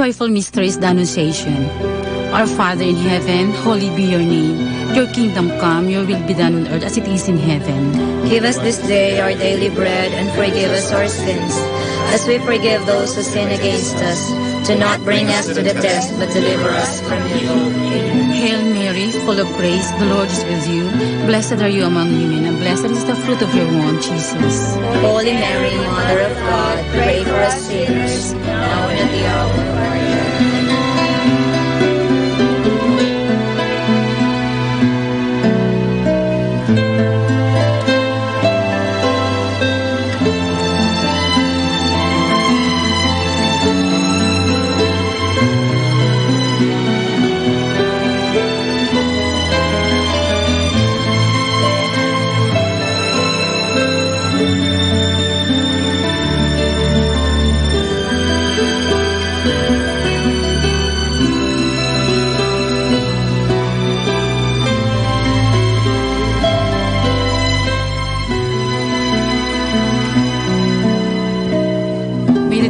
Joyful mysteries, the Annunciation. Our Father in heaven, holy be your name. Your kingdom come, your will be done on earth as it is in heaven. Give us this day our daily bread, and forgive us our sins, as we forgive those who sin against us. Do not bring us to the test, but deliver us from evil. Amen. Hail Mary, full of grace, the Lord is with you. Blessed are you among women, and blessed is the fruit of your womb, Jesus. Holy Mary, Mother of God, pray for us sinners, now and at the hour of our death.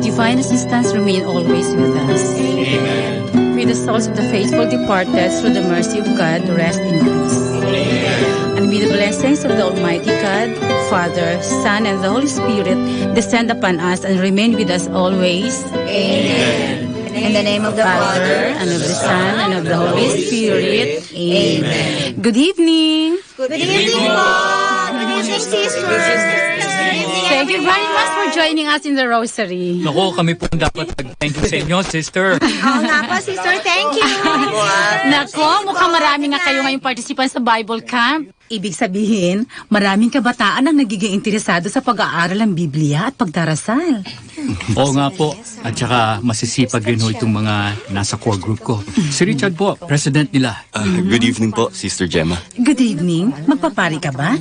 Divine assistance remain always with us. Amen. May the souls of the faithful departed through the mercy of God rest in peace. Amen. And may the blessings of the Almighty God, Father, Son, and the Holy Spirit descend upon us and remain with us always. Amen. In the name of the Father, and of the Son, and of the Holy Spirit. Amen. Good evening. Good evening, Lord. Good evening, sisters. Thank you very much for joining us in the Rosary. Naku, kami po dapat thank you sa inyo, sister. Oo nga po, sister. Thank you. Nako, mukhang marami nga kayo ngayong participant sa Bible Camp. Ibig sabihin, maraming kabataan ang nagiging interesado sa pag-aaral ng Biblia at pagdarasal. Oo nga po. At saka masisipag rin ho itong mga nasa core group ko. Si Richard po, president nila. Good evening po, Sister Gemma. Good evening. Magpapari ka ba?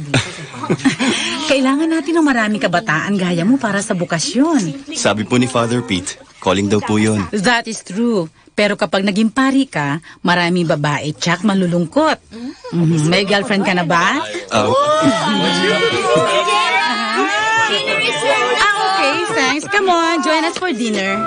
Kailangan natin ng maraming kabataan gaya mo para sa bukasyon. Sabi po ni Father Pete, calling daw po yun. That is true. Pero kapag naging pari ka, maraming babae tsak malulungkot. May girlfriend ka na ba? Okay, thanks. Come on, join us for dinner.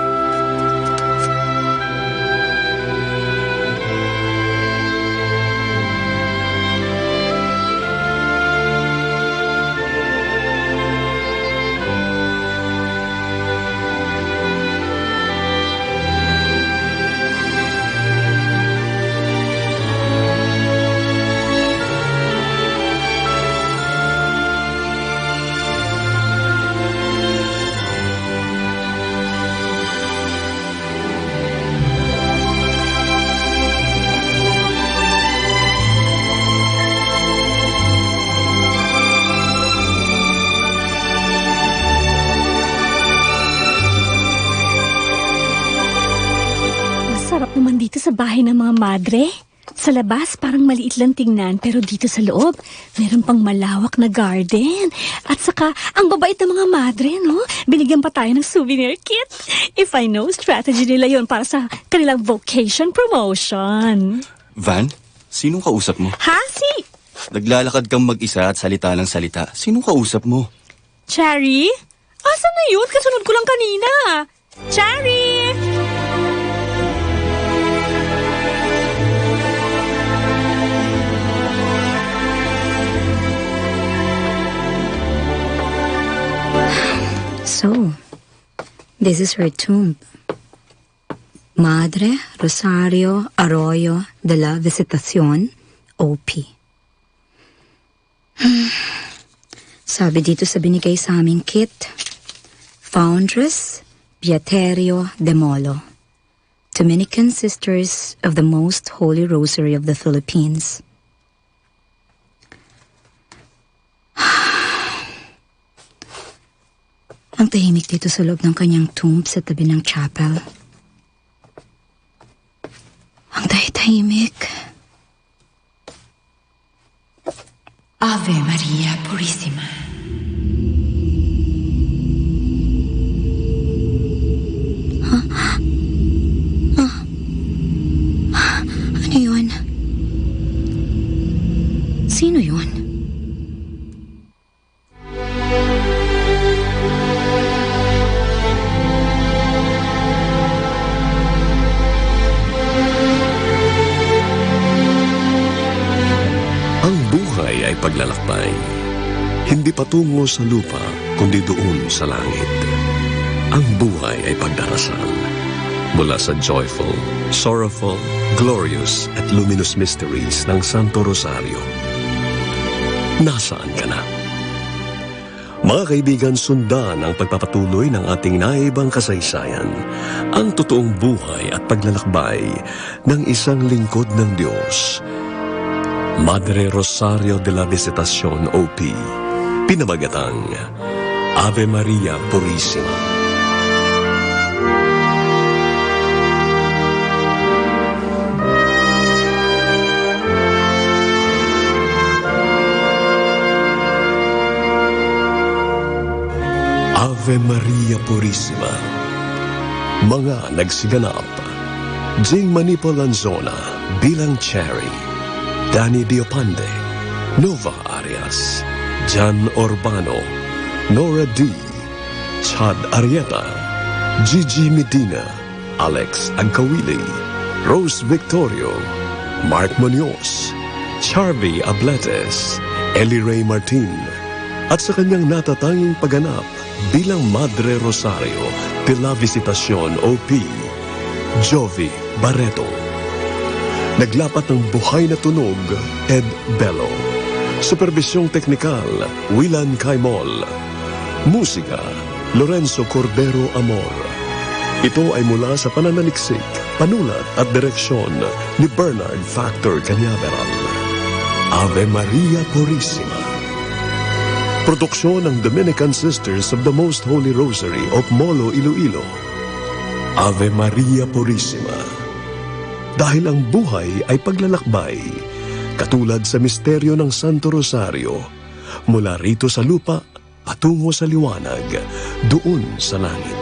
Sarap naman dito sa bahay ng mga madre. Sa labas, parang maliit lang tingnan, pero dito sa loob, meron pang malawak na garden. At saka, ang babait ng mga madre, no? Binigyan pa tayo ng souvenir kit. If I know, strategy nila yon para sa kanilang vocation promotion. Van, sinong kausap mo? Hasi! Naglalakad kang mag-isa at salita ng salita. Sinong kausap mo? Cherry? Asan na yun? Kasunod ko lang kanina. Cherry! So, this is her tomb. Madre Rosario Arroyo de la Visitación, OP. Sabi dito sa binigay sa aming kit, Foundress Beaterio de Molo, Dominican Sisters of the Most Holy Rosary of the Philippines. Ang tahimik dito sa loob ng kanyang tomb sa tabi ng chapel. Ang tahimik. Ave Maria Purissima. Ano yun? Sino yun? paglalakbay. Hindi patungo sa lupa, kundi doon sa langit. Ang buhay ay pagdarasal. Mula sa joyful, sorrowful, glorious at luminous mysteries ng Santo Rosario. Nasaan ka na? Mga kaibigan, sundan ang pagpapatuloy ng ating naibang kasaysayan, ang totoong buhay at paglalakbay ng isang lingkod ng Diyos. Madre Rosario de la Visitacion OP, pinamagatang Ave Maria Purissima. Ave Maria Purissima. Mga nagsiganap: Jing Manipo Lanzona bilang Cherry, Danny Diopande, Nova Arias, Jan Urbano, Nora D, Chad Arieta, Gigi Medina, Alex Agkawili, Rose Victorio, Mark Munoz, Charvy Abletes, Ellie Ray Martin, at sa kanyang natatanging pagganap bilang Madre Rosario de la Visitacion OP, Jovi Barreto. Naglapat ng buhay na tunog, Ed Bello. Supervisyong teknikal, Willan Caimol. Musika, Lorenzo Cordero Amor. Ito ay mula sa pananaliksik, panulat at direksyon ni Bernard Factor Cañaveral. Ave Maria Purissima. Produksyon ng Dominican Sisters of the Most Holy Rosary of Molo, Iloilo. Ave Maria Purissima. Dahil ang buhay ay paglalakbay, katulad sa misteryo ng Santo Rosario, mula rito sa lupa patungo sa liwanag, doon sa langit.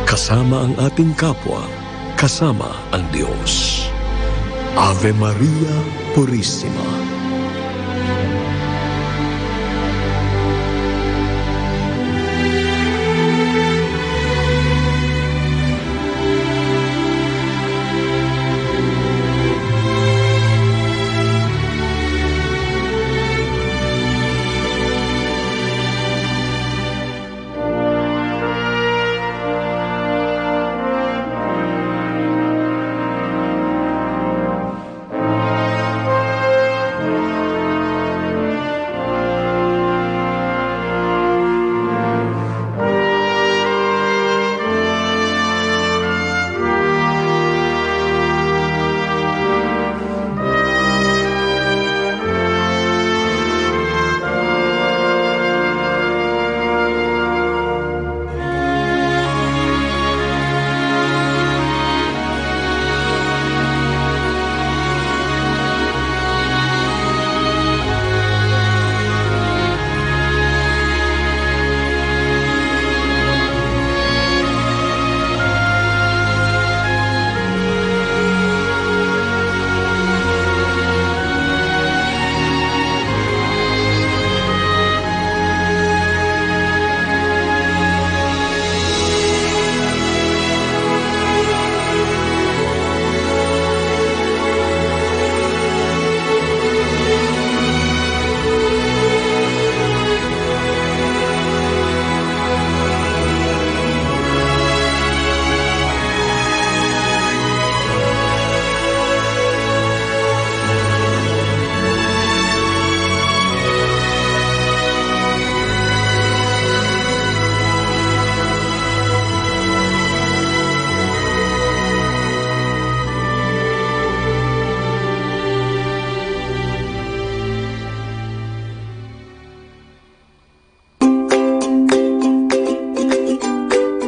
Kasama ang ating kapwa, kasama ang Diyos. Ave Maria Purissima.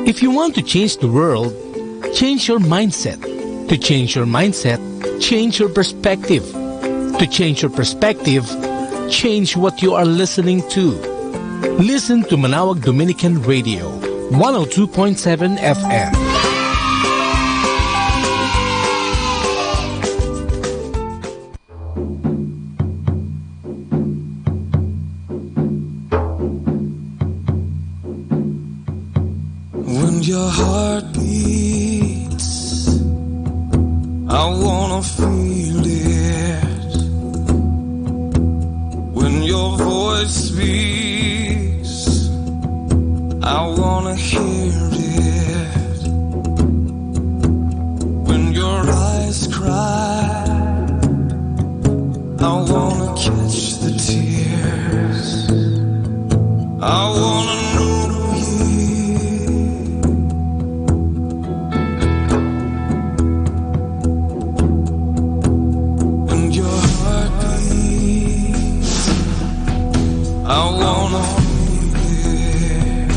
If you want to change the world, change your mindset. To change your mindset, change your perspective. To change your perspective, change what you are listening to. Listen to Manawag Dominican Radio, 102.7 FM. When your heart beats, I wanna feel it. When your voice speaks, I wanna hear it. When your eyes cry, I wanna catch the tears. I wanna know you. When your heart beats, I wanna feel it.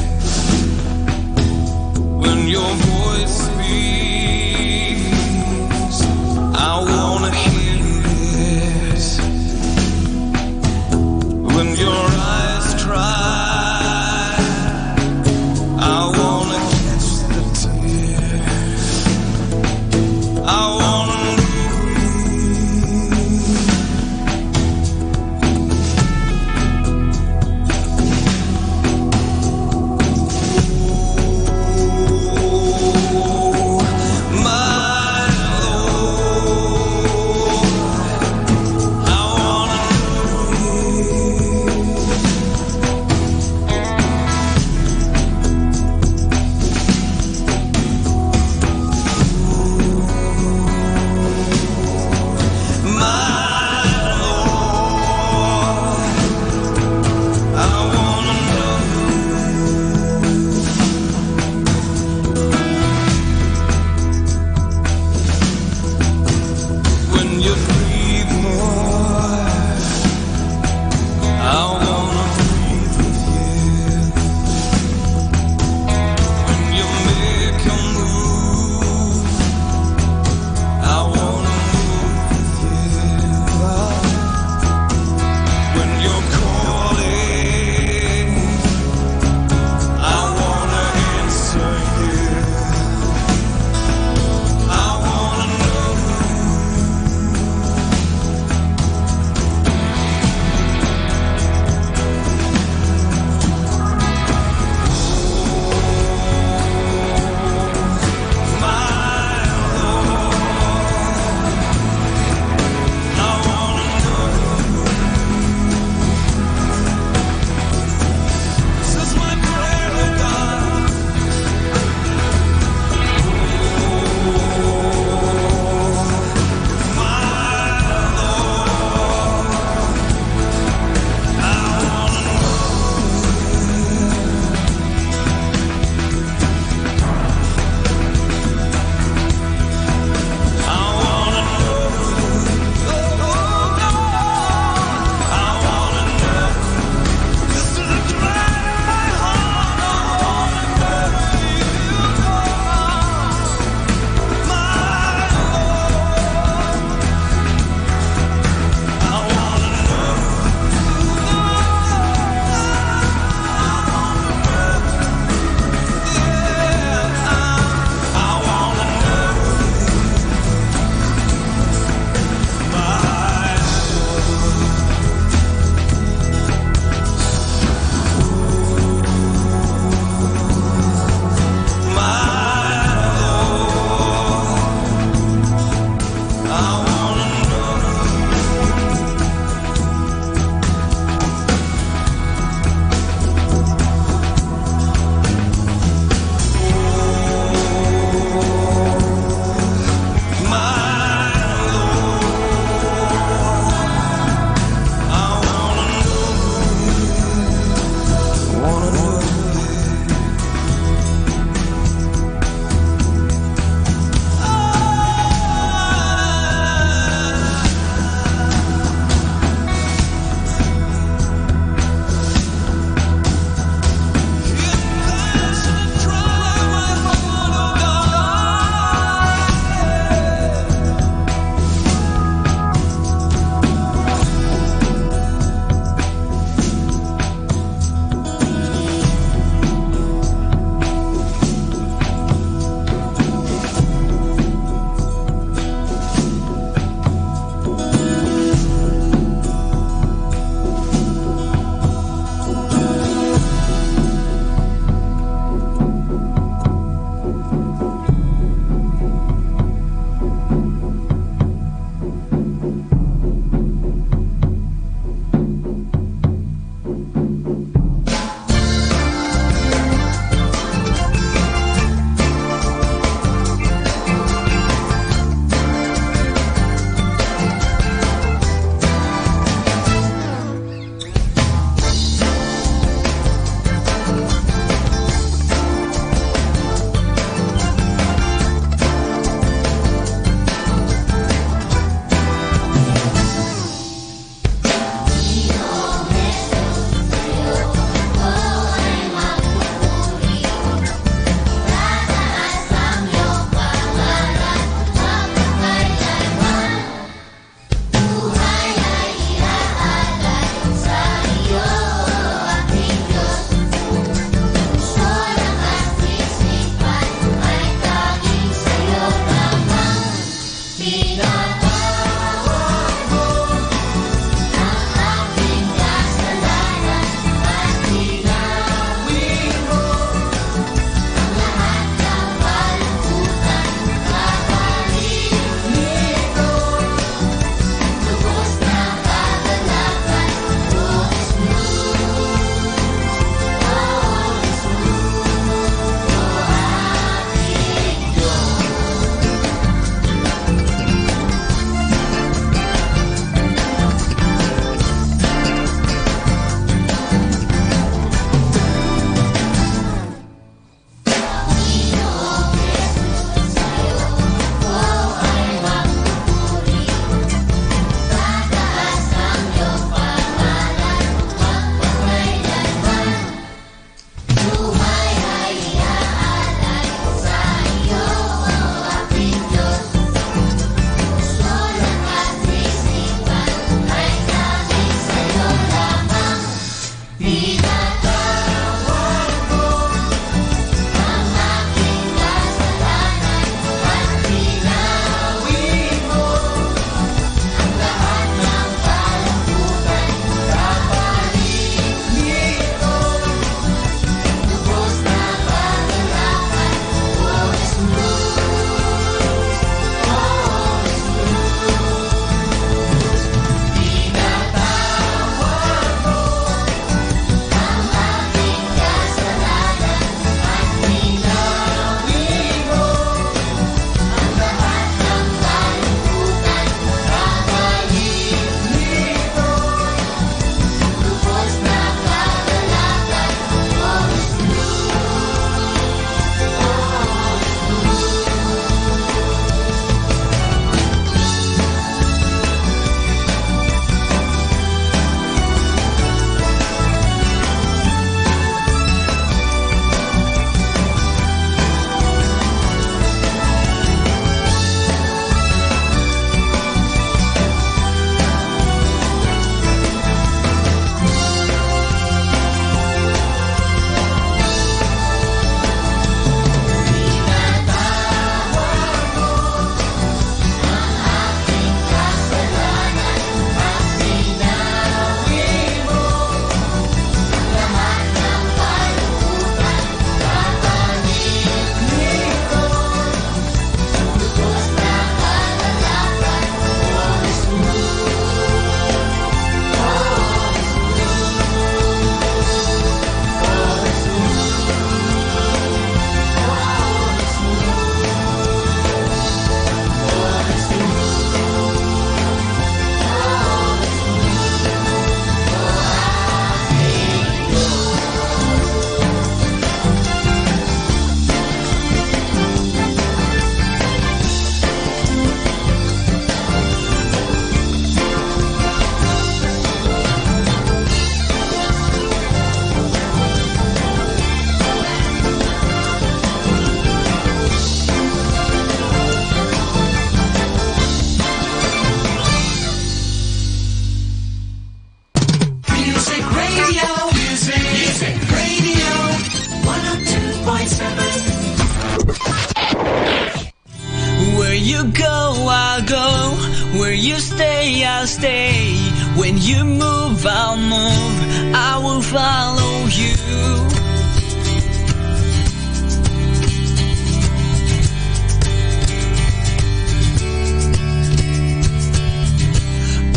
stay. When you move, I'll move. I will follow you.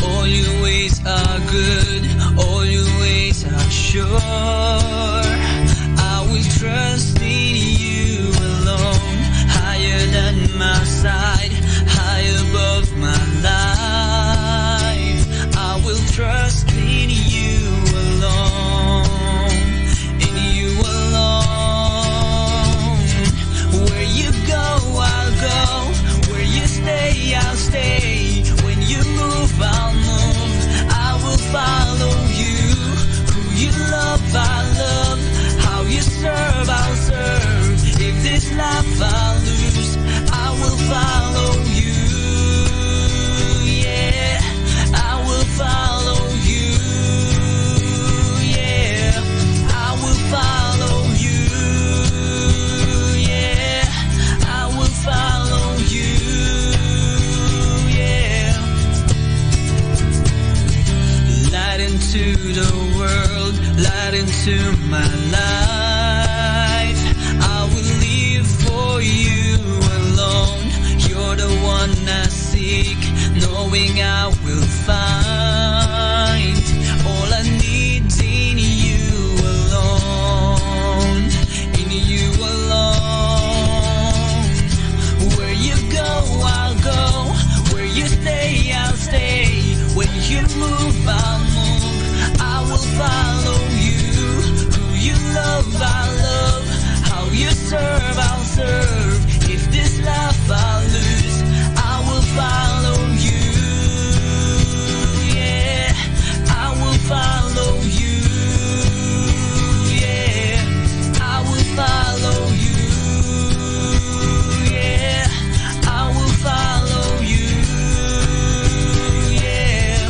All your ways are good, all your ways are sure. I will trust in you alone, higher than my side, high above my life. I will trust in you alone, in you alone. Where you go, I'll go. Where you stay, I'll stay. When you move, I'll move. I will follow you. Who you love, I love. How you serve, I'll serve. If this life I lose, I will follow you. Yeah, I will follow you. Yeah, I will follow you. Yeah, I will follow you. Yeah, light into the world, light into my life. I will live for you alone. You're the one I seek, knowing I will find all I need in you alone, in you alone. Where you go, I'll go. Where you stay, I'll stay. When you move, I'll move. I will follow you. Who you love, I love. How you serve, I'll serve. If this life I lose, I will follow you. Yeah, I will follow you. Yeah, I will follow you. Yeah, I will follow you. Yeah,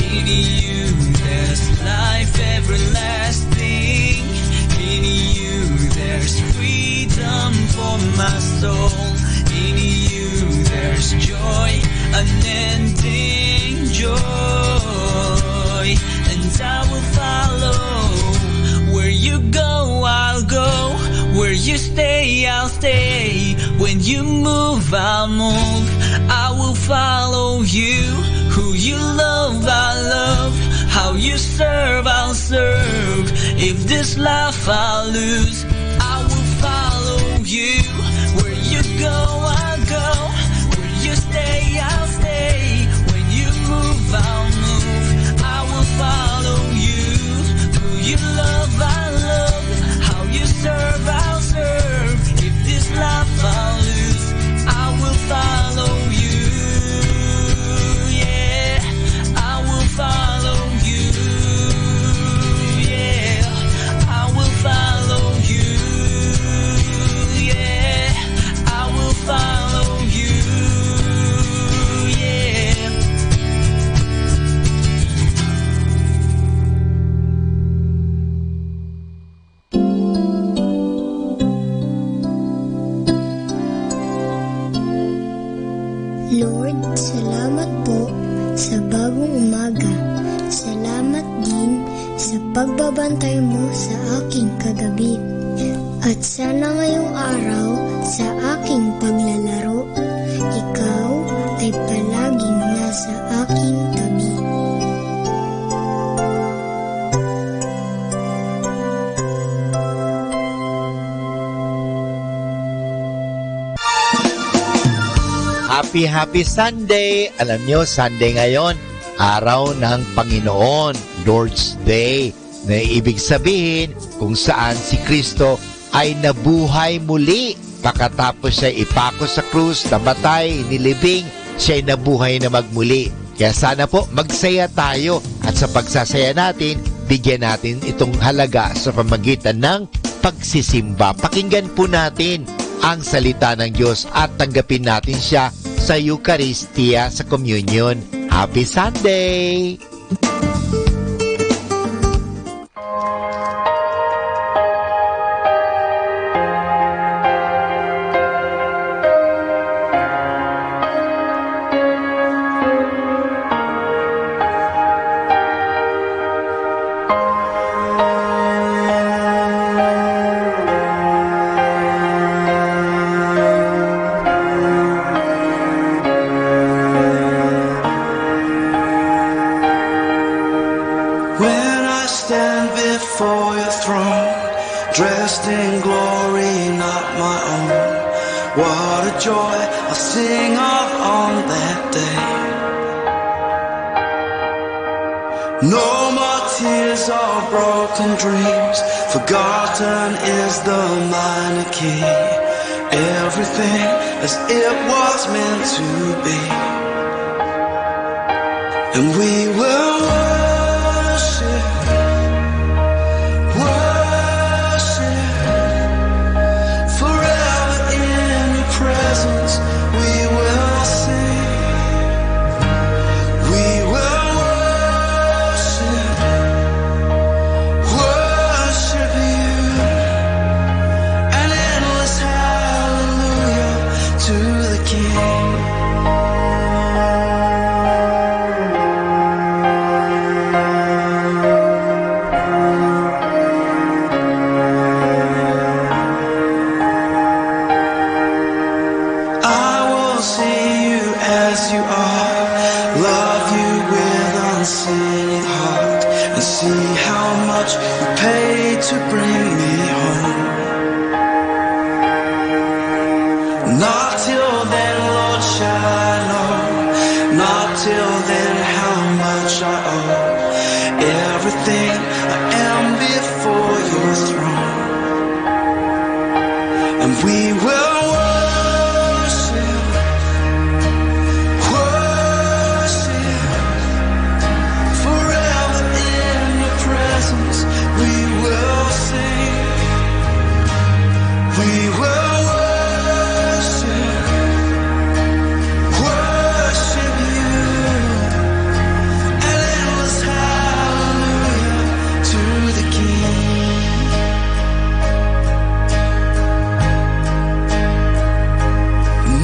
in you there's life everlasting. In you there's freedom for my soul. In you there's joy, unending joy. And I will follow. Where you go, I'll go. Where you stay, I'll stay. When you move, I'll move. I will follow you. Who you love, I love. How you serve, I'll serve. If this life I lose, I will follow you. Where you go, I'll go. Where you stay, I'll stay. When you move, I'll move. I will follow you. Who you love, I love. How you serve, I'll serve. If this life I lose, I will follow you. Yeah, I will follow you. Yeah, I will follow you. Yeah, I will follow you. Yeah. Lord, salamat po sa bagong umaga. Salamat din sa pagbabantay mo sa aking kagabi. At sana ngayong araw sa aking paglalaro, ikaw ay palaging nasa aking tabi. Happy Sunday! Alam nyo, Sunday ngayon, araw ng Panginoon, Lord's Day, na ibig sabihin kung saan si Kristo ay nabuhay muli. Pagkatapos siya ipako sa krus, namatay, nilibing, siya ay nabuhay na magmuli. Kaya sana po magsaya tayo at sa pagsasaya natin, bigyan natin itong halaga sa pamagitan ng pagsisimba. Pakinggan po natin ang salita ng Diyos at tanggapin natin siya sa Eucharistia, sa Communion. Happy Sunday! throne, dressed in glory, not my own. What a joy I'll sing of on that day. No more tears or broken dreams, forgotten is the minor key. Everything as it was meant to be. And we will worship, worship, forever in your presence we will sing. We will worship, worship you, an endless hallelujah to the King. To bring me home. Not till then, Lord, shall I know. Not till then, how much I owe. Everything I am before your throne. And we will worship, worship, forever in your presence. We will sing. We will worship, worship you, an endless hallelujah to the King.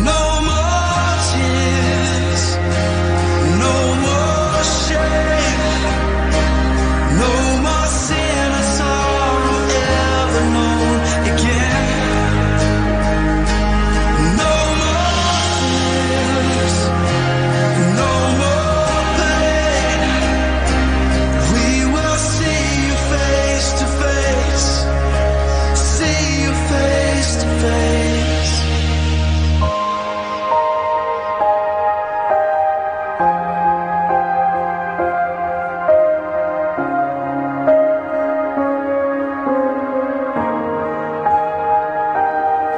No more tears, no more shame, no more sin or sorrow ever known again. No more fears, no more pain. We will see you face to face, see you face to face.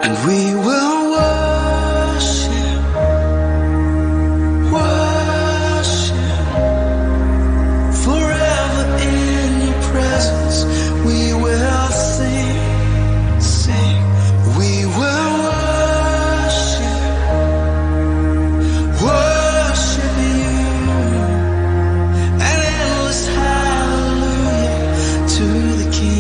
And we will worship, worship, forever in your presence. We will sing, sing. We will worship, worship you, an endless hallelujah to the King.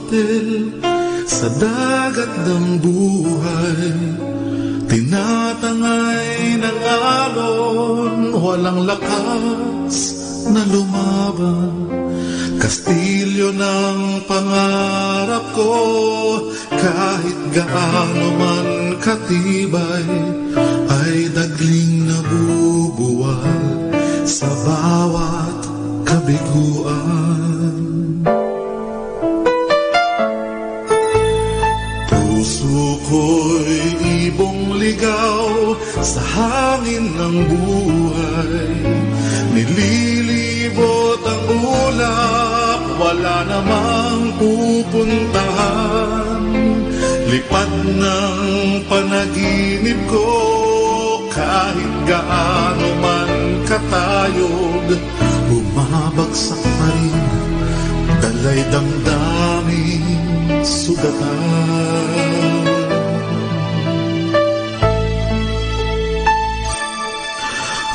hotel sa dagat ng buhay. Tinatangay ng alon, walang lakas na lumaban. Kastilyo ng pangarap ko, kahit gaano man katibay, ay dagling nabubuwal sa bawat kabiguan. Puso ko'y ibong ligaw sa hangin ng buhay. Nililibot ang ulap, wala namang pupuntahan. Lipad ng panaginip ko, kahit gaano man katayog, bumabagsak pa rin, dalay damdaming sugatan.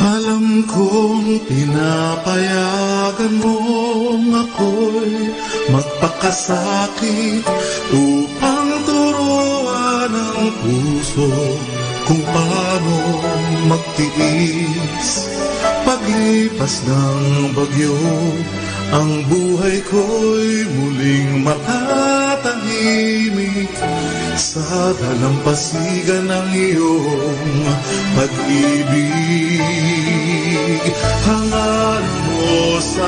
Alam kong pinapayagan mong ako'y magpakasakit upang turuan ang puso kung paano magtiis. Paglipas ng bagyo, ang buhay ko'y muling matatahimik sa dalampasigan ng iyong pag-ibig. Hangal mo sa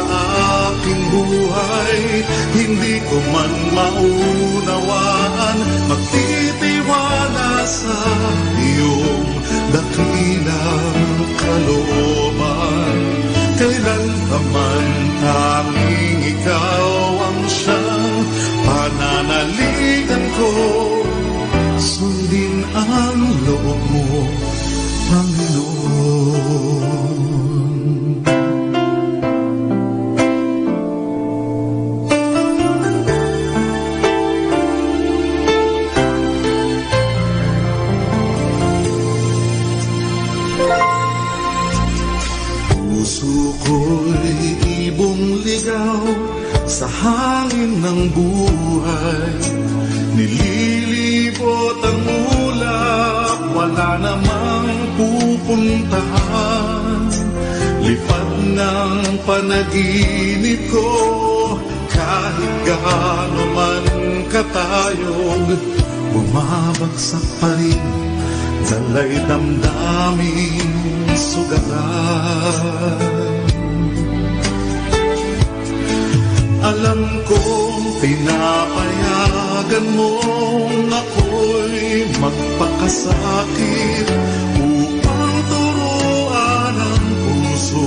aking buhay, hindi ko man maunawaan. Magtitiwala sa iyong dakilang kalooban. Kailan naman tanging ikaw ang siyang pananaligan ko. Sundin ang loob mo, Panginoon. Puso ko'y ibong ligaw sa hangin ng buhay. Nililibot ang ulap, wala namang pupuntahan. Lipad ng panaginip ko, kahit gaano man katayog, bumabagsak pa rin, dalay damdaming sugatan. Alam kong pinapayagan mong ako'y magpakasakit upang turuan ang puso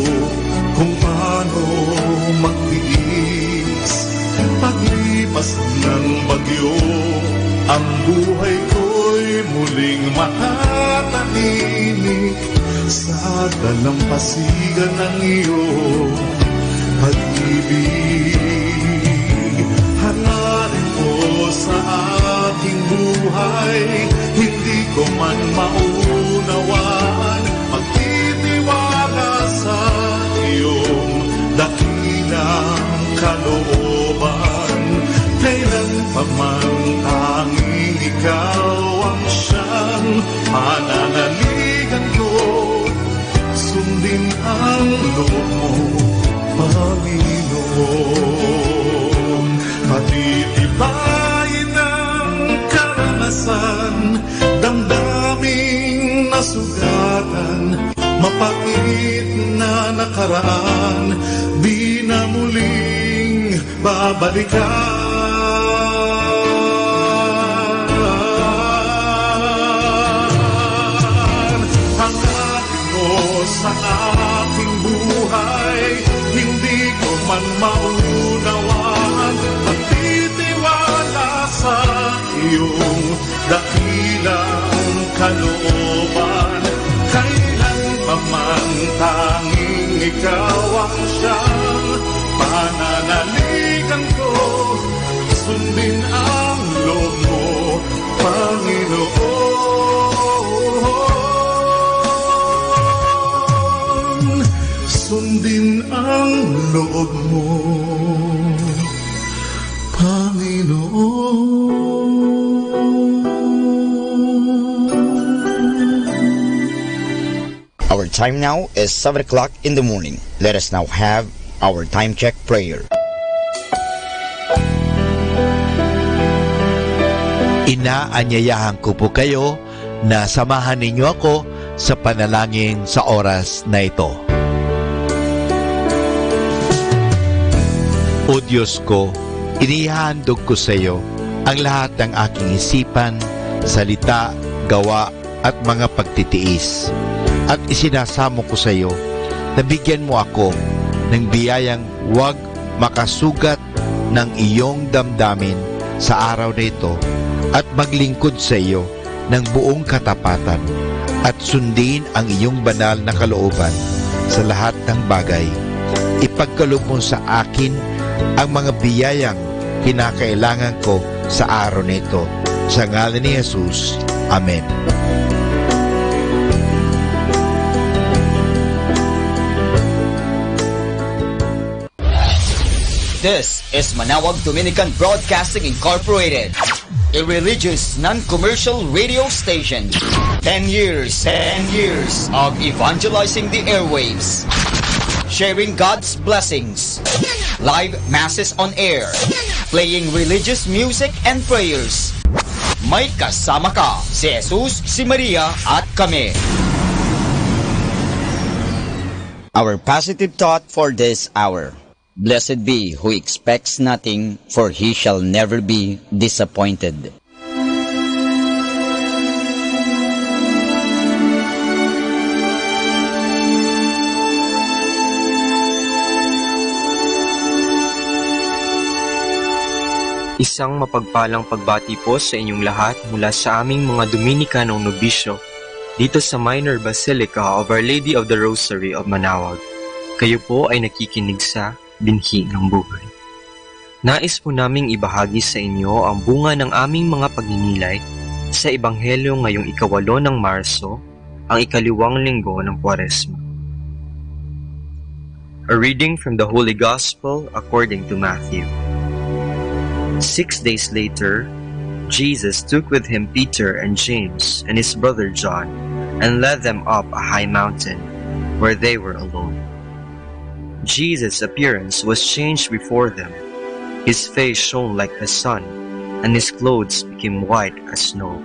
kung paano magtiis. Paglipas ng bagyo, ang buhay ko'y muling matatahimik sa dalampasigan ng iyong pag-ibig. Hangarin ko sa aking buhay, hindi ko man maunawaan. Magtitiwala sa iyong dakilang kalooban. Kailan pa man tanging ikaw ang siyang pananaligan ko. Sundin ang loob mo, Panginoon. Patitibayin ang karanasan, damdaming nasugatan, mapait na nakaraan, di na muling babalikan. Sa aking buhay, hindi ko man maunawaan. Magtitiwala sa iyong dakilang kalooban. Kailan pa man tanging ikaw ang siyang pananaligan ko. Sundin ang loob mo, Panginoon. Sundin ang loob mo, Panginoon. Our time now is 7 o'clock in the morning. Let us now have our time check prayer. Inaanyayahan ko po kayo na samahan ninyo ako sa panalangin sa oras na ito. O Diyos ko, inihandog ko sa iyo ang lahat ng aking isipan, salita, gawa at mga pagtitiis. At isinasamo ko sa iyo na bigyan mo ako ng biyayang huwag makasugat ng iyong damdamin sa araw na ito at maglingkod sa iyo ng buong katapatan at sundin ang iyong banal na kalooban sa lahat ng bagay. Ipagkaloob mo sa akin ang mga biyayang kinakailangan ko sa araw na ito. Sa ngalan ni Jesus. Amen. This is Manawag Dominican Broadcasting Incorporated, a religious, non-commercial radio station. 10 years of evangelizing the airwaves, sharing God's blessings, live masses on air, playing religious music and prayers. May kasama ka, si Jesus, si Maria, at kami. Our positive thought for this hour. Blessed be who expects nothing, for he shall never be disappointed. Isang mapagpalang pagbati po sa inyong lahat mula sa aming mga Dominicanong nobisyo dito sa Minor Basilica of Our Lady of the Rosary of Manawag. Kayo po ay nakikinig sa Binhi ng Buhay. Nais po naming ibahagi sa inyo ang bunga ng aming mga pagninilay sa Ebanghelyo ngayong 8 ng Marso, ang 2nd linggo ng Kwaresma. A reading from the Holy Gospel according to Matthew. 6 days later, Jesus took with him Peter and James and his brother John and led them up a high mountain where they were alone. Jesus' appearance was changed before them. His face shone like the sun, and his clothes became white as snow.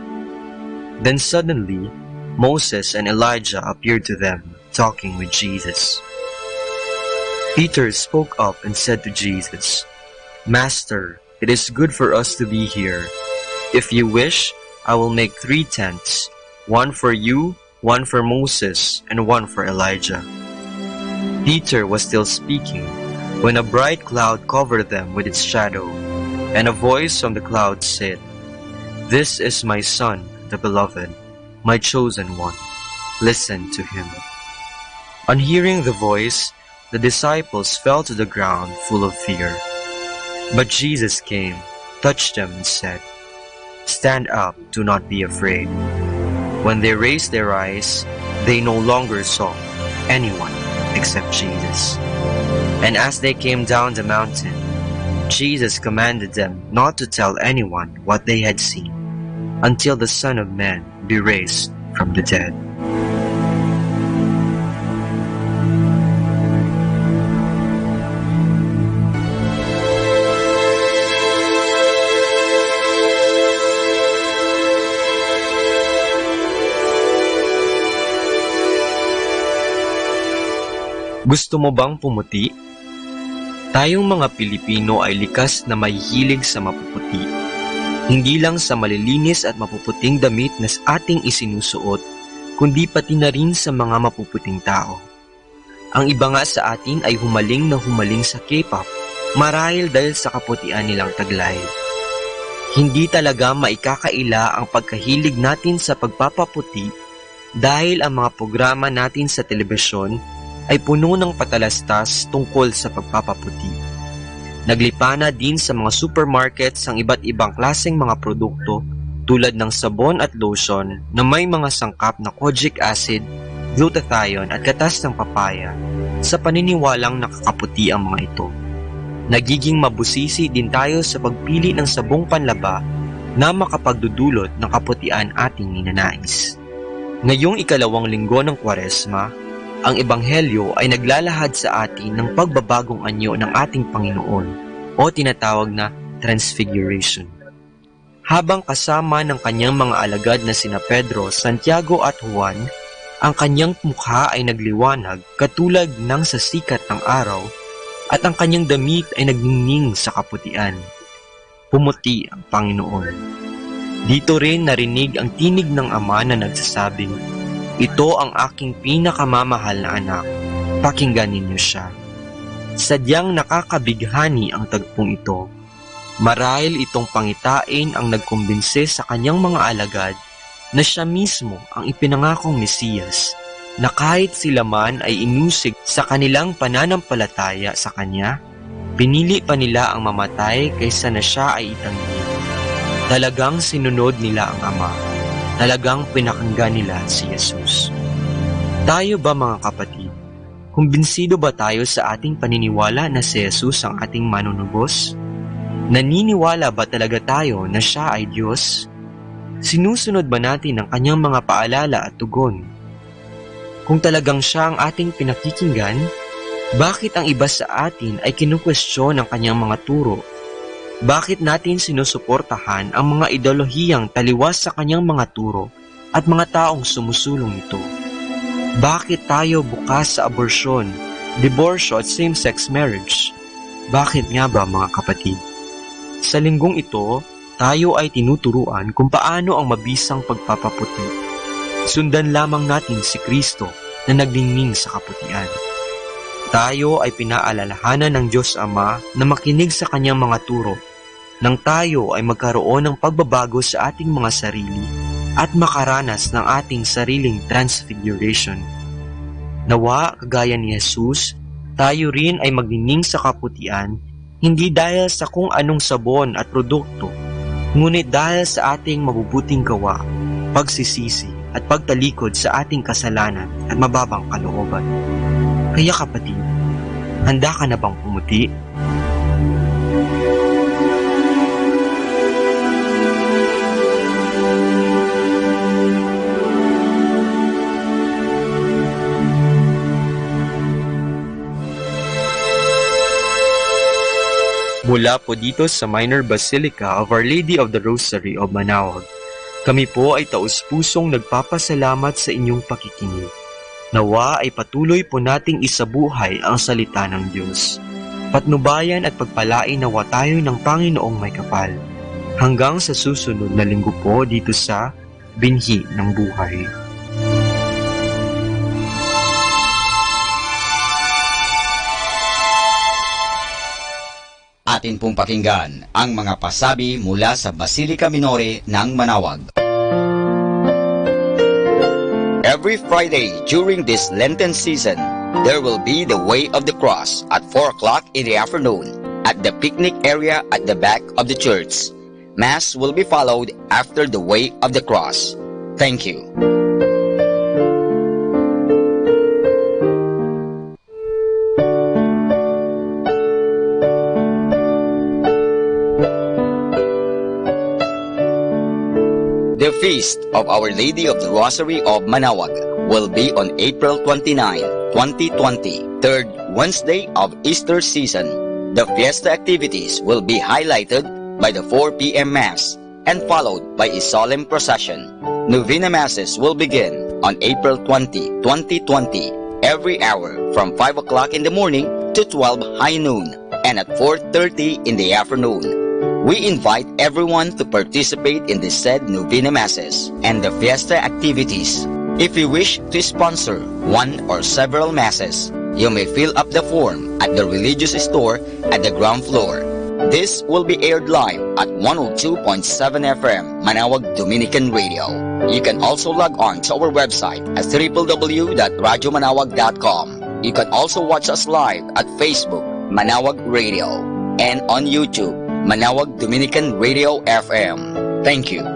Then suddenly, Moses and Elijah appeared to them, talking with Jesus. Peter spoke up and said to Jesus, "Master, it is good for us to be here. If you wish, I will make 3 tents, one for you, one for Moses, and one for Elijah." Peter was still speaking when a bright cloud covered them with its shadow, and a voice from the cloud said, "This is my Son, the Beloved, my chosen one. Listen to him." On hearing the voice, the disciples fell to the ground full of fear. But Jesus came, touched them, and said, "Stand up, do not be afraid." When they raised their eyes, they no longer saw anyone except Jesus. And as they came down the mountain, Jesus commanded them not to tell anyone what they had seen until the Son of Man be raised from the dead. Gusto mo bang pumuti? Tayong mga Pilipino ay likas na mahihilig sa mapuputi. Hindi lang sa malilinis at mapuputing damit na ating isinusuot, kundi pati na rin sa mga mapuputing tao. Ang iba nga sa atin ay humaling na humaling sa K-pop, marahil dahil sa kaputian nilang taglay. Hindi talaga maikakaila ang pagkahilig natin sa pagpapaputi dahil ang mga programa natin sa telebisyon ay puno ng patalastas tungkol sa pagpapaputi. Naglipana din sa mga supermarkets ang iba't ibang klaseng mga produkto tulad ng sabon at lotion na may mga sangkap na kojic acid, glutathione at gatas ng papaya sa paniniwalang nakakaputi ang mga ito. nagiging mabusisi din tayo sa pagpili ng sabong panlaba na makapagdudulot ng kaputian ating ninanais. Ngayong ikalawang linggo ng Kwaresma, ang Ebanghelyo ay naglalahad sa atin ng pagbabagong anyo ng ating Panginoon o tinatawag na Transfiguration. Habang kasama ng kanyang mga alagad na sina Pedro, Santiago at Juan, ang kanyang mukha ay nagliwanag katulad ng sa sikat ng araw at ang kanyang damit ay nagningning sa kaputian. Pumuti ang Panginoon. Dito rin narinig ang tinig ng Ama na nagsasabing, "Ito ang aking pinakamamahal na anak, pakinggan ninyo siya." Sadyang nakakabighani ang tagpong ito. Marahil itong pangitain ang nagkumbinse sa kanyang mga alagad na siya mismo ang ipinangakong Mesiyas, na kahit sila man ay inusig sa kanilang pananampalataya sa kanya, pinili pa nila ang mamatay kaysa na siya ay itanggi. Talagang sinunod nila ang Ama. Talagang pinakinggan nila si Jesus. Tayo ba mga kapatid, kumbinsido ba tayo sa ating paniniwala na si Jesus ang ating manunubos? Naniniwala ba talaga tayo na siya ay Diyos? Sinusunod ba natin ang kanyang mga paalala at tugon? Kung talagang siya ang ating pinakikinggan, bakit ang iba sa atin ay kinukwestiyon ang kanyang mga turo? Bakit natin sinusuportahan ang mga ideolohiyang taliwas sa kanyang mga turo at mga taong sumusulong nito? Bakit tayo bukas sa abortion, diborsyo at same-sex marriage? Bakit nga ba mga kapatid? Sa linggong ito, tayo ay tinuturuan kung paano ang mabisang pagpapaputi. Sundan lamang natin si Kristo na nagningning sa kaputian. Tayo ay pinaalalahanan ng Diyos Ama na makinig sa kanyang mga turo, nang tayo ay magkaroon ng pagbabago sa ating mga sarili at makaranas ng ating sariling transfiguration. Nawa, kagaya ni Jesus, tayo rin ay magningning sa kaputian, hindi dahil sa kung anong sabon at produkto, ngunit dahil sa ating mabubuting gawa, pagsisisi at pagtalikod sa ating kasalanan at mababang kalooban. Kaya kapatid, handa ka na bang pumuti? Mula po dito sa Minor Basilica of Our Lady of the Rosary of Manaoag, kami po ay taus-pusong nagpapasalamat sa inyong pakikinig. Nawa ay patuloy po nating isabuhay ang salita ng Diyos. Patnubayan at pagpalain nawa tayo ng Panginoong may kapal. Hanggang sa susunod na linggo po dito sa Binhi ng Buhay. Atin pong pakinggan ang mga pasabi mula sa Basilica Minore ng Manaoag. Every Friday during this Lenten season, there will be the Way of the Cross at 4 o'clock in the afternoon at the picnic area at the back of the church. Mass will be followed after the Way of the Cross. Thank you. The Feast of Our Lady of the Rosary of Manaoag will be on April 29, 2020, third Wednesday of Easter season. The fiesta activities will be highlighted by the 4 p.m. Mass and followed by a solemn procession. Novena Masses will begin on April 20, 2020, every hour from 5 o'clock in the morning to 12 high noon and at 4:30 in the afternoon. We invite everyone to participate in the said Novena Masses and the fiesta activities. If you wish to sponsor one or several Masses, you may fill up the form at the religious store at the ground floor. This will be aired live at 102.7 FM Manaoag Dominican Radio. You can also log on to our website at www.radyomanawag.com. You can also watch us live at Facebook Manaoag Radio and on YouTube Manaoag Dominican Radio FM. Thank you.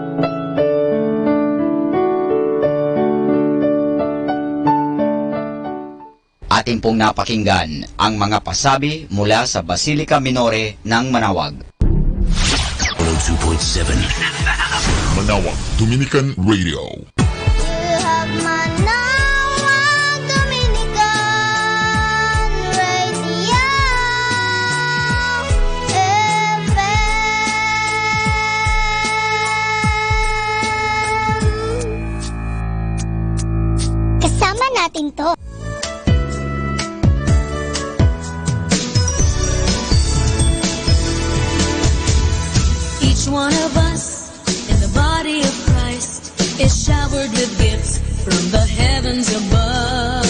Atin pong napakinggan ang mga pasabi mula sa Basilica Minore ng Manawag. 102.7 Manawag Dominican Radio. Kasama natin to. Each one of us in the body of Christ is showered with gifts from the heavens above.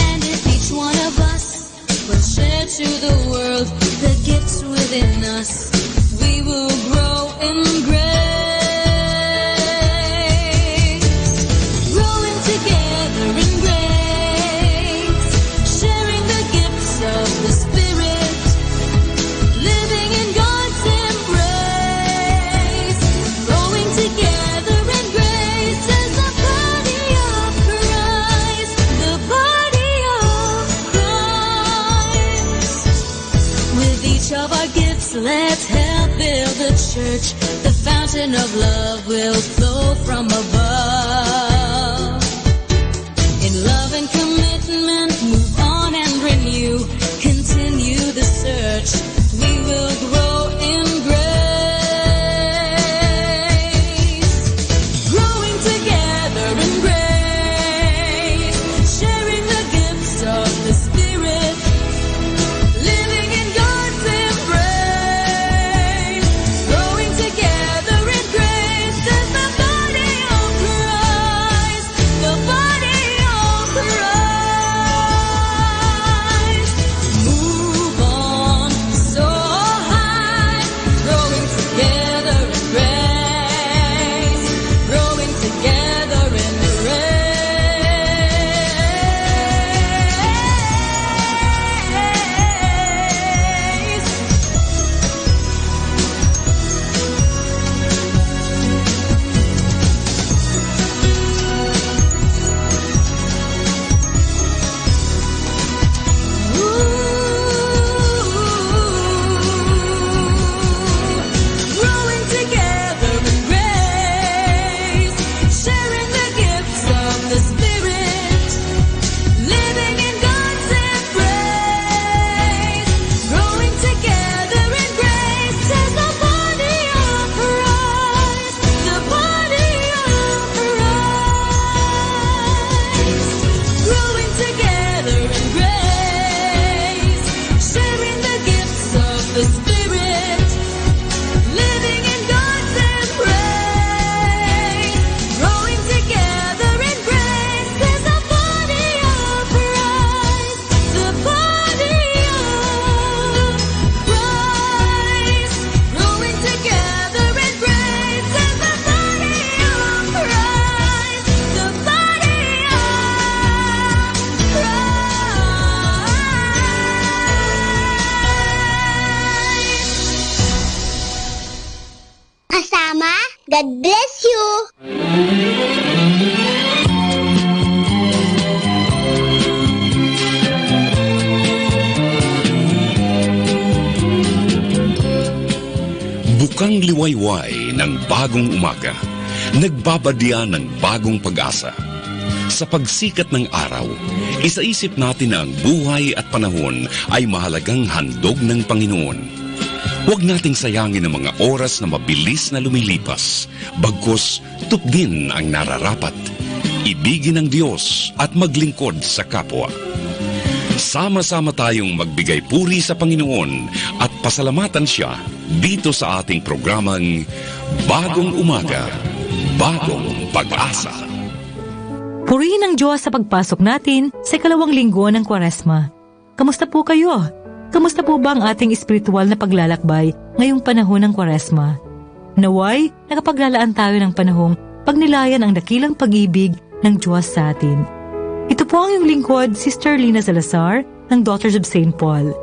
And if each one of us will share to the world the gifts within us, we will grow in grace. Growing together in grace, sharing the gifts of the Spirit, living in God's embrace, growing together in grace as the body of Christ, the body of Christ. With each of our gifts, let's help build the church. The fountain of love will flow from above. In love and commitment, move on and renew. Continue the search. We will grow in grace. Growing together in grace, sharing the gifts of the Spirit, living in God's embrace. Growing together in grace as the body of Christ, the body of Christ. Move on so high, growing together in grace, growing together in growing together in grace, sharing the gifts of the Spirit, living in God's embrace, growing together in grace as the body of Christ, the body of Christ, growing together in grace, sharing the gifts of the Spirit, living in God's embrace, growing together in grace as the body of Christ, the body of Christ, growing together in grace as the body of Christ, the body Kasama, God bless you! Bukang liwayway ng bagong umaga, nagbabadya ng bagong pag-asa. Sa pagsikat ng araw, isaisip natin na ang buhay at panahon ay mahalagang handog ng Panginoon. Huwag nating sayangin ang mga oras na mabilis na lumilipas, bagkus tupdin ang nararapat. Ibigin ang Diyos at maglingkod sa kapwa. Sama-sama tayong magbigay puri sa Panginoon at pasalamatan Siya dito sa ating programang Bagong Umaga, Bagong Pag-asa. Purihin ang Diyos sa pagpasok natin sa ikalawang linggo ng Kwaresma. Kamusta po kayo? Kamusta po ba ang ating espiritual na paglalakbay ngayong panahon ng Kwaresma? Naway, nakapaglalaan tayo ng panahong pagnilayan ang dakilang pag-ibig ng Diyos sa atin. Ito po ang iyong lingkod, Sister Lina Salazar, ng Daughters of St. Paul.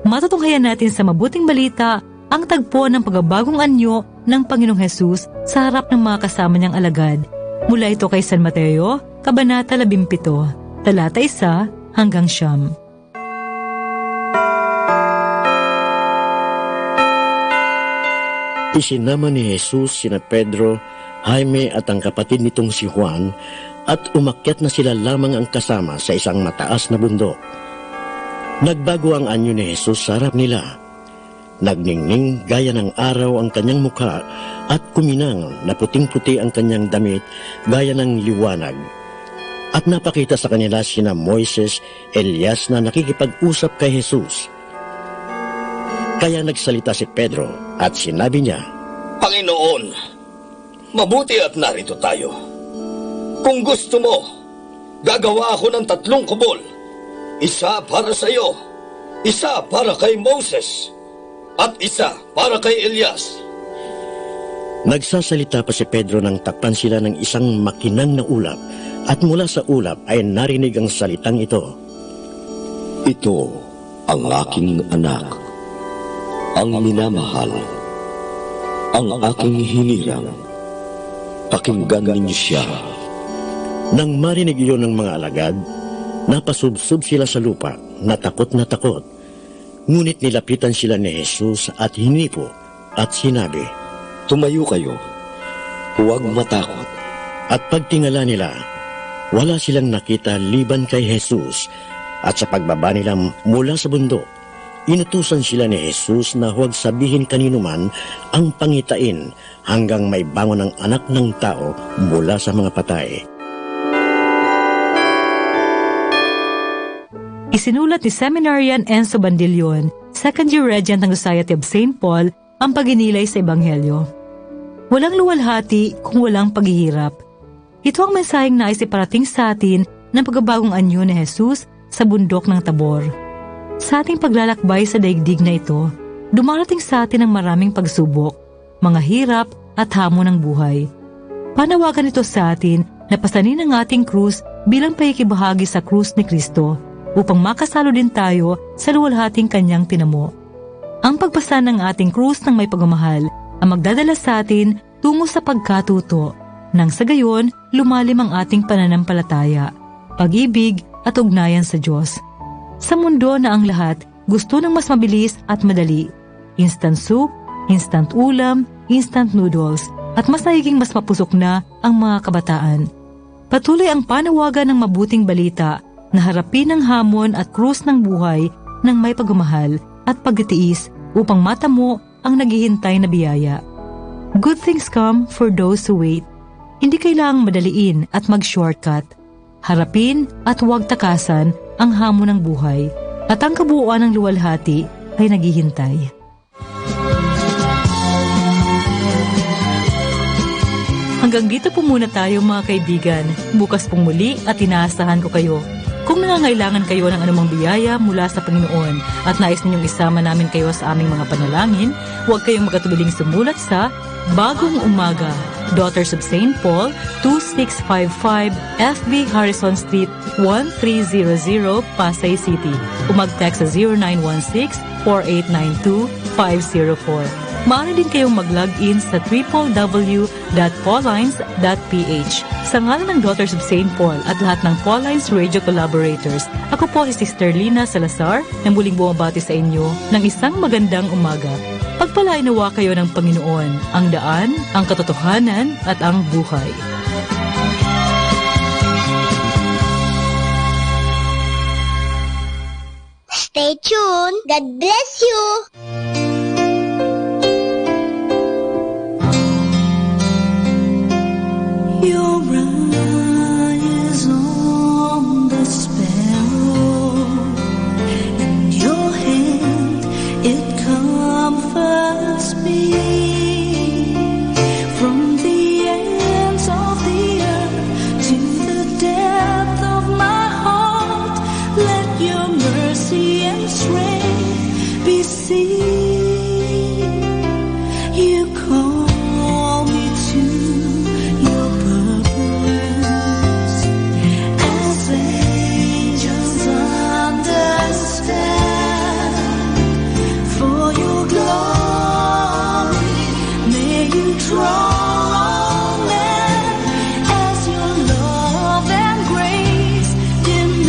Matutunghayan natin sa mabuting balita ang tagpo ng pagbabagong anyo ng Panginoong Hesus sa harap ng mga kasama niyang alagad. Mula ito kay San Mateo, Kabanata 17. talata 1 hanggang 9. Isinama ni Jesus sina Pedro, Jaime at ang kapatid nitong si Juan at umakyat na sila lamang ang kasama sa isang mataas na bundok. Nagbago ang anyo ni Jesus sa harap nila. Nagningning gaya ng araw ang kanyang mukha at kuminang na puting-puti ang kanyang damit gaya ng liwanag. At napakita sa kanila sina Moises, Elias na nakikipag-usap kay Jesus. Kaya nagsalita si Pedro at sinabi niya, Panginoon, mabuti at narito tayo. Kung gusto mo, gagawa ako ng 3 kubol. Isa para sa iyo, isa para kay Moses, at isa para kay Elias. Nagsasalita pa si Pedro nang takpan sila ng isang makinang na ulap at mula sa ulap ay narinig ang salitang ito. Ito ang aking anak, ang minamahal, ang aking hinirang. Pakinggan ninyo siya. Nang marinig iyon ng mga alagad, napasubsob sila sa lupa, natakot na takot. Ngunit nilapitan sila ni Jesus at hinipo at sinabi, Tumayo kayo, huwag matakot. At pagtingala nila, wala silang nakita liban kay Jesus. At sa pagbaba nila mula sa bundok, inutusan sila ni Jesus na huwag sabihin kanino man ang pangitain hanggang may bangon ang anak ng tao mula sa mga patay. Isinulat ni Seminarian Enzo Bandillon, Second-year Regent ng Society of St. Paul, ang paginilay sa Ebanghelyo. Walang luwalhati kung walang paghihirap. Ito ang mensaheng nais iparating sa atin ng pagbabagong anyo ni Jesus sa bundok ng Tabor. Sa ating paglalakbay sa daigdig na ito, dumarating sa atin ang maraming pagsubok, mga hirap at hamon ng buhay. Panawagan ito sa atin na pasanin ang ating krus bilang paikibahagi sa krus ni Kristo upang makasalo din tayo sa luwalhating kanyang tinamo. Ang pagpasan ng ating krus ng may pagmamahal ang magdadala sa atin tungo sa pagkatuto, nang sa gayon lumalim ang ating pananampalataya, pag-ibig at ugnayan sa Diyos. Sa mundo na ang lahat gusto ng mas mabilis at madali, instant soup, instant ulam, instant noodles, at mas nagiging mas mapusok na ang mga kabataan. Patuloy ang panawagan ng mabuting balita na harapin ang hamon at krus ng buhay ng may pagmamahal at pagtitiis upang matamo ang naghihintay na biyaya. Good things come for those who wait. Hindi kailangang madaliin at mag-shortcut. Harapin at huwag takasan ang hamon ng buhay at ang kabuuan ng luwalhati ay naghihintay. Hanggang dito po muna tayo mga kaibigan. Bukas pong muli at inaasahan ko kayo. Kung nangangailangan kayo ng anumang biyaya mula sa Panginoon at nais ninyong isama namin kayo sa aming mga panalangin, huwag kayong magatubiling sumulat sa Bagong Umaga, Daughters of St. Paul, 2655 FB Harrison Street, 1300 Pasay City. O mag-text sa 0916-4892-504. Maaari din kayong mag-log-in sa www.paulines.ph. Sa ngalan ng Daughters of St. Paul at lahat ng Paulines Radio Collaborators, ako po si Sister Lina Salazar na muling bumabati sa inyo ng isang magandang umaga. Pagpalain nawa kayo ng Panginoon, ang daan, ang katotohanan at ang buhay. Stay tuned. God bless you. Your eye is on the sparrow, in your hand it comforts me. From the ends of the earth to the depth of my heart, let your mercy and strength be seen. You call me to your purpose, as angels understand. For your glory, may you draw all men, as your love and grace dim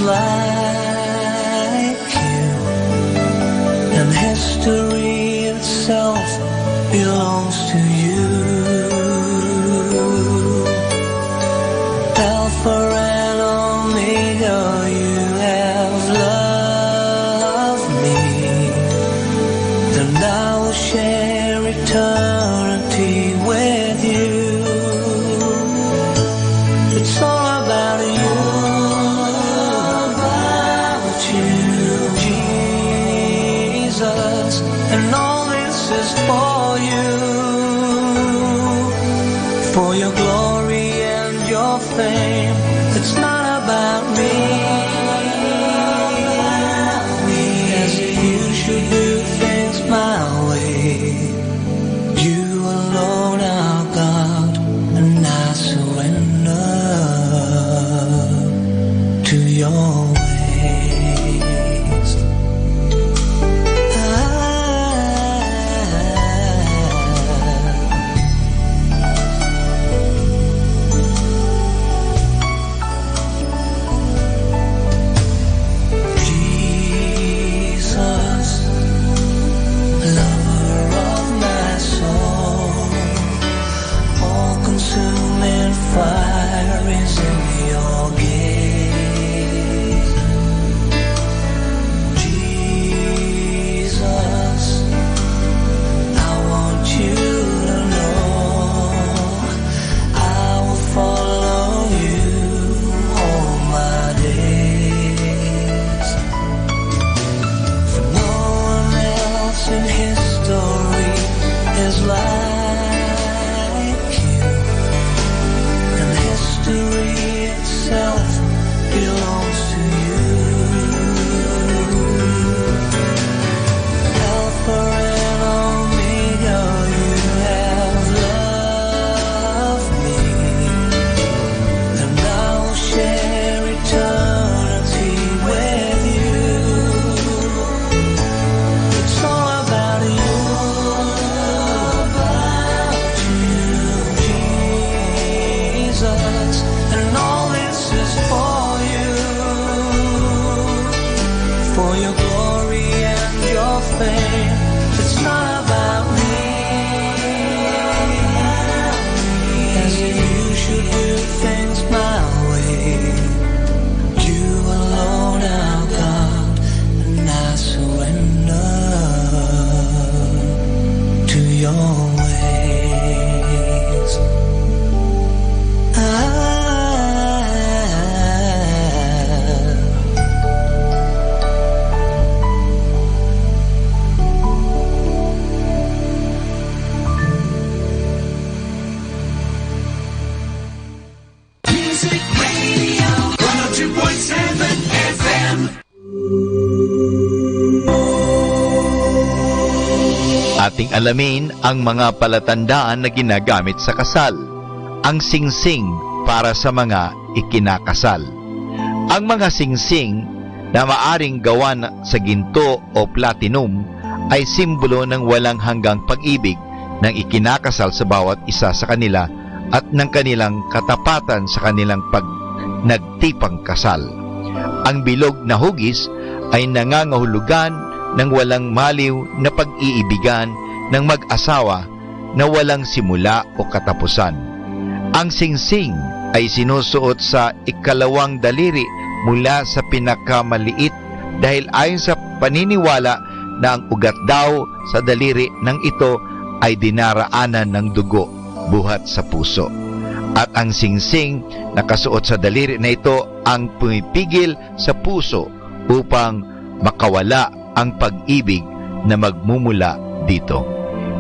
Like you, and history for your glory and your fame. It's not about me, as if you should do things my way. You alone are God, and I surrender to your ways. Fire is in your gaze, Jesus. I want you to know I will follow you all my days. For no one else in history is like history itself belongs to you. Alpha and Omega, you have loved me, and I will share eternity with you. It's all about you. And all this is for you, for your glory and your fame. It's not about me, as if you should do things my way. You alone are God, and I surrender to your ways. Music Radio 102.7 FM. Ating alamin ang mga palatandaan na ginagamit sa kasal. Ang singsing para sa mga ikinakasal. Ang mga singsing na maaring gawa sa ginto o platinum ay simbolo ng walang hanggang pag-ibig ng ikinakasal sa bawat isa sa kanila at ng kanilang katapatan sa kanilang nagtipang kasal. Ang bilog na hugis ay nangangahulugan ng walang maliw na pag-iibigan ng mag-asawa na walang simula o katapusan. Ang singsing ay sinusuot sa ikalawang daliri mula sa pinakamaliit dahil ayon sa paniniwala na ang ugat daw sa daliri ng ito ay dinaraanan ng dugo buhat sa puso. At ang singsing na kasuot sa daliri na ito ang pumipigil sa puso upang makawala ang pag-ibig na magmumula dito.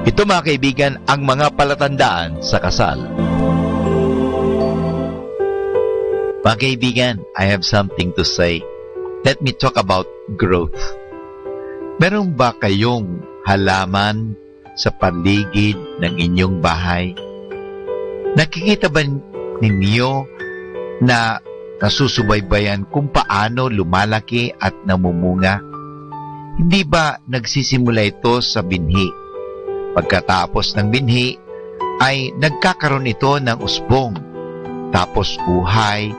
Ito mga kaibigan ang mga palatandaan sa kasal. Mga kaibigan, I have something to say. Let me talk about growth. Meron ba kayong halaman sa paligid ng inyong bahay? Nakikita ba ninyo na nasusubaybayan kung paano lumalaki at namumunga? Hindi ba nagsisimula ito sa binhi? Pagkatapos ng binhi, ay nagkakaroon ito ng usbong, tapos uhay,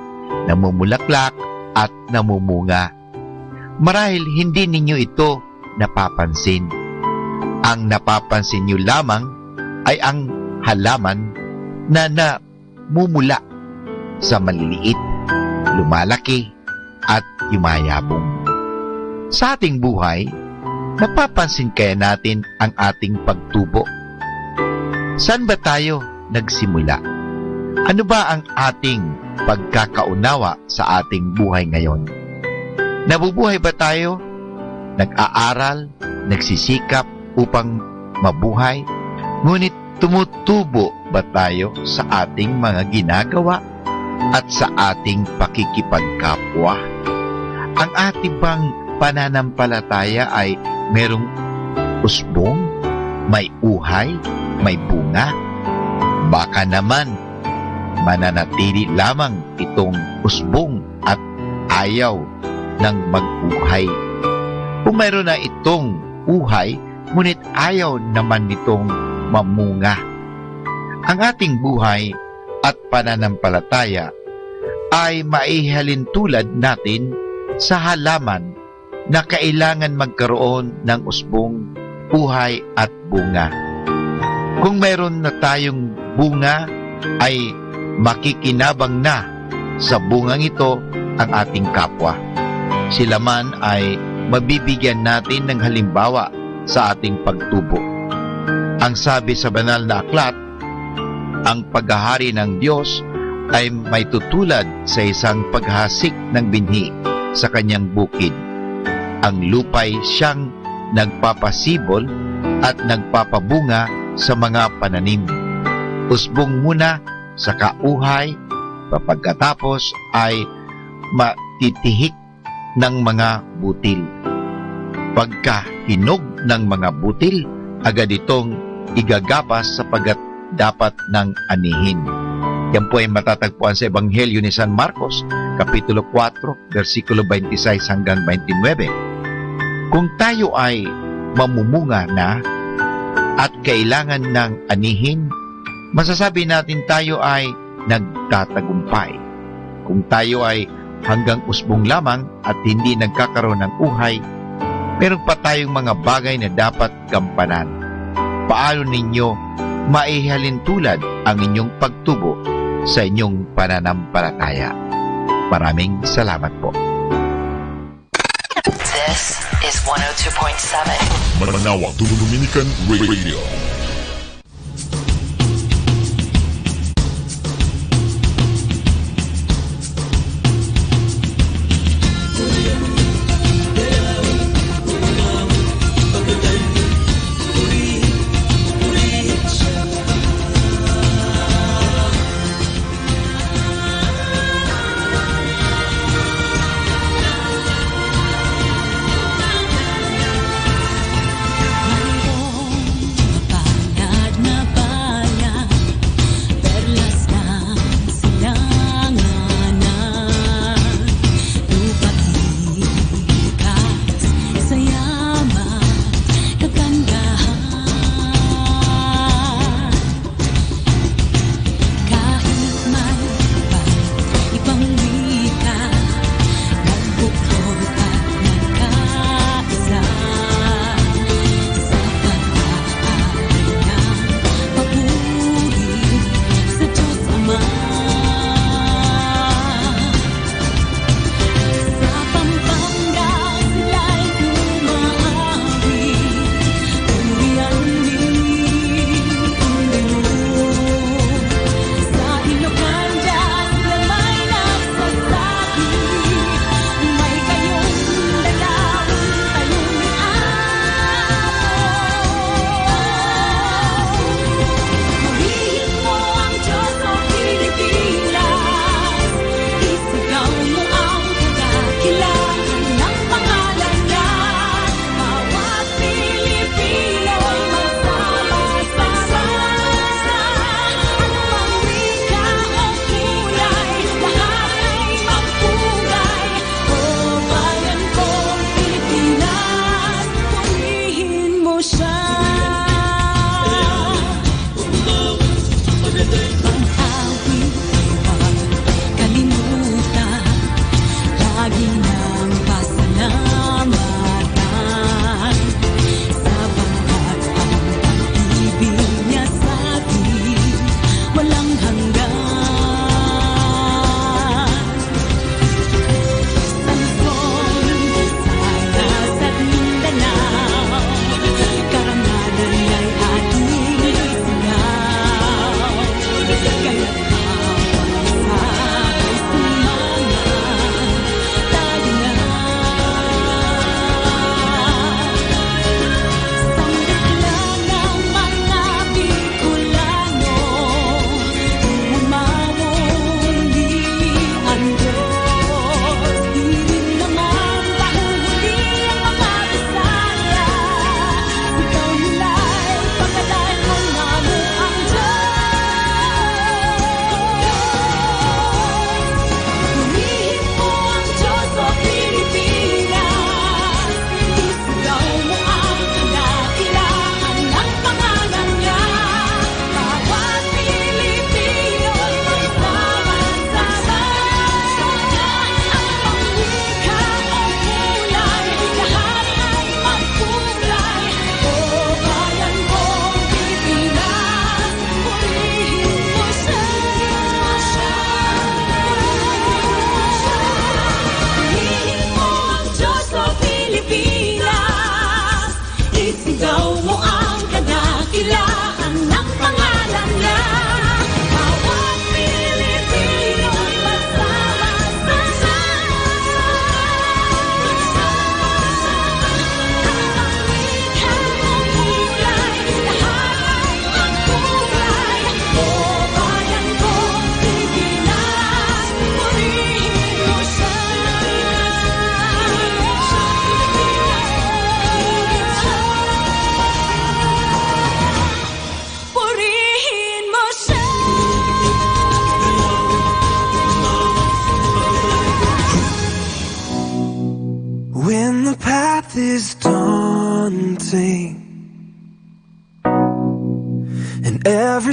namumulaklak at namumunga. Marahil hindi ninyo ito napapansin. Ang napapansin nyo lamang ay ang halaman na namumula sa maliliit, lumalaki at yumayabong. Sa ating buhay, napapansin kaya natin ang ating pagtubo? Saan ba tayo nagsimula? Ano ba ang ating pagkakaunawa sa ating buhay ngayon? Nabubuhay ba tayo? Nag-aaral, nagsisikap upang mabuhay? Ngunit Tumutubo ba tayo sa ating mga ginagawa at sa ating pakikipagkapwa? Ang ating bang pananampalataya ay merong usbong, may uhay, may bunga? Baka naman mananatili lamang itong usbong at ayaw ng mag-uhay. Kung mayroon na itong uhay, ngunit ayaw naman nitong mamunga. Ang ating buhay at pananampalataya ay maihalin tulad natin sa halaman na kailangan magkaroon ng usbong, uhay at bunga. Kung mayroon na tayong bunga, ay makikinabang na sa bungang ito ang ating kapwa. Sila man ay mabibigyan natin ng halimbawa sa ating pagtubo. Ang sabi sa banal na aklat, ang paghahari ng Diyos ay may tutulad sa isang paghasik ng binhi sa kanyang bukid. Ang lupa'y siyang nagpapasibol at nagpapabunga sa mga pananim. Usbong muna sa kauhay, pagkatapos ay matitihik ng mga butil. Pagka hinog ng mga butil, agad itong igagapas sapagat dapat ng anihin. Yan po ay matatagpuan sa Ebanghelyo ni San Marcos, Kapitulo 4, versikulo 26 hanggang 29. Kung tayo ay mamumunga na at kailangan ng anihin, masasabi natin tayo ay nagtatagumpay. Kung tayo ay hanggang usbong lamang at hindi nagkakaroon ng uhay, meron pa tayong mga bagay na dapat gampanan. Paano ninyo maihalin tulad ang inyong pagtubo sa inyong pananampalataya? Maraming salamat po. This is 102.7 Manawag Dominican Radio.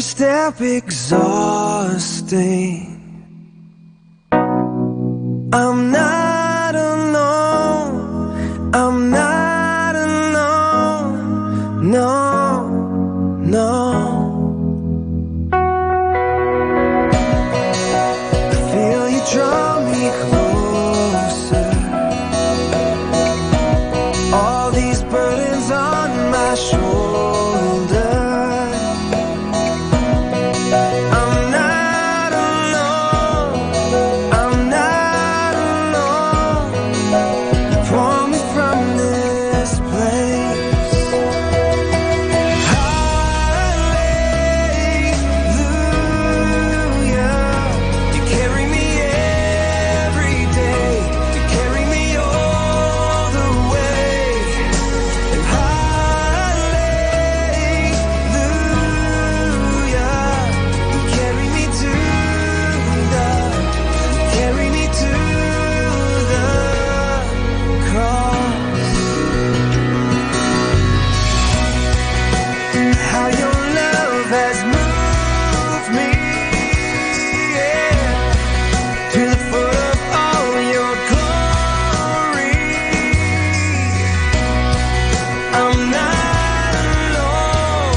step exhausting. I'm not alone. I'm not alone. No, no. I feel you draw me closer. All these burdens on my shoulder. I'm not alone. I'm not alone. You pull me from this place. Hallelujah. You carry me every day. You carry me all the way. And hallelujah. You carry me to the, carry me to the cross. How your love has moved me, yeah, to the foot of all your glory. I'm not alone.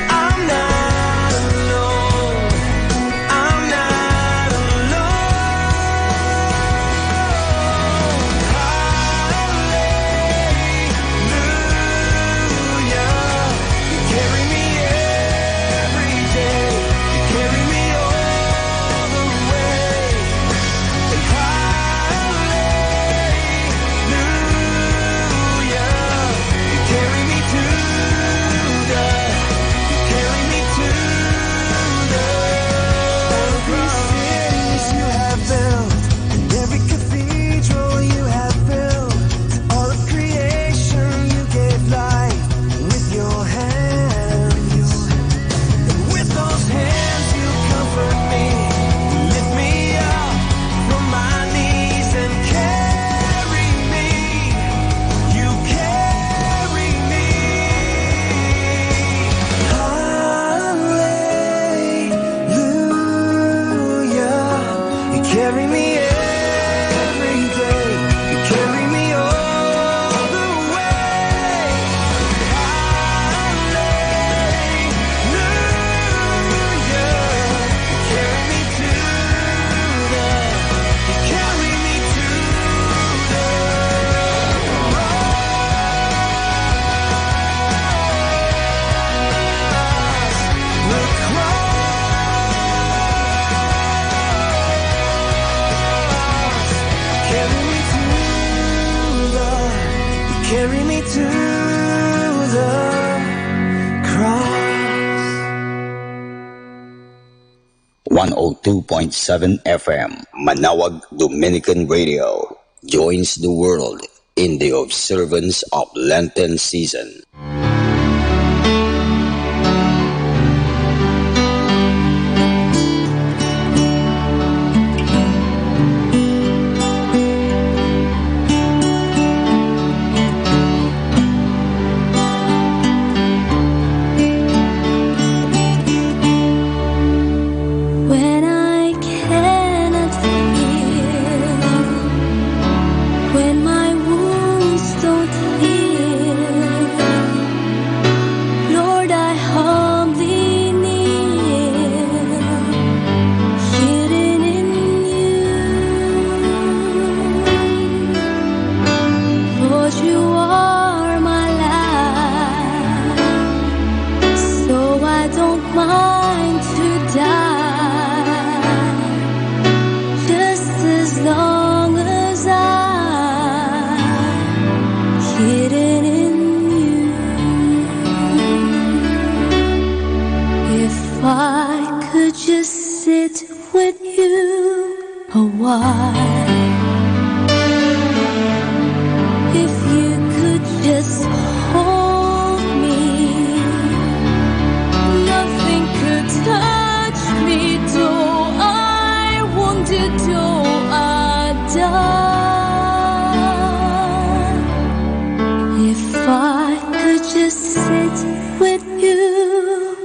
I'm not alone. I'm not Hallelujah. You carry me every day. You carry me all the way. And hallelujah. You carry me to the, you carry me to the cross. Cities you have built, and every cathedral you have built, all of creation you gave life with your hands. And with those hands you comfort me, you lift me up from my knees and carry me. You carry me. Hallelujah. You carry me every day. You carry me all the way. Hallelujah. You carry me to the, you carry me to the carry me to the, carry me to the cross. 102.7 FM, Manawag Dominican Radio, joins the world in the observance of Lenten season. When I cannot feel, when my wounds don't heal, Lord, I humbly kneel, hidden in you. Lord, you are my life, so I don't mind to die, just as long as I'm hidden in you. If I could just sit with you a while, if you could just hold me, nothing could touch me, though I wanted, though I died. If I could just sit with you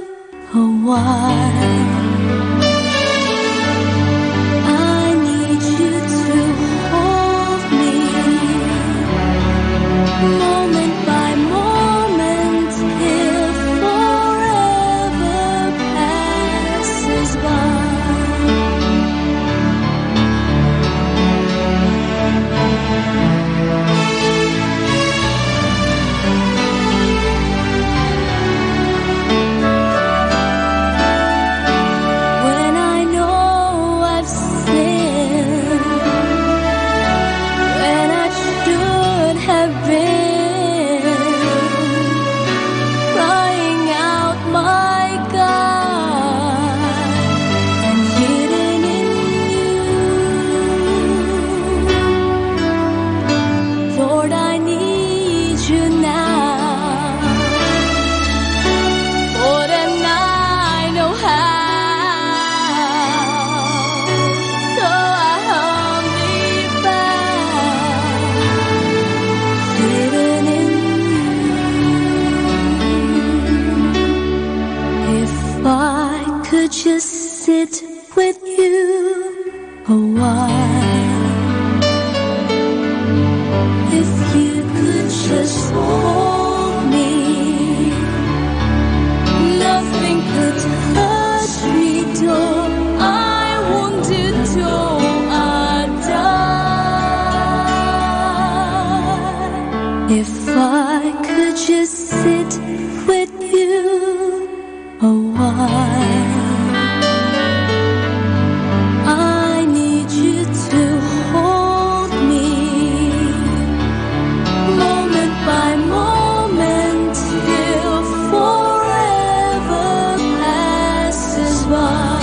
a while. sit with you a while. If you could just hold me, nothing could touch me, though I wanted to, I'd die. If I could just sit with you a while. I need you to hold me, moment by moment, till forever passes by.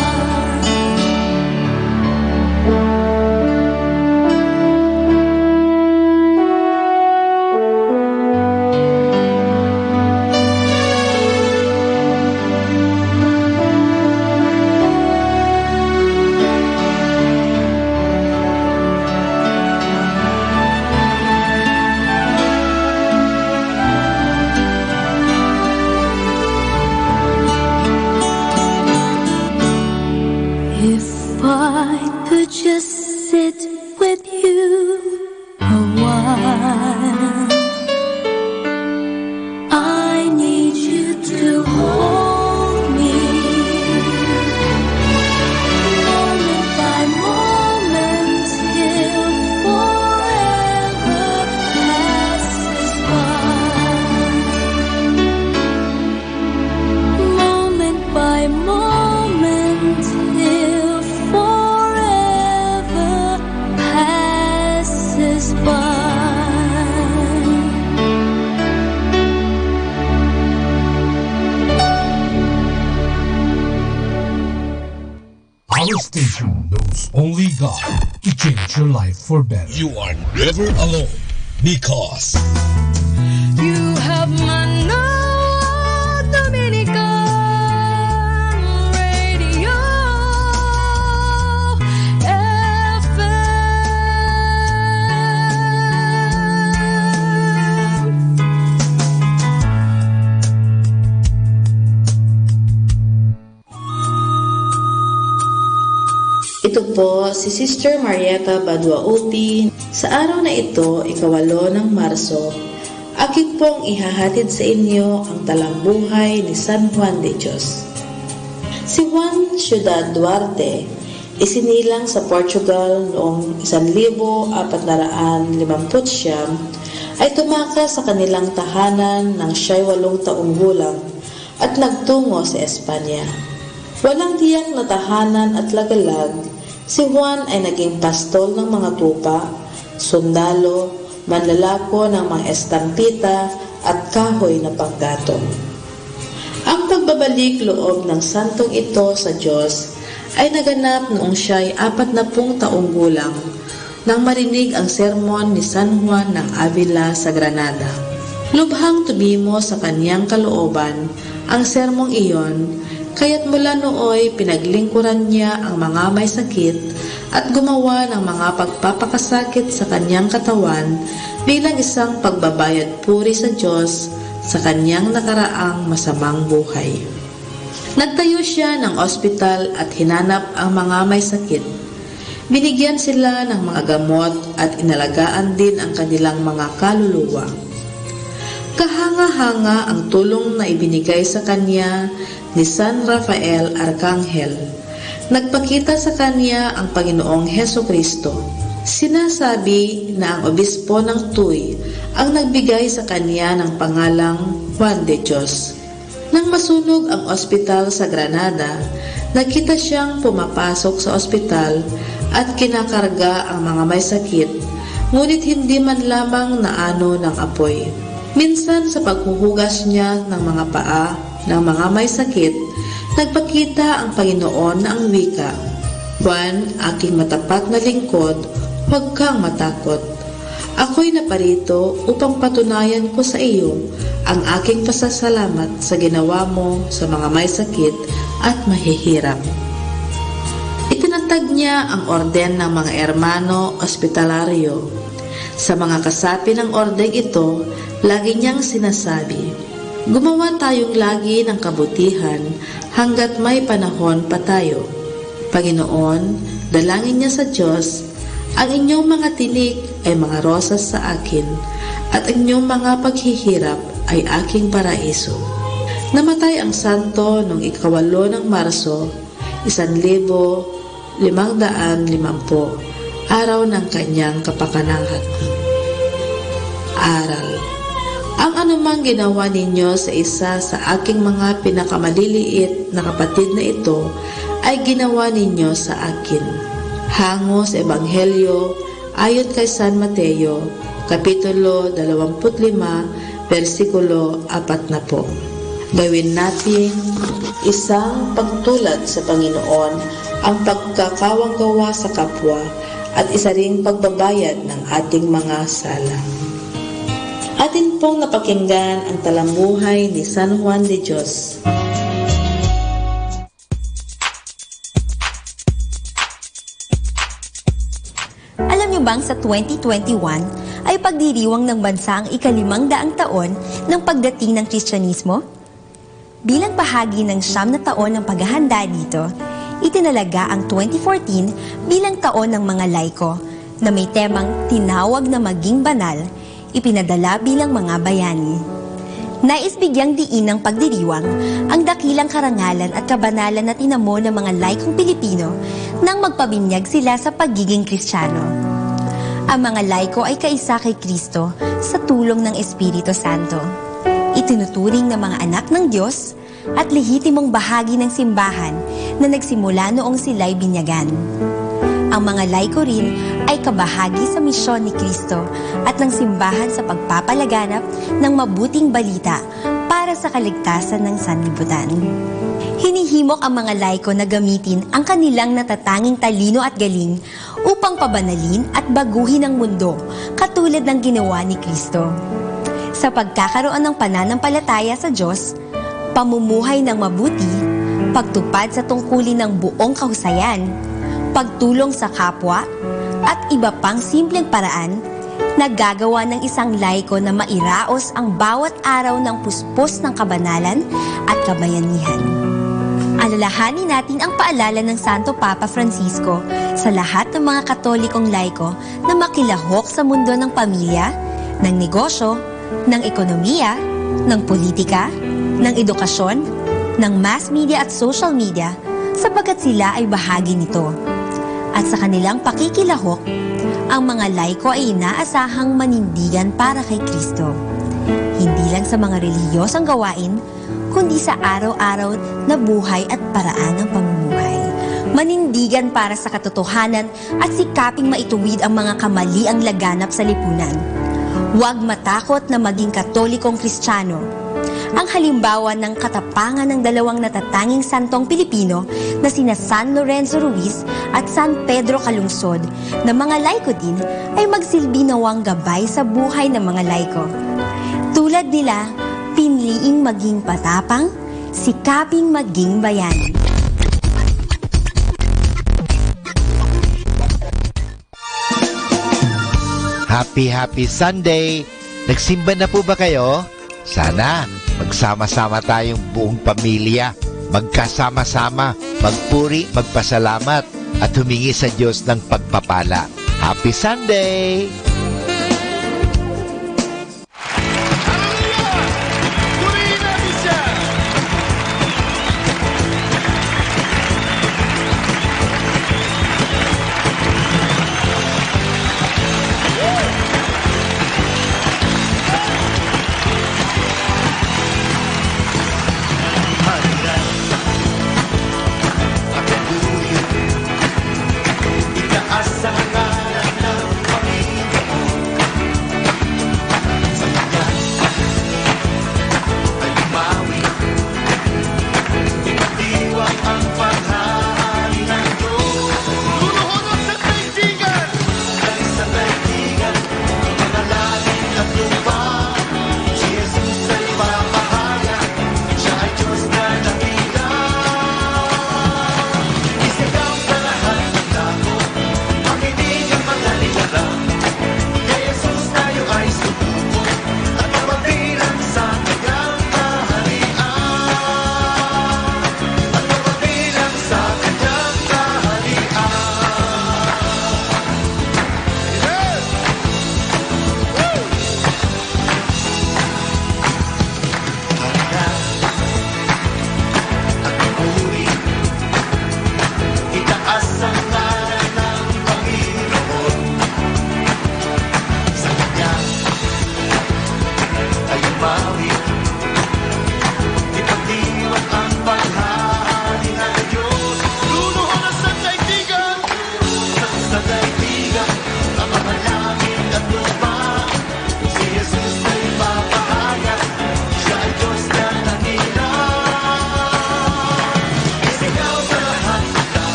If I could just sit with you a while. I need you to hold me, moment by moment, till forever passes by. Moment by moment, till forever passes by. Our station knows only God to change your life for better. You are never alone because You have Manaw Dominican Radio FM. Ito po si Sister Marieta Badwa-Upi. Sa araw na ito, 8 ng Marso, akin pong ihahatid sa inyo ang talambuhay ni San Juan de Dios. Si Juan Ciudad Duarte, isinilang sa Portugal noong 1459, ay tumakas sa kanilang tahanan nang siya'y 8 taong gulang at nagtungo sa Espanya. Walang tiyak na tahanan at lagalag, si Juan ay naging pastol ng mga tupa, sundalo, manlalako ng mga estampita at kahoy na panggatong. Ang pagbabalik loob ng santong ito sa Diyos ay naganap noong siya'y 40 taong gulang nang marinig ang sermon ni San Juan ng Avila sa Granada. Lubhang tumimo sa kaniyang kalooban ang sermong iyon, kaya't mula nooy pinaglingkuran niya ang mga may sakit at gumawa ng mga pagpapakasakit sa kanyang katawan bilang isang pagbabayad puri sa Diyos sa kanyang nakaraang masamang buhay. Nagtayo siya ng ospital at hinanap ang mga may sakit. Binigyan sila ng mga gamot at inalagaan din ang kanilang mga kaluluwa. Kahanga-hanga ang tulong na ibinigay sa kanya ni San Rafael Arcangel. Nagpakita sa kanya ang Panginoong Hesukristo. Sinasabi na ang obispo ng Tuy ang nagbigay sa kanya ng pangalang Juan de Dios. Nang masunog ang ospital sa Granada, nakita siyang pumapasok sa ospital at kinakarga ang mga may sakit, ngunit hindi man lamang naano ng apoy. Minsan sa paghuhugas niya ng mga paa ng mga may sakit, nagpakita ang Panginoon na ang wika, "Juan, aking matapat na lingkod, huwag kang matakot. Ako'y naparito upang patunayan ko sa iyo ang aking pasasalamat sa ginawa mo sa mga may sakit at mahihirap." Itinatag niya ang orden ng mga Hermano Hospitalaryo. Sa mga kasapi ng ordeng ito, lagi niyang sinasabi, "Gumawa tayong lagi ng kabutihan hanggat may panahon pa tayo." Panginoon, dalangin niya sa Diyos, ang inyong mga tinik ay mga rosas sa akin, at ang inyong mga paghihirap ay aking paraiso. Namatay ang santo noong 8 ng Marso, 1550, araw ng kanyang kapakanahan. Aral. Ang anumang ginawa ninyo sa isa sa aking mga pinakamaliliit na kapatid na ito, ay ginawa ninyo sa akin. Hango sa Ebanghelyo ayon kay San Mateo, Kapitulo 25, versikulo 40. Gawin natin isang pagtulad sa Panginoon ang pagkakawang-gawa sa kapwa at isa ring pagbabayad ng ating mga sala. Atin pong napakinggan ang talambuhay ni San Juan de Dios. Alam niyo bang sa 2021 ay pagdiriwang ng bansa ang 500 taon ng pagdating ng Kristyanismo? Bilang bahagi ng 9 na taon ng paghahanda dito, itinalaga ang 2014 bilang taon ng mga laiko na may temang tinawag na maging banal, ipinadala bilang mga bayani. Nais bigyang diin ng pagdiriwang ang dakilang karangalan at kabanalan na tinamo ng mga laikong Pilipino nang magpabinyag sila sa pagiging Kristiyano. Ang mga laiko ay kaisa kay Kristo sa tulong ng Espiritu Santo. Itinuturing na mga anak ng Diyos at lehitimong bahagi ng simbahan na nagsimula noong sila'y binyagan. Ang mga laiko rin ay kabahagi sa misyon ni Kristo at ng simbahan sa pagpapalaganap ng mabuting balita para sa kaligtasan ng sanlibutan. Hinihimok ang mga laiko na gamitin ang kanilang natatanging talino at galing upang pabanalin at baguhin ang mundo katulad ng ginawa ni Kristo. Sa pagkakaroon ng pananampalataya sa Diyos, pamumuhay ng mabuti, pagtupad sa tungkulin ng buong kahusayan, pagtulong sa kapwa, at iba pang simpleng paraan, nagagawa ng isang laiko na mairaos ang bawat araw ng puspos ng kabanalan at kabayanihan. Alalahanin natin ang paalala ng Santo Papa Francisco sa lahat ng mga Katolikong laiko na makilahok sa mundo ng pamilya, ng negosyo, ng ekonomiya, ng politika, ng edukasyon, ng mass media at social media sapagkat sila ay bahagi nito. At sa kanilang pakikilahok, ang mga laiko ay inaasahang manindigan para kay Kristo. Hindi lang sa mga relihiyosang gawain, kundi sa araw-araw na buhay at paraan ng pamumuhay. Manindigan para sa katotohanan at sikaping maituwid ang mga kamaliang laganap sa lipunan. Huwag matakot na maging Katolikong Kristiyano. Ang halimbawa ng katapangan ng 2 natatanging santong Pilipino na sina San Lorenzo Ruiz at San Pedro Calungsod na mga laiko din ay magsilbi nawang gabay sa buhay ng mga laiko. Tulad nila, pinliing maging patapang, sikaping maging bayani. Happy Sunday! Nagsimba na po ba kayo? Sana magsama-sama tayong buong pamilya, magkasama-sama, magpuri, magpasalamat, at humingi sa Diyos ng pagpapala. Happy Sunday! Itaas ang ngalan ng Panginoon.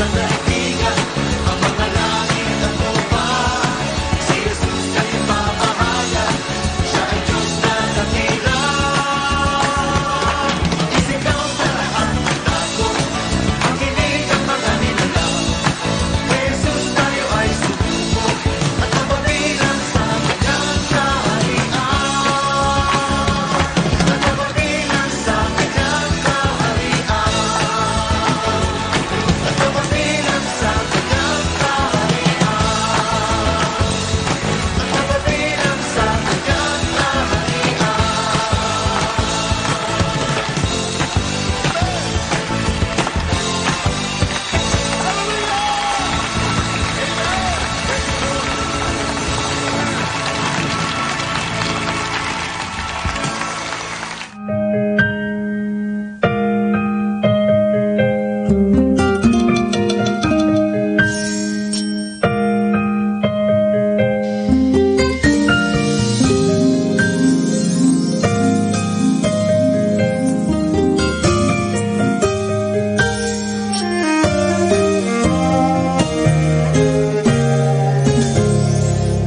sandaigdigan, ang mga langit at lupa. Si Jesus ay mamahalan, siya ay Diyos na dakila. Isigaw na lahat ng dako, makinig ang mga nilalang. Kay Jesus tayo ay subuko, at mapabilang sa kanyang kaharian. At mapabilang sa kanyang kaharian. At mapabilang sa kanyang kaharian. At mapabilang sa kanyang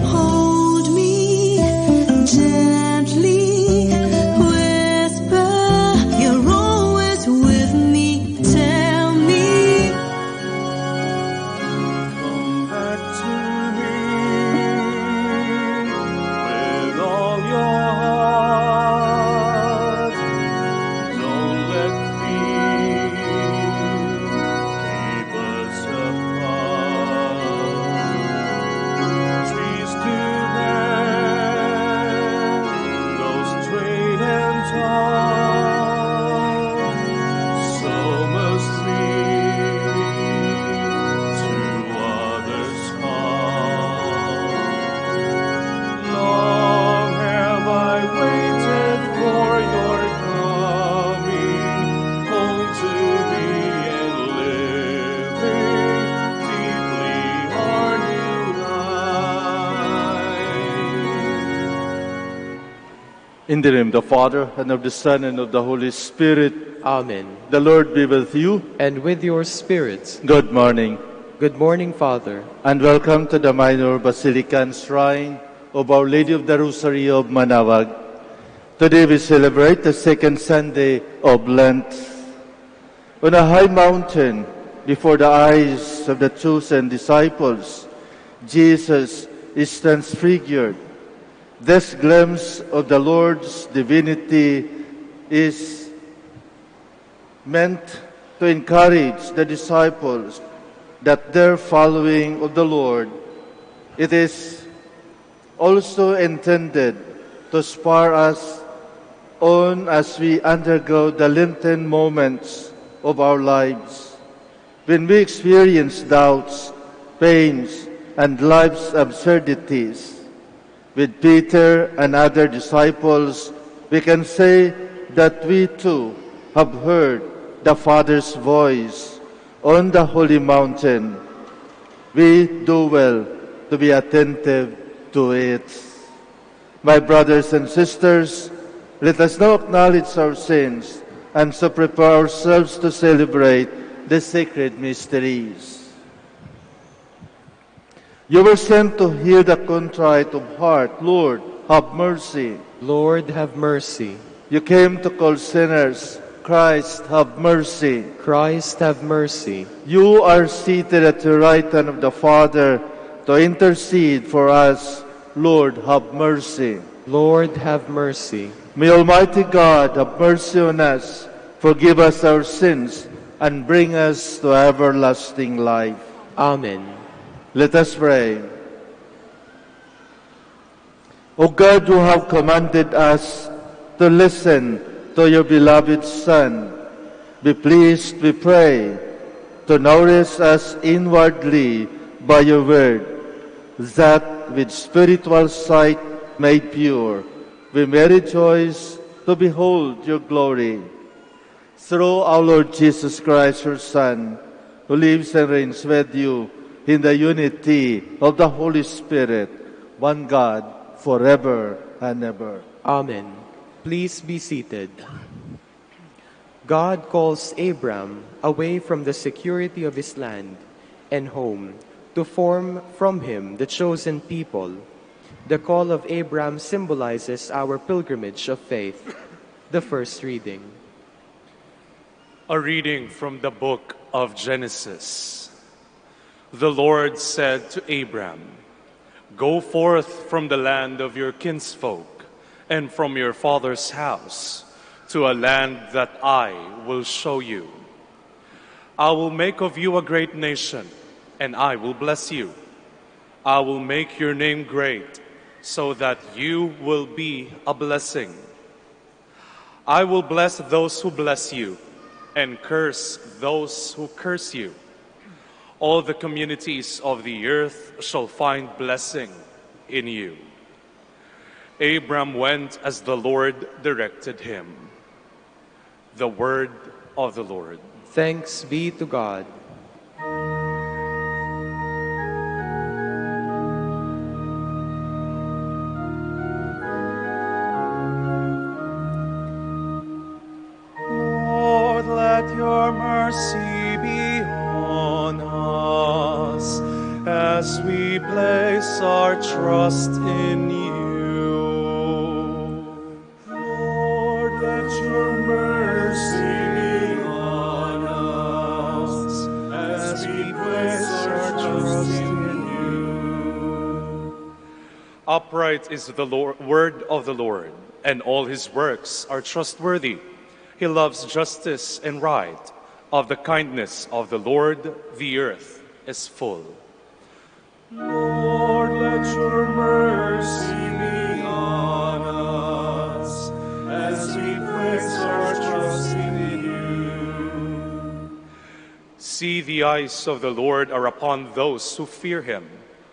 Hold me gently, whisper, you're always with me. Tell me, Come back to me with all your heart. Don't let fear keep us apart. Trees to bend, go straight and tall. So must we to others call. Long have I waited for your coming home to me and living deeply are united. In the name of the Father, and of the Son, and of the Holy Spirit. Amen. The Lord be with you. And with your spirits. Good morning. Good morning, Father. And welcome to the Minor Basilican Shrine of Our Lady of the Rosary of Manawag. Today we celebrate the second Sunday of Lent. On a high mountain, before the eyes of the chosen disciples, Jesus is transfigured. This glimpse of the Lord's divinity is meant to encourage the disciples that their following of the Lord, it is also intended to spur us on as we undergo the Lenten moments of our lives. When we experience doubts, pains, and life's absurdities, with Peter and other disciples, we can say that we too have heard the Father's voice on the holy mountain. We do well to be attentive to it. My brothers and sisters, let us now acknowledge our sins and so prepare ourselves to celebrate the sacred mysteries. You were sent to heal the contrite of heart. Lord, have mercy. Lord, have mercy. You came to call sinners. Christ, have mercy. Christ, have mercy. You are seated at the right hand of the Father to intercede for us. Lord, have mercy. Lord, have mercy. May Almighty God have mercy on us, forgive us our sins, and bring us to everlasting life. Amen. Let us pray. O God, who have commanded us to listen to your beloved Son, be pleased, we pray, to nourish us inwardly by your word, that with spiritual sight made pure, we may rejoice to behold your glory. Through our Lord Jesus Christ, your Son, who lives and reigns with you in the unity of the Holy Spirit, one God, forever and ever. Amen. Please be seated. God calls Abram away from the security of his land and home to form from him the chosen people. The call of Abram symbolizes our pilgrimage of faith. The first reading. A reading from the book of Genesis. The Lord said to Abram, "Go forth from the land of your kinsfolk and from your father's house to a land that I will show you. I will make of you a great nation, and I will bless you. I will make your name great, so that you will be a blessing. I will bless those who bless you, and curse those who curse you. All the communities of the earth shall find blessing in you." Abram went as the Lord directed him. The word of the Lord. Thanks be to God. Lord, let your mercy be on us as we place our trust in you. Lord, let your mercy be on us as we place our trust in you. Upright is the word of the Lord, and all his works are trustworthy. He loves justice and right. Of the kindness of the Lord, the earth is full. Lord, let your mercy be on us as we place our trust in you. See, the eyes of the Lord are upon those who fear him,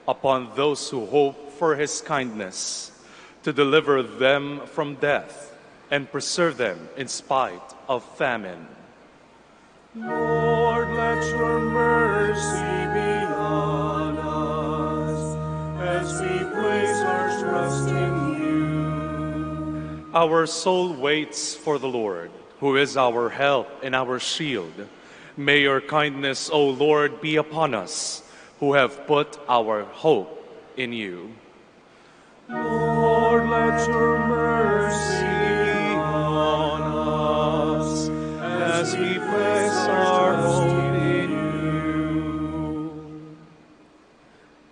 upon those who hope for his kindness, to deliver them from death and preserve them in spite of famine. Lord, let your mercy be on us as we place our trust in you. Our soul waits for the Lord, who is our help and our shield. May your kindness, O Lord, be upon us, who have put our hope in you. Lord, let your mercy be on us as we place our hope in you.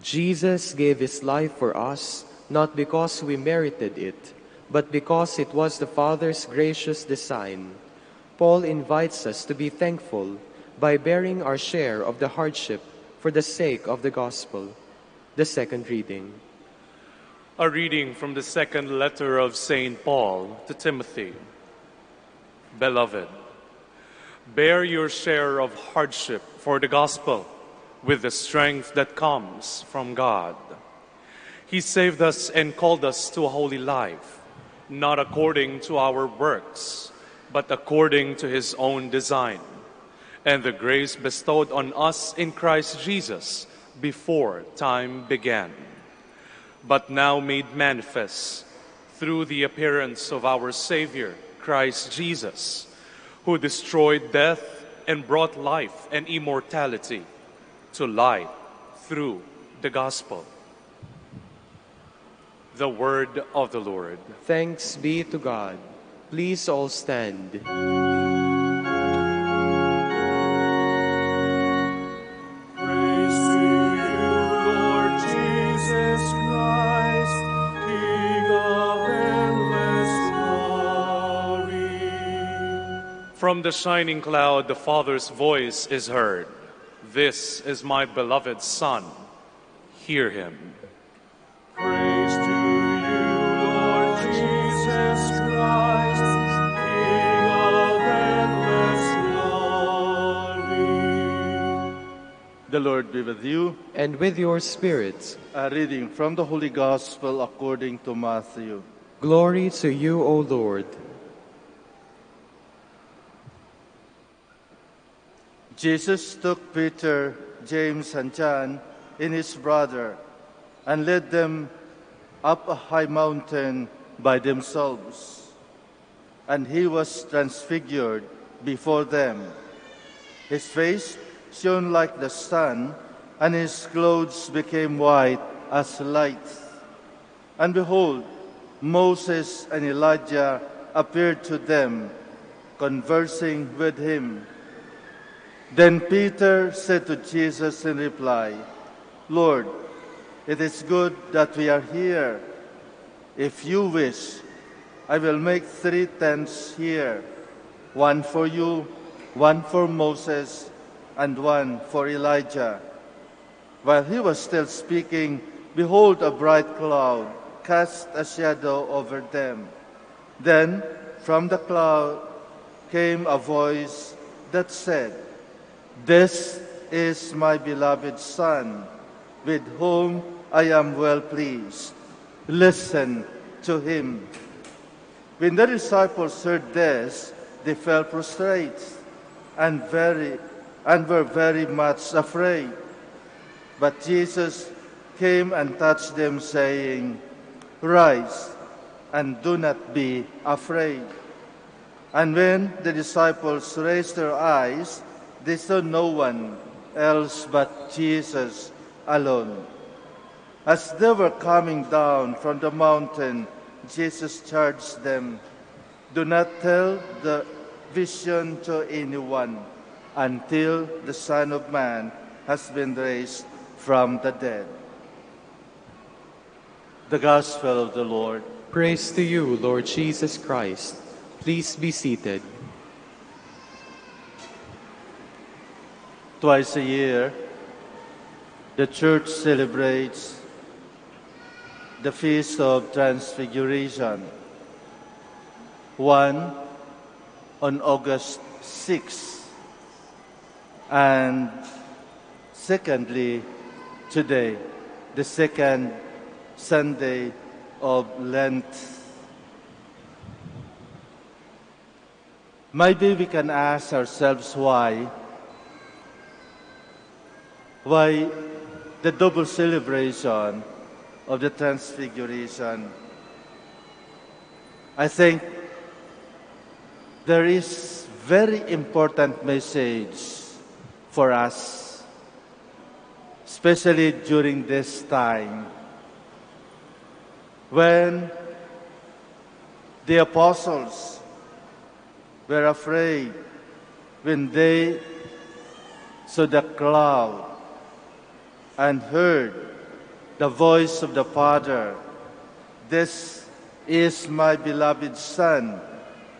Jesus gave his life for us, not because we merited it, but because it was the Father's gracious design. Paul invites us to be thankful by bearing our share of the hardship for the sake of the gospel. The second reading. A reading from the second letter of St. Paul to Timothy. Beloved, bear your share of hardship for the gospel with the strength that comes from God. He saved us and called us to a holy life, not according to our works, but according to his own design, and the grace bestowed on us in Christ Jesus before time began, but now made manifest through the appearance of our Savior, Christ Jesus, who destroyed death and brought life and immortality to light through the gospel. The word of the Lord. Thanks be to God. Please all stand. From the shining cloud, the Father's voice is heard. This is my beloved Son. Hear him. Praise to you, Lord Jesus Christ, King of endless glory. The Lord be with you. And with your spirit. A reading from the Holy Gospel according to Matthew. Glory to you, O Lord. Jesus took Peter, James, and John and his brother and led them up a high mountain by themselves. And he was transfigured, before them. His face shone like the sun, and his clothes became white as light. And behold, Moses and Elijah appeared to them, conversing with him. Then Peter said to Jesus in reply, Lord, it is good that we are here. If you wish, I will make 3 tents here, one for you, one for Moses, and one for Elijah. While he was still speaking, behold, a bright cloud cast a shadow over them. Then from the cloud came a voice that said, This is my beloved Son, with whom I am well pleased. Listen to him. When the disciples heard this, they fell prostrate and were very much afraid. But Jesus came and touched them, saying, Rise, and do not be afraid. And when the disciples raised their eyes, they saw no one else but Jesus alone. As they were coming down from the mountain, Jesus charged them, Do not tell the vision to anyone until the Son of Man has been raised from the dead. The Gospel of the Lord. Praise to you, Lord Jesus Christ. Please be seated. Twice a year, the Church celebrates the Feast of Transfiguration. One on August 6, and secondly, today, the second Sunday of Lent. Maybe we can ask ourselves why the double celebration of the Transfiguration. I think there is very important message for us, especially during this time when the apostles were afraid when they saw the cloud and heard the voice of the Father, This is my beloved Son,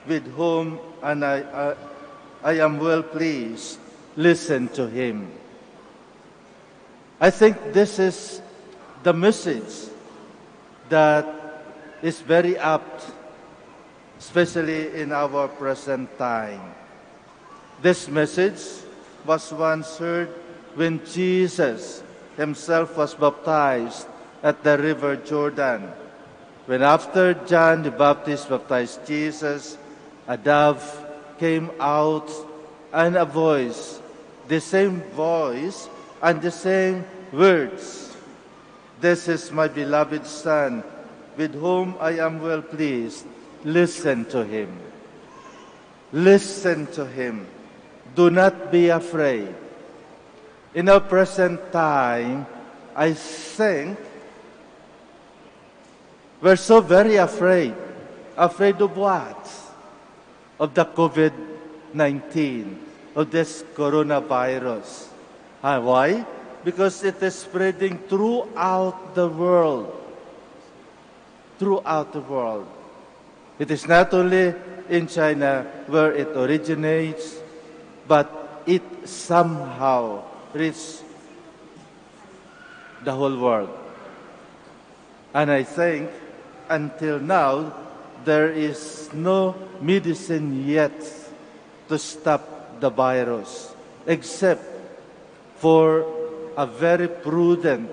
with whom I am well pleased. Listen to him. I think this is the message that is very apt, especially in our present time. This message was once heard when Jesus himself was baptized at the river Jordan. When after John the Baptist baptized Jesus, a dove came out and a voice, the same voice and the same words. This is my beloved Son, with whom I am well pleased. Listen to him. Listen to him. Do not be afraid. In our present time, I think we're so very afraid. Afraid of what? Of the COVID-19, of this coronavirus. Why? Because it is spreading throughout the world. Throughout the world. It is not only in China where it originates, but it somehow reached the whole world. And I think until now, there is no medicine yet to stop the virus, except for a very prudent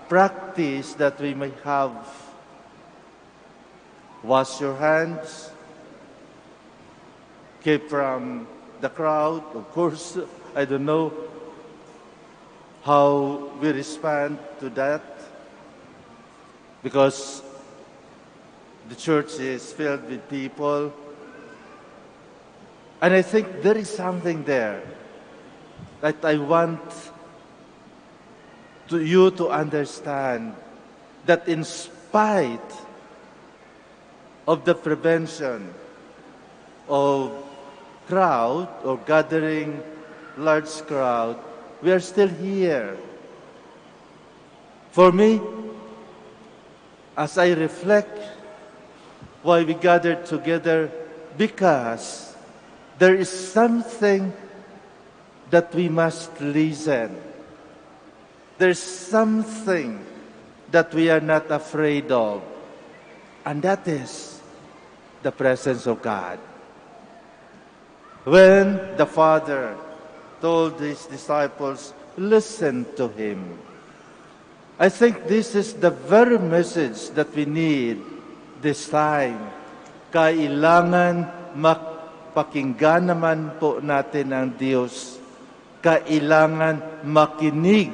practice that we may have. Wash your hands, keep from the crowd. Of course, I don't know how we respond to that, because The church is filled with people. And I think there is something there that I want you to understand, that in spite of the prevention of crowd or gathering large crowd, we are still here. For me, as I reflect why we gathered together, because there is something that we must listen. There's something that we are not afraid of, and that is the presence of God. When the Father told his disciples, listen to him, I think this is the very message that we need this time. Kailangan pakinggan naman po natin ang Diyos. Kailangan makinig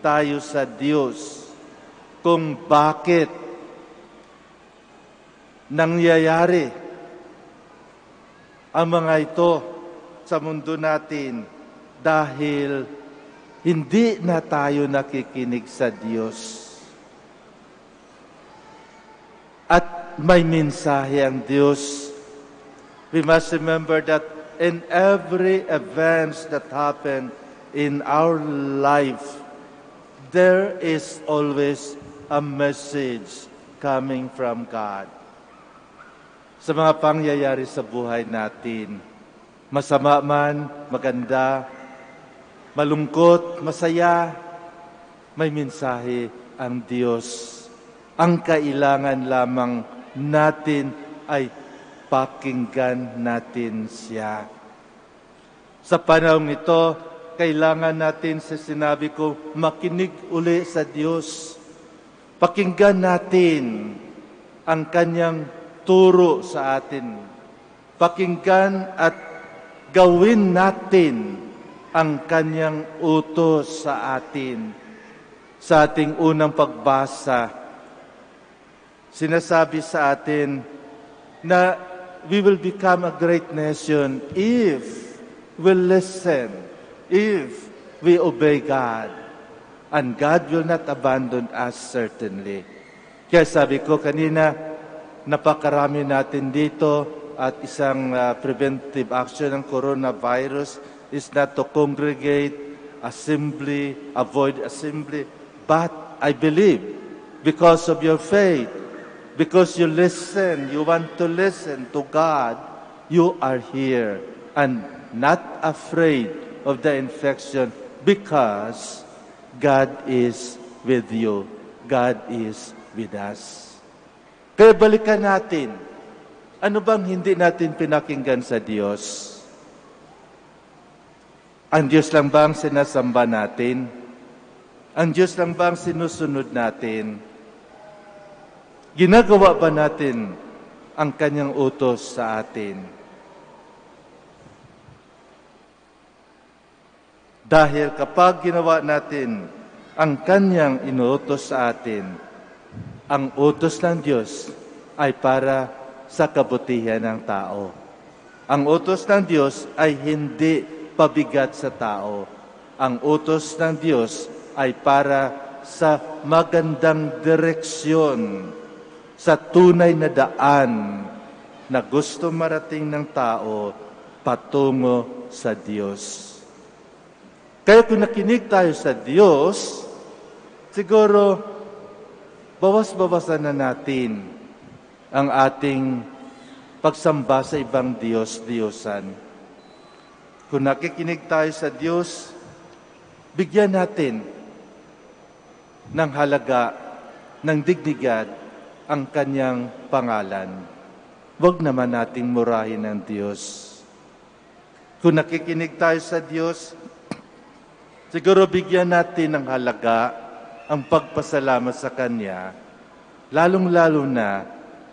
tayo sa Diyos kung bakit nangyayari ang mga ito sa mundo natin, dahil hindi na tayo nakikinig sa Diyos. At may mensahe ang Diyos. We must remember that in every event that happen in our life, there is always a message coming from God. Sa mga pangyayari sa buhay natin, masama man, maganda, malungkot, masaya, may mensahe ang Diyos. Ang kailangan lamang natin ay pakinggan natin siya. Sa panahon ito, kailangan natin, sa sinabi ko, makinig uli sa Diyos. Pakinggan natin ang kanyang turo sa atin. Pakinggan at gawin natin ang kanyang utos sa atin. Sa ating unang pagbasa, sinasabi sa atin na we will become a great nation if we listen, if we obey God. And God will not abandon us certainly. Kaya sabi ko kanina, napakarami natin dito at isang preventive action ng coronavirus is not to congregate, assembly, avoid assembly. But I believe, because of your faith, because you listen, you want to listen to God, you are here and not afraid of the infection because God is with you. God is with us. Kaya balikan natin, ano bang hindi natin pinakinggan sa Diyos? Ang Diyos lang ba ang sinasamba natin? Ang Diyos lang ba ang sinusunod natin? Ginagawa ba natin ang kanyang utos sa atin? Dahil kapag ginawa natin ang kanyang inuutos sa atin, ang utos ng Diyos ay para sa kabutihan ng tao. Ang utos ng Diyos ay hindi pabigat sa tao. Ang utos ng Diyos ay para sa magandang direksyon, sa tunay na daan na gusto marating ng tao patungo sa Diyos. Kaya kung nakinig tayo sa Diyos, siguro bawas-bawasan na natin ang ating pagsamba sa ibang Diyos-Diyosan. Kung nakikinig tayo sa Diyos, bigyan natin ng halaga, ng dignidad ang kanyang pangalan. Huwag naman nating murahin ang Diyos. Kung nakikinig tayo sa Diyos, siguro bigyan natin ng halaga ang pagpasalamat sa Kanya, lalong-lalo na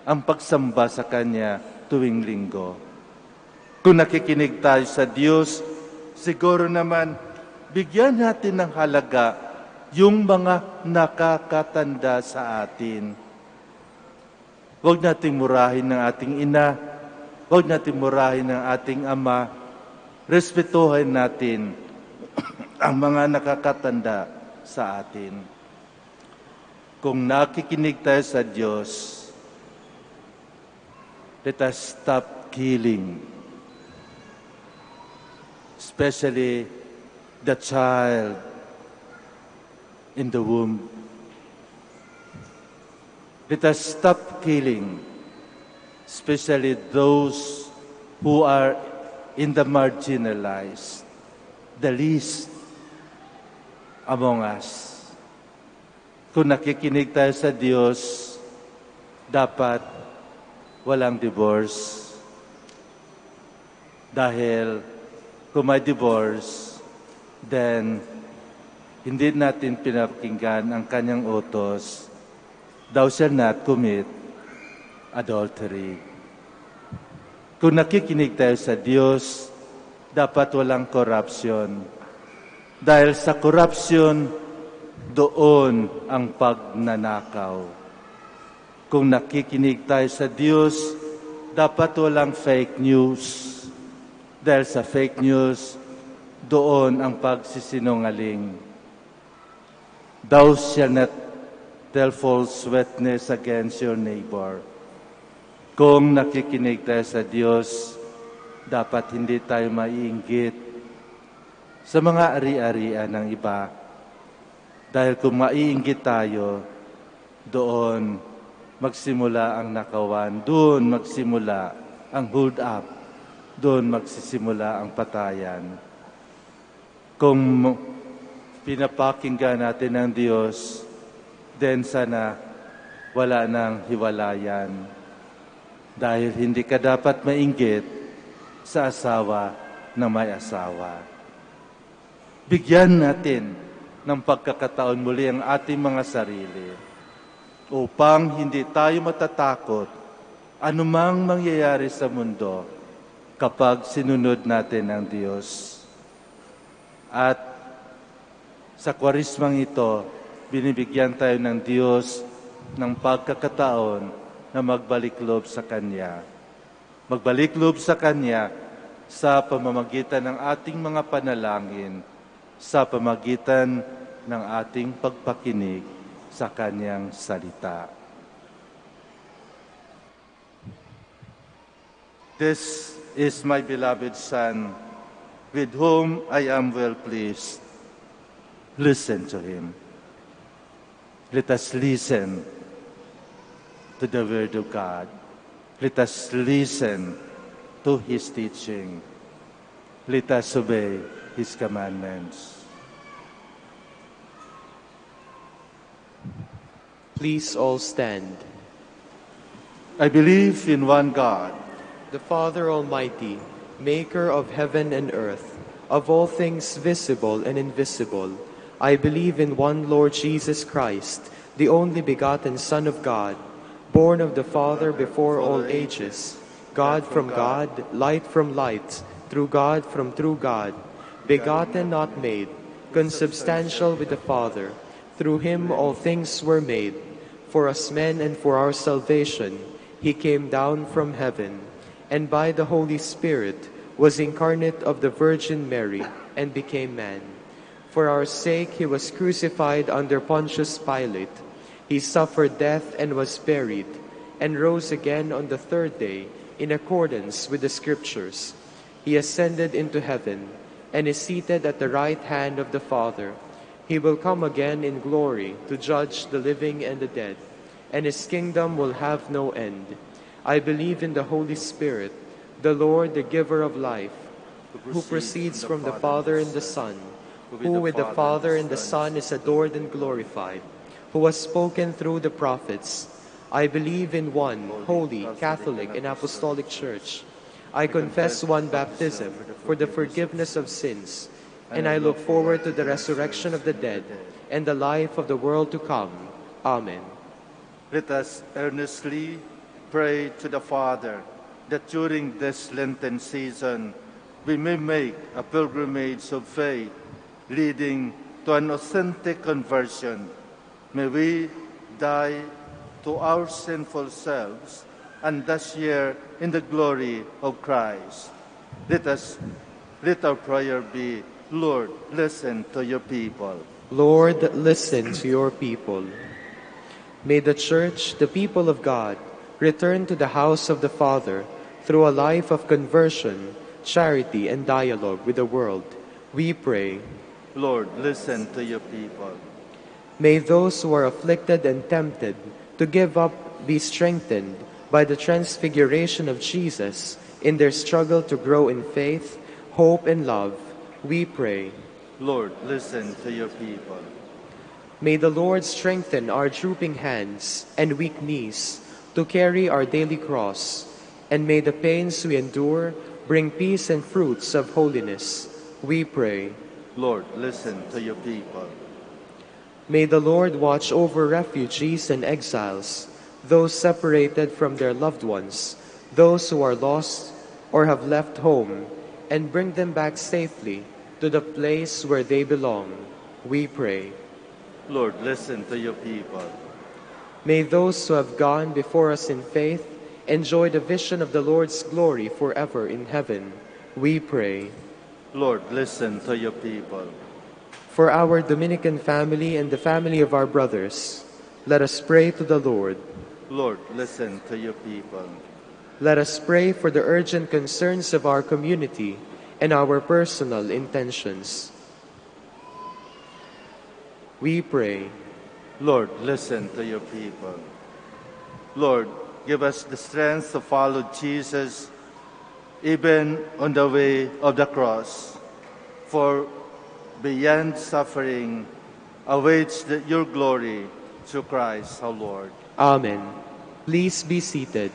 ang pagsamba sa Kanya tuwing linggo. Kung nakikinig tayo sa Diyos, siguro naman bigyan natin ng halaga yung mga nakakatanda sa atin. Huwag nating murahin ng ating ina. Huwag nating murahin ng ating ama. Respetuhin natin ang mga nakakatanda sa atin. Kung nakikinig tayo sa Diyos, let us stop killing, especially the child in the womb. Let us stop killing, especially those who are in the marginalized, the least among us. Kung nakikinig tayo sa Diyos, dapat walang divorce. Dahil kung may divorce, then hindi natin pinapakinggan ang kanyang utos. Thou shalt not commit adultery. Kung nakikinig tayo sa Diyos, dapat walang corruption. Dahil sa corruption, doon ang pagnanakaw. Kung nakikinig tayo sa Diyos, dapat walang fake news. Dahil sa fake news, doon ang pagsisinungaling. Thou shalt not tell false witness against your neighbor. Kung nakikinig tayo sa Diyos, dapat hindi tayo maiinggit sa mga ari-arian ng iba. Dahil kung maiinggit tayo, doon magsimula ang nakawan, doon magsimula ang hold up, doon magsisimula ang patayan. Kung pinapakinggan natin ng Diyos, then sana wala nang hiwalayan. Dahil hindi ka dapat mainggit sa asawa na may asawa. Bigyan natin ng pagkakataon muli ang ating mga sarili upang hindi tayo matatakot anumang mangyayari sa mundo kapag sinunod natin ang Diyos. At sa kwarismang ito, binibigyan tayo ng Diyos ng pagkakataon na magbalik loob sa Kanya. Magbalik loob sa Kanya sa pamamagitan ng ating mga panalangin, sa pamamagitan ng ating pagpakinig sa Kanyang salita. This is my beloved Son, with whom I am well pleased. Listen to Him. Let us listen to the Word of God. Let us listen to His teaching. Let us obey His commandments. Please all stand. I believe in one God, the Father Almighty, maker of heaven and earth, of all things visible and invisible. I believe in one Lord Jesus Christ, the only begotten Son of God, born of the Father before all ages, God from God, light from light, true God from true God, begotten, not made, consubstantial with the Father. Through Him all things were made. For us men and for our salvation, He came down from heaven, and by the Holy Spirit was incarnate of the Virgin Mary, and became man. For our sake He was crucified under Pontius Pilate. He suffered death and was buried, and rose again on the third day, in accordance with the Scriptures. He ascended into heaven, and is seated at the right hand of the Father. He will come again in glory to judge the living and the dead, and His kingdom will have no end. I believe in the Holy Spirit, the Lord, the giver of life, who proceeds from the Father and the Son, who with the Father and the Son is adored and glorified, who has spoken through the prophets. I believe in one holy, Catholic, and Apostolic Church. I confess one baptism for the forgiveness of sins, and I look forward to the resurrection of the dead and the life of the world to come. Amen. Let us earnestly pray to the Father that during this Lenten season we may make a pilgrimage of faith leading to an authentic conversion. May we die to our sinful selves and thus share in the glory of Christ. Let our prayer be, Lord, listen to your people. Lord, listen to your people. May the Church, the people of God, return to the house of the Father through a life of conversion, charity, and dialogue with the world. We pray. Lord, listen to your people. May those who are afflicted and tempted to give up be strengthened by the transfiguration of Jesus in their struggle to grow in faith, hope, and love. We pray. Lord, listen to your people. May the Lord strengthen our drooping hands and weak knees to carry our daily cross, and may the pains we endure bring peace and fruits of holiness. We pray. Lord, listen to your people. May the Lord watch over refugees and exiles, those separated from their loved ones, those who are lost or have left home, and bring them back safely to the place where they belong. We pray. Lord, listen to your people. May those who have gone before us in faith enjoy the vision of the Lord's glory forever in heaven. We pray. Lord, listen to your people. For our Dominican family and the family of our brothers, let us pray to the Lord. Lord, listen to your people. Let us pray for the urgent concerns of our community and our personal intentions. We pray. Lord, listen to your people. Lord, give us the strength to follow Jesus even on the way of the cross. For beyond suffering awaits your glory through Christ our Lord. Amen. Please be seated.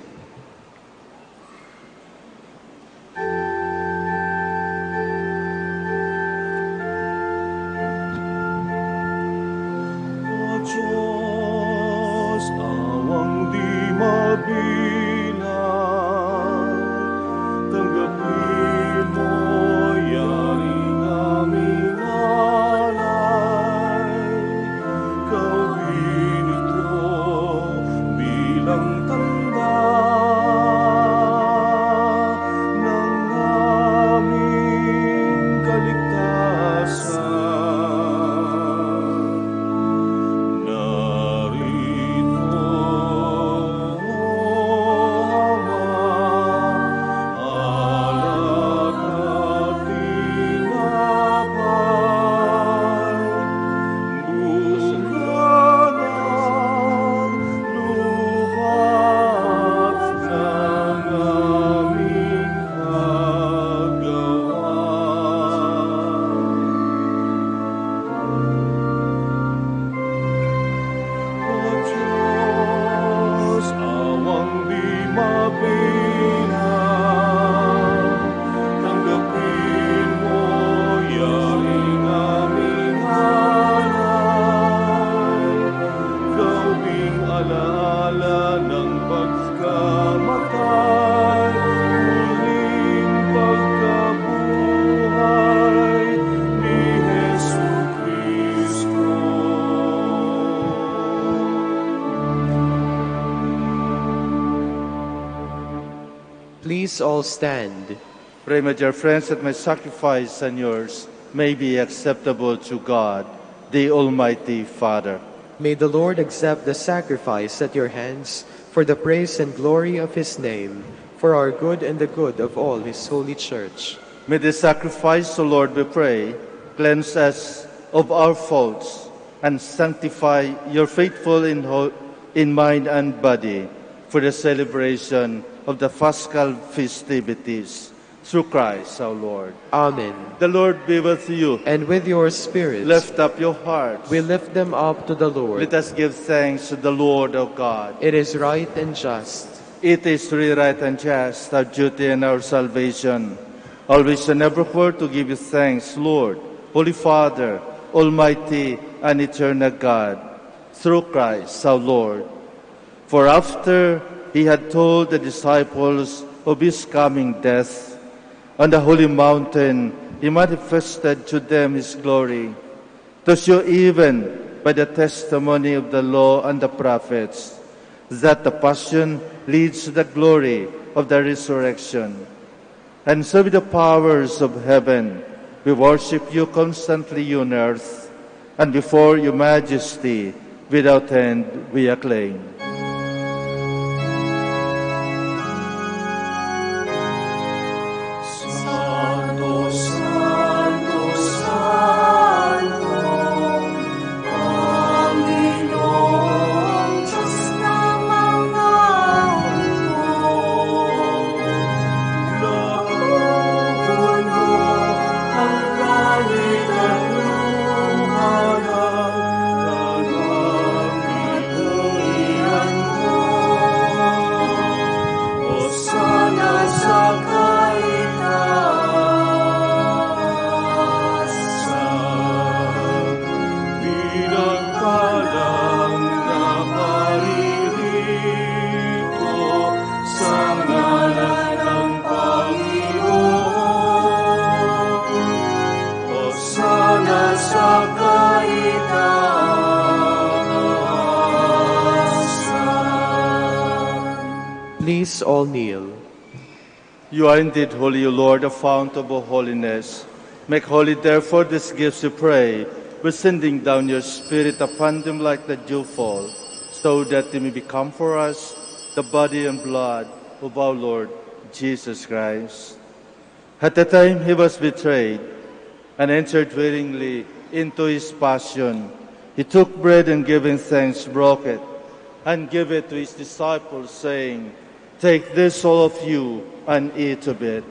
Please all stand. Pray, my dear friends, that my sacrifice and yours may be acceptable to God, the Almighty Father. May the Lord accept the sacrifice at your hands for the praise and glory of His name, for our good and the good of all His holy Church. May the sacrifice, O Lord, we pray, cleanse us of our faults and sanctify your faithful in mind and body for the celebration of the Paschal festivities. Through Christ our Lord. Amen. The Lord be with you. And with your spirit. Lift up your hearts. We lift them up to the Lord. Let us give thanks to the Lord our God. It is right and just. It is really right and just, our duty and our salvation, always and evermore to give you thanks, Lord, Holy Father, Almighty and eternal God, through Christ our Lord. For after he had told the disciples of his coming death, on the holy mountain, he manifested to them his glory, to show even by the testimony of the law and the prophets that the passion leads to the glory of the resurrection. And so with the powers of heaven, we worship you constantly on earth, and before your majesty, without end, we acclaim. Santo, Santo, Santo, Panginoong Diyos ng mga hukbo, napupuno ang langit at lupa ng pinurihan mo. Hosana sa kaitaasan, pinagpalang na paririto sa ngalan ng Panginoon. Hosana sa kaitaasan. Please all kneel. You are indeed holy, O Lord, the fount of all holiness. Make holy, therefore, these gifts, we pray, by sending down your Spirit upon them like the dewfall, so that they may become for us the body and blood of our Lord Jesus Christ. At the time he was betrayed and entered willingly into his passion, he took bread and giving thanks, broke it, and gave it to his disciples, saying, "Take this, all of you, and eat of it,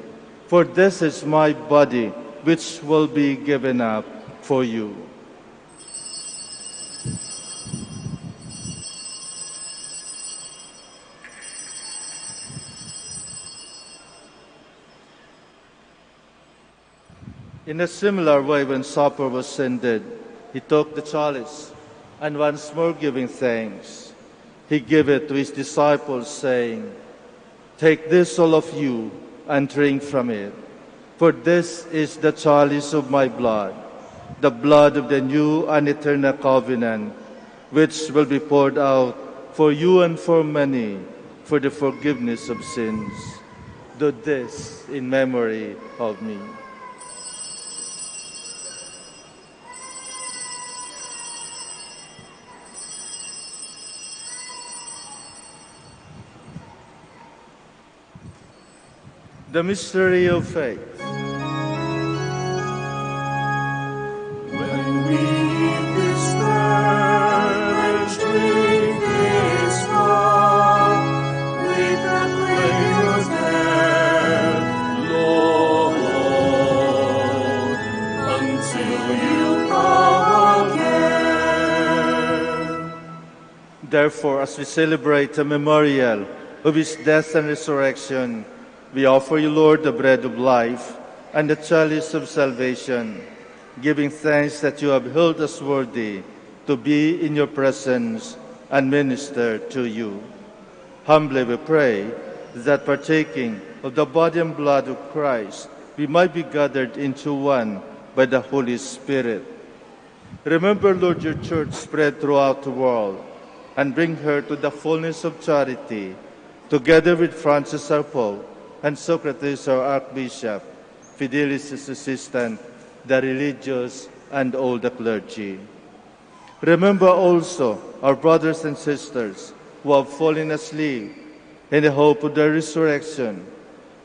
for this is my body, which will be given up for you." In a similar way, when supper was ended, he took the chalice, and once more giving thanks, he gave it to his disciples, saying, "Take this, all of you, and drink from it, for this is the chalice of my blood, the blood of the new and eternal covenant, which will be poured out for you and for many for the forgiveness of sins. Do this in memory of me." The mystery of faith. When we eat this bread and drink this cup, we proclaim your death, Lord, until you come again. Therefore, as we celebrate the memorial of his death and resurrection, we offer you, Lord, the bread of life and the chalice of salvation, giving thanks that you have held us worthy to be in your presence and minister to you. Humbly we pray that partaking of the body and blood of Christ, we might be gathered into one by the Holy Spirit. Remember, Lord, your church spread throughout the world, and bring her to the fullness of charity, together with Francis our Pope, and Socrates our Archbishop, Fidelis his assistant, the religious, and all the clergy. Remember also our brothers and sisters who have fallen asleep in the hope of the resurrection,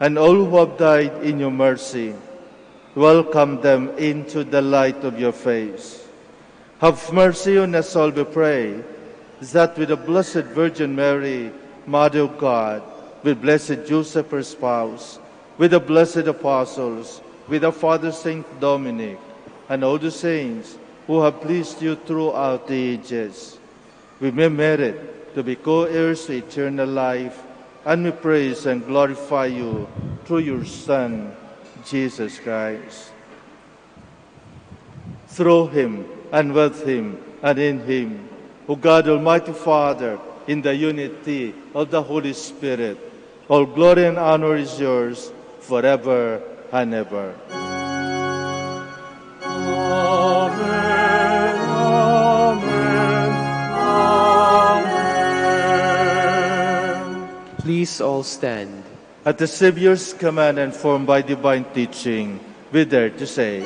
and all who have died in your mercy. Welcome them into the light of your face. Have mercy on us all, we pray, that with the Blessed Virgin Mary, Mother of God, with blessed Joseph, her spouse, with the blessed apostles, with our Father Saint Dominic, and all the saints who have pleased you throughout the ages, we may merit to be co-heirs to eternal life, and we praise and glorify you through your Son, Jesus Christ. Through him, and with him, and in him, O God, Almighty Father, in the unity of the Holy Spirit, all glory and honor is yours forever and ever. Amen, amen, amen. stand. At the Savior's command and formed by divine teaching, we dare to say,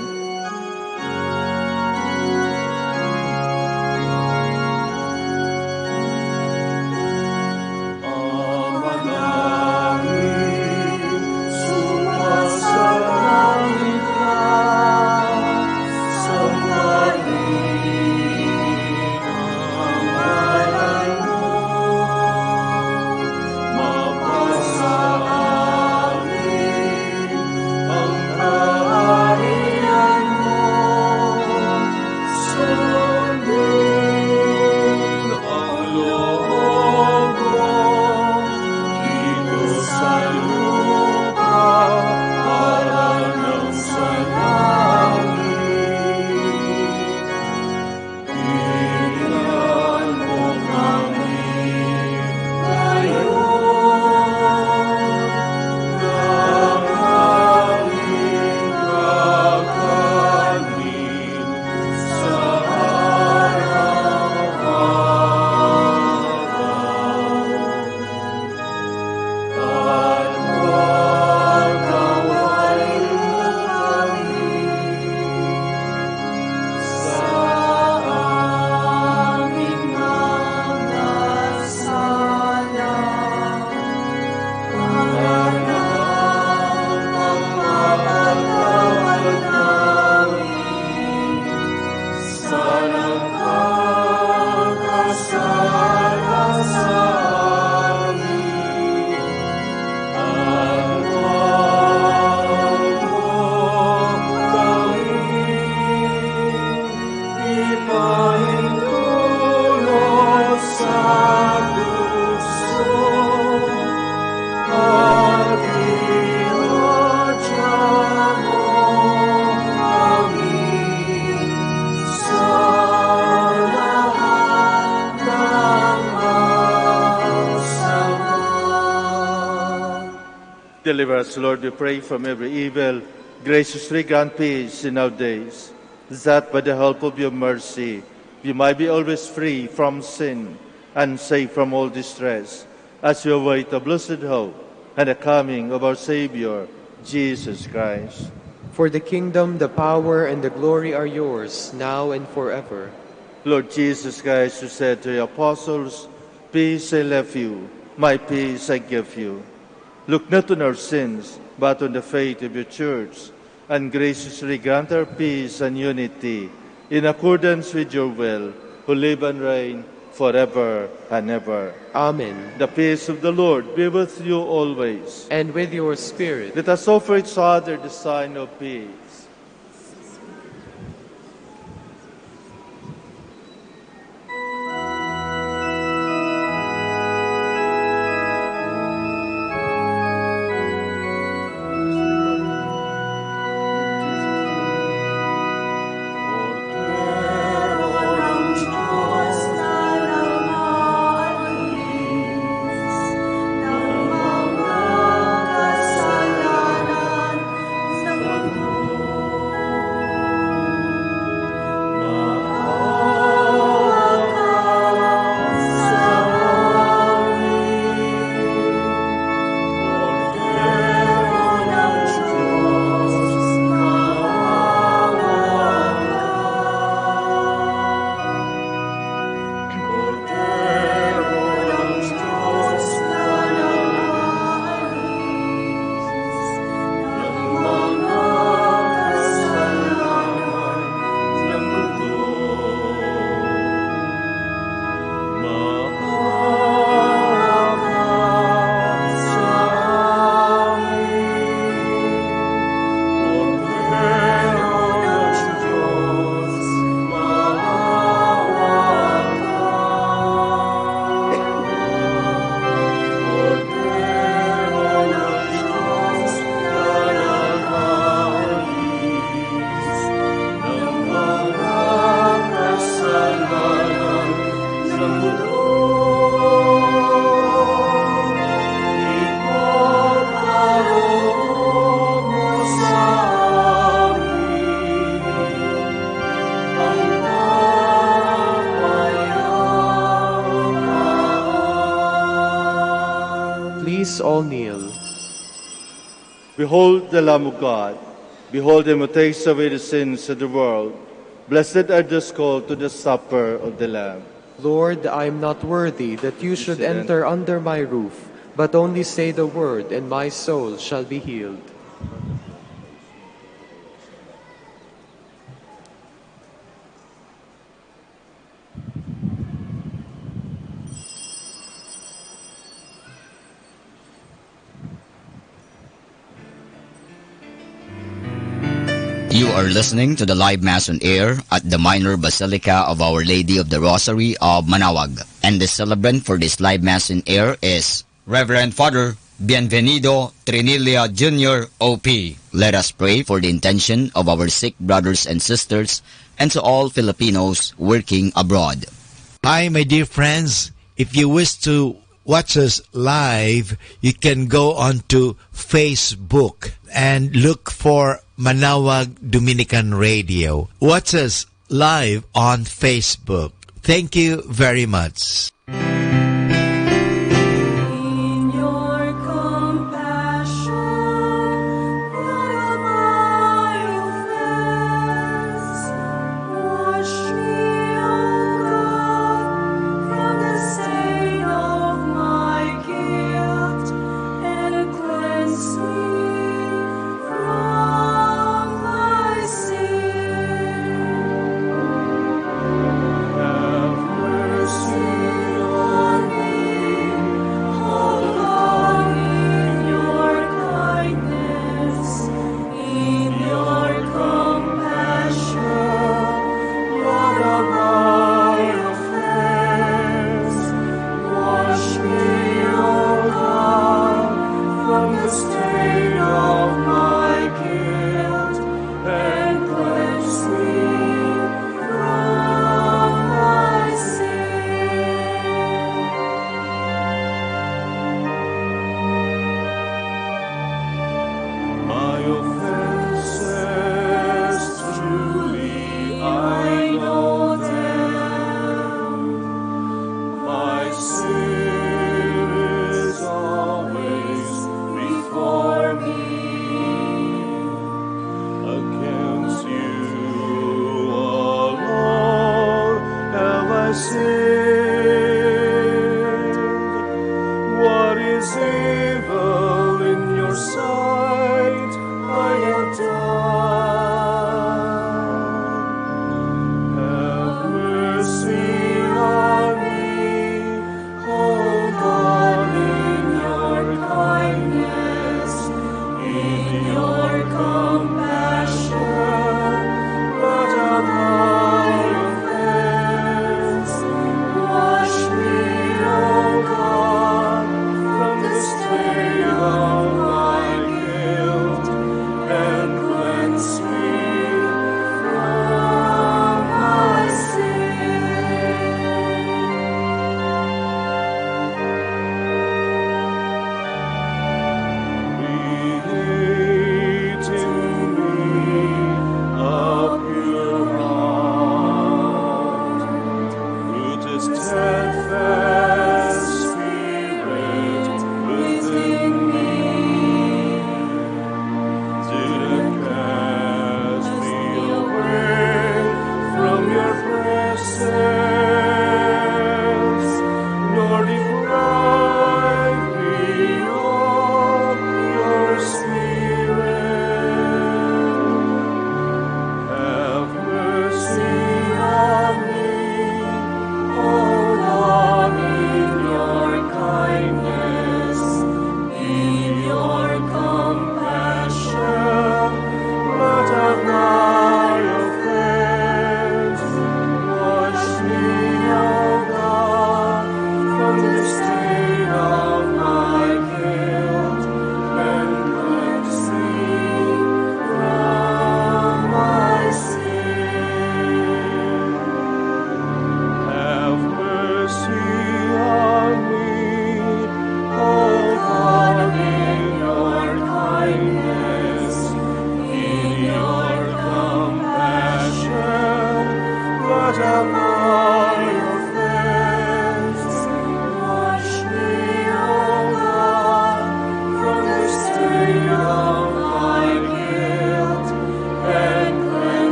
Deliver us, Lord, we pray, from every evil. Graciously grant peace in our days, that by the help of your mercy we might be always free from sin and safe from all distress, as we await the blessed hope and the coming of our Savior, Jesus Christ. For the kingdom, the power, and the glory are yours, now and forever. Lord Jesus Christ, who said to your apostles, "Peace I leave you, my peace I give you," look not on our sins, but on the faith of your church, and graciously grant our peace and unity, in accordance with your will, who live and reign forever and ever. Amen. The peace of the Lord be with you always. And with your spirit. Let us offer each other the sign of peace. us all kneel. Behold the Lamb of God. Behold him who takes away the sins of the world. Blessed are those called to the supper of the Lamb. Lord, I am not worthy that you should enter under my roof, but only say the word, and my soul shall be healed. You are listening to the live Mass on air at the Minor Basilica of Our Lady of the Rosary of Manaoag. And the celebrant for this live Mass on air is Reverend Father Bienvenido Trinilla Jr. OP. Let us pray for the intention of our sick brothers and sisters and to all Filipinos working abroad. Hi, my dear friends. If you wish to watch us live, you can go on to Facebook and look for Manaoag Dominican Radio. Watch us live on Facebook. Thank you very much. Have mercy.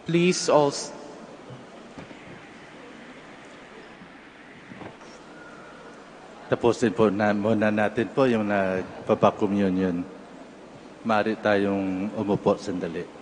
Please all Tapusin po muna natin po yung nagpapa-communion. Maaari tayong umupo sandali.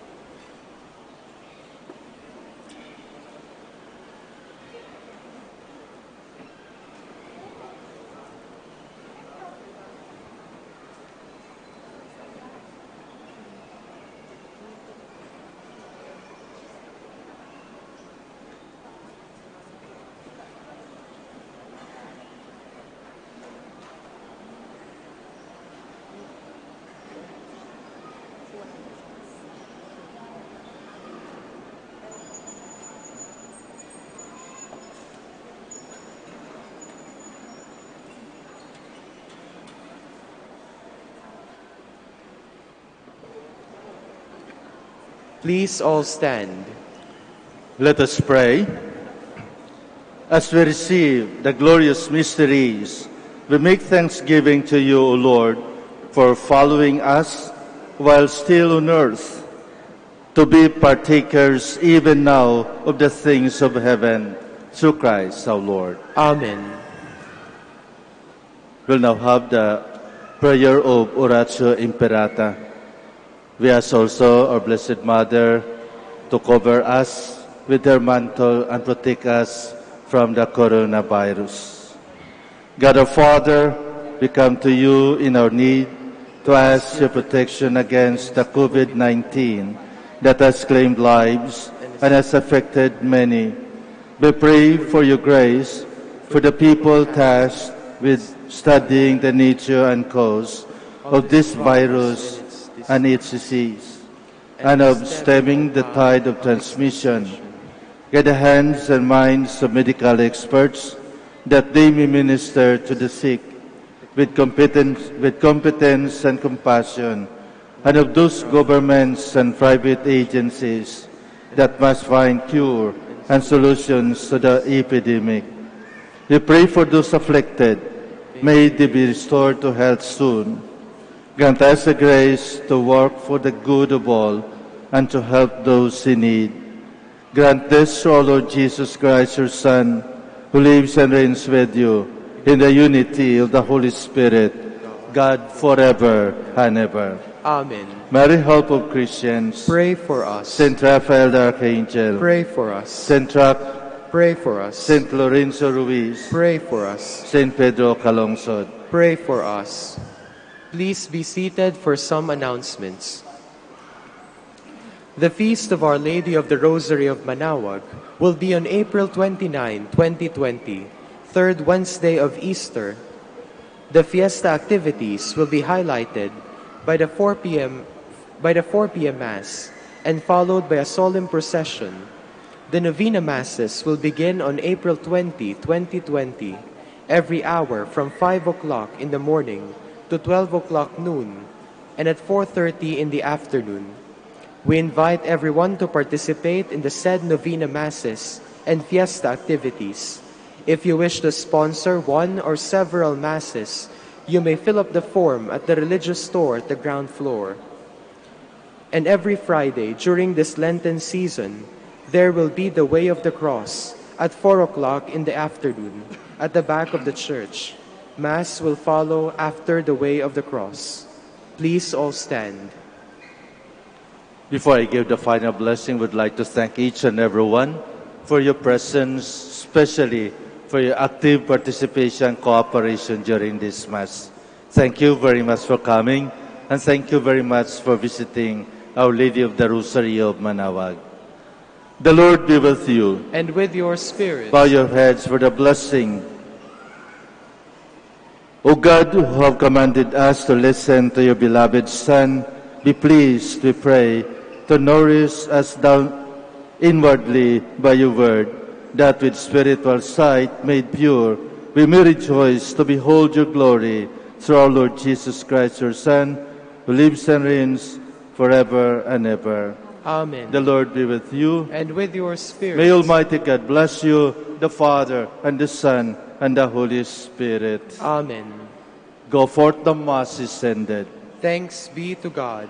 Please all stand. Let us pray. As we receive the glorious mysteries, we make thanksgiving to you, O Lord, for following us while still on earth, to be partakers even now of the things of heaven, through Christ our Lord. Amen. We'll now have the prayer of Oratio Imperata. We ask also our Blessed Mother to cover us with her mantle and protect us from the coronavirus. God our Father, we come to you in our need to ask your protection against the COVID-19 that has claimed lives and has affected many. We pray for your grace for the people tasked with studying the nature and cause of this virus and its disease, and of stemming the tide of transmission. Get the hands and minds of medical experts that they may minister to the sick with competence and compassion, and of those governments and private agencies that must find cure and solutions to the epidemic. We pray for those afflicted. May they be restored to health soon. Grant us the grace to work for the good of all and to help those in need. Grant this to our Lord Jesus Christ, your Son, who lives and reigns with you in the unity of the Holy Spirit, God forever and ever. Amen. Mary, help of Christians, pray for us. Saint Raphael the Archangel, pray for us. Saint Roch, pray for us. Saint Lorenzo Ruiz, pray for us. Saint Pedro Calungsod, pray for us. Please be seated for some announcements. The Feast of Our Lady of the Rosary of Manaoag will be on April 29, 2020, third Wednesday of Easter. The fiesta activities will be highlighted by the 4 p.m. Mass and followed by a solemn procession. The Novena Masses will begin on April 20, 2020, every hour from 5 o'clock in the morning to 12 o'clock noon, and at 4:30 in the afternoon. We invite everyone to participate in the said Novena Masses and fiesta activities. If you wish to sponsor one or several Masses, you may fill up the form at the religious store at the ground floor. And every Friday during this Lenten season, there will be the Way of the Cross at 4 o'clock in the afternoon at the back of the church. Mass will follow after the Way of the Cross. Please all stand. Before I give the final blessing, I would like to thank each and every one for your presence, especially for your active participation and cooperation during this Mass. Thank you very much for coming, and thank you very much for visiting Our Lady of the Rosary of Manaoag. The Lord be with you. And with your spirit. Bow your heads for the blessing. O God, who have commanded us to listen to your beloved Son, be pleased, we pray, to nourish us down inwardly by your word, that with spiritual sight made pure, we may rejoice to behold your glory through our Lord Jesus Christ, your Son, who lives and reigns forever and ever. Amen. The Lord be with you. And with your spirit. May Almighty God bless you, the Father, and the Son, and the Holy Spirit. Amen. Go forth, the Mass is ended. Thanks be to God.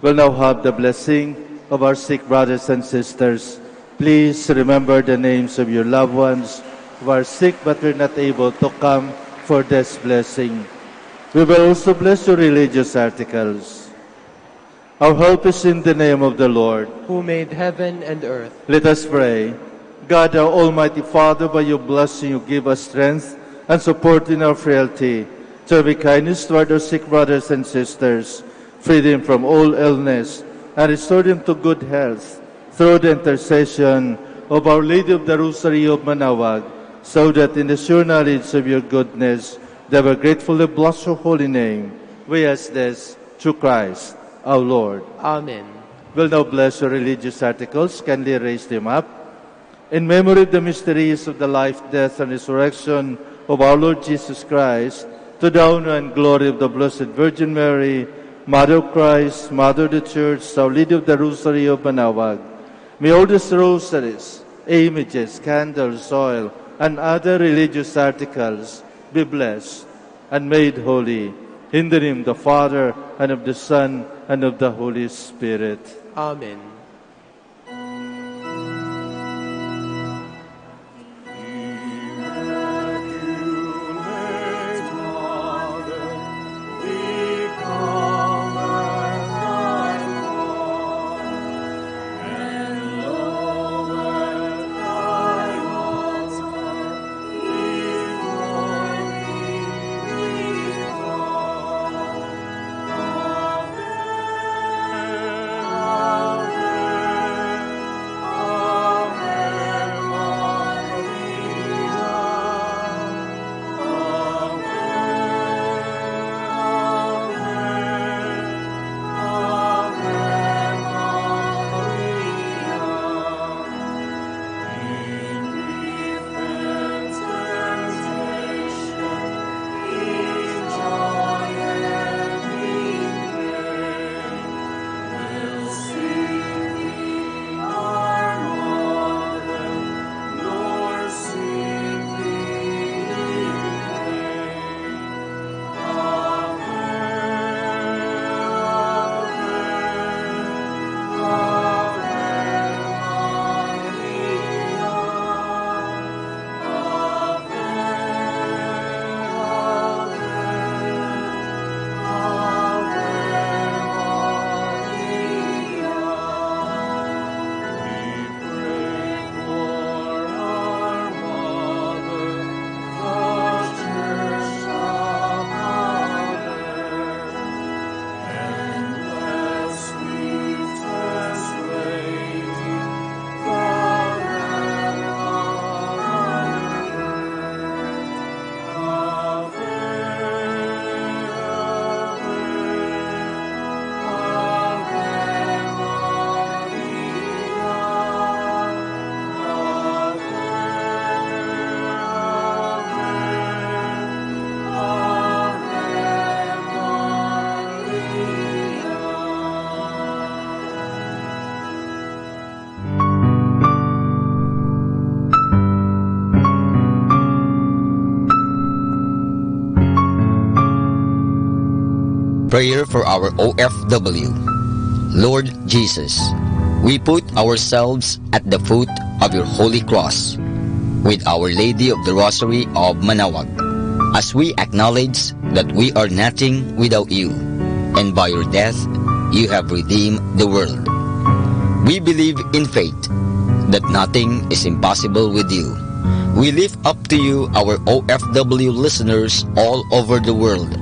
We'll now have the blessing. of our sick brothers and sisters, please remember the names of your loved ones who are sick but were not able to come for this blessing. We will also bless your religious articles. Our help is in the name of the Lord, who made heaven and earth. Let us pray. God, our Almighty Father, by your blessing you give us strength and support in our frailty. To be kindness toward our sick brothers and sisters, free them from all illness, and restore them to good health through the intercession of Our Lady of the Rosary of Manaoag, so that in the sure knowledge of your goodness, they will gratefully bless your holy name. We ask this through Christ, our Lord. Amen. We'll now bless your religious articles. Kindly raise them up. In memory of the mysteries of the life, death, and resurrection of our Lord Jesus Christ, to the honor and glory of the Blessed Virgin Mary, Mother of Christ, Mother of the Church, Our Lady of the Rosary of Manaoag, may all these rosaries, images, candles, oil, and other religious articles be blessed and made holy. In the name of the Father, and of the Son, and of the Holy Spirit. Amen. Prayer for our OFW. Lord Jesus, we put ourselves at the foot of your holy cross with Our Lady of the Rosary of Manaoag, as we acknowledge that we are nothing without you, and by your death you have redeemed the world. We believe in faith that nothing is impossible with you. We lift up to you our OFW listeners all over the world,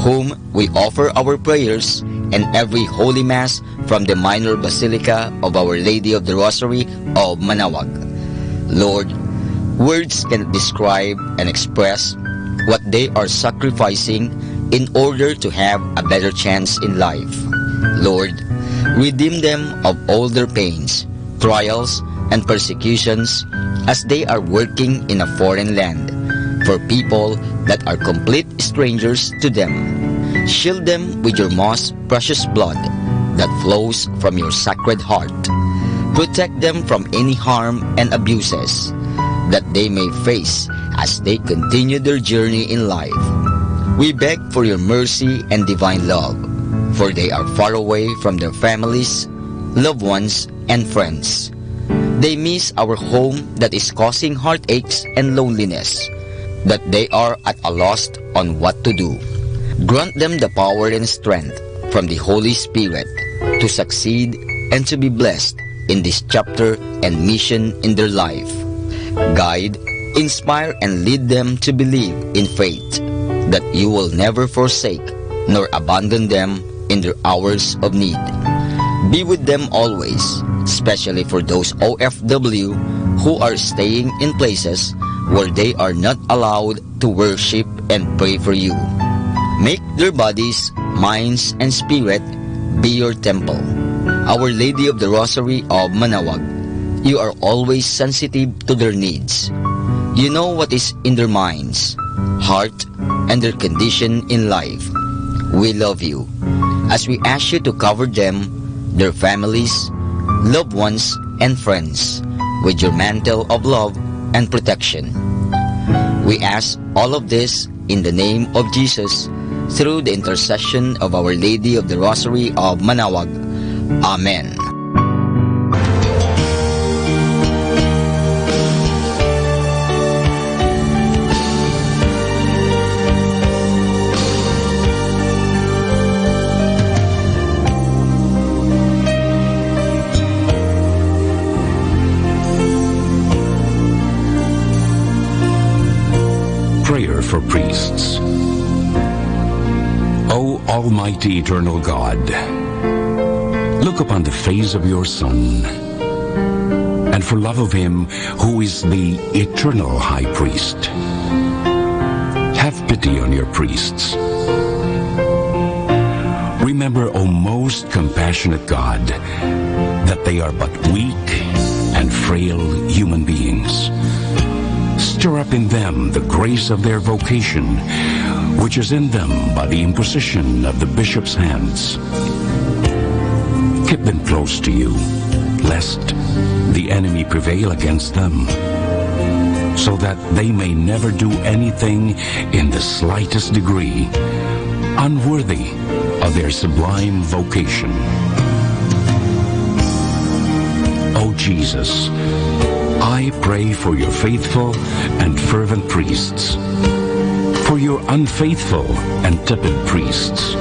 whom we offer our prayers and every Holy Mass from the Minor Basilica of Our Lady of the Rosary of Manaoag. Lord, words cannot describe and express what they are sacrificing in order to have a better chance in life. Lord, redeem them of all their pains, trials, and persecutions as they are working in a foreign land for people that are complete strangers to them. Shield them with your most precious blood that flows from your sacred heart. Protect them from any harm and abuses that they may face as they continue their journey in life. We beg for your mercy and divine love, for they are far away from their families, loved ones, and friends. They miss our home that is causing heartaches and loneliness, that they are at a loss on what to do. Grant them the power and strength from the Holy Spirit to succeed and to be blessed in this chapter and mission in their life. Guide, inspire, and lead them to believe in faith that you will never forsake nor abandon them in their hours of need. Be with them always, especially for those OFW who are staying in places where they are not allowed to worship and pray for you. Make their bodies, minds, and spirit be your temple. Our Lady of the Rosary of Manaoag, you are always sensitive to their needs. You know what is in their minds, heart, and their condition in life. We love you as we ask you to cover them, their families, loved ones, and friends with your mantle of love and protection. We ask all of this in the name of Jesus through the intercession of Our Lady of the Rosary of Manaoag. Amen. Prayer for priests. O Almighty Eternal God, look upon the face of your Son, and for love of him who is the eternal High Priest, have pity on your priests. Remember, O most compassionate God, that they are but weak and frail human beings. Stir up in them the grace of their vocation, which is in them by the imposition of the bishop's hands. Keep them close to you, lest the enemy prevail against them, so that they may never do anything in the slightest degree unworthy of their sublime vocation. O Jesus, I pray for your faithful and fervent priests, for your unfaithful and tepid priests,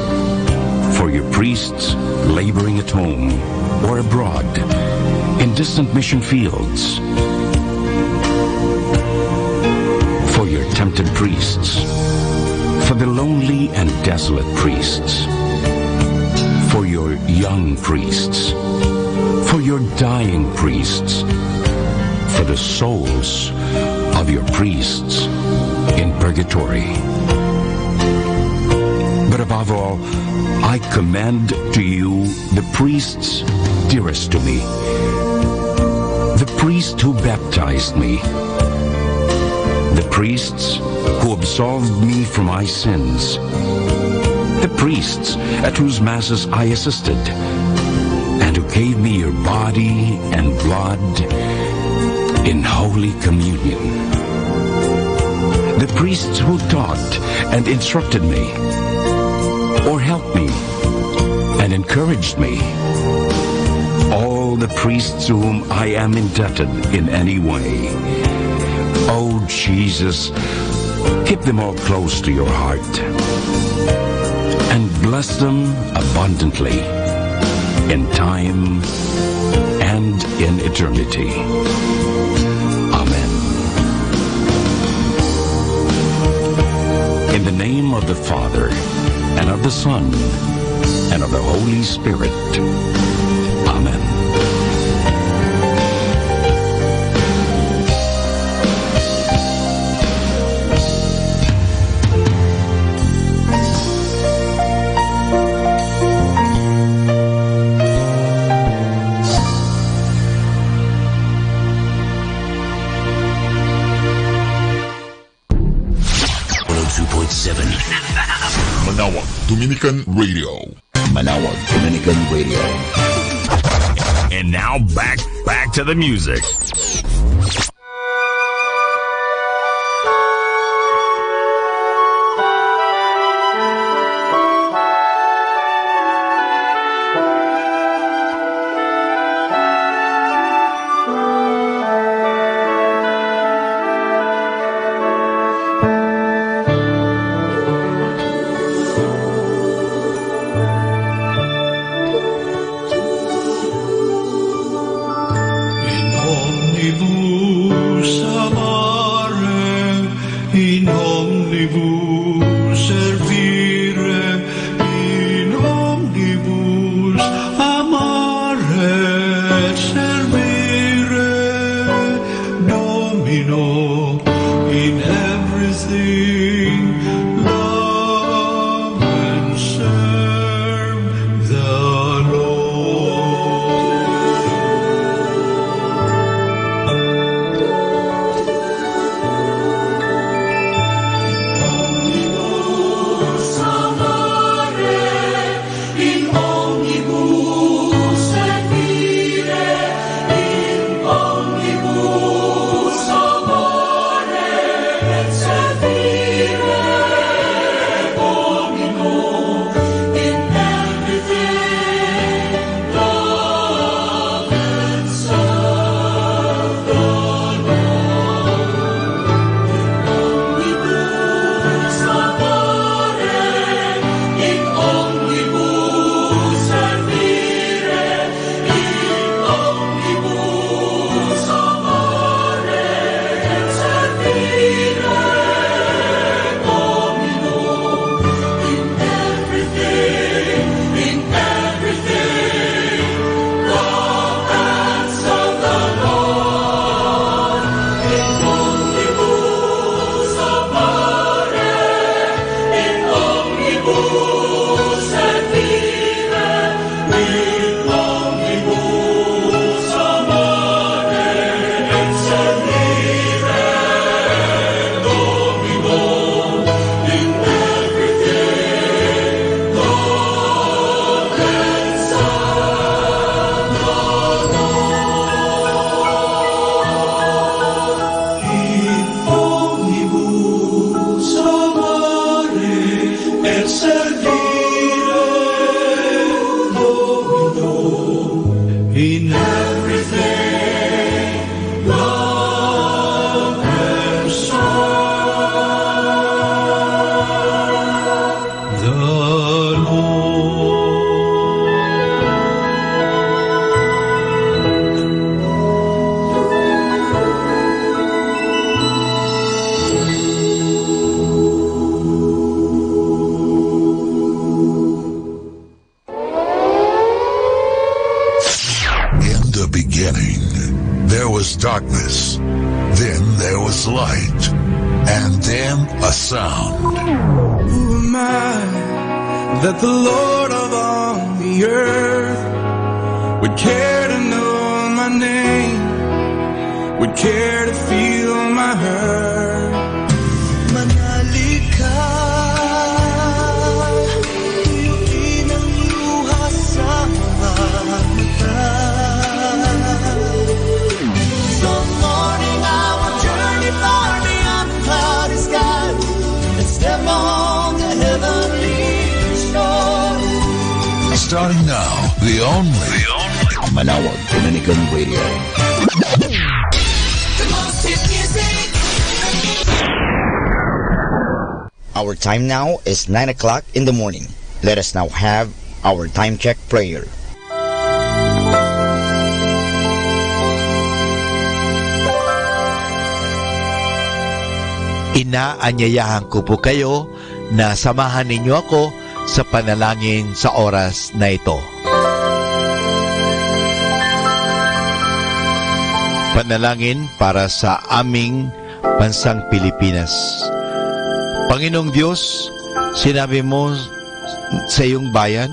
for your priests laboring at home or abroad in distant mission fields, for your tempted priests, for the lonely and desolate priests, for your young priests, for your dying priests, for the souls of your priests in purgatory. But above all, I commend to you the priests dearest to me, the priest who baptized me, the priests who absolved me from my sins, the priests at whose masses I assisted, and who gave me your body and blood in Holy Communion. The priests who taught and instructed me, or helped me and encouraged me. All the priests to whom I am indebted in any way. Oh, Jesus, keep them all close to your heart and bless them abundantly in time and in eternity. Amen. In the name of the Father, and of the Son, and of the Holy Spirit. Amen. Manaoag Dominican Radio. Manaoag Dominican Radio. And now back to the music. was darkness, then there was light, and then a sound. Who am I that the Lord of all the earth would care to know my name, would care to feel my hurt? Manali ka, tuyuin ang luha sa mga mata. Some morning I will journey far beyond the cloudy sky and step on the heavenly shore. Starting now, the only Manawag Dominican Radio. The most hit music. Our time now is 9 o'clock in the morning. Let us now have our time check prayer. Inaanyayahan ko po kayo na samahan ninyo ako sa panalangin sa oras na ito. Panalangin para sa aming bansang Pilipinas. Panginoong Diyos, sinabi mo sa iyong bayan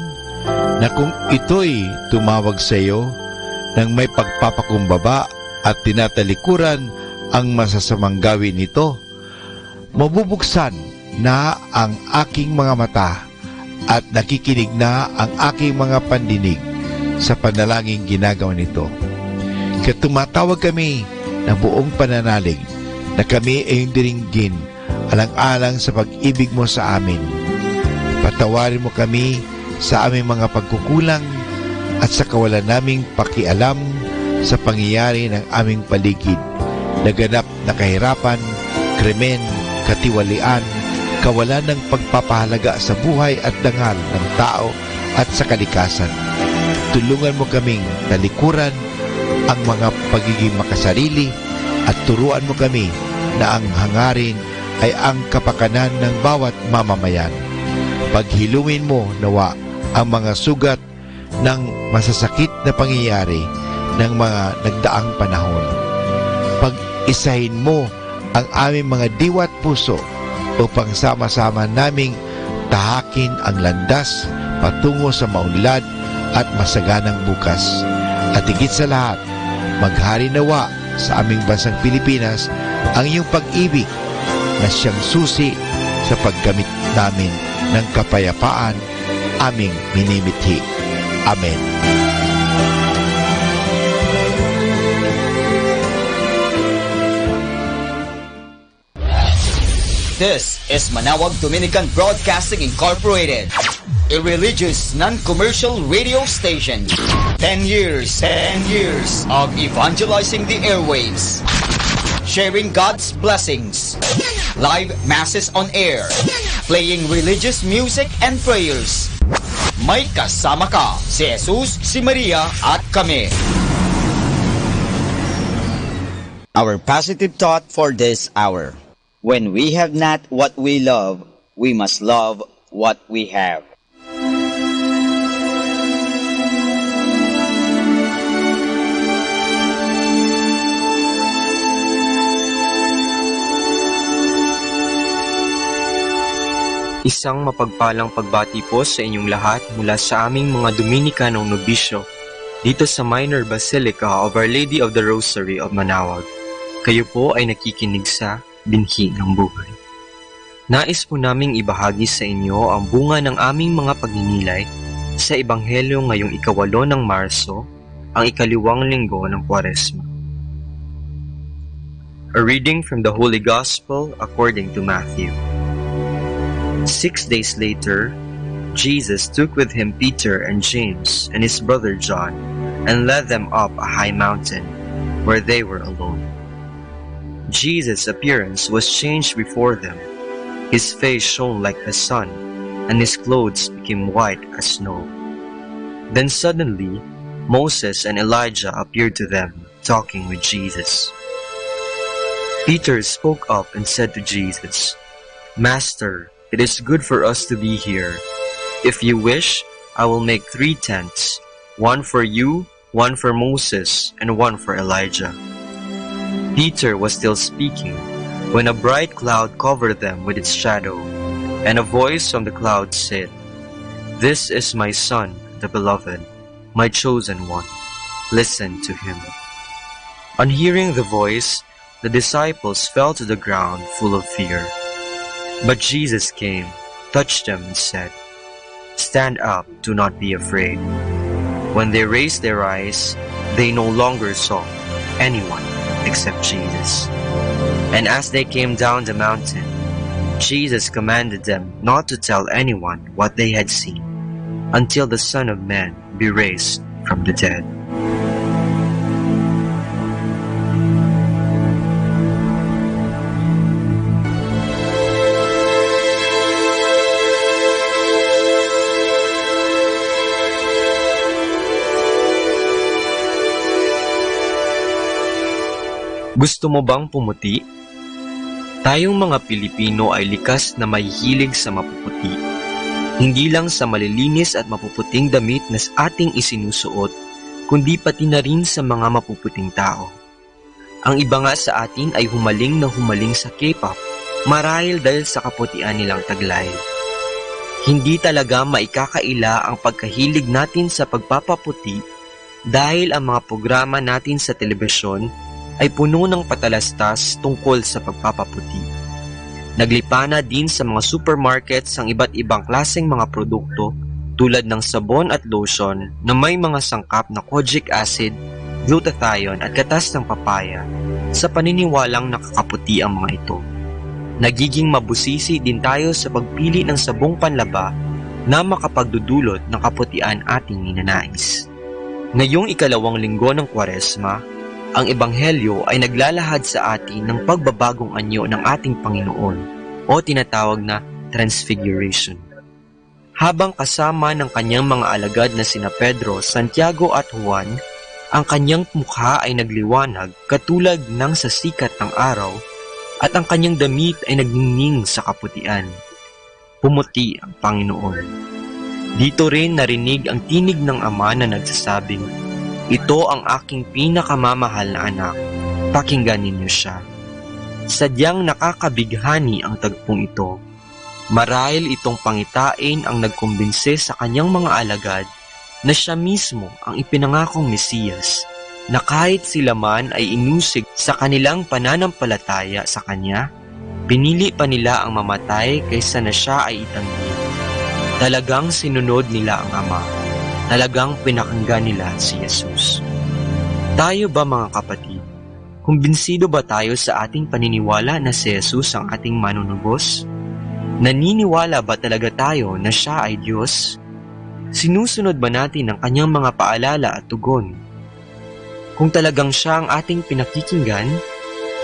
na kung ito'y tumawag sa iyo nang may pagpapakumbaba at tinatalikuran ang masasamang gawin nito, mabubuksan na ang aking mga mata at nakikinig na ang aking mga pandinig sa panalangin ginagawa nito. Kaya tumatawag kami ng buong pananalig na kami ay diringgin alang-alang sa pag-ibig mo sa amin. Patawarin mo kami sa aming mga pagkukulang at sa kawalan naming pakialam sa pangyayari ng aming paligid. Naganap na kahirapan, krimen, katiwalian, kawalan ng pagpapahalaga sa buhay at dangal ng tao at sa kalikasan. Tulungan mo kaming talikuran ang mga pagiging makasarili at turuan mo kami na ang hangarin ay ang kapakanan ng bawat mamamayan. Paghilumin mo nawa ang mga sugat ng masasakit na pangyayari ng mga nagdaang panahon. Pag-isahin mo ang aming mga diwa at puso upang sama-sama naming tahakin ang landas patungo sa maunlad at masaganang bukas. At higit sa lahat, maghari nawa sa aming bansang Pilipinas ang iyong pag-ibig na siyang susi sa paggamit namin ng kapayapaan aming minimithi. Amen. This is Manawag Dominican Broadcasting Incorporated, a religious, non-commercial radio station. 10 years of evangelizing the airwaves, sharing God's blessings, live masses on air, playing religious music and prayers. May kasama ka, si Jesus, si Maria, at kami. Our positive thought for this hour. When we have not what we love, we must love what we have. Isang mapagpalang pagbati po sa inyong lahat mula sa aming mga Dominicanong nobisyo dito sa Minor Basilica of Our Lady of the Rosary of Manawag. Kayo po ay nakikinig sa Binhi ng Buhay. Nais po naming ibahagi sa inyo ang bunga ng aming mga pagninilay sa Ebanghelyo ngayong 8 ng Marso, ang 2nd linggo ng Kwaresma. A reading from the Holy Gospel according to Matthew. 6 days later, Jesus took with him Peter and James and his brother John and led them up a high mountain where they were alone. Jesus' appearance was changed before them. His face shone like the sun, and his clothes became white as snow. Then suddenly, Moses and Elijah appeared to them, talking with Jesus. Peter spoke up and said to Jesus, "Master, it is good for us to be here. If you wish, I will make 3 tents, one for you, one for Moses, and one for Elijah." Peter was still speaking when a bright cloud covered them with its shadow, and a voice from the cloud said, "This is my Son, the Beloved, my chosen one. Listen to him." On hearing the voice, the disciples fell to the ground full of fear. But Jesus came, touched them, and said, "Stand up, do not be afraid." When they raised their eyes, they no longer saw anyone except Jesus. And as they came down the mountain, Jesus commanded them not to tell anyone what they had seen until the Son of Man be raised from the dead. Gusto mo bang pumuti? Tayong mga Pilipino ay likas na mahihilig sa mapuputi. Hindi lang sa malilinis at mapuputing damit na ating isinusuot, kundi pati na rin sa mga mapuputing tao. Ang iba nga sa atin ay humaling sa K-pop, marahil dahil sa kaputian nilang taglay. Hindi talaga maikakaila ang pagkahilig natin sa pagpapaputi dahil ang mga programa natin sa telebisyon ay puno ng patalastas tungkol sa pagpapaputi. Naglipana din sa mga supermarkets ang iba't ibang klaseng mga produkto tulad ng sabon at lotion na may mga sangkap na kojic acid, glutathione at gatas ng papaya sa paniniwalang nakakaputi ang mga ito. Nagiging mabusisi din tayo sa pagpili ng sabong panlaba na makapagdudulot ng kaputian ating ninanais. Ngayong ikalawang linggo ng Kwaresma, ang Ebanghelyo ay naglalahad sa atin ng pagbabagong anyo ng ating Panginoon o tinatawag na Transfiguration. Habang kasama ng kanyang mga alagad na sina Pedro, Santiago at Juan, ang kanyang mukha ay nagliwanag katulad ng sa sikat ng araw at ang kanyang damit ay nagningning sa kaputian. Pumuti ang Panginoon. Dito rin narinig ang tinig ng Ama na nagsasabing, "Ito ang aking pinakamamahal na anak, pakinggan ninyo siya." Sadyang nakakabighani ang tagpong ito. Marahil itong pangitain ang nagkumbinse sa kanyang mga alagad na siya mismo ang ipinangakong Mesiyas, na kahit sila man ay inusig sa kanilang pananampalataya sa kanya, pinili pa nila ang mamatay kaysa na siya ay itanggi. Talagang sinunod nila ang Ama. Talagang pinakinggan nila si Jesus. Tayo ba mga kapatid, kumbinsido ba tayo sa ating paniniwala na si Jesus ang ating manunubos? Naniniwala ba talaga tayo na siya ay Diyos? Sinusunod ba natin ang kanyang mga paalala at tugon? Kung talagang siya ang ating pinakikinggan,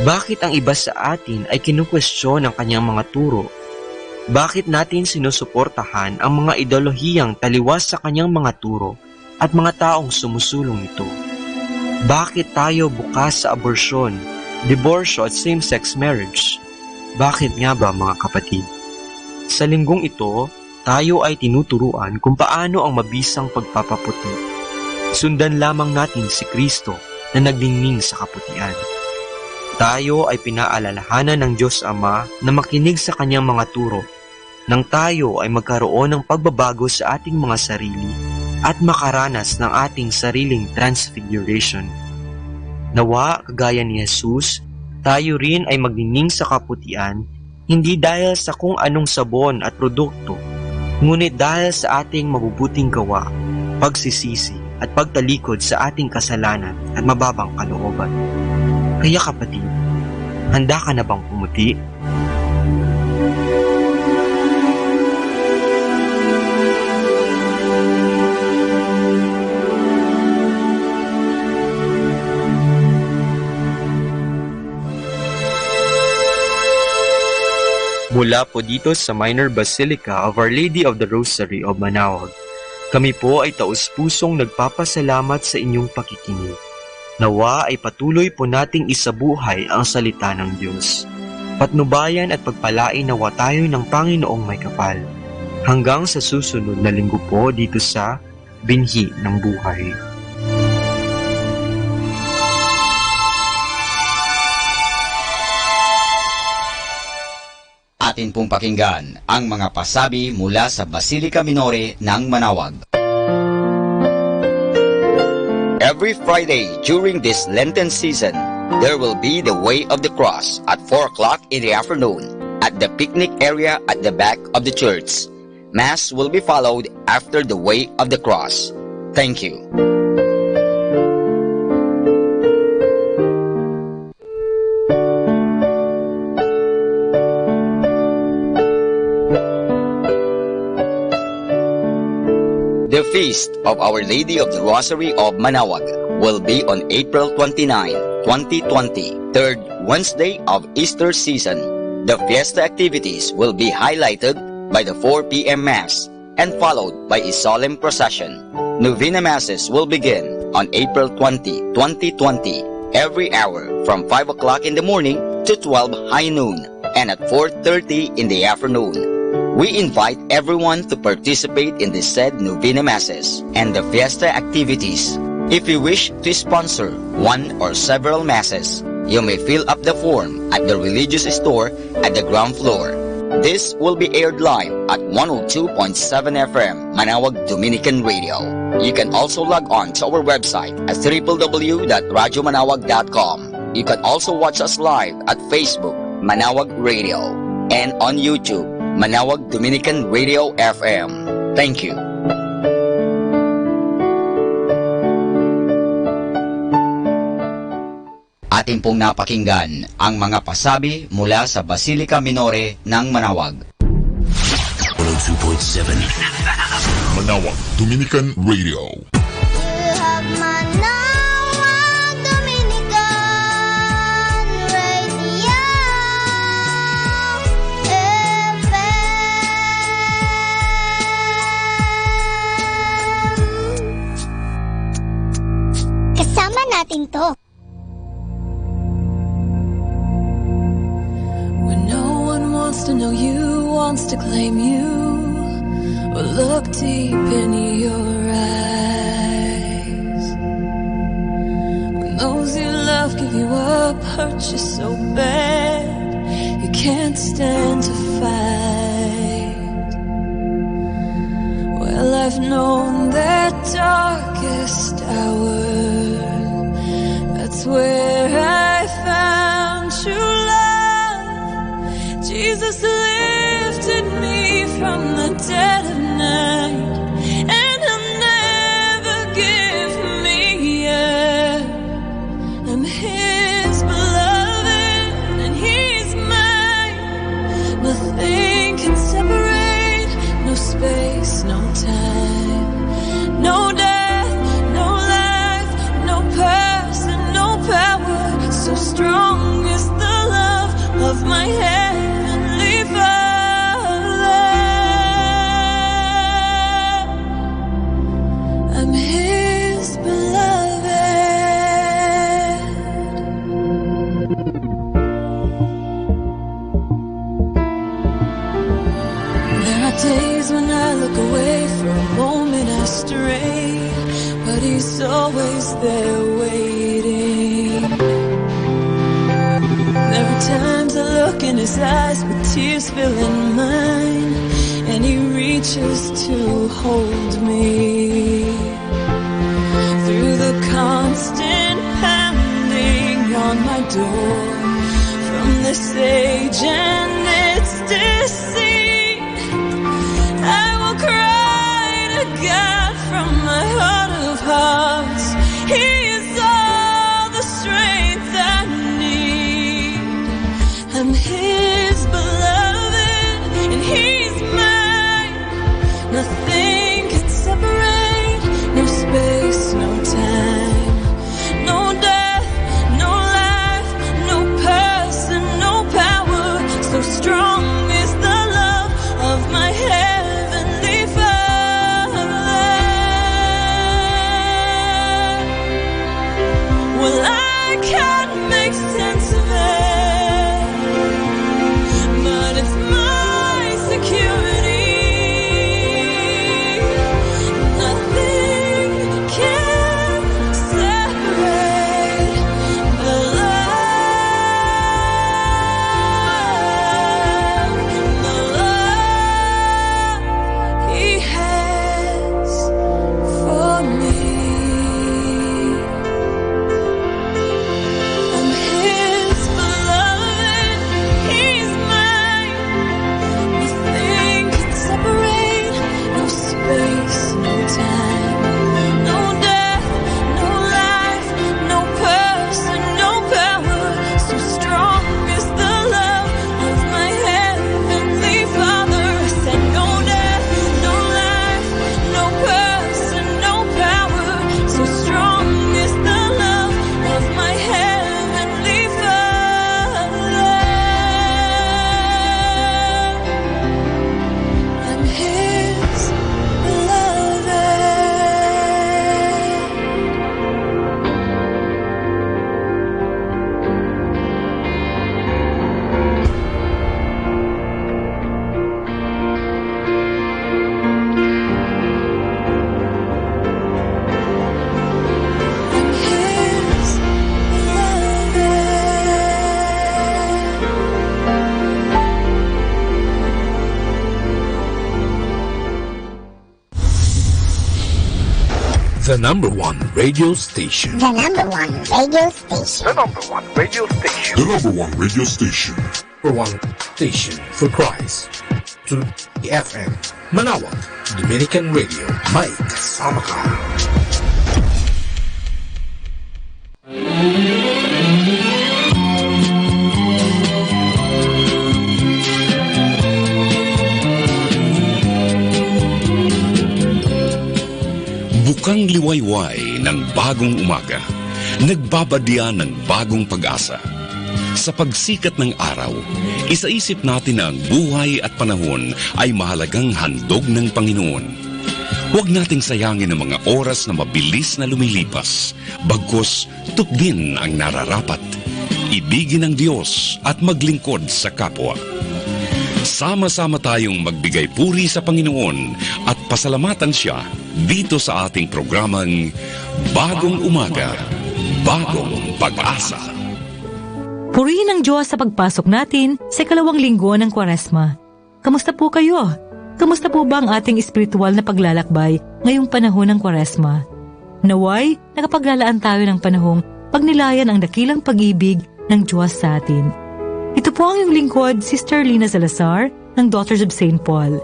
bakit ang iba sa atin ay kinukwestiyon ang kanyang mga turo? Bakit natin sinusuportahan ang mga ideolohiyang taliwas sa kanyang mga turo at mga taong sumusulong nito? Bakit tayo bukas sa aborsyon, diborsyo at same-sex marriage? Bakit nga ba mga kapatid? Sa linggong ito, tayo ay tinuturuan kung paano ang mabisang pagpapaputi. Sundan lamang natin si Kristo na nagningning sa kaputian. Tayo ay pinaalalahanan ng Diyos Ama na makinig sa kanyang mga turo nang tayo ay magkaroon ng pagbabago sa ating mga sarili at makaranas ng ating sariling transfiguration. Nawa, kagaya ni Jesus, tayo rin ay magningning sa kaputian hindi dahil sa kung anong sabon at produkto, ngunit dahil sa ating mabubuting gawa, pagsisisi at pagtalikod sa ating kasalanan at mababang kalooban. Kaya kapatid, handa ka na bang pumuti? Mula po dito sa Minor Basilica of Our Lady of the Rosary of Manaoag, kami po ay taus-pusong nagpapasalamat sa inyong pakikinig. Nawa ay patuloy po nating isabuhay ang salita ng Diyos. Patnubayan at pagpalain nawa tayo ng Panginoong may kapal. Hanggang sa susunod na linggo po dito sa Binhi ng Buhay. Atin pong pakinggan ang mga pasabi mula sa Basilica Minore ng Manawag. Every Friday during this Lenten season, there will be the Way of the Cross at 4 o'clock in the afternoon at the picnic area at the back of the church. Mass will be followed after the Way of the Cross. Thank you. The Feast of Our Lady of the Rosary of Manawag will be on April 29, 2020, third Wednesday of Easter season. The fiesta activities will be highlighted by the 4 p.m. Mass and followed by a solemn procession. Novena Masses will begin on April 20, 2020, every hour from 5 o'clock in the morning to 12 high noon and at 4:30 in the afternoon. We invite everyone to participate in the said Novena Masses and the fiesta activities. If you wish to sponsor one or several Masses, you may fill up the form at the religious store at the ground floor. This will be aired live at 102.7 FM Manawag Dominican Radio. You can also log on to our website at www.radyomanawag.com. You can also watch us live at Facebook Manawag Radio and on YouTube Manawag Dominican Radio FM. Thank you. Atin pong napakinggan ang mga pasabi mula sa Basilica Minore ng Manawag. 102.7 Manawag Dominican Radio. Kasama natin to. When no one wants to know you, wants to claim you, or look deep in your eyes. When those you love give you up, hurt you so bad, you can't stand to fight. Well, I've known that darkest hour. That's where I found true love. Jesus lifted me from the dead of night, and He'll never give me up. I'm His beloved, and He's mine. Nothing can separate, no space, no time, no death, no life, no person, no power. So strong is the love of my Heavenly Father. I'm His beloved. There are days when I look away, for a moment I stray, but He's always there waiting. There are times I look in His eyes with tears filling mine, and He reaches to hold me. Through the constant pounding on my door, from this age and its deceit, I will cry to God from my heart of hearts. He is all the strength I need. I'm His beloved, and He's mine. Nothing can separate, no space, no time, no death, no life, no person, no power. The number one radio station. The number one radio station. The number one radio station. The number one radio station. For one station for Christ. To the FM. Manawag, Dominican Radio. May kasama ka. Bukang liwayway ng bagong umaga, nagbabadya ng bagong pag-asa. Sa pagsikat ng araw, isaisip natin na ang buhay at panahon ay mahalagang handog ng Panginoon. Huwag nating sayangin ang mga oras na mabilis na lumilipas, bagkus tukdin ang nararapat. Ibigin ang Diyos at maglingkod sa kapwa. Sama-sama tayong magbigay puri sa Panginoon at pasalamatan siya dito sa ating programang Bagong Umaga, Bagong Pag-asa. Purihin ang Diyos sa pagpasok natin sa ikalawang linggo ng Kwaresma. Kamusta po kayo? Kamusta po ba ang ating espiritual na paglalakbay ngayong panahon ng Kwaresma? Naway, nakapaglalaan tayo ng panahong pagnilayan ang dakilang pag-ibig ng Diyos sa atin. Ito po ang iyong lingkod, Sister Lina Salazar, ng Daughters of St. Paul.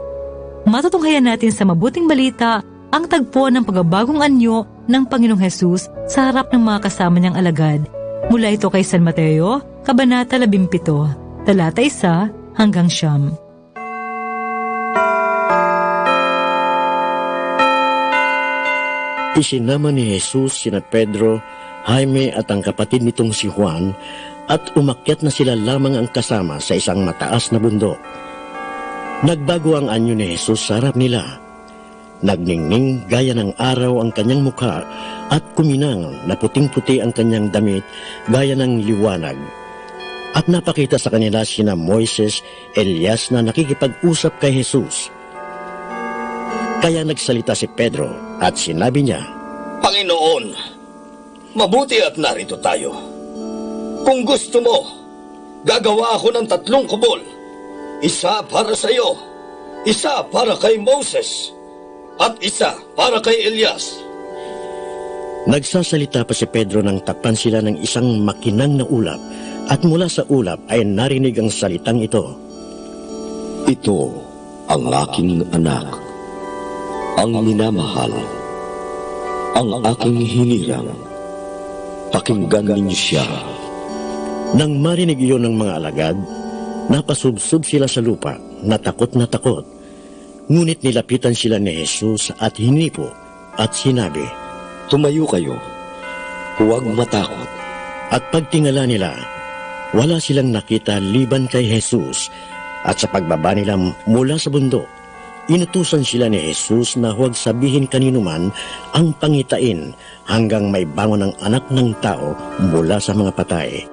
Matutunghayan natin sa mabuting balita ang tagpo ng pagbabagong anyo ng Panginoong Hesus sa harap ng mga kasama niyang alagad. Mula ito kay San Mateo, Kabanata 17, talata 1 hanggang 9. Isinama ni Jesus sina Pedro, Jaime at ang kapatid nitong si Juan at umakyat na sila lamang ang kasama sa isang mataas na bundok. Nagbago ang anyo ni Jesus sa harap nila. Nagningning gaya ng araw ang kanyang mukha at kuminang na puting-puti ang kanyang damit gaya ng liwanag. At napakita sa kanila sina Moises, Elias na nakikipag-usap kay Jesus. Kaya nagsalita si Pedro at sinabi niya, Panginoon, mabuti at narito tayo. Kung gusto mo, gagawa ako ng 3 kubol. Isa para sa iyo, isa para kay Moses, at isa para kay Elias. Nagsasalita pa si Pedro nang takpan sila ng isang makinang na ulap, at mula sa ulap ay narinig ang salitang ito. Ito ang aking anak, ang minamahal, ang aking hinirang. Pakinggan ninyo siya. Nang marinig iyon ng mga alagad, napasubsob sila sa lupa, natakot na takot. Ngunit nilapitan sila ni Jesus at hinipo at sinabi, Tumayo kayo, huwag matakot. At pagtingala nila, wala silang nakita liban kay Jesus. At sa pagbaba nila mula sa bundok, inutusan sila ni Jesus na huwag sabihin kanino man ang pangitain hanggang may bangon ang anak ng tao mula sa mga patay.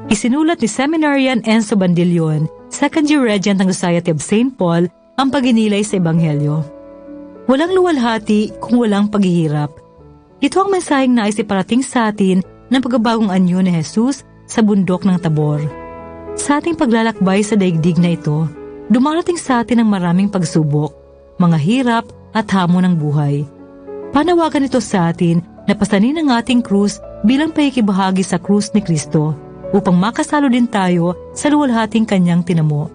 Isinulat ni Seminarian Enzo Bandillon, Second-year Regent ng Society of St. Paul, ang paginilay sa Ebanghelyo. Walang luwalhati kung walang paghihirap. Ito ang mensaheng nais iparating sa atin ng pagbabagong anyo ni Jesus sa bundok ng Tabor. Sa ating paglalakbay sa daigdig na ito, dumarating sa atin ang maraming pagsubok, mga hirap at hamon ng buhay. Panawagan ito sa atin na pasanin ang ating krus bilang paikibahagi sa krus ni Kristo, upang makasalo din tayo sa luwalhating kanyang tinamo.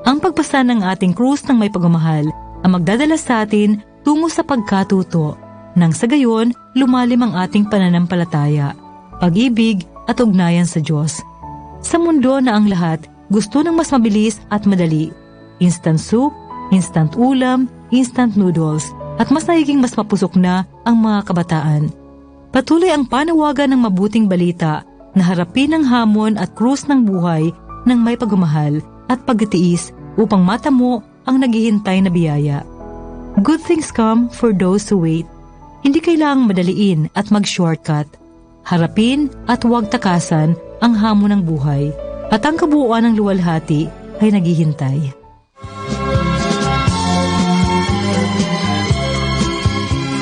Ang pagpasan ng ating krus ng may pagmamahal ang magdadala sa atin tungo sa pagkatuto, nang sa gayon lumalim ang ating pananampalataya, pag-ibig at ugnayan sa Diyos. Sa mundo na ang lahat gusto ng mas mabilis at madali, instant soup, instant ulam, instant noodles, at mas nagiging mas mapusok na ang mga kabataan. Patuloy ang panawagan ng mabuting balita na harapin ang hamon at krus ng buhay ng may pagmamahal at pagtitiis upang matamo ang naghihintay na biyaya. Good things come for those who wait. Hindi kailangang madaliin at mag-shortcut. Harapin at huwag takasan ang hamon ng buhay at ang kabuuan ng luwalhati ay naghihintay.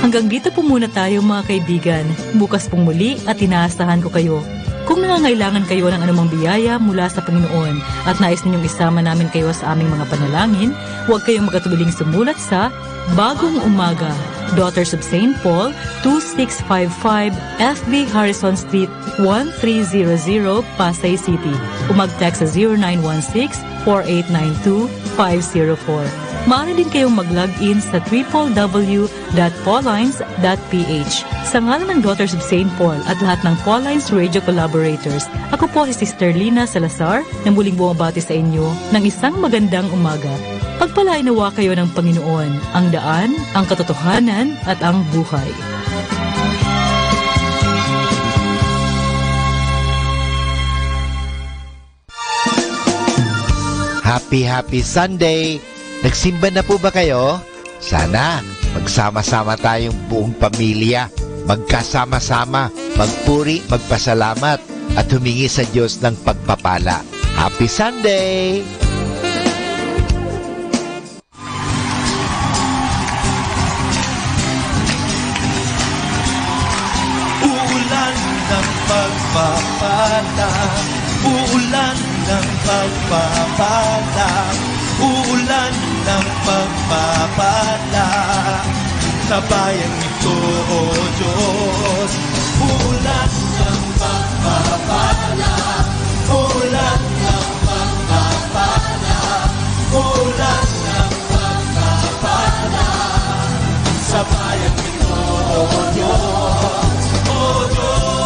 Hanggang dito po muna tayo mga kaibigan. Bukas pong muli at inaasahan ko kayo. Kung nangangailangan kayo ng anumang biyaya mula sa Panginoon at nais ninyong isama namin kayo sa aming mga panalangin, huwag kayong magatubiling sumulat sa Bagong Umaga, Daughters of St. Paul, 2655 FB Harrison Street, 1300, Pasay City. Mag-text sa 0916-4892-504. Maaari din kayong mag-log-in sa www.paulines.ph. Sa ngalan ng Daughters of St. Paul at lahat ng Paulines Radio Collaborators, ako po si Sister Lina Salazar na muling bumabati sa inyo ng isang magandang umaga. Pagpalain nawa kayo ng Panginoon, ang daan, ang katotohanan at ang buhay. Happy Sunday! Nagsimba na po ba kayo? Sana magsama-sama tayong buong pamilya, magkasama-sama, magpuri, magpasalamat at humingi sa Diyos ng pagpapala. Happy Sunday! Uulan ng pagpapala, uulan ng pagpapala, uulan ng pagpapala sa bayan ito, O Diyos. Uulan ng pagpapala, uulan ng pagpapala, uulan ng pagpapala sa bayan ito, O Diyos. O Diyos,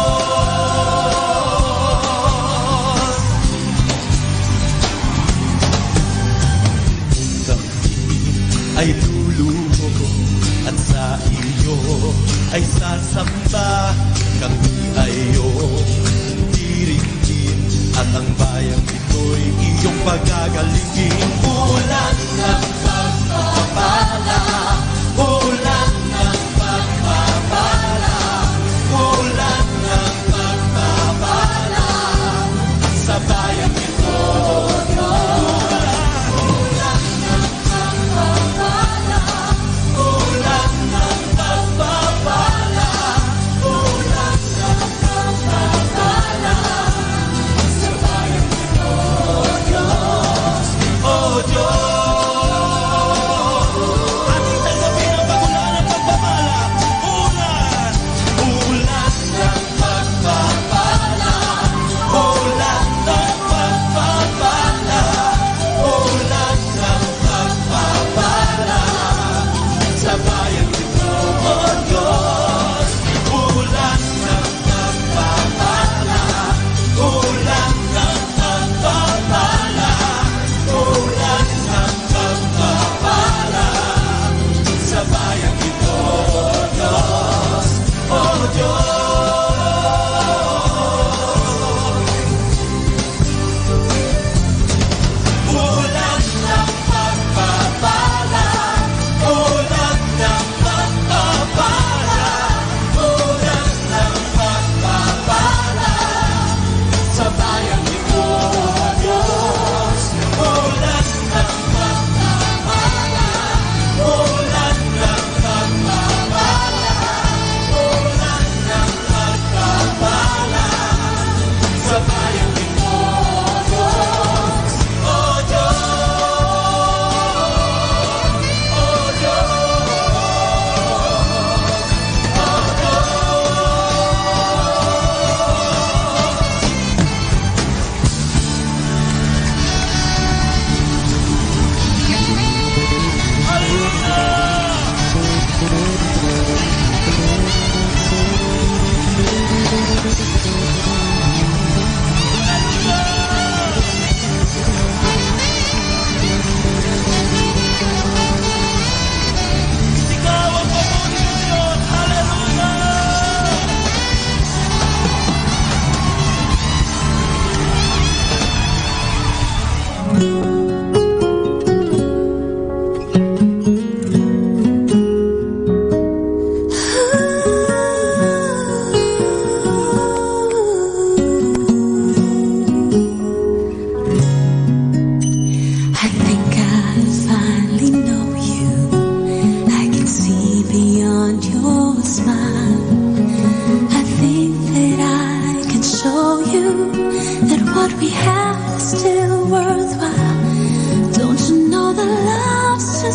ay luluho at sa iyo ay sasamba. Kami ay iyong diringgin at ang bayang ito'y iyong pagagalingin. Ulan ng pagpapala, ulan ng pagpapala, ulan ng pagpapala sa bayang ito, Diyos. Oh Diyos,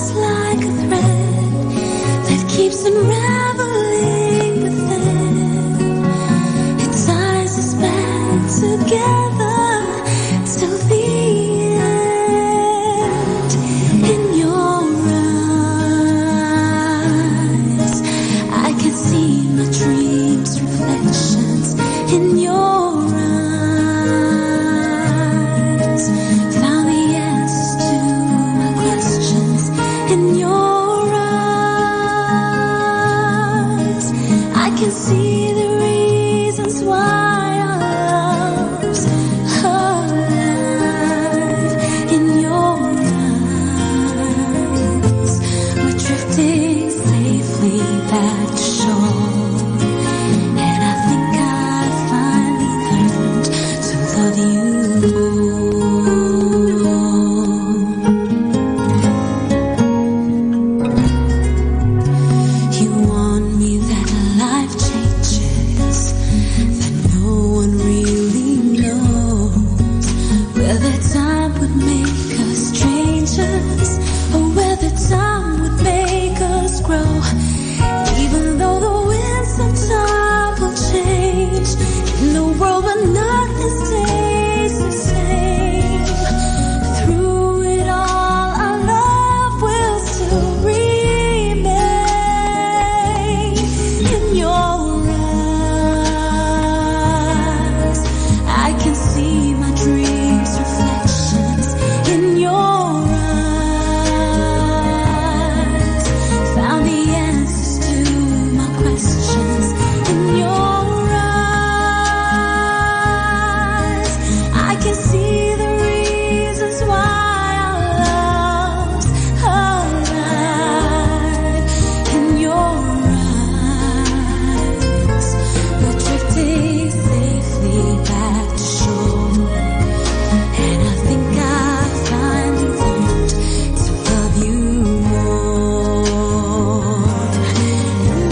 just like a thread that keeps unraveling within. It ties us back together till the end. In your eyes, I can see my dreams' reflections. In your eyes, found the answers to my questions. In your eyes, I can see the reasons why our love's alive. In your eyes, we're drifting safely back to shore, and I think I finally learned to love you more. You warn me that life changes, that no one really knows whether time would make us strangers or whether time would make us grow. Even though the winds of time will change in the world, but nothing stays the same. Through it all, our love will still remain. In your eyes, I can see my dreams' reflections. In your eyes, found the answers to my questions. In your eyes, I can see the reasons why our love's alive. In your eyes, we're drifting safely back to shore, and I think I finally learned to love you more. In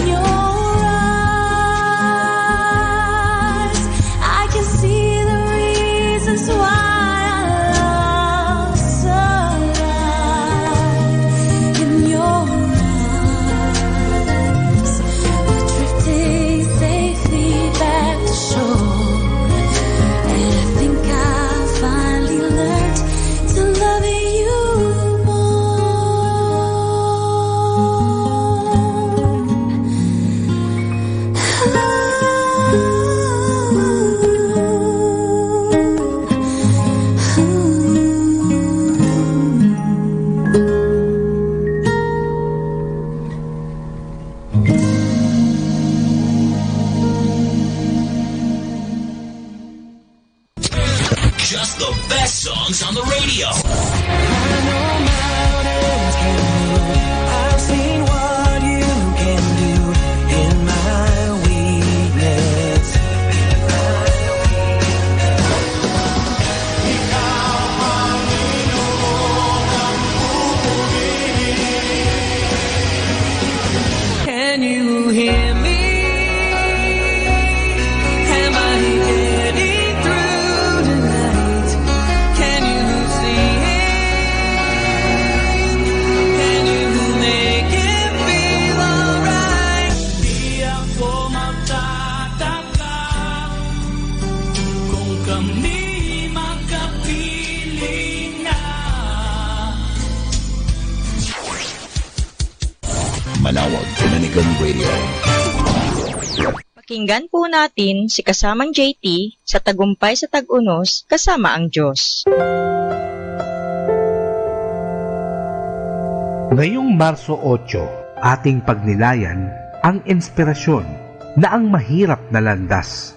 your eyes, I can see the reasons why our love's alive. In your eyes, we're drifting safely back to shore, and I think I finally learned to love you Just the best songs on the radio. I've seen what you can do in my weakness. Can you hear me? Am I getting through tonight? Can you see it? Can you make it feel alright? Di ako magtataka kung kami magkapiling na. Manawag Dominican Radio. Pakinggan po natin si kasamang JT sa Tagumpay sa Tag-Unos kasama ang Diyos. Ngayong Marso 8, ating pagnilayan ang inspirasyon na ang mahirap na landas.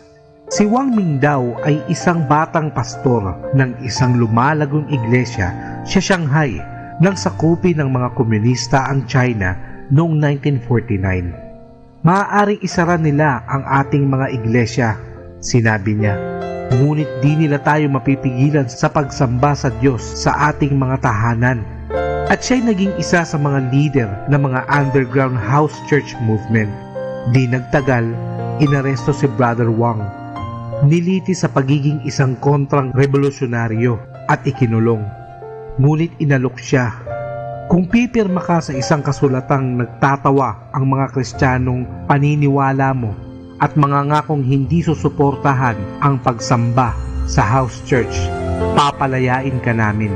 Si Wang Mingdao ay isang batang pastor ng isang lumalagong iglesia sa Shanghai nang sakupin ng mga komunista ang China noong 1949. Maaaring isara nila ang ating mga iglesia, sinabi niya. Ngunit di nila tayo mapipigilan sa pagsamba sa Diyos sa ating mga tahanan. At siya'y naging isa sa mga leader ng mga underground house church movement. Di nagtagal, inaresto si Brother Wang. Niliti sa pagiging isang kontrang revolusyonaryo at ikinulong. Ngunit inalok siya. Kung pipirma ka sa isang kasulatang nagtatawa ang mga Kristiyanong paniniwala mo at mga ngakong hindi susuportahan ang pagsamba sa house church, papalayain ka namin.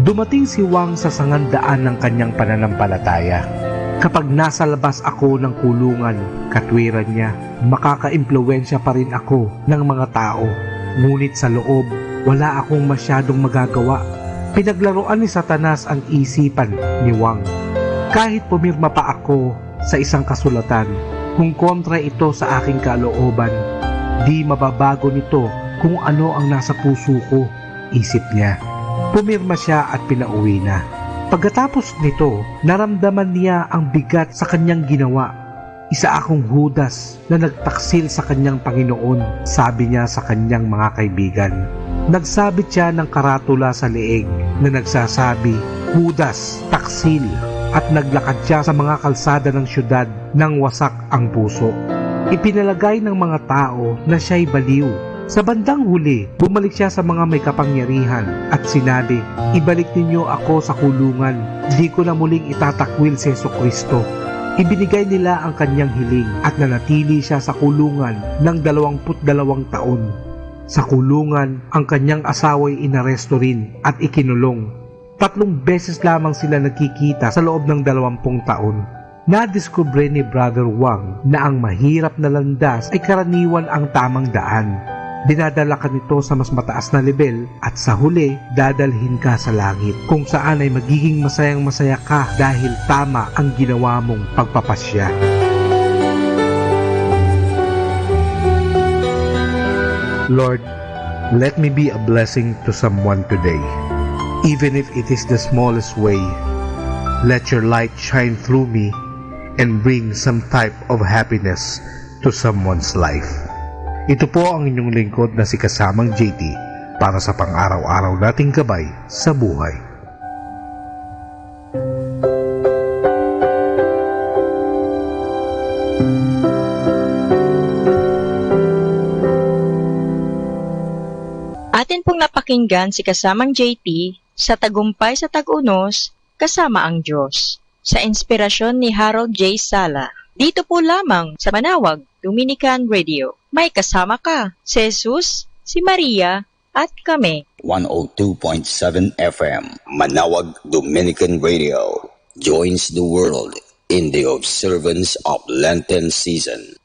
Dumating si Wang sa sangandaan ng kanyang pananampalataya. Kapag nasa labas ako ng kulungan, katwiran niya, makaka-impluwensya pa rin ako ng mga tao. Ngunit sa loob, wala akong masyadong magagawa. Pinaglaruan ni Satanas ang isipan ni Wang. Kahit pumirma pa ako sa isang kasulatan, kung kontra ito sa aking kalooban, di mababago nito kung ano ang nasa puso ko, isip niya. Pumirma siya at pinauwi na. Pagkatapos nito, naramdaman niya ang bigat sa kanyang ginawa. Isa akong Judas na nagtaksil sa kanyang Panginoon, sabi niya sa kanyang mga kaibigan. Nagsabit siya ng karatula sa leeg na nagsasabi, Judas, taksil, at naglakad siya sa mga kalsada ng syudad nang wasak ang puso. Ipinalagay ng mga tao na siya'y baliw. Sa bandang huli, bumalik siya sa mga may kapangyarihan at sinabi, ibalik ninyo ako sa kulungan, di ko na muling itatakwil si Jesucristo. Ibinigay nila ang kanyang hiling at nanatili siya sa kulungan ng 22 taon. Sa kulungan, ang kanyang asawa'y inaresto rin at ikinulong. 3 beses lamang sila nagkikita sa loob ng 20 taon. Nadiskubre ni Brother Wang na ang mahirap na landas ay karaniwan ang tamang daan. Dinadala ka nito sa mas mataas na level at sa huli, dadalhin ka sa langit kung saan ay magiging masayang masaya ka dahil tama ang ginawa mong pagpapasya. Lord, let me be a blessing to someone today. Even if it is the smallest way, let your light shine through me and bring some type of happiness to someone's life. Ito po ang inyong lingkod na si Kasamang JT para sa pang-araw-araw nating gabay sa buhay. Atin pong napakinggan si Kasamang JT sa Tagumpay sa Tag-Unos, Kasama ang Diyos, sa inspirasyon ni Harold J. Sala. Dito po lamang sa Manawag, Dominican Radio. May kasama ka, si Jesus, si Maria, at kami. 102.7 FM, Manawag Dominican Radio, joins the world in the observance of Lenten season.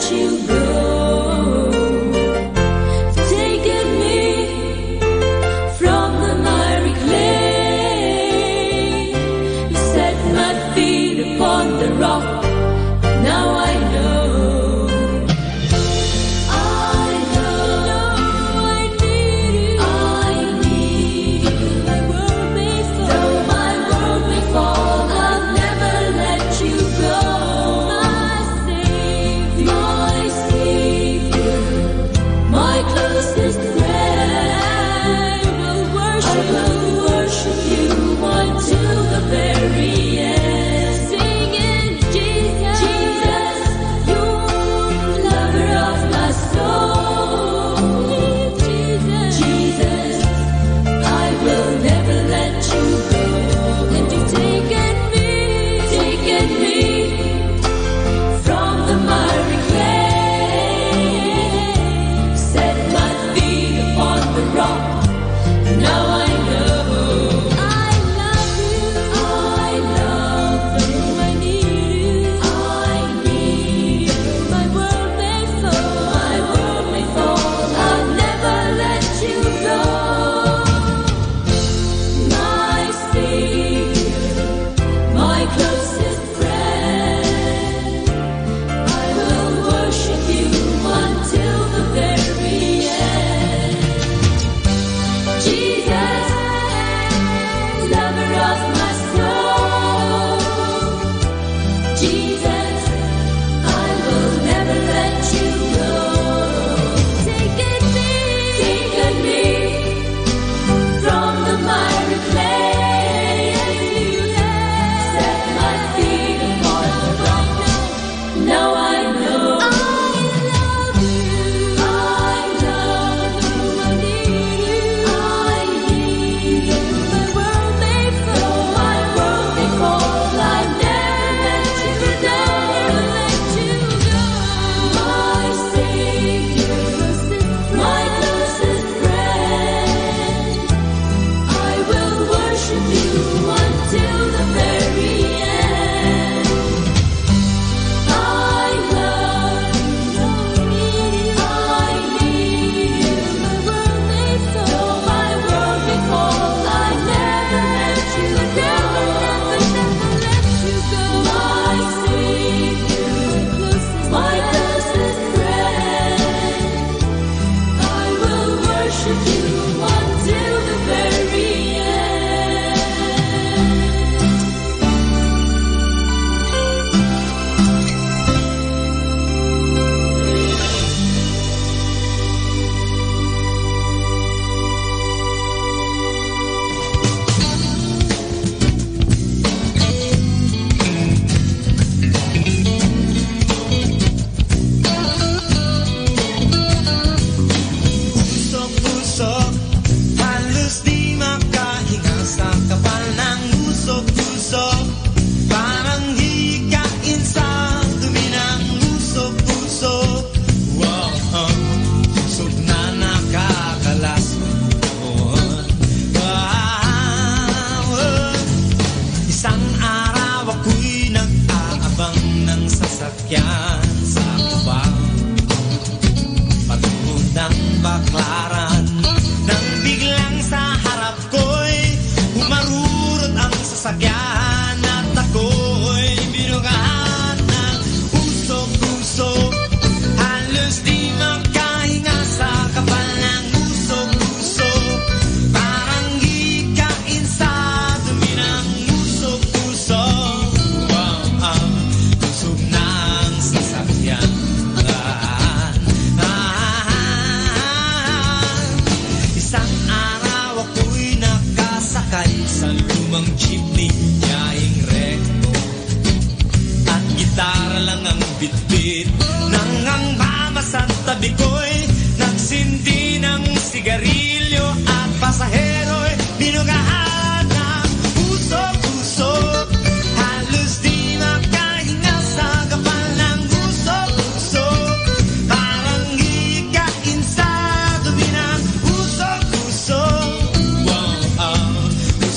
You go, taking me from the miry clay. You set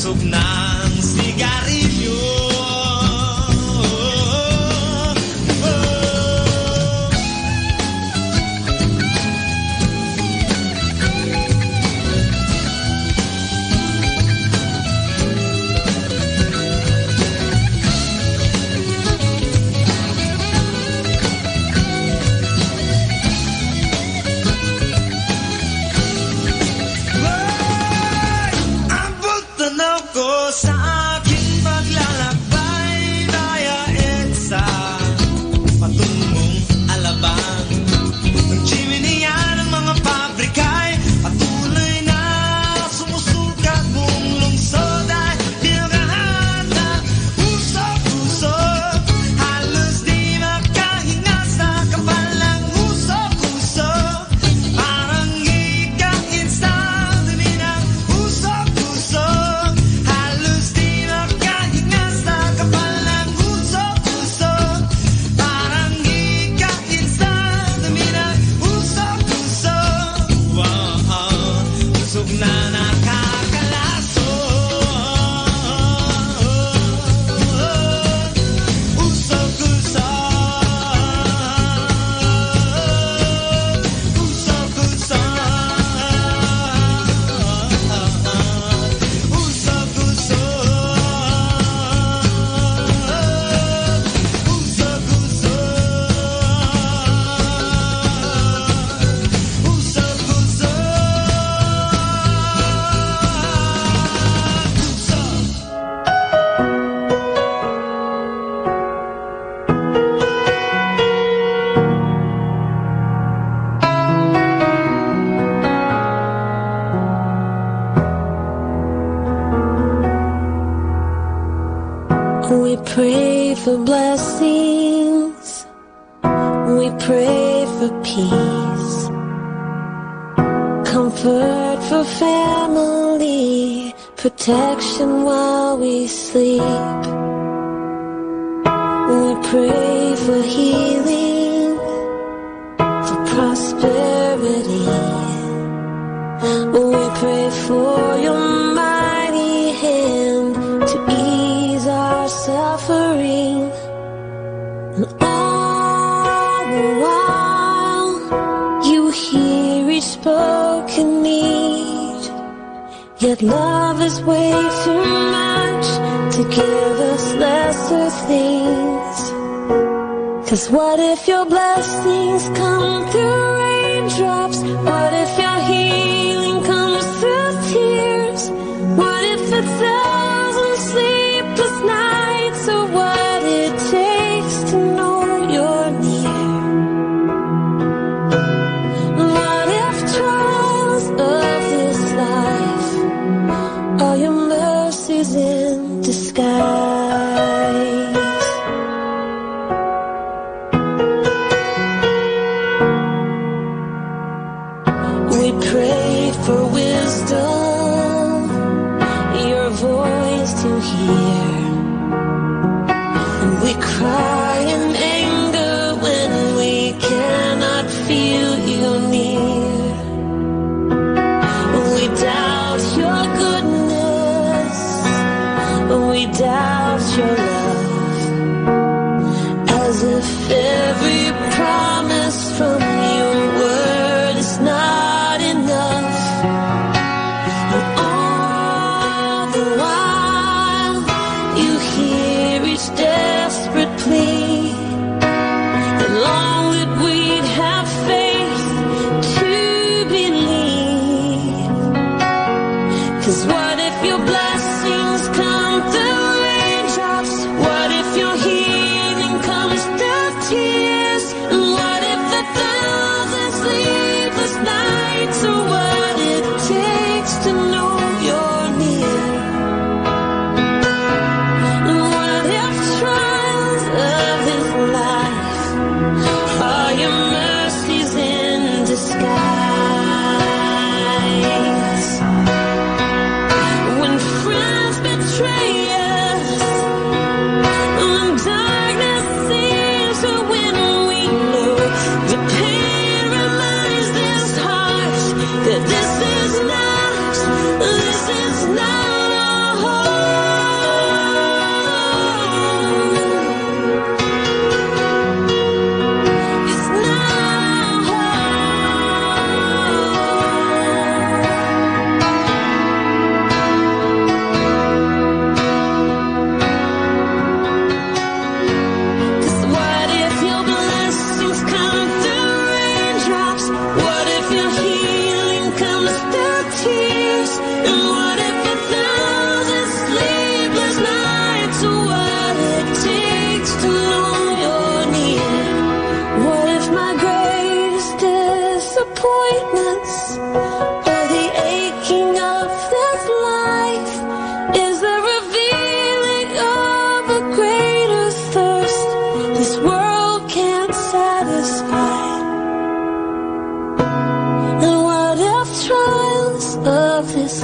usok ng sigarilyo. Sa aking paglalakbay, dayain sa patungong Alabang. Ang chimney ng mga pabrika'y patuloy na sumusukat buong lungsod ay tinagahan na usok-usok. Halos di makahinga sa kapal ng usok-usok. Parang ikain sa dumi ng usok-usok. We pray for blessings, we pray for peace, comfort for family, protection while we sleep. We pray for healing, for prosperity. We pray for your mighty hand to ease our suffering. And all the while, you hear each spoken need. Yet love is way too much to give us lesser things. 'Cause what if your blessings come through raindrops? What if your healing comes through tears? What if it's 1,000 sleepless nights, or what it takes to know you're near? What if trials of this life are your mercies in disguise? We pray for wisdom, your voice to hear. And we cry in anger when we cannot feel you near. We doubt your goodness, we doubt your love, as if every promise from your word is not enough. And all the while, you hear each desperate plea, and long that we'd have faith to believe. 'Cause what if your blessings come through raindrops? What if your healing comes through tears? And what if the 1,000 sleepless nights are what it takes to know you're near? And what if trials of this life are your mercies in disguise? When friends betray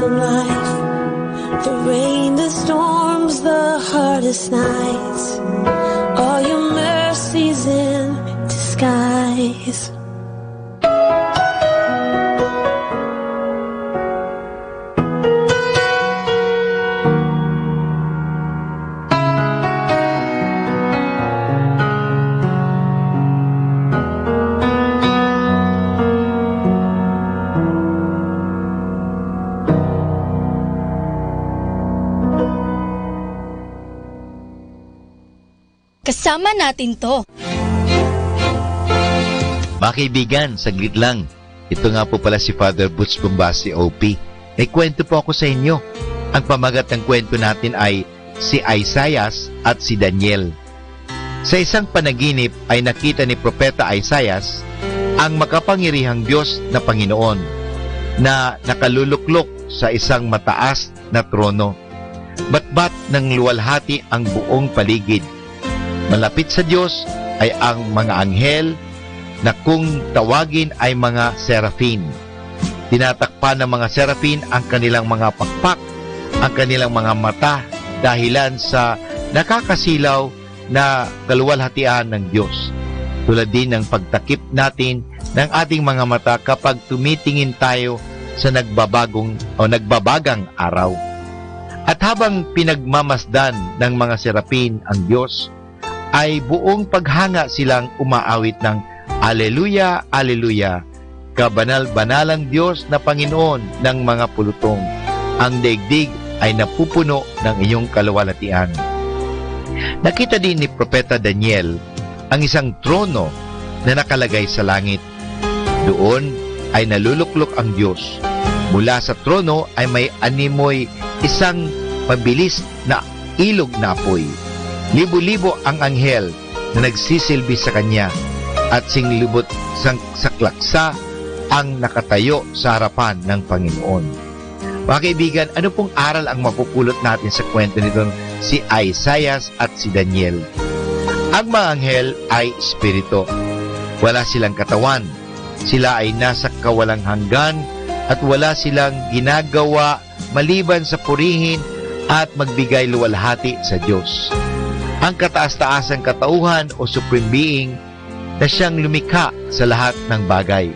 from life. The rain, the storms, the hardest nights. All your mercies in disguise. Kasama natin to. Mga kaibigan, saglit lang. Ito nga po pala si Father Butch Bumbasi, OP. May kwento po ako sa inyo. Ang pamagat ng kwento natin ay si Isaias at si Daniel. Sa isang panaginip ay nakita ni Propeta Isaias ang makapangyarihang Diyos na Panginoon na nakaluluklok sa isang mataas na trono. Batbat ng luwalhati ang buong paligid. Malapit sa Diyos ay ang mga anghel na kung tawagin ay mga serafin. Tinatakpan ng mga serafin ang kanilang mga pakpak, ang kanilang mga mata dahilan sa nakakasilaw na kaluwalhatian ng Diyos. Tulad din ng pagtakip natin ng ating mga mata kapag tumitingin tayo sa nagbabagang araw. At habang pinagmamasdan ng mga serafin ang Diyos, ay buong paghanga silang umaawit ng Alleluia, Alleluia, kabanal-banalang Diyos na Panginoon ng mga pulutong. Ang daigdig ay napupuno ng iyong kaluwalhatian. Nakita din ni Propeta Daniel ang isang trono na nakalagay sa langit. Doon ay naluluklok ang Diyos. Mula sa trono ay may animoy isang mabilis na ilog na apoy. Libo-libo ang anghel na nagsisilbi sa kanya at singlibot saklaksa ang nakatayo sa harapan ng Panginoon. Mga kaibigan, ano pong aral ang mapupulot natin sa kwento nitong si Isaias at si Daniel? Ang mga anghel ay espiritu. Wala silang katawan. Sila ay nasa kawalang hanggan at wala silang ginagawa maliban sa purihin at magbigay luwalhati sa Diyos. Ang kataas-taasang katauhan o supreme being na siyang lumikha sa lahat ng bagay.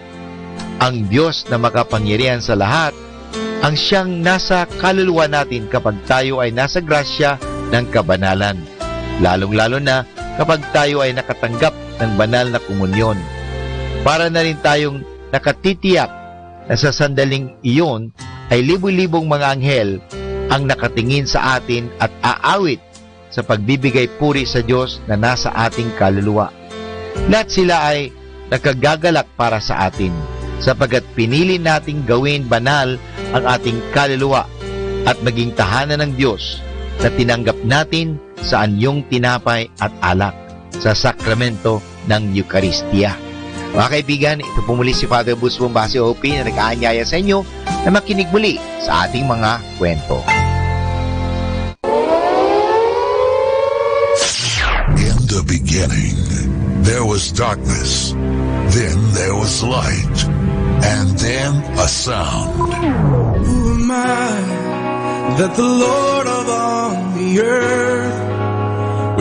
Ang Diyos na makapangyarihan sa lahat ang siyang nasa kaluluwa natin kapag tayo ay nasa grasya ng kabanalan. Lalong-lalo na kapag tayo ay nakatanggap ng banal na komunyon. Para na rin tayong nakatitiyak na sa sandaling iyon ay libu-libong mga anghel ang nakatingin sa atin at aawit sa pagbibigay puri sa Diyos na nasa ating kaluluwa. Lahat sila ay nakagagalak para sa atin, sapagkat pinili nating gawin banal ang ating kaluluwa at maging tahanan ng Diyos na tinanggap natin sa anyong tinapay at alak sa sakramento ng Eucharistia. Mga kaibigan, ito po muli si Father Butch Bumbasi, OP, na nag-aanyaya sa inyo na makinig muli sa ating mga kwento. The beginning, there was darkness, then there was light, and then a sound. Who am I that the Lord of all the earth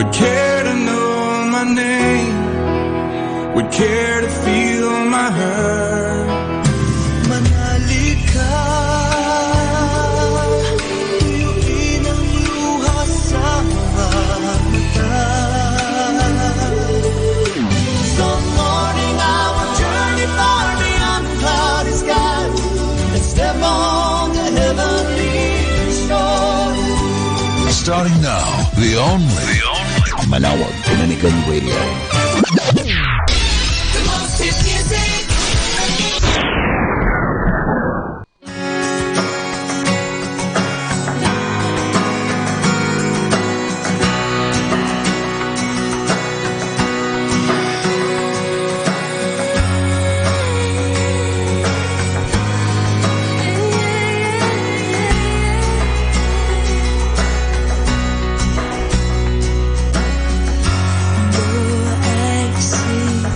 would care to know my name, would care to feel my hurt? Manali ka, tuyuin ang luha sa mga mata. Some morning I will journey far beyond the cloudy skies and step on the heavenly shore. Starting now, the only Manawag Dominican Radio. The most hit music. I see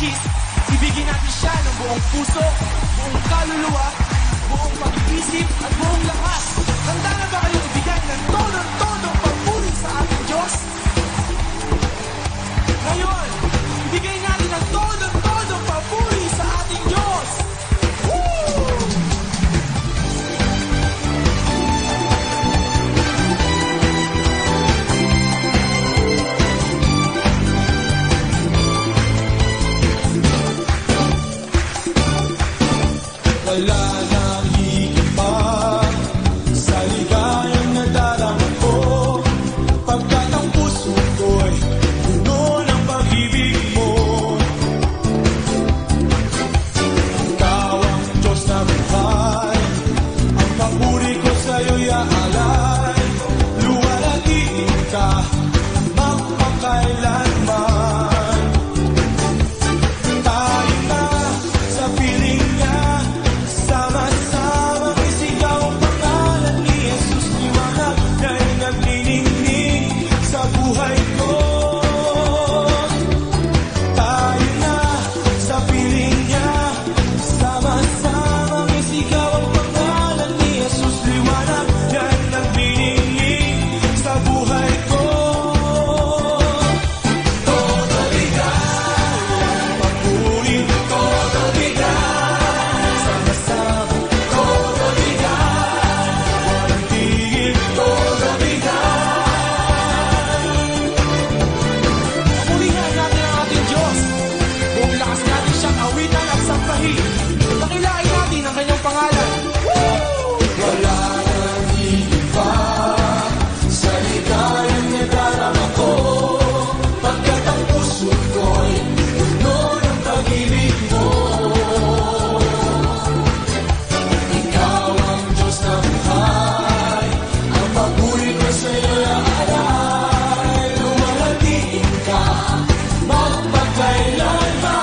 which is ibigin natin siya ng buong puso, buong kaluluwa, buong pag-iisip at buong lakas. Handa na ba kayo ibigay ng todo-todo papuri sa ating Diyos? Ngayon, ibigay natin ng todo-todo papuri sa ating Diyos. Wala nang higit pa sa ligayang nadarama ko, pagkat ang puso ko'y puno ng pag-ibig mo. Ikaw ang Diyos na buhay, ang papuri ko sa'yo'y aalay. Luwalhatiin ka magpakailanman. Tayo na sa piling niya, sama-sama isigaw ang pangalan ni Jesus. Liwanag na'y nagniningning sa buhay ko. Tayo na sa piling niya, sama-sama isigaw ang pangalan ni Jesus. Liwanag na'y nagniningning sa buhay ko. Todo ligaya, papuri, todo ligaya, sama-sama, todo ligaya, walang tigil, todo ligaya. Purihan natin ang ating Diyos. Buong lakas natin siyang awitan at sambahin. Pakilain natin ang kanyang pangalan. Wala nang higit pa sa ligayang nadarama ko, pagkat ang puso ko'y puno ng pag-ibig mo. Ikaw ang Diyos na buhay, ang papuri ko sa'yo'y aalay. Luwalhatiin ka magpakailanman.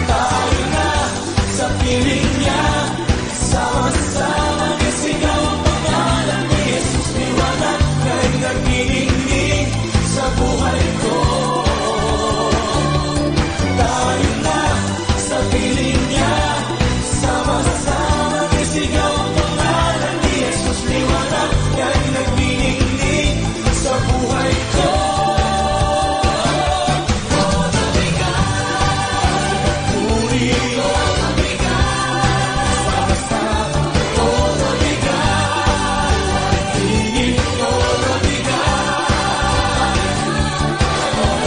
Tayo na sa piling niya, sama-sama isigaw ang pangalan ni Jesus. Liwanag na'y nagniningning sa buhay ko. Tayo na sa piling niya, sama-sama isigaw ang pangalan ni Jesus. Liwanag na'y nagniningning sa buhay ko. Todo ligaya, papuri, todo ligaya, sama-sama, todo ligaya, tingin, todo ligaya, todo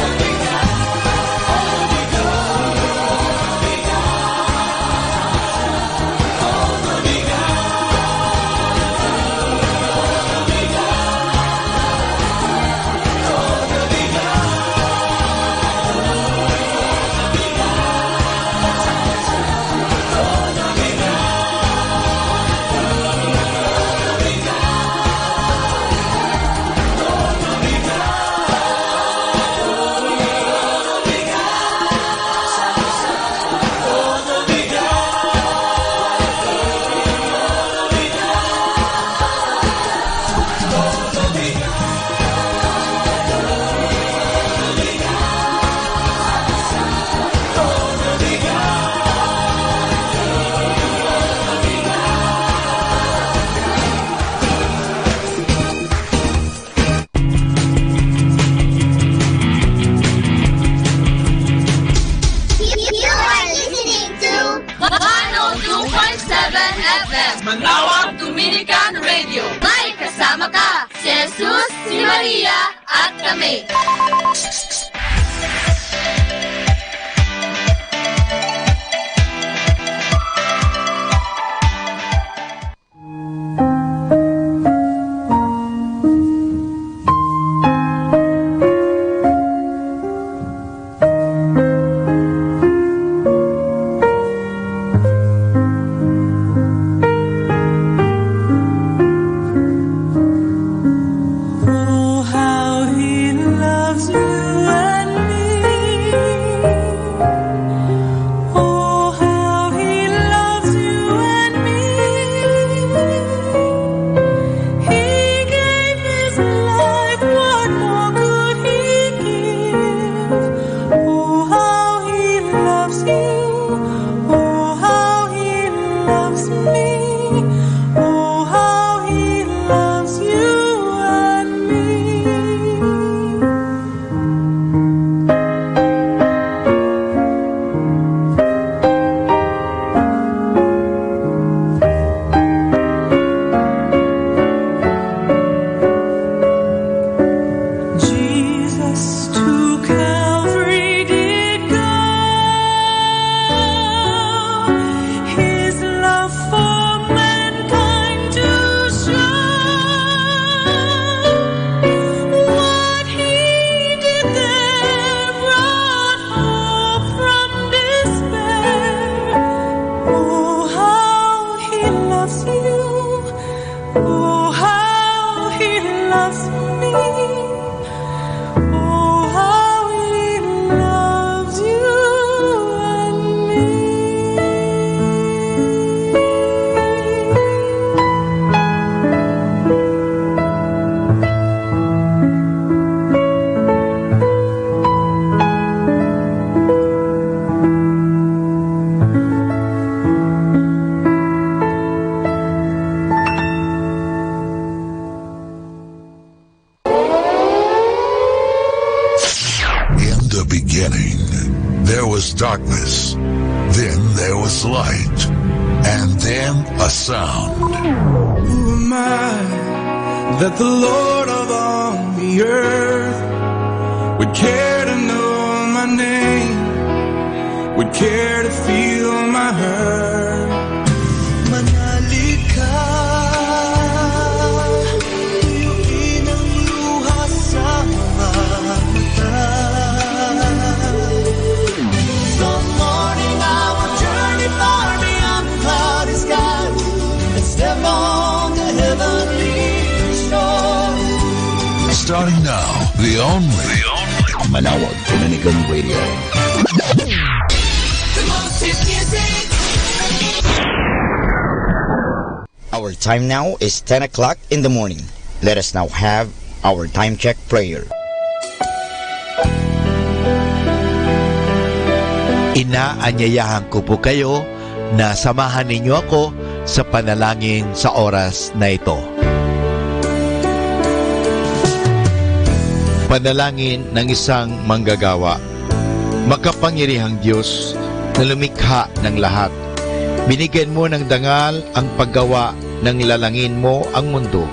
You are listening to 102.7 FM Manawag Dominican Radio. May kasama ka, si Jesus, si Maria, at kami. Oh, how he loves you. Oh, how He loves me. Oh, how He loves you and me. In the beginning, there was darkness. Then there was light. And then a sound. Who am I that the Lord of all the earth would care to know my name, would care to feel my hurt? Manali ka, tuyuin ang luha sa mga mata. Some morning I will journey far beyond the cloudy skies and step on the heavenly shore. Starting now, the only Manawag Dominican Radio. The most hit music. Our time now is 10 o'clock in the morning. Let us now have our time check prayer. Inaanyayahan ko po kayo na samahan ninyo ako sa panalangin sa oras na ito. Panalangin ng isang manggagawa. Makapangyarihang Diyos na lumikha ng lahat. Binigyan mo ng dangal ang paggawa ng lalangin mo ang mundo.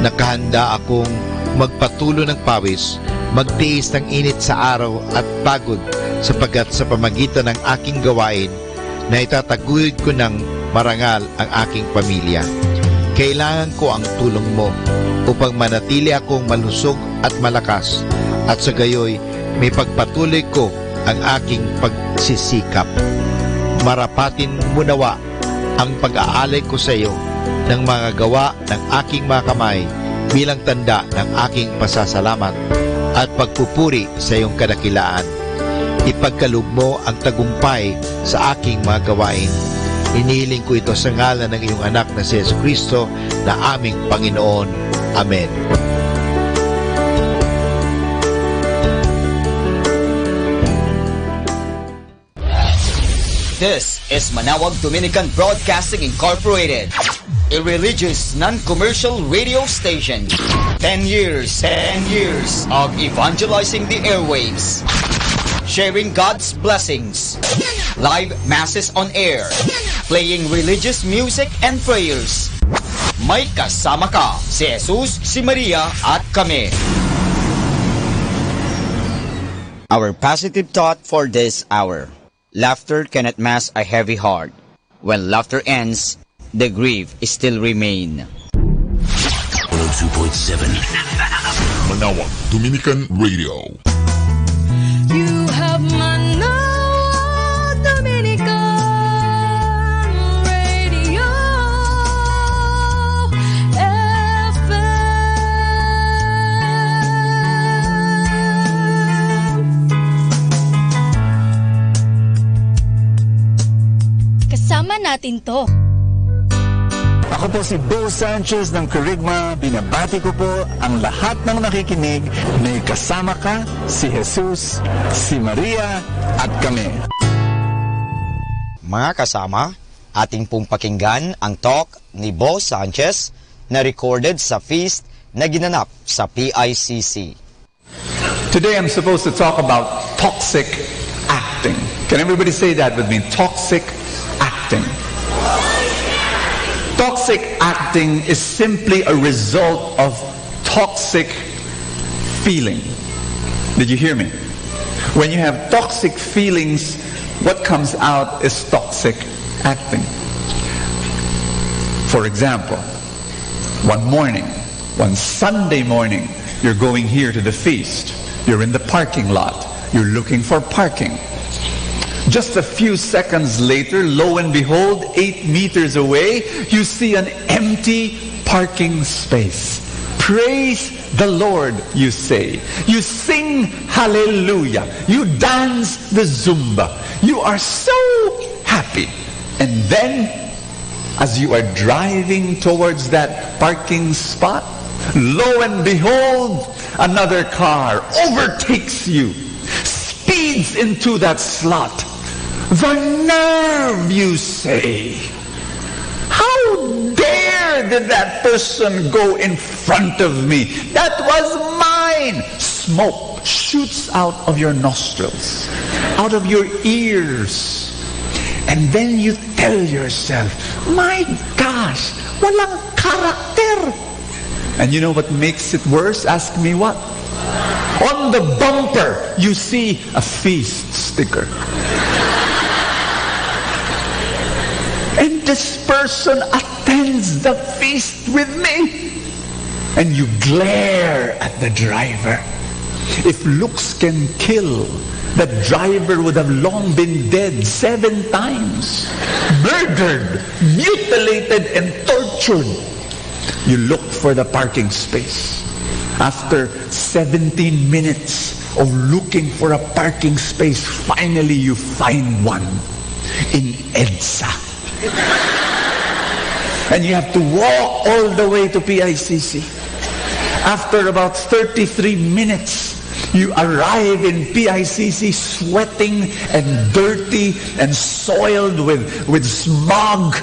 Nakahanda akong magpatulo ng pawis, magtiis ng init sa araw at pagod sapagkat sa pamagitan ng aking gawain na itataguyod ko ng marangal ang aking pamilya. Kailangan ko ang tulong mo upang manatili akong malusog at malakas at sa gayoy may pagpatuloy ko ang aking pagsisikap. Marapatin mo nawa ang pag-aalay ko sa iyo ng mga gawa ng aking mga kamay bilang tanda ng aking pasasalamat at pagpupuri sa iyong kadakilaan. Ipagkaloob mo ang tagumpay sa aking mga gawain. Inihiling ko ito sa ngalan ng iyong anak na si Jesucristo na aming Panginoon. Amen. This is Manawag Dominican Broadcasting Incorporated, a religious non-commercial radio station. 10 years of evangelizing the airwaves, sharing God's blessings, live masses on air, playing religious music and prayers. May kasama ka, si Jesus, si Maria at kami. Our positive thought for this hour. Laughter cannot mask a heavy heart. When laughter ends, the grief still remain. 102.7 Manawag Dominican Radio. You have Manawag Dominican Radio FM. Kasama natin to. Ako po si Bo Sanchez ng Kerygma. Binabati ko po ang lahat ng nakikinig. May kasama ka, si Jesus, si Maria, at kami. Mga kasama, ating pong pakinggan ang talk ni Bo Sanchez na recorded sa feast na ginanap sa PICC. Today I'm supposed to talk about toxic acting. Can everybody say that with me? Toxic acting. Toxic acting is simply a result of toxic feeling. Did you hear me? When you have toxic feelings, what comes out is toxic acting. For example, one Sunday morning, you're going here to the feast. You're in the parking lot. You're looking for parking. Just a few seconds later, lo and behold, 8 meters away, you see an empty parking space. Praise the Lord, you say. You sing hallelujah. You dance the Zumba. You are so happy. And then, as you are driving towards that parking spot, lo and behold, another car overtakes you, speeds into that slot. The nerve, you say. How dare did that person go in front of me? That was mine. Smoke shoots out of your nostrils, out of your ears. And then you tell yourself, my gosh, walang karakter. And you know what makes it worse? Ask me what? On the bumper, you see a feast sticker. And this person attends the feast with me. And you glare at the driver. If looks can kill, the driver would have long been dead 7 times. Murdered, mutilated, and tortured. You look for the parking space. After 17 minutes of looking for a parking space, finally you find one in EDSA. And you have to walk all the way to PICC. After about 33 minutes, you arrive in PICC sweating and dirty and soiled with smog.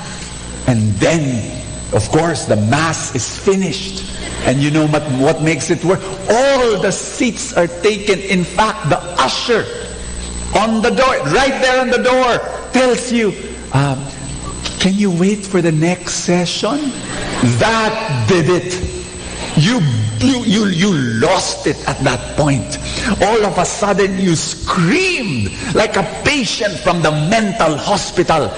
And then, of course, the Mass is finished. And you know what makes it work? All the seats are taken. In fact, the usher on the door, right there on the door, tells you, can you wait for the next session? That did it. You lost it at that point. All of a sudden, you screamed like a patient from the mental hospital.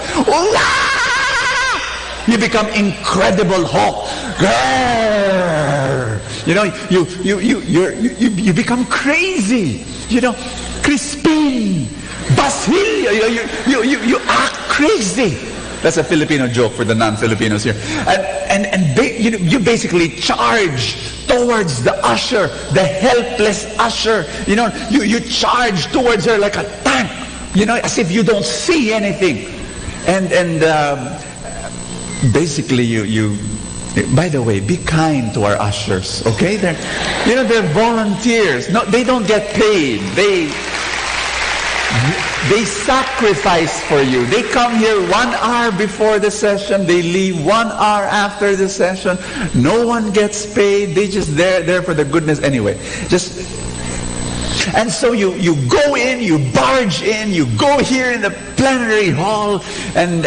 You become Incredible Hulk. You know, you become crazy. You know, Crispin, Basilio, you act crazy. That's a Filipino joke for the non-Filipinos here. You basically charge towards the usher, the helpless usher. You know, you charge towards her like a tank. You know, as if you don't see anything. And basically you. By the way, be kind to our ushers, okay? They're volunteers. No, they don't get paid. They sacrifice for you. They come here 1 hour before the session. They leave 1 hour after the session. No one gets paid. They just there for the goodness anyway. And so you go in, you barge in, you go here in the plenary hall, and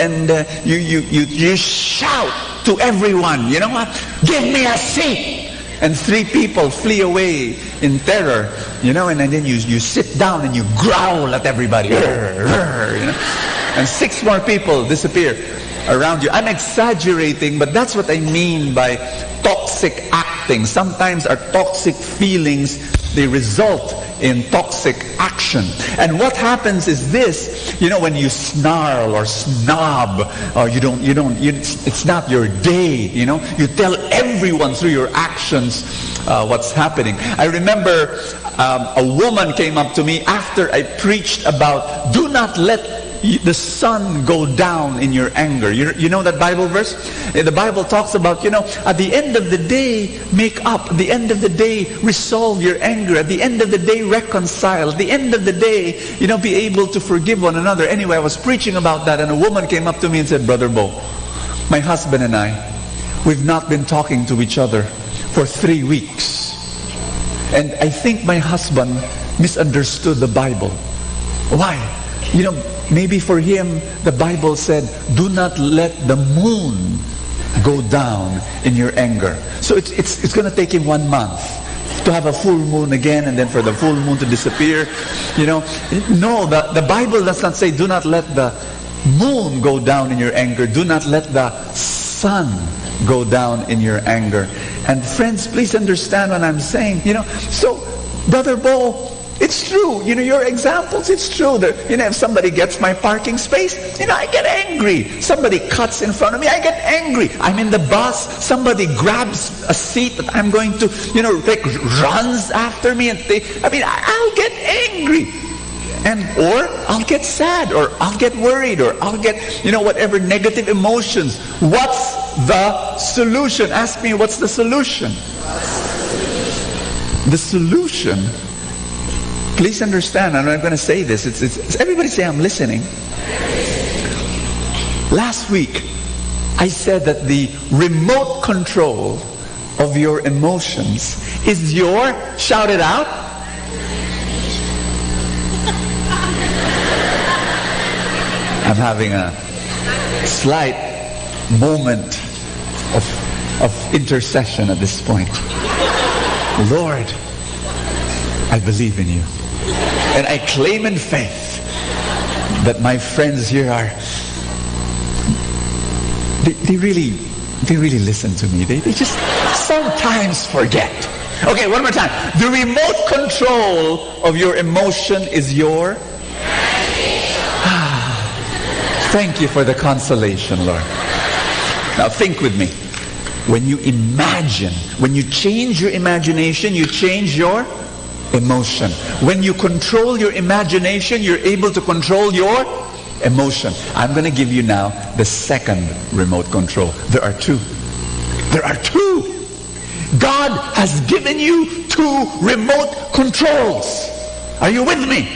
you shout to everyone, you know what? Give me a seat! And 3 people flee away in terror, you know, and then you sit down and you growl at everybody. You know? And 6 more people disappear around you. I'm exaggerating, but that's what I mean by toxic acting. Sometimes our toxic feelings, they result in toxic action. And what happens is this, you know, when you snarl or snob, or it's not your day, you know, you tell everyone through your actions what's happening. I remember a woman came up to me after I preached about do not let the sun go down in your anger. You know that Bible verse? The Bible talks about, you know, at the end of the day, make up. At the end of the day, resolve your anger. At the end of the day, reconcile. At the end of the day, you know, be able to forgive one another. Anyway, I was preaching about that, and a woman came up to me and said, Brother Bo, my husband and I, we've not been talking to each other for 3 weeks. And I think my husband misunderstood the Bible. Why? You know, maybe for him, the Bible said, do not let the moon go down in your anger. So it's going to take him 1 month to have a full moon again, and then for the full moon to disappear. You know, no, the Bible does not say, do not let the moon go down in your anger. Do not let the sun go down in your anger. And friends, please understand what I'm saying. You know, so Brother Bo, It's true. Your examples, it's true. That, if somebody gets my parking space, I get angry. Somebody cuts in front of me, I get angry. I'm in the bus, somebody grabs a seat that I'm going to, runs after me. I'll get angry. Or I'll get sad, or I'll get worried, or I'll get, whatever negative emotions. What's the solution? Ask me, what's the solution? The solution, please understand, and I'm going to say this, it's everybody say I'm listening. Last week, I said that the remote control of your emotions is your, shout it out, I'm having a slight moment of intercession at this point. Lord, I believe in you. And I claim in faith that my friends here are, they really listen to me. They just sometimes forget. Okay, one more time. The remote control of your emotion is your... Thank you for the consolation, Lord. Now think with me. When you imagine, when you change your imagination, you change your emotion. When you control your imagination, you're able to control your emotion. I'm going to give you now the second remote control. There are two. There are two. God has given you two remote controls. Are you with me?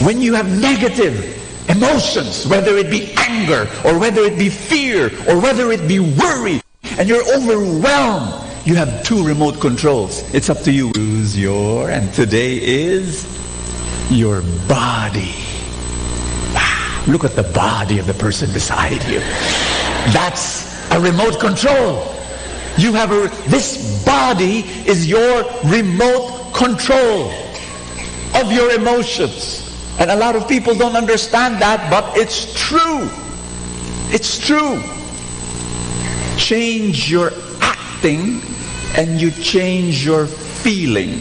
When you have negative emotions, whether it be anger, or whether it be fear, or whether it be worry, and you're overwhelmed, you have two remote controls. It's up to you. Choose your, and today is your body. Look at the body of the person beside you. That's a remote control. You have this body is your remote control of your emotions. And a lot of people don't understand that, but it's true. It's true. Change your acting and you change your feeling.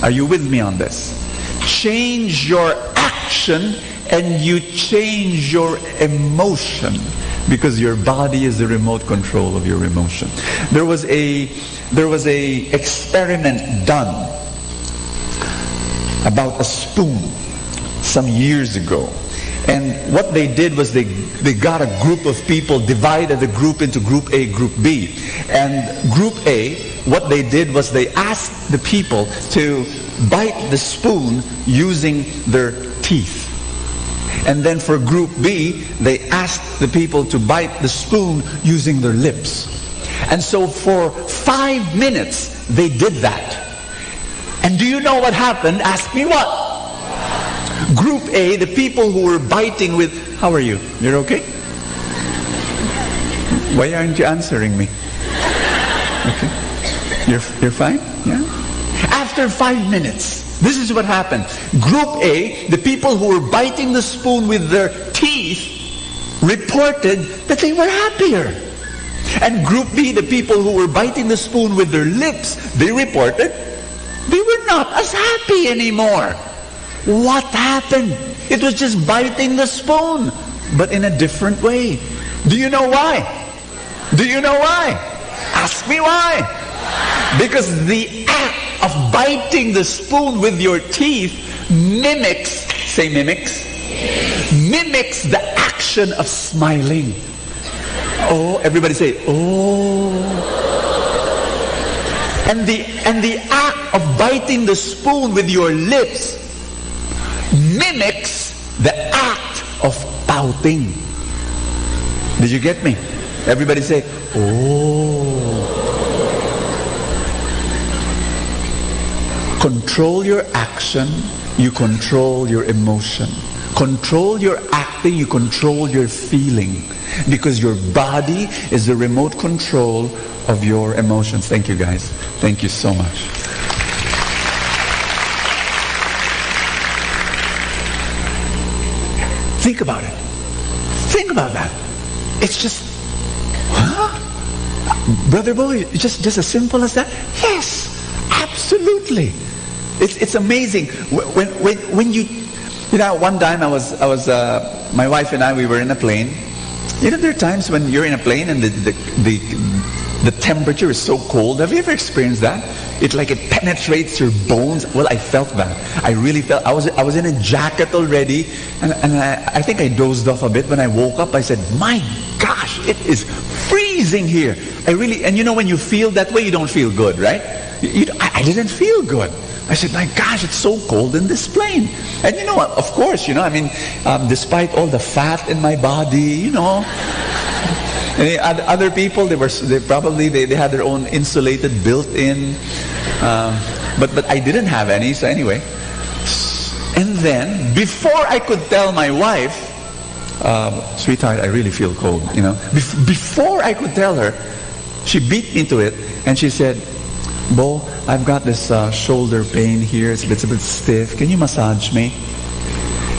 Are you with me on this? Change your action and you change your emotion, because your body is the remote control of your emotion. There was a experiment done about a spoon some years ago. And what they did was they got a group of people, divided the group into group A, group B. And group A, what they did was they asked the people to bite the spoon using their teeth. And then for group B, they asked the people to bite the spoon using their lips. And so for 5 minutes, they did that. And do you know what happened? Ask me what? Group A, the people who were biting with, how are you? You're okay? Why aren't you answering me? Okay. You're fine? Yeah? After 5 minutes, this is what happened. Group A, the people who were biting the spoon with their teeth, reported that they were happier. And Group B, the people who were biting the spoon with their lips, they reported they were not as happy anymore. What happened? It was just biting the spoon, but in a different way. Do you know why? Do you know why? Ask me why. Because the act of biting the spoon with your teeth mimics, say mimics, mimics the action of smiling. Oh, everybody say, oh. And the act of biting the spoon with your lips mimics the act of pouting. Did you get me? Everybody say, oh. Control your action, you control your emotion. Control your acting, you control your feeling. Because your body is the remote control of your emotions. Thank you, guys. Thank you so much. Think about it. Think about that. It's just, huh? Brother Bo, just as simple as that? Yes, absolutely. It's amazing when you know. One time my wife and I, we were in a plane. You know, there are times when you're in a plane and the temperature is so cold. Have you ever experienced that? It penetrates your bones. Well, I felt that. I really felt. I was in a jacket already, and I think I dozed off a bit. When I woke up, I said, "My gosh, it is freezing here." And you know, when you feel that way, you don't feel good, right? I didn't feel good. I said, "My gosh, it's so cold in this plane." And you know, of course, you know, I mean, despite all the fat in my body, you know. And other people, they had their own insulated built-in, but I didn't have any. So anyway, and then before I could tell my wife, "Sweetheart, I really feel cold," you know. Before I could tell her, she beat me to it, and she said, "Bo, I've got this shoulder pain here. It's a bit stiff. Can you massage me?"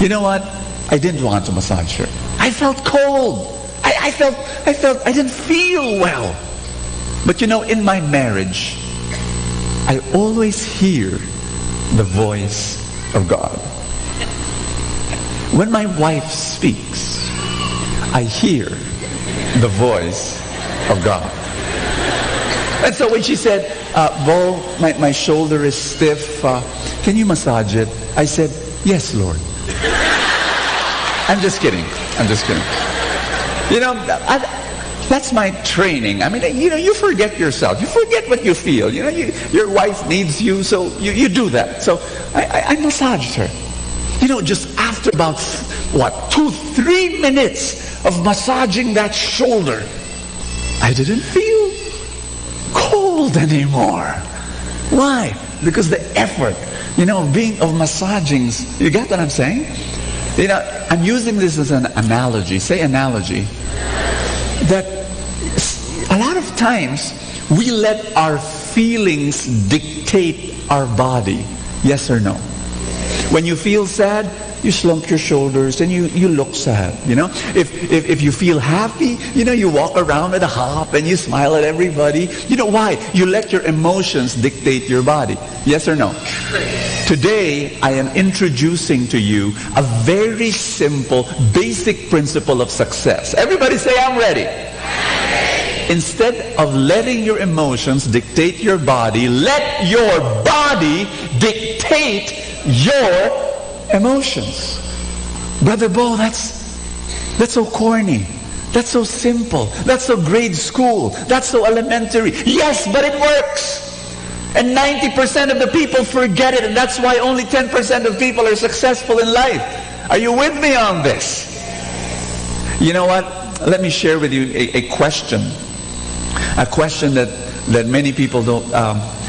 You know what? I didn't want to massage her. I felt cold. I felt I didn't feel well. But you know, in my marriage, I always hear the voice of God. When my wife speaks, I hear the voice of God. And so when she said, "Bo, my shoulder is stiff, can you massage it?" I said, "Yes, Lord." I'm just kidding. You know, that's my training. I mean, you know, you forget yourself. You forget what you feel. You know, your wife needs you, so you do that. So I massaged her. You know, just after about, 2-3 minutes of massaging that shoulder, I didn't feel cold anymore. Why? Because the effort, you know, of massagings. You get what I'm saying? You know, I'm using this as an analogy. Say analogy. That a lot of times we let our feelings dictate our body. Yes or no? When you feel sad, you slump your shoulders and you look sad. You know, if you feel happy, you know, you walk around with a hop and you smile at everybody. You know why? You let your emotions dictate your body. Yes or no? Today, I am introducing to you a very simple, basic principle of success. Everybody say, "I'm ready." Instead of letting your emotions dictate your body, let your body dictate your emotions. Brother Bo, that's so corny. That's so simple. That's so grade school. That's so elementary. Yes, but it works. And 90% of the people forget it, and that's why only 10% of people are successful in life. Are you with me on this? You know what? Let me share with you a question. A question that many people don't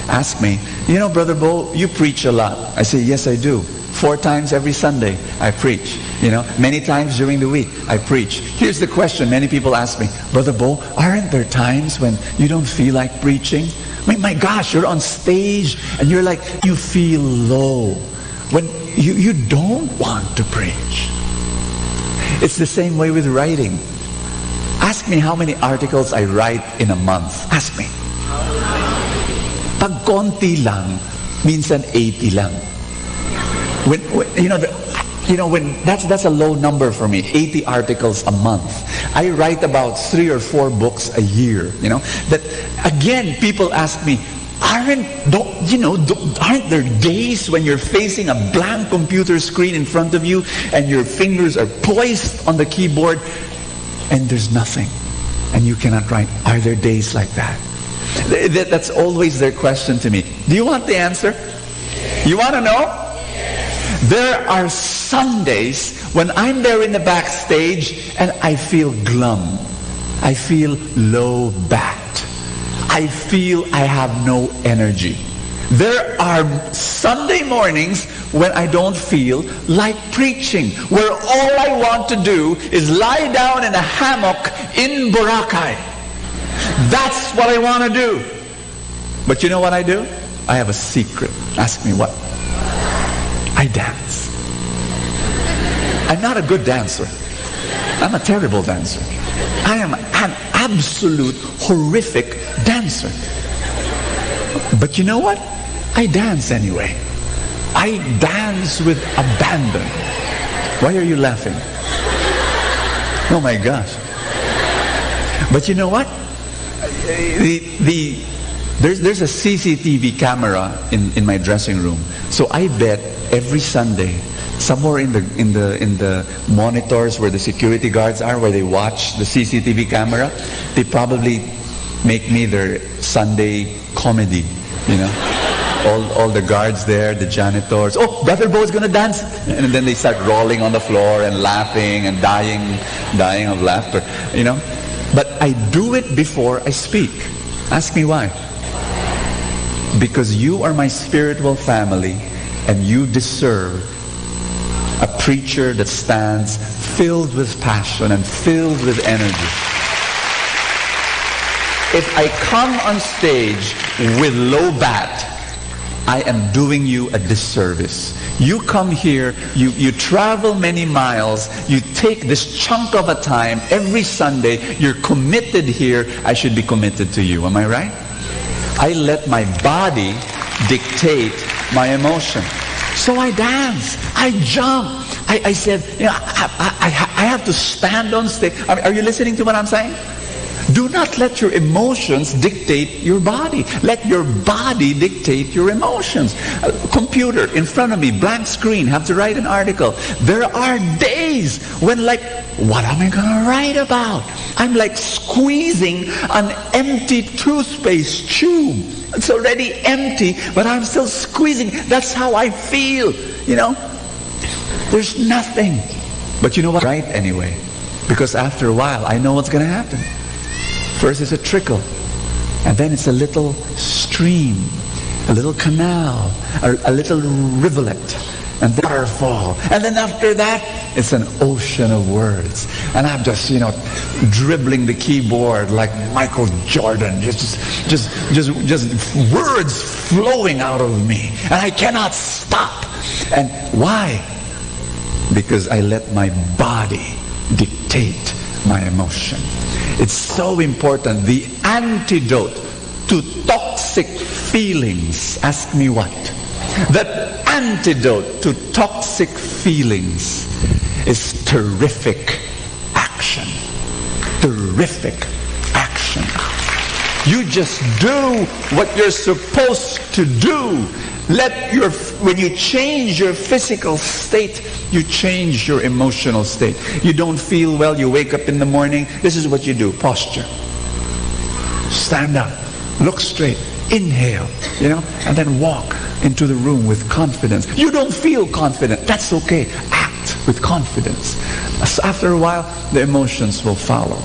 ask me. You know, Brother Bo, you preach a lot. I say, yes, I do. 4 times every Sunday, I preach. You know, many times during the week, I preach. Here's the question many people ask me. Brother Bo, aren't there times when you don't feel like preaching? I mean, my gosh, you're on stage and you're like, you feel low when you don't want to preach. It's the same way with writing. Ask me how many articles I write in a month. Ask me. Pag konti lang, minsan 80 lang. When that's a low number for me. 80 articles a month. I write about 3 or 4 books a year. You know that again. People ask me, aren't there days when you're facing a blank computer screen in front of you and your fingers are poised on the keyboard and there's nothing and you cannot write? Are there days like that? That's always their question to me. Do you want the answer? You want to know? There are Sundays when I'm there in the backstage and I feel glum. I feel low-backed. I feel I have no energy. There are Sunday mornings when I don't feel like preaching, where all I want to do is lie down in a hammock in Boracay. That's what I want to do. But you know what I do? I have a secret. Ask me what? I dance. I'm not a good dancer. I'm a terrible dancer. I am an absolute horrific dancer. But you know what? I dance anyway. I dance with abandon. Why are you laughing? Oh my gosh. But you know what? There's a CCTV camera in my dressing room. So I bet every Sunday, somewhere in the monitors where the security guards are, where they watch the CCTV camera, they probably make me their Sunday comedy, you know. All the guards there, the janitors. Oh, Brother Bo's gonna dance, and then they start rolling on the floor and laughing and dying of laughter, you know. But I do it before I speak. Ask me why. Because you are my spiritual family, and you deserve a preacher that stands filled with passion and filled with energy. If I come on stage with low bat, I am doing you a disservice. You come here, you travel many miles, you take this chunk of a time every Sunday, you're committed here, I should be committed to you. Am I right? I let my body dictate my emotion. So I dance, I jump. I said, you know, I have to stand on stage. Are you listening to what I'm saying? Do not let your emotions dictate your body. Let your body dictate your emotions. Computer in front of me, blank screen, have to write an article. There are days when like, what am I going to write about? I'm like squeezing an empty toothpaste tube. It's already empty, but I'm still squeezing. That's how I feel, you know. There's nothing. But you know what? Right anyway. Because after a while, I know what's going to happen. First it's a trickle, and then it's a little stream, a little canal, a little rivulet, and then waterfall. And then after that, it's an ocean of words. And I'm just, you know, dribbling the keyboard like Michael Jordan, just words flowing out of me. And I cannot stop. And why? Because I let my body dictate my emotion. It's so important. The antidote to toxic feelings, ask me what? The antidote to toxic feelings is terrific action. Terrific action. You just do what you're supposed to do. When you change your physical state, you change your emotional state. You don't feel well, you wake up in the morning, this is what you do, posture. Stand up, look straight, inhale, you know, and then walk into the room with confidence. You don't feel confident, that's okay. Act with confidence. After a while, the emotions will follow.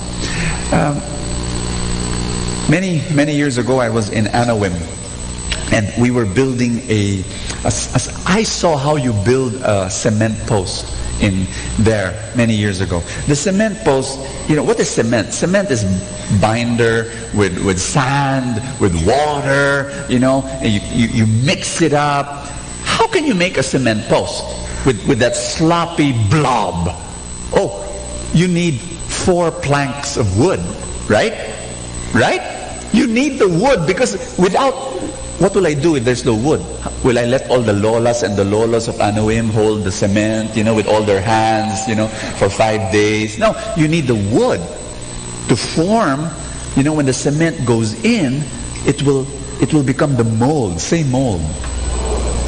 Many years ago, I was in Anawim. And we were building I saw how you build a cement post in there many years ago. The cement post, you know, what is cement? Cement is binder with sand, with water, you know, and you mix it up. How can you make a cement post with that sloppy blob? Oh, you need 4 planks of wood, right? Right? You need the wood because without... What will I do if there's no wood? Will I let all the lolas and the lolas of Anawim hold the cement, you know, with all their hands, you know, for 5 days? No, you need the wood to form, you know, when the cement goes in, it will become the mold, same mold.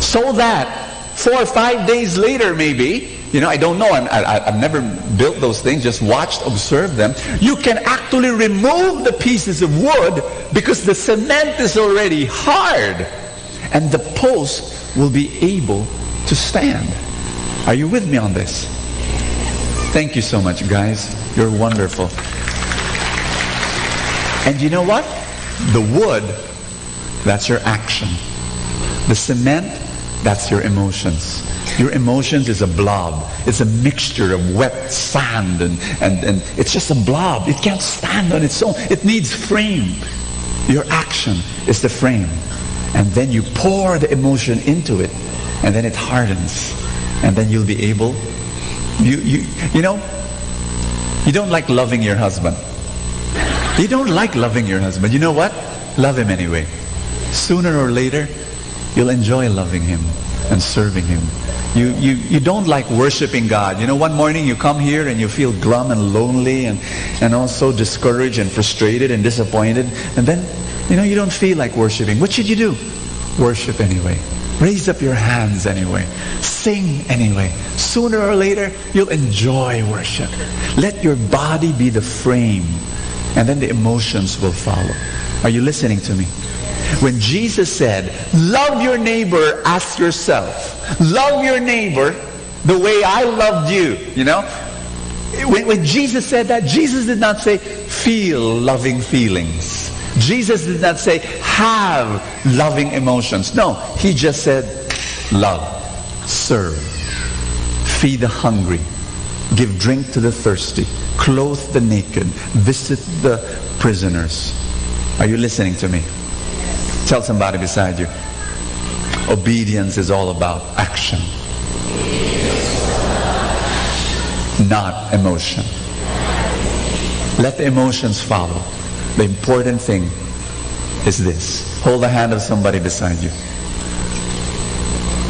So that 4 or 5 days later maybe, you know, I don't know, I've never built those things, just watched, observed them. You can actually remove the pieces of wood because the cement is already hard. And the post will be able to stand. Are you with me on this? Thank you so much, guys. You're wonderful. And you know what? The wood, that's your action. The cement, that's your emotions. Your emotions is a blob. It's a mixture of wet sand and it's just a blob. It can't stand on its own. It needs frame. Your action is the frame. And then you pour the emotion into it and then it hardens. And then you'll be able, you know, you don't like loving your husband. You don't like loving your husband. You know what? Love him anyway. Sooner or later, you'll enjoy loving him. and serving Him. You don't like worshiping God. You know, one morning you come here and you feel glum and lonely and also discouraged and frustrated and disappointed. And then, you know, you don't feel like worshiping. What should you do? Worship anyway. Raise up your hands anyway. Sing anyway. Sooner or later, you'll enjoy worship. Let your body be the frame, and then the emotions will follow. Are you listening to me? When Jesus said, love your neighbor as yourself. Love your neighbor the way I loved you. You know? When Jesus said that, Jesus did not say, feel loving feelings. Jesus did not say, have loving emotions. No, He just said, love, serve, feed the hungry, give drink to the thirsty, clothe the naked, visit the prisoners. Are you listening to me? Tell somebody beside you. Obedience is all about action, not emotion. Let the emotions follow. The important thing is this. Hold the hand of somebody beside you.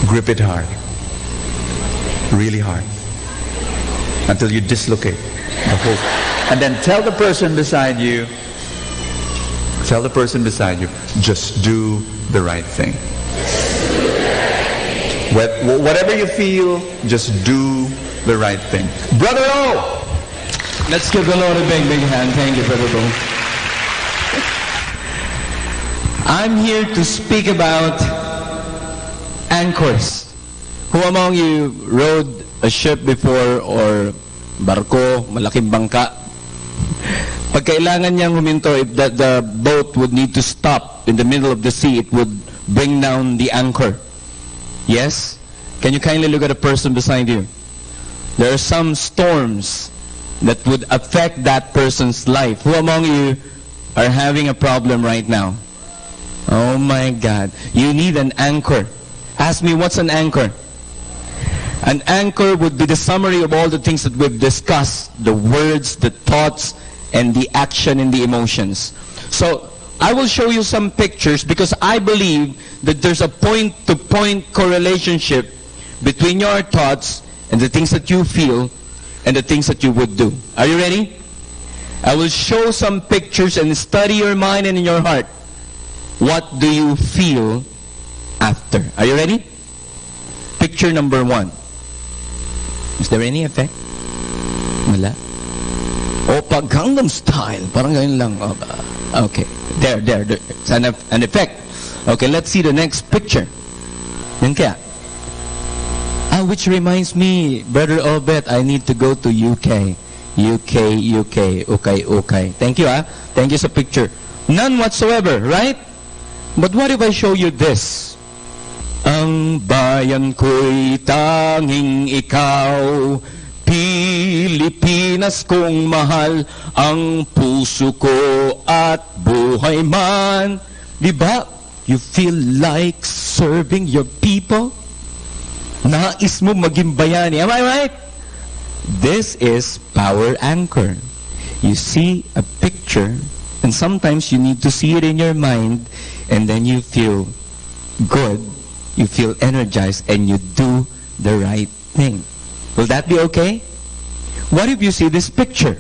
Grip it hard. Really hard. Until you dislocate the whole. And then tell the person beside you, just do the right thing. Whatever you feel, just do the right thing. Brother O! Let's give the Lord a big, big hand. Thank you, Brother Bo. I'm here to speak about anchors. Who among you rode a ship before or barko, malaking bangka? Pag kailangan niyang huminto, if the boat would need to stop in the middle of the sea, it would bring down the anchor. Yes? Can you kindly look at a person beside you? There are some storms that would affect that person's life. Who among you are having a problem right now? Oh my God. You need an anchor. Ask me, what's an anchor? An anchor would be the summary of all the things that we've discussed. The words, the thoughts, and the action and the emotions. So, I will show you some pictures because I believe that there's a point-to-point correlation between your thoughts and the things that you feel and the things that you would do. Are you ready? I will show some pictures and study your mind and in your heart. What do you feel after? Are you ready? Picture number 1. Is there any effect? Wala? O pag Gangnam Style, parang ganyan lang. Okay, there. It's an effect. Okay, let's see the next picture. Yan kaya. Which reminds me, Brother Obet, I need to go to UK. Okay. Thank you, Thank you sa picture. None whatsoever, right? But what if I show you this? Ang bayan ko'y tanging ikaw, Pilipinas kong mahal, ang puso ko at buhay man. Diba? You feel like serving your people? Nais mo maging bayani. Am I right? This is power anchor. You see a picture, and sometimes you need to see it in your mind, and then you feel good, you feel energized, and you do the right thing. Will that be okay? What if you see this picture?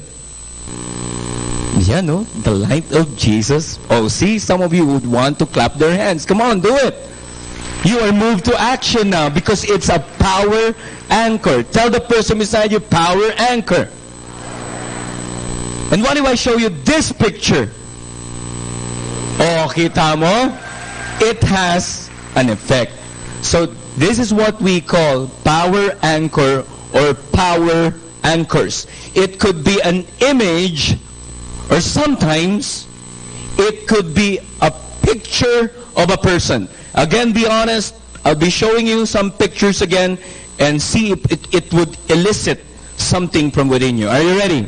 Yeah, no? The light of Jesus. Oh, see, some of you would want to clap their hands. Come on, do it. You are moved to action now because it's a power anchor. Tell the person beside you, power anchor. And what if I show you this picture? Oh, kita mo? It has an effect. So this is what we call power anchor or power anchors. It could be an image, or sometimes it could be a picture of a person. Again, be honest, I'll be showing you some pictures again and see if it would elicit something from within you. Are you ready?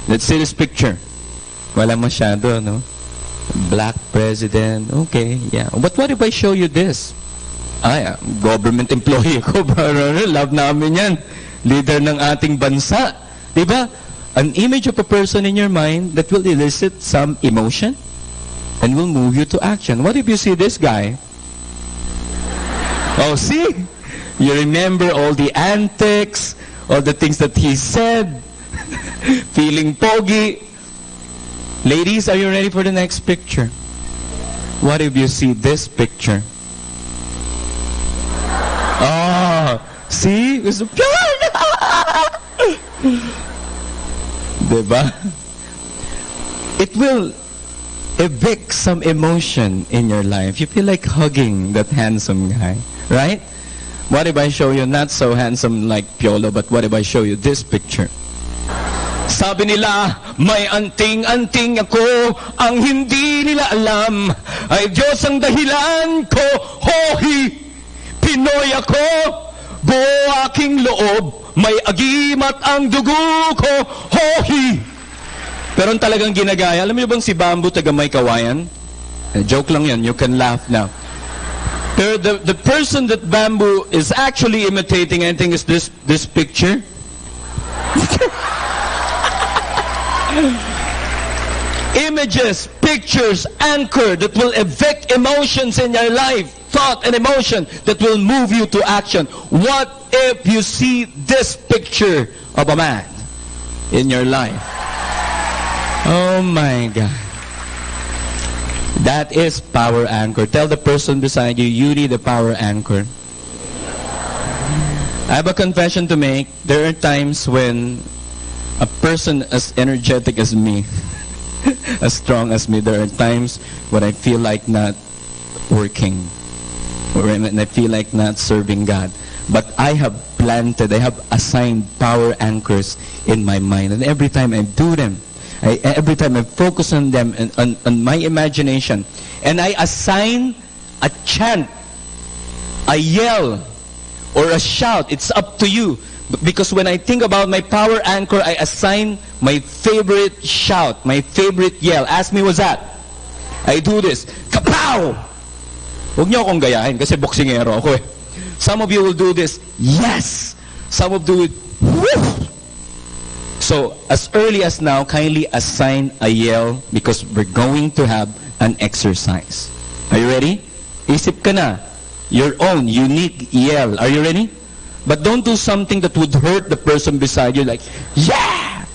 Let's see this picture. Wala masyado, no? Black president. Okay, yeah. But what if I show you this? Government employee ko. Love namin yan. Leader ng ating bansa. Diba? An image of a person in your mind that will elicit some emotion and will move you to action. What if you see this guy? Oh, see? You remember all the antics, all the things that he said, feeling pogy. Ladies, are you ready for the next picture? What if you see this picture? Oh, see? It's pure! Diba? It will evict some emotion in your life. You feel like hugging that handsome guy, right? What if I show you not so handsome like Piolo, but what if I show you this picture? Sabi nila, may anting-anting ako, ang hindi nila alam, ay Diyos ang dahilan ko, hohi, Pinoy ako, buo aking loob, may agimat ang dugo ko, hohi. Pero ang talagang ginagaya, alam niyo bang si Bamboo taga may kawayan? Joke lang yan, you can laugh now. Pero the person that Bamboo is actually imitating, I think, is this picture. Images, pictures, anchor that will evict emotions in your life, thought and emotion that will move you to action. What if you see this picture of a man in your life? Oh my God. That is power anchor. Tell the person beside you, you need a power anchor. I have a confession to make. There are times when a person as energetic as me, as strong as me, there are times when I feel like not working, or when I feel like not serving God. But I have I have assigned power anchors in my mind, and every time I do them, every time I focus on them and on my imagination, and I assign a chant, a yell, or a shout. It's up to you. Because when I think about my power anchor, I assign my favorite shout, my favorite yell. Ask me what's that? I do this. Kapow! Huwag niyo akong gayahin kasi boksingero ako eh. Some of you will do this. Yes! Some will do it. Woof! So, as early as now, kindly assign a yell because we're going to have an exercise. Are you ready? Isip ka na. Your own unique yell. Are you ready? But don't do something that would hurt the person beside you, like, yeah!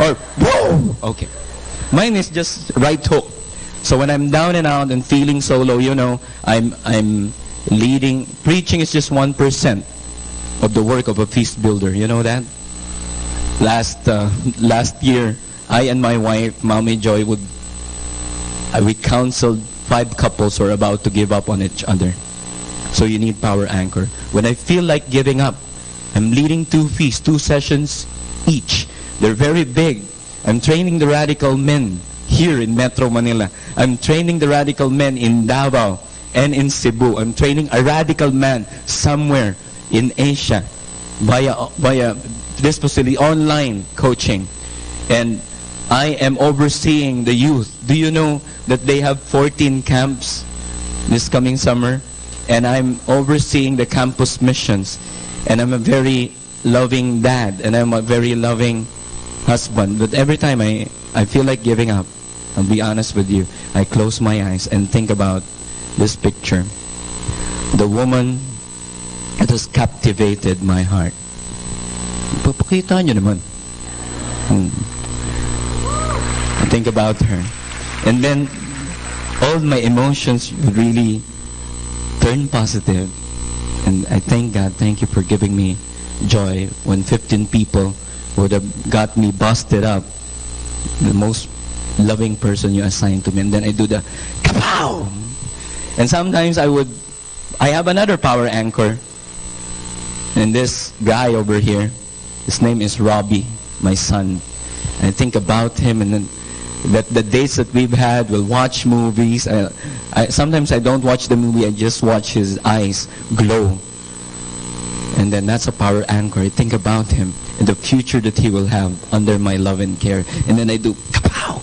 Or, whoa! Okay. Mine is just right hook. So when I'm down and out and feeling so low, you know, I'm leading. Preaching is just 1% of the work of a feast builder. You know that? Last year, I and my wife, Mommy Joy, we counseled 5 couples who are about to give up on each other. So you need power anchor. When I feel like giving up, I'm leading 2 feasts, 2 sessions each. They're very big. I'm training the radical men here in Metro Manila. I'm training the radical men in Davao and in Cebu. I'm training a radical man somewhere in Asia via this facility, online coaching. And I am overseeing the youth. Do you know that they have 14 camps this coming summer? And I'm overseeing the campus missions. And I'm a very loving dad. And I'm a very loving husband. But every time I feel like giving up, I'll be honest with you, I close my eyes and think about this picture. The woman that has captivated my heart. Papakita nyo naman. I think about her. And then all my emotions really turn positive, and I thank God. Thank you for giving me joy when 15 people would have got me busted up. The most loving person you assigned to me, and then I do the kapow. And sometimes I have another power anchor, and this guy over here, his name is Robbie, my son. I think about him, and then the dates that we've had, we'll watch movies. Sometimes I don't watch the movie, I just watch his eyes glow. And then that's a power anchor. I think about him and the future that he will have under my love and care. And then I do kapow.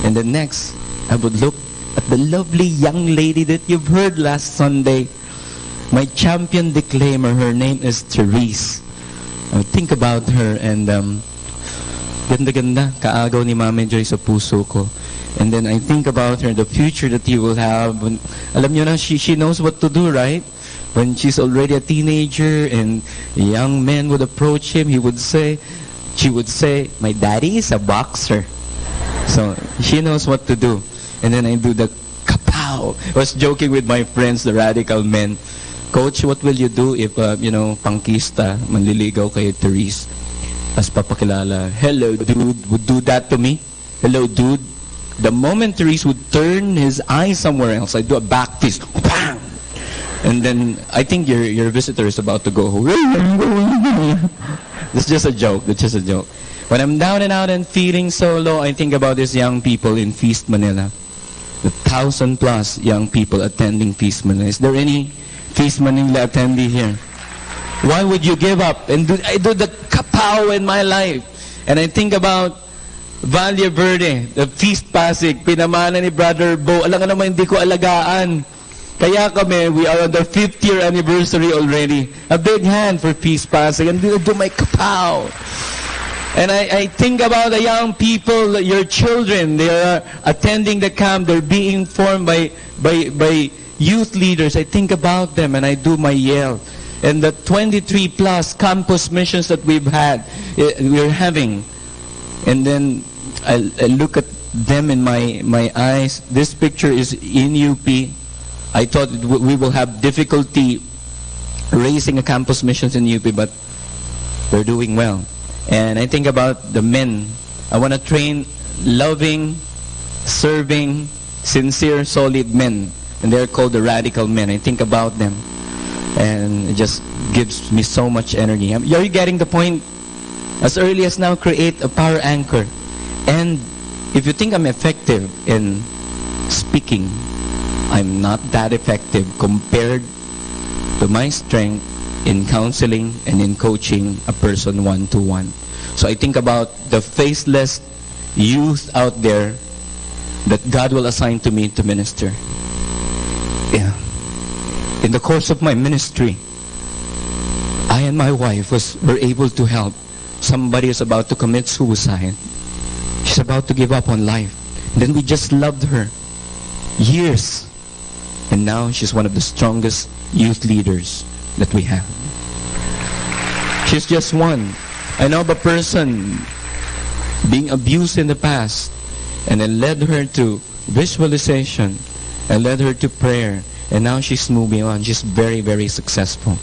And then next, I would look at the lovely young lady that you've heard last Sunday. My champion declaimer, her name is Therese. I would think about her, and ganda-ganda, kaagaw ni Mami Joy sa puso ko. And then I think about her, the future that he will have. And, alam nyo na, she knows what to do, right? when she's already a teenager and young men would approach him, she would say, my daddy is a boxer. So she knows what to do. And then I do the kapow. I was joking with my friends, the radical men. Coach, what will you do if, pangkista, manliligaw kay Therese? As papakilala, hello dude, would do that to me? Hello dude. The moment Therese would turn his eyes somewhere else, I do a back fist. Bang! And then I think your visitor is about to go home. It's just a joke. It's just a joke. When I'm down and out and feeling so low, I think about these young people in Feast Manila. The 1,000+ young people attending Feast Manila. Is there any Feast Manila attendee here? Why would you give up? And I do the kapow in my life. And I think about Valle Verde, the Feast Pasig, pinamana ni Brother Bo. Alam nga naman, hindi ko alagaan. Kaya kami, we are on the 5th year anniversary already. A big hand for Feast Pasig. And I do my kapow. And I think about the young people, your children, they are attending the camp, they're being formed by youth leaders. I think about them and I do my yell. And the 23+ campus missions that we're having. And then I look at them in my eyes. This picture is in UP. I thought we will have difficulty raising a campus missions in UP, but we're doing well. And I think about the men. I want to train loving, serving, sincere, solid men. And they're called the radical men. I think about them. And it just gives me so much energy. Are you getting the point? As early as now, create a power anchor. And if you think I'm effective in speaking, I'm not that effective compared to my strength in counseling and in coaching a person one-to-one. So I think about the faceless youth out there that God will assign to me to minister. Yeah. In the course of my ministry, I and my wife were able to help. Somebody is about to commit suicide. She's about to give up on life. And then we just loved her years. And now she's one of the strongest youth leaders that we have. She's just one. I know of a person being abused in the past, and then led her to visualization, and led her to prayer, and now she's moving on. She's very, very successful.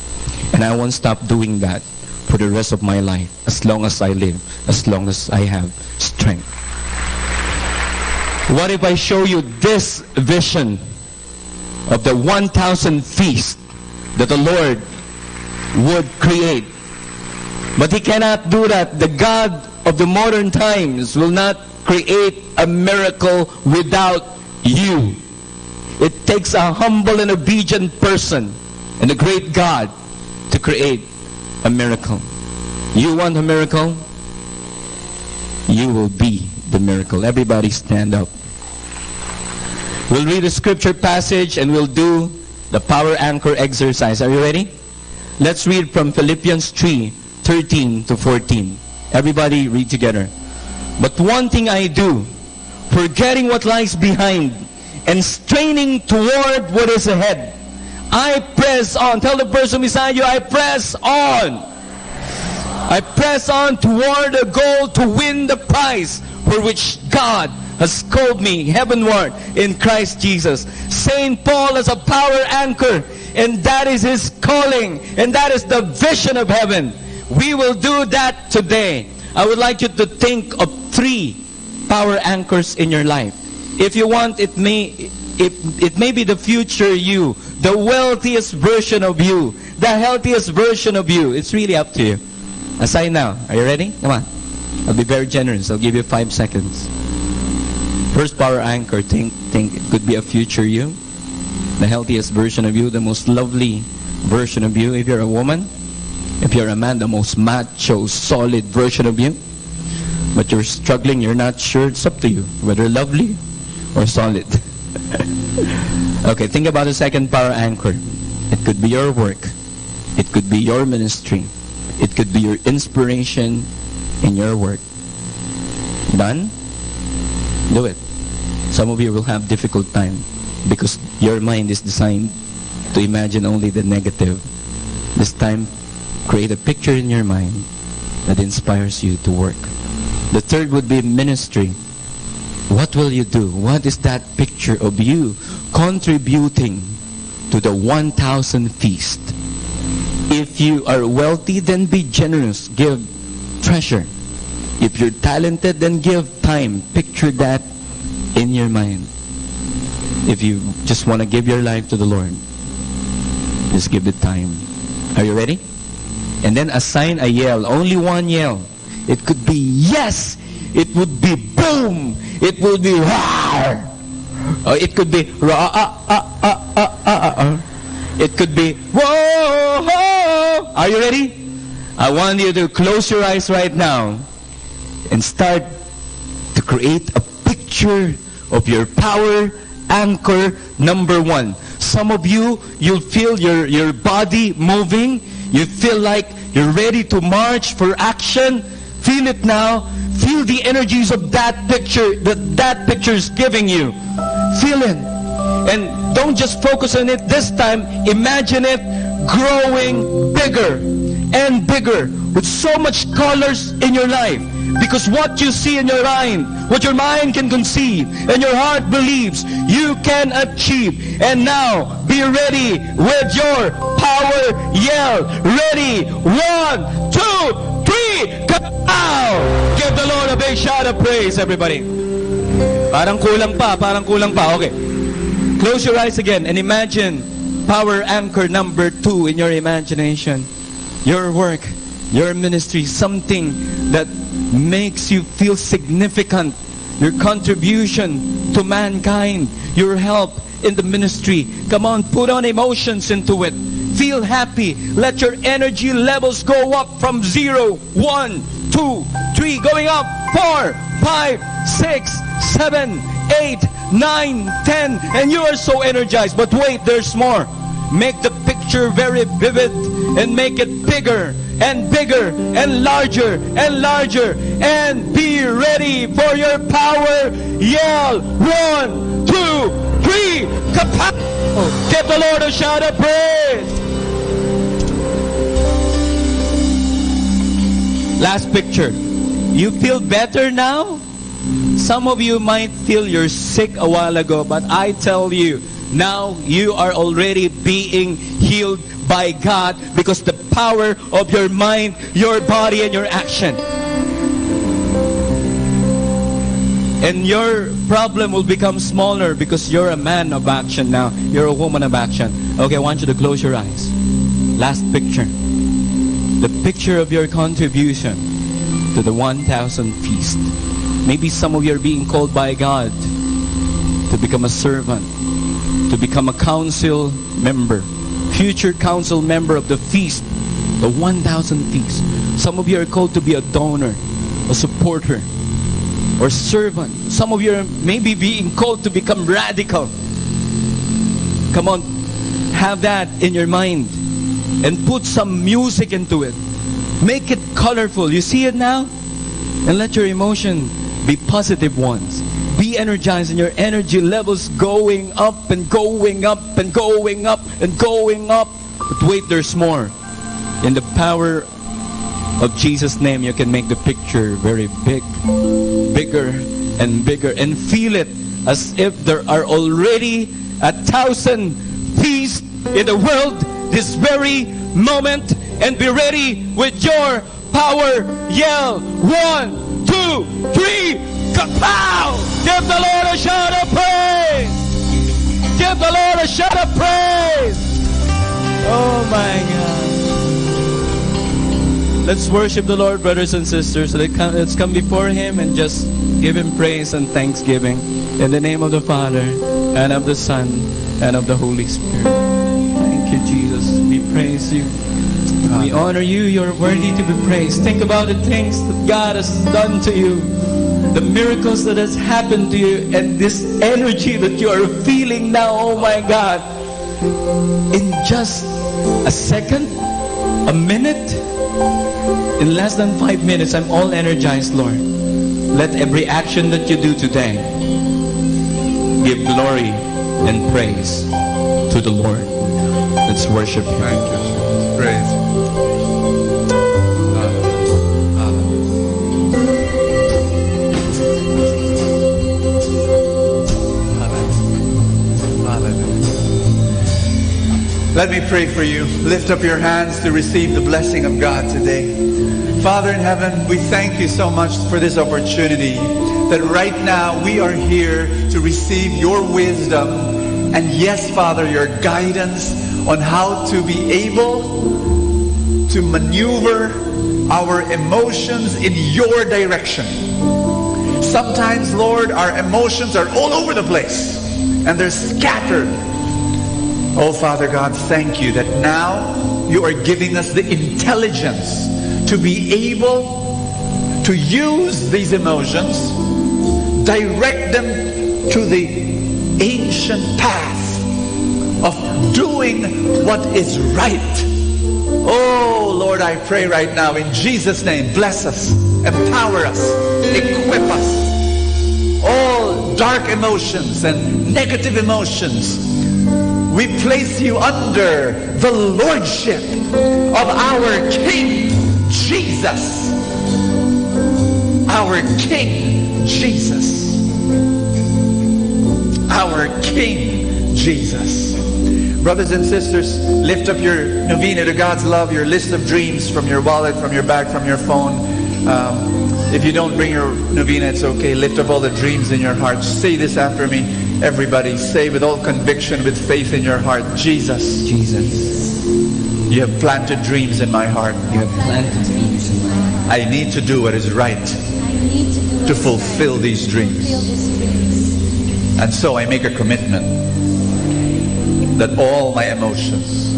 And I won't stop doing that for the rest of my life, as long as I live, as long as I have strength. What if I show you this vision of the 1,000 feast that the Lord would create? But He cannot do that. The God of the modern times will not create a miracle without you. It takes a humble and obedient person and a great God to create a miracle. You want a miracle? You will be the miracle. Everybody stand up. We'll read a scripture passage and we'll do the power anchor exercise. Are you ready? Let's read from Philippians 3:13 to 14. Everybody read together. But one thing I do, forgetting what lies behind and straining toward what is ahead, I press on. Tell the person beside you, I press on. I press on toward the goal to win the prize for which God has called me heavenward in Christ Jesus. St. Paul is a power anchor, and that is his calling, and that is the vision of heaven. We will do that today. I would like you to think of 3 power anchors in your life. If you want, it may be the future you, the wealthiest version of you, the healthiest version of you. It's really up to you. Aside now. Are you ready? Come on. I'll be very generous. I'll give you 5 seconds. First power anchor, think it could be a future you, the healthiest version of you, the most lovely version of you. If you're a woman, if you're a man, the most macho, solid version of you. But you're struggling, you're not sure, it's up to you, whether lovely or solid. Okay, think about the second power anchor. It could be your work. It could be your ministry. It could be your inspiration in your work. Done? Do it. Some of you will have difficult time because your mind is designed to to imagine only the negative. This time, create a picture in your mind that inspires you to work. The third would be ministry. What will you do? What is that picture of you contributing to the 1,000 feast? If you are wealthy, then be generous. Give treasure. If you're talented, then give time. Picture that in your mind. If you just want to give your life to the Lord, just give it time. Are you ready? And then assign a yell. Only one yell. It could be yes. It would be boom. It would be roar. Or it could be It could be whoa. Are you ready? I want you to close your eyes right now and start to create a picture of your power anchor number 1. Some of you, you'll feel your body moving. You feel like you're ready to march for action. Feel it now. Feel the energies of that picture that picture is giving you. Feel it. And don't just focus on it this time. Imagine it growing bigger and bigger with so much colors in your life. Because what you see in your mind, what your mind can conceive and your heart believes, you can achieve. And now, be ready with your power yell. Ready? 1, 2, 3, kapow! Give the Lord a big shout of praise, everybody. Parang kulang pa. Okay. Close your eyes again and imagine power anchor number 2 in your imagination. Your work, your ministry, something that makes you feel significant. Your contribution to mankind, your help in the ministry. Come on, put on emotions into it. Feel happy. Let your energy levels go up from 0, 1, 2, 3, going up 4, 5, 6, 7, 8, 9, 10, and you are so energized. But wait, there's more. Make the picture very vivid and make it bigger and bigger and larger and larger, and be ready for your power yell. 1, 2, 3, kapow! Give the Lord a shout of praise. Last picture. You feel better now? Some of you might feel you're sick a while ago, but I tell you, now you are already being healed by God because the power of your mind, your body, and your action. And your problem will become smaller because you're a man of action now. You're a woman of action. Okay, I want you to close your eyes. Last picture. The picture of your contribution to the 1,000 feast. Maybe some of you are being called by God to become a servant, to become a council member, future council member of the feast, the 1,000 feast. Some of you are called to be a donor, a supporter, or servant. Some of you are maybe being called to become radical. Come on, have that in your mind and put some music into it. Make it colorful. You see it now? And let your emotion be positive ones. Be energized and your energy levels going up and going up and going up and going up. But wait, there's more. In the power of Jesus' name, you can make the picture very big, bigger and bigger, and feel it as if there are already 1,000 feasts in the world this very moment. And be ready with your power yell. 1, 2, 3, kapow! Give the Lord a shout of praise! Give the Lord a shout of praise! Oh my God. Let's worship the Lord, brothers and sisters. Let's come before Him and just give Him praise and thanksgiving. In the name of the Father, and of the Son, and of the Holy Spirit. Thank you, Jesus. We praise you. We honor you. You're worthy to be praised. Think about the things that God has done to you, the miracles that has happened to you, and this energy that you are feeling now. Oh my God. In just a second, a minute, in less than 5 minutes, I'm all energized, Lord. Let every action that you do today give glory and praise to the Lord. Let's worship Him. Thank you, Jesus. Praise you. Let me pray for you. Lift up your hands to receive the blessing of God today. Father in heaven, we thank you so much for this opportunity that right now we are here to receive your wisdom and yes, Father, your guidance on how to be able to maneuver our emotions in your direction. Sometimes, Lord, our emotions are all over the place and they're scattered. Oh, Father God, thank you that now you are giving us the intelligence to be able to use these emotions, direct them to the ancient path of doing what is right. Oh, Lord, I pray right now in Jesus' name, bless us, empower us, equip us. All dark emotions and negative emotions, we place you under the lordship of our King Jesus. Our King Jesus. Our King Jesus. Brothers and sisters, lift up your novena to God's love, your list of dreams from your wallet, from your bag, from your phone. If you don't bring your novena, it's okay. Lift up all the dreams in your heart. Say this after me. Everybody, say with all conviction, with faith in your heart, Jesus. Jesus. You have planted dreams in my heart. You have planted dreams in my heart. I need to do what is right to fulfill these dreams. And so I make a commitment that all my emotions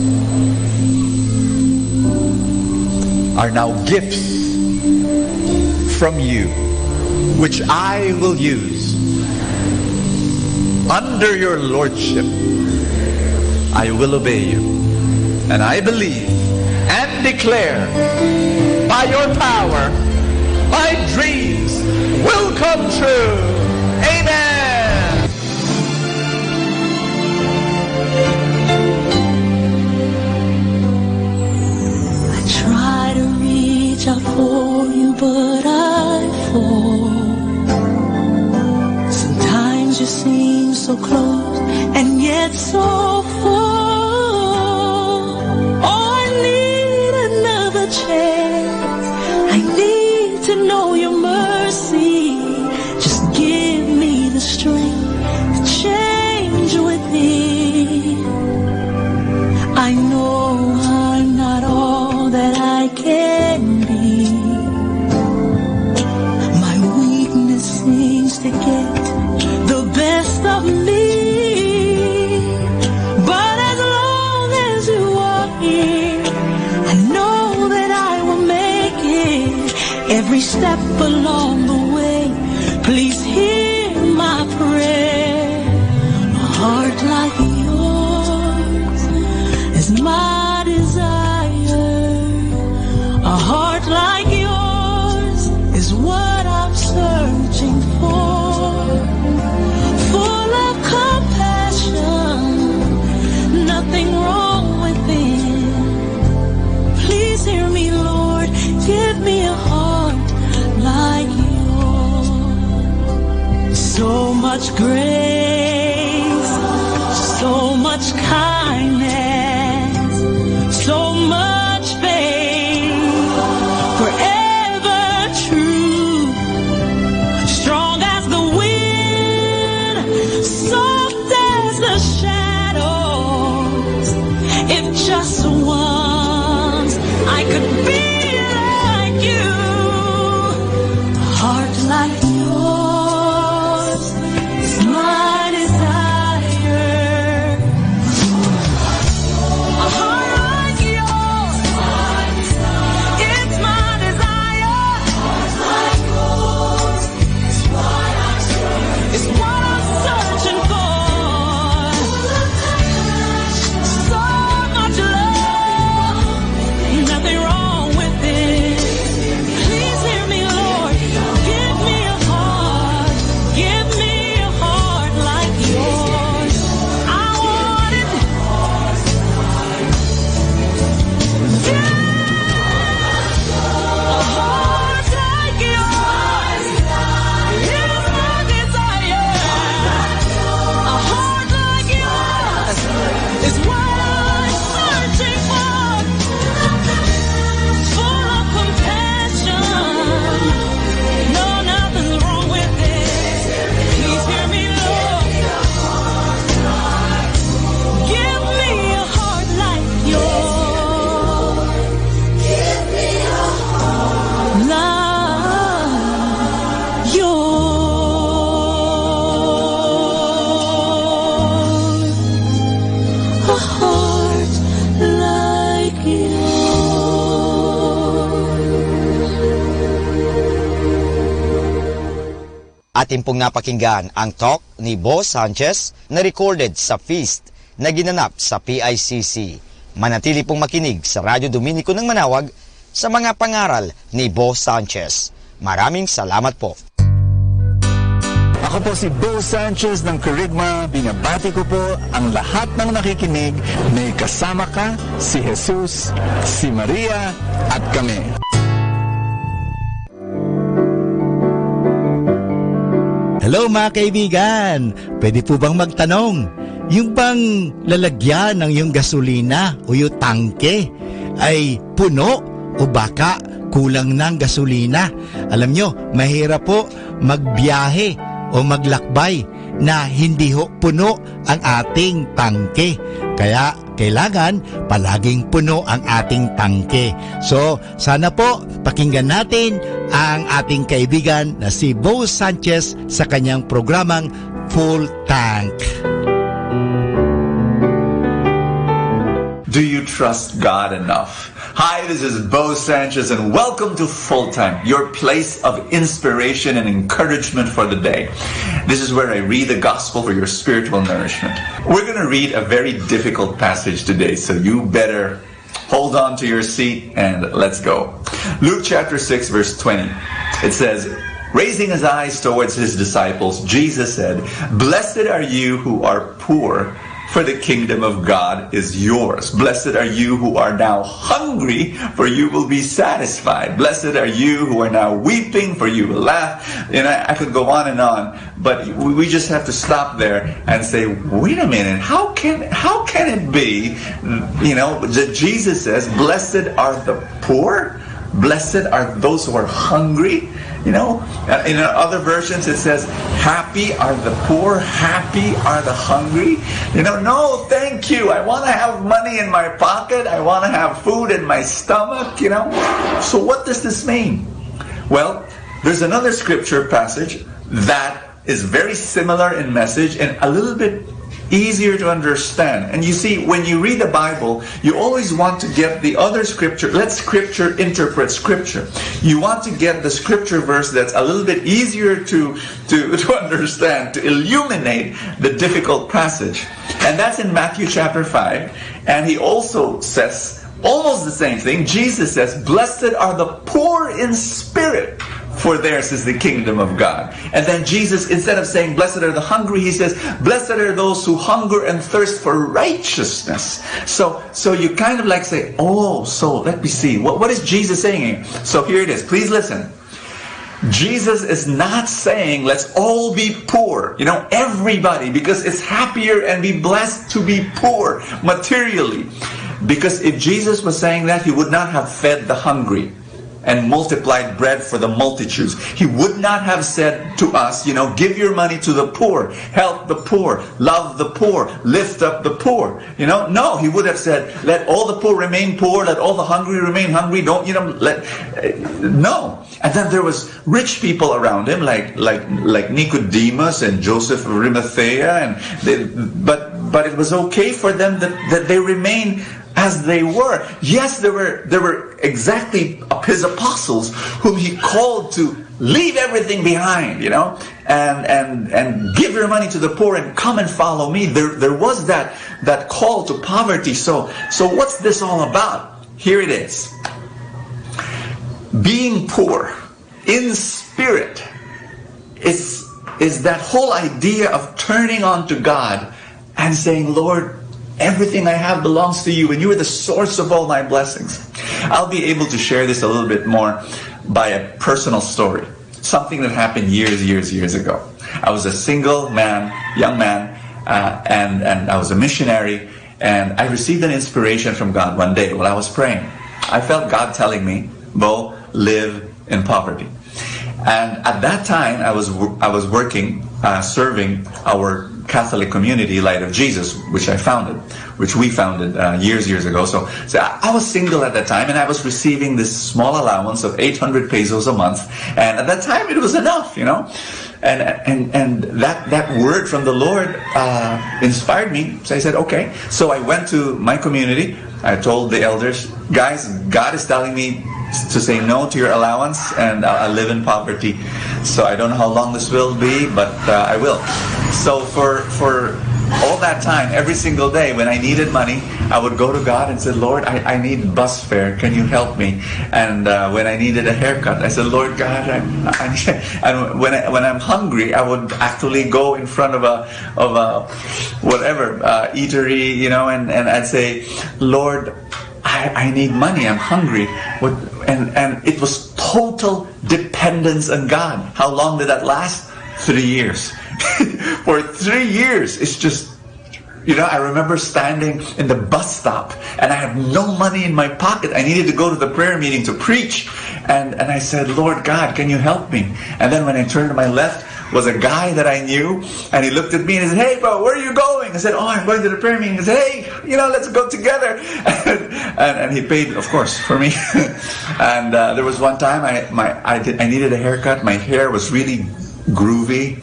are now gifts from you, which I will use under your lordship. I will obey you. And I believe and declare by your power, my dreams will come true. Amen. I try to reach out for you, but I fall. Sometimes you seem so close and yet so far. Oh, I need another chance. I need to know your mercy. Just give me the strength to change within. I know I'm not all that I can be. My weakness seems to get the best of me. But as long as you are here, I know that I will make it. Every step along the way, please hear my prayer. A heart like yours is my desire. A heart like yours is what I'm searching for. Full of compassion, nothing wrong within. Please hear me, Lord, give me a heart like yours. So much grace, so much kindness, so much faith, forever true, strong as the wind, soft as the shadows. If just once I could be like you, a heart like yours is my desire. A heart like yours, it's my desire. Like yours is what I'm searching for. So much love, nothing wrong with Atin pong napakinggan ang talk ni Bo Sanchez na recorded sa feast na ginanap sa PICC. Manatili pong makinig sa Radyo Dominico ng Manawag sa mga pangaral ni Bo Sanchez. Maraming salamat po. Ako po si Bo Sanchez ng Kerygma. Binabati ko po ang lahat ng nakikinig. May kasama ka, si Jesus, si Maria, at kami. Hello mga kaibigan! Pwede po bang magtanong? Yung bang lalagyan ng yung gasolina o yung tangke ay puno o baka kulang ng gasolina? Alam nyo, mahirap po magbiyahe o maglakbay na hindi ho puno ang ating tangke. Kaya kailangan palaging puno ang ating tangke. So, sana po pakinggan natin ang ating kaibigan na si Bo Sanchez sa kanyang programang Full Tank. Do you trust God enough? Hi, this is Bo Sanchez and welcome to Full Tank, your place of inspiration and encouragement for the day. This is where I read the gospel for your spiritual nourishment. We're going to read a very difficult passage today, so you better hold on to your seat and let's go. Luke chapter 6 verse 20. It says, raising his eyes towards his disciples, Jesus said, "Blessed are you who are poor, for the kingdom of God is yours. Blessed are you who are now hungry, for you will be satisfied. Blessed are you who are now weeping, for you will laugh." And I could go on, but we just have to stop there and say, wait a minute, how can it be, that Jesus says, blessed are the poor? Blessed are those who are hungry? In other versions it says, happy are the poor, happy are the hungry. No, thank you. I want to have money in my pocket. I want to have food in my stomach, So what does this mean? Well, there's another scripture passage that is very similar in message and a little bit easier to understand. And you see, when you read the Bible, you always want to get the other scripture. Let scripture interpret scripture. You want to get the scripture verse that's a little bit easier to understand, to illuminate the difficult passage. And that's in Matthew chapter 5. And he also says almost the same thing. Jesus says, blessed are the poor in spirit, for theirs is the kingdom of God. And then Jesus, instead of saying, blessed are the hungry, he says, blessed are those who hunger and thirst for righteousness. So you kind of like say, so let me see. What is Jesus saying here? So here it is. Please listen. Jesus is not saying, let's all be poor. Everybody, because it's happier and be blessed to be poor materially. Because if Jesus was saying that, he would not have fed the hungry and multiplied bread for the multitudes. He would not have said to us, give your money to the poor, help the poor, love the poor, lift up the poor. No, he would have said, let all the poor remain poor, let all the hungry remain hungry. Don't, no. And then there was rich people around him, like Nicodemus and Joseph of Arimathea, but it was okay for them that they remain as they were. Yes, there were exactly his apostles whom he called to leave everything behind, and give your money to the poor and come and follow me. There was that call to poverty. So what's this all about? Here it is. Being poor in spirit is that whole idea of turning on to God and saying, Lord, everything I have belongs to you, and you are the source of all my blessings. I'll be able to share this a little bit more by a personal story. Something that happened years ago. I was a single young man, and I was a missionary, and I received an inspiration from God one day while I was praying. I felt God telling me, Bo, live in poverty. And at that time, I was working, serving our Catholic community, Light of Jesus, which we founded years ago. So I was single at that time, and I was receiving this small allowance of 800 pesos a month. And at that time, it was enough, And that word from the Lord inspired me. So I said, okay. So I went to my community. I told the elders, guys, God is telling me to say no to your allowance, and I'll live in poverty. So I don't know how long this will be, but I will. So for all that time, every single day when I needed money, I would go to God and say, Lord, I need bus fare. Can you help me? And when I needed a haircut, I said, Lord God, and when I'm hungry, I would actually go in front of a whatever eatery, you know, and I'd say, Lord, I need money. I'm hungry. And it was total dependence on God. How long did that last? 3 years. For 3 years, it's just, you know, I remember standing in the bus stop and I had no money in my pocket. I needed to go to the prayer meeting to preach. And I said, Lord God, can you help me? And then when I turned to my left was a guy that I knew, and he looked at me and he said, hey bro, where are you going? I said, oh, I'm going to the prayer meeting. He said, hey, you know, let's go together. And he paid, of course, for me. And there was one time I needed a haircut. My hair was really groovy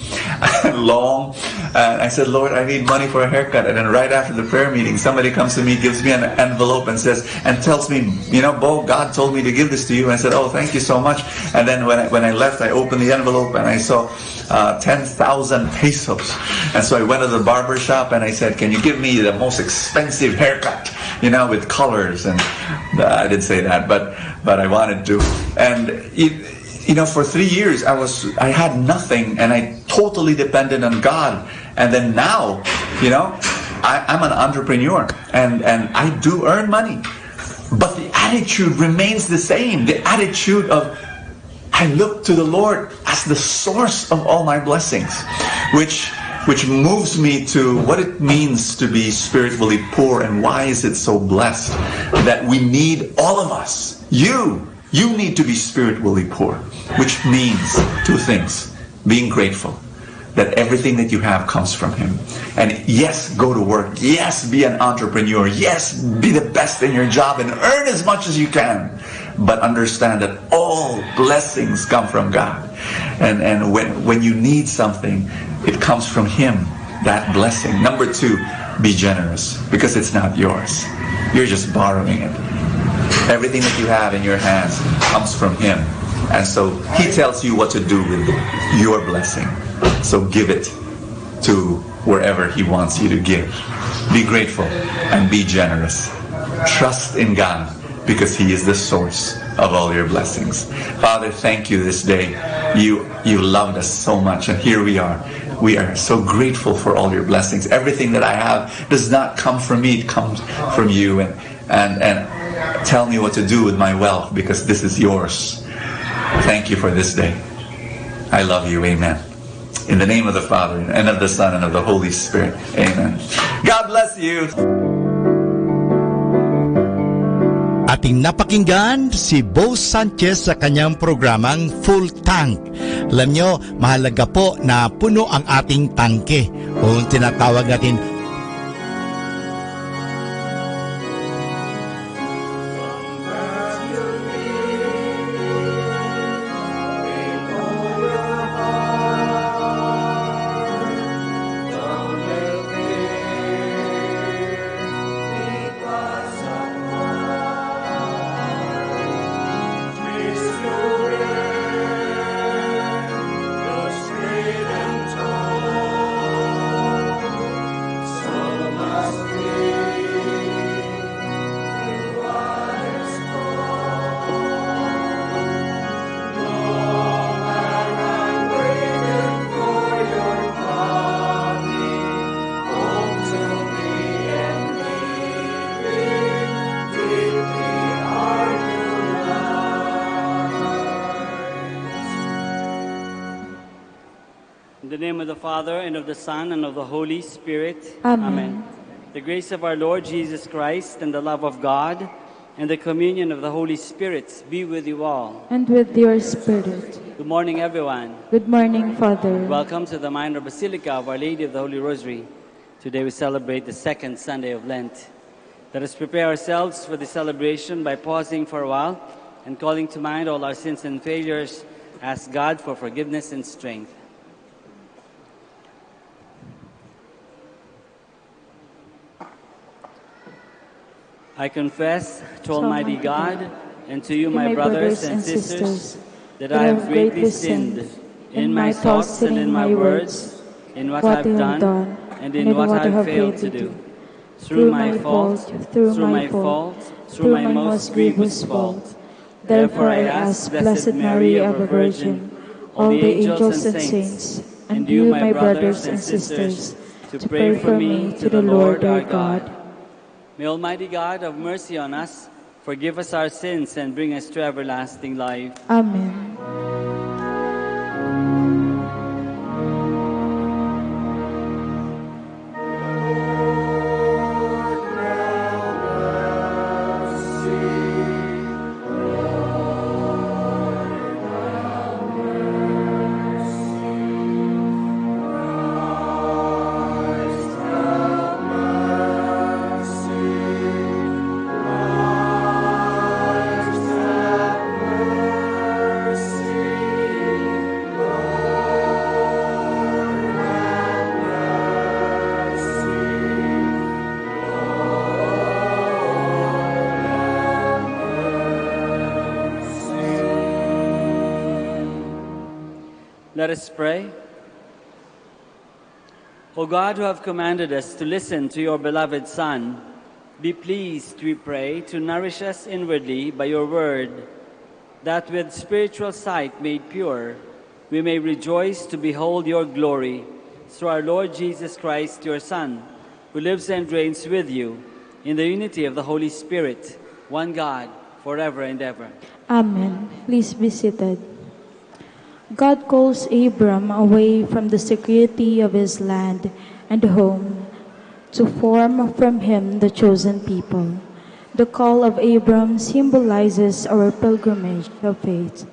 and long. I said, Lord, I need money for a haircut. And then right after the prayer meeting, somebody comes to me, gives me an envelope and tells me, you know, Bo, God told me to give this to you. And I said, oh, thank you so much. And then when I left, I opened the envelope and I saw 10,000 pesos. And so I went to the barber shop and I said, can you give me the most expensive haircut, you know, with colors? And I didn't say that, but I wanted to. And you know, for 3 years, I had nothing, and I totally depended on God. And then now, you know, I'm an entrepreneur, and I do earn money. But the attitude remains the same. The attitude of, I look to the Lord as the source of all my blessings, which moves me to what it means to be spiritually poor, and why is it so blessed that we need, all of us, you need to be spiritually poor, which means two things. Being grateful that everything that you have comes from Him. And yes, go to work. Yes, be an entrepreneur. Yes, be the best in your job and earn as much as you can. But understand that all blessings come from God. And when you need something, it comes from Him, that blessing. Number 2, be generous, because it's not yours. You're just borrowing it. Everything that you have in your hands comes from Him. And so He tells you what to do with your blessing. So give it to wherever He wants you to give. Be grateful and be generous. Trust in God, because He is the source of all your blessings. Father, thank you this day. You loved us so much, and here we are. We are so grateful for all your blessings. Everything that I have does not come from me, it comes from you. And tell me what to do with my wealth, because this is yours. Thank you for this day. I love you. Amen. In the name of the Father, and of the Son, and of the Holy Spirit. Amen. God bless you. Ating napakinggan si Bo Sanchez sa kanyang programang Full Tank. Alam nyo, mahalaga po na puno ang ating tangke, o tinatawag natin In the name of the Father, and of the Son, and of the Holy Spirit. Amen. The grace of our Lord Jesus Christ, and the love of God, and the communion of the Holy Spirit be with you all. And with your spirit. Good morning, everyone. Good morning, Father. Welcome to the Minor Basilica of Our Lady of the Holy Rosary. Today we celebrate the second Sunday of Lent. Let us prepare ourselves for the celebration by pausing for a while and calling to mind all our sins and failures. Ask God for forgiveness and strength. I confess to Almighty God and to you, my brothers and sisters, that I have greatly sinned in my thoughts and in my words, in what I have done and in what I have failed to do. Through my fault, through my most grievous fault. Therefore I ask Blessed Mary, ever Virgin, all the angels and saints, and you, my brothers and sisters, to pray for me to the Lord our God. May Almighty God have mercy on us, forgive us our sins, and bring us to everlasting life. Amen. Let us pray. O God, who have commanded us to listen to your beloved Son, be pleased, we pray, to nourish us inwardly by your word, that with spiritual sight made pure, we may rejoice to behold your glory through our Lord Jesus Christ, your Son, who lives and reigns with you in the unity of the Holy Spirit, one God, forever and ever. Amen. Please be seated. God calls Abram away from the security of his land and home to form from him the chosen people. The call of Abram symbolizes our pilgrimage of faith.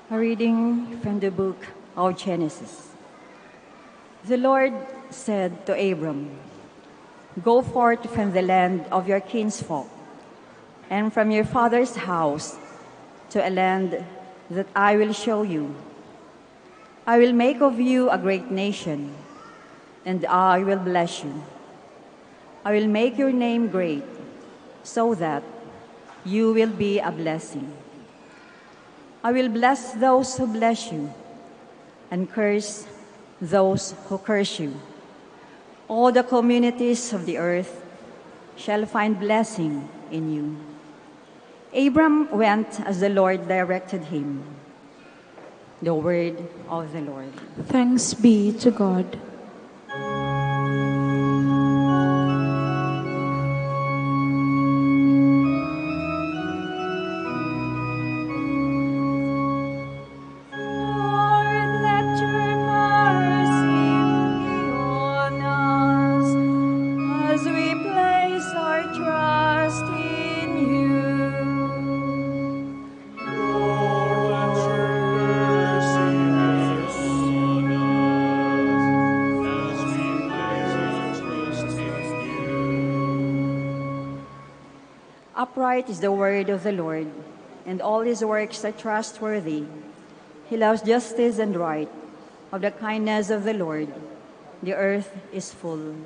A reading from the book of Genesis. The Lord said to Abram, "Go forth from the land of your kinsfolk and from your father's house to a land that I will show you. I will make of you a great nation, and I will bless you. I will make your name great, so that you will be a blessing. I will bless those who bless you, and curse those who curse you. All the communities of the earth shall find blessing in you." Abram went as the Lord directed him. The word of the Lord. Thanks be to God. Upright is the word of the Lord, and all his works are trustworthy. He loves justice and right. Of the kindness of the Lord, the earth is full.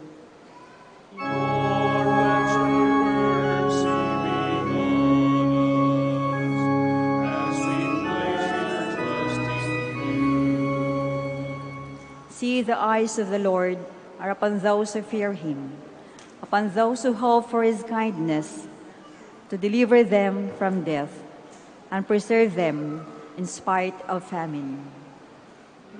See, the eyes of the Lord are upon those who fear him, upon those who hope for his kindness, to deliver them from death and preserve them in spite of famine.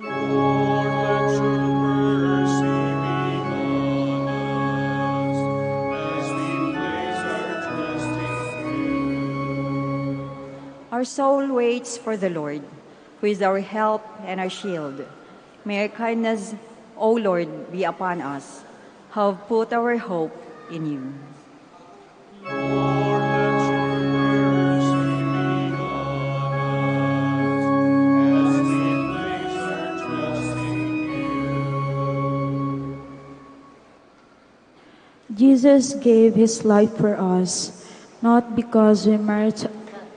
Lord, let your mercy be on us as we place our trust in you. Our soul waits for the Lord, who is our help and our shield. May your kindness, O Lord, be upon us, who have put our hope in you. Lord, let your mercy be on us as we place our trust in you. Jesus gave his life for us, not because we merit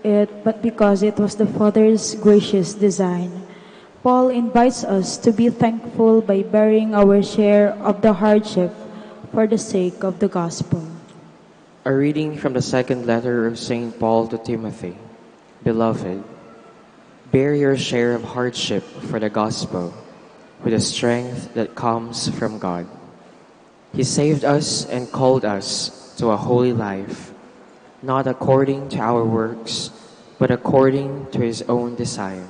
it, but because it was the Father's gracious design. Paul invites us to be thankful by bearing our share of the hardship for the sake of the gospel. A reading from the second letter of St. Paul to Timothy. Beloved, bear your share of hardship for the gospel with the strength that comes from God. He saved us and called us to a holy life, not according to our works, but according to His own design,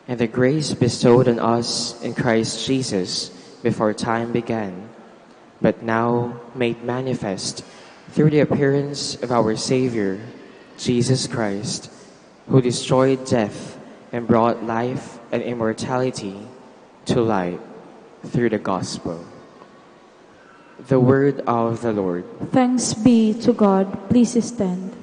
and the grace bestowed on us in Christ Jesus before time began, but now made manifest through the appearance of our Savior, Jesus Christ, who destroyed death and brought life and immortality to light through the gospel. The word of the Lord. Thanks be to God. Please stand.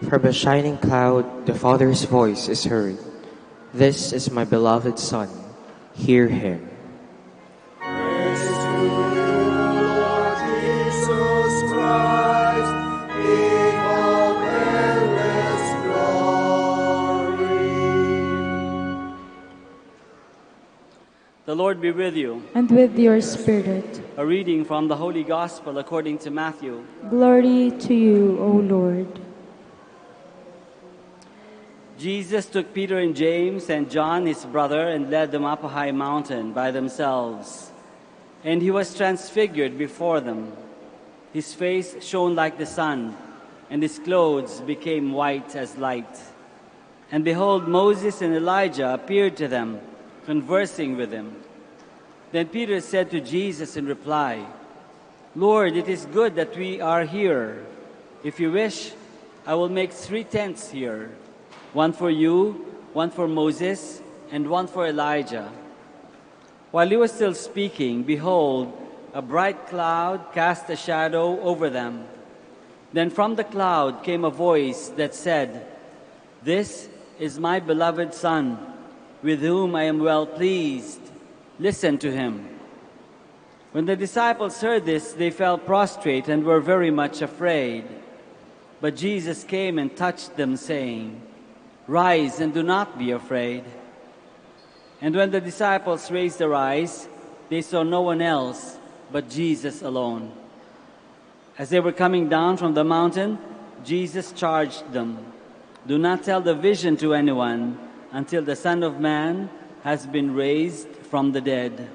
From a shining cloud, the Father's voice is heard. This is my beloved Son. Hear Him. Praise to you, Lord Jesus Christ, King of endless glory. The Lord be with you. And with your spirit. A reading from the Holy Gospel according to Matthew. Glory to you, O Lord. Jesus took Peter and James and John, his brother, and led them up a high mountain by themselves. And he was transfigured before them. His face shone like the sun, and his clothes became white as light. And behold, Moses and Elijah appeared to them, conversing with him. Then Peter said to Jesus in reply, Lord, it is good that we are here. If you wish, I will make 3 tents here. One for you, one for Moses, and one for Elijah. While he was still speaking, behold, a bright cloud cast a shadow over them. Then from the cloud came a voice that said, This is my beloved Son, with whom I am well pleased. Listen to him. When the disciples heard this, they fell prostrate and were very much afraid. But Jesus came and touched them, saying, Rise and do not be afraid. And when the disciples raised their eyes, they saw no one else but Jesus alone. As they were coming down from the mountain, Jesus charged them, Do not tell the vision to anyone until the Son of Man has been raised from the dead.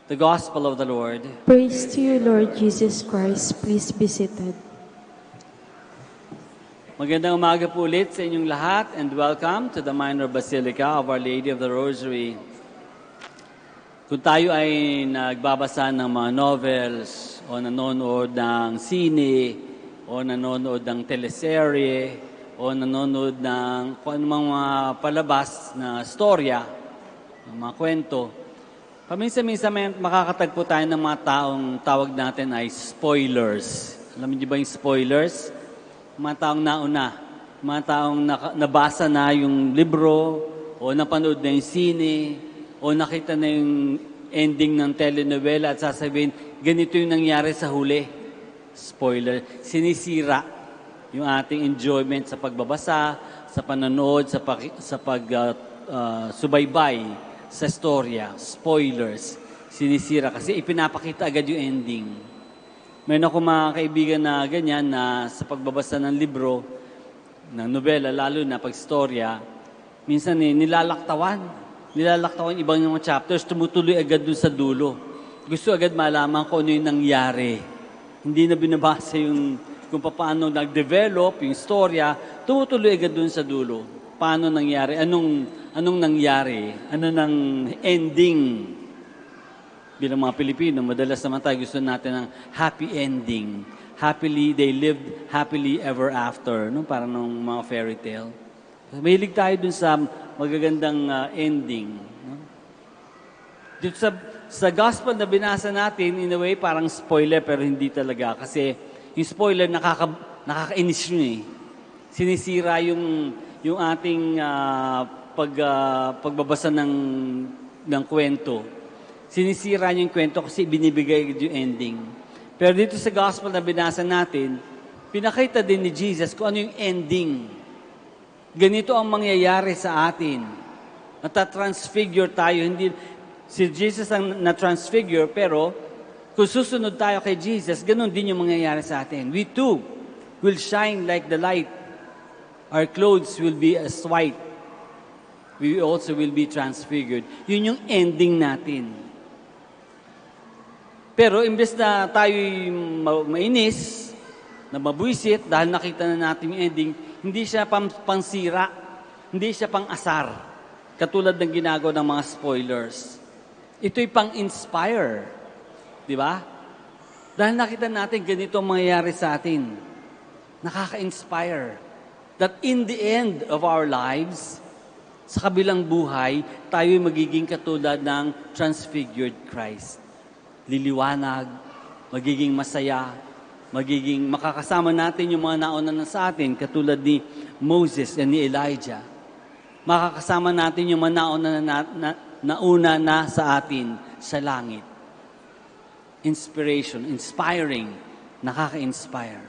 The Gospel of the Lord. Praise to you, Lord Jesus Christ. Please be seated. Magandang umaga po ulit sa inyong lahat and welcome to the Minor Basilica of Our Lady of the Rosary. Kung tayo ay nagbabasa ng mga novels o nanonood ng sine o nanonood ng teleserye o nanonood ng kung anumang mga palabas na storya, ng mga kwento, paminsan-minsan makakatagpo tayo ng mga taong tawag natin ay spoilers. Alam niyo ba yung spoilers? Mga taong nauna, mga taong nabasa na yung libro, o napanood na yung sine, o nakita na yung ending ng telenovela at sasabihin, ganito yung nangyari sa huli. Spoiler. Sinisira yung ating enjoyment sa pagbabasa, sa panonood, sa pagsubaybay sa storya. Spoilers. Sinisira kasi ipinapakita agad yung ending. Meron ako mga kaibigan na ganyan na sa pagbabasa ng libro, ng nobela, lalo na pagstorya, minsan nilalaktawan ibang mga chapters, tumutuloy agad dun sa dulo. Gusto agad malaman kung ano yung nangyari. Hindi na binabasa yung kung paano nag-develop yung storya, tumutuloy agad dun sa dulo. Paano nangyari? Anong nangyari? Ano nang ending? Bilang mga Pilipino, madalas naman tayo gusto natin ng happy ending. They lived happily ever after. No? Parang nung mga fairy tale. Mahilig tayo dun sa magagandang ending. No? Dito sa gospel na binasa natin, in a way, parang spoiler, pero hindi talaga. Kasi yung spoiler, nakakainis yun eh. Sinisira yung ating pagbabasa ng kwento. Sinisira niyo yung kwento kasi binibigay yung ending. Pero dito sa gospel na binasa natin, pinakita din ni Jesus kung ano yung ending. Ganito ang mangyayari sa atin. Nata-transfigure tayo. Hindi, si Jesus ang na-transfigure, pero kung susunod tayo kay Jesus, ganun din yung mangyayari sa atin. We too will shine like the light. Our clothes will be as white. We also will be transfigured. Yun yung ending natin. Pero imbes na tayo'y mainis, na mabwisit, dahil nakita na natin yung ending, hindi siya pangsira, hindi siya pang-asar, katulad ng ginagawa ng mga spoilers. Ito'y pang-inspire, di ba? Dahil nakita natin ganito ang mangyayari sa atin. Nakaka-inspire. That in the end of our lives, sa kabilang buhay, tayo'y magiging katulad ng transfigured Christ. Liliwanag, magiging masaya, makakasama natin yung mga nauna na sa atin, katulad ni Moses and ni Elijah. Makakasama natin yung mga nauna na sa atin sa langit. Inspiration, inspiring, nakaka-inspire.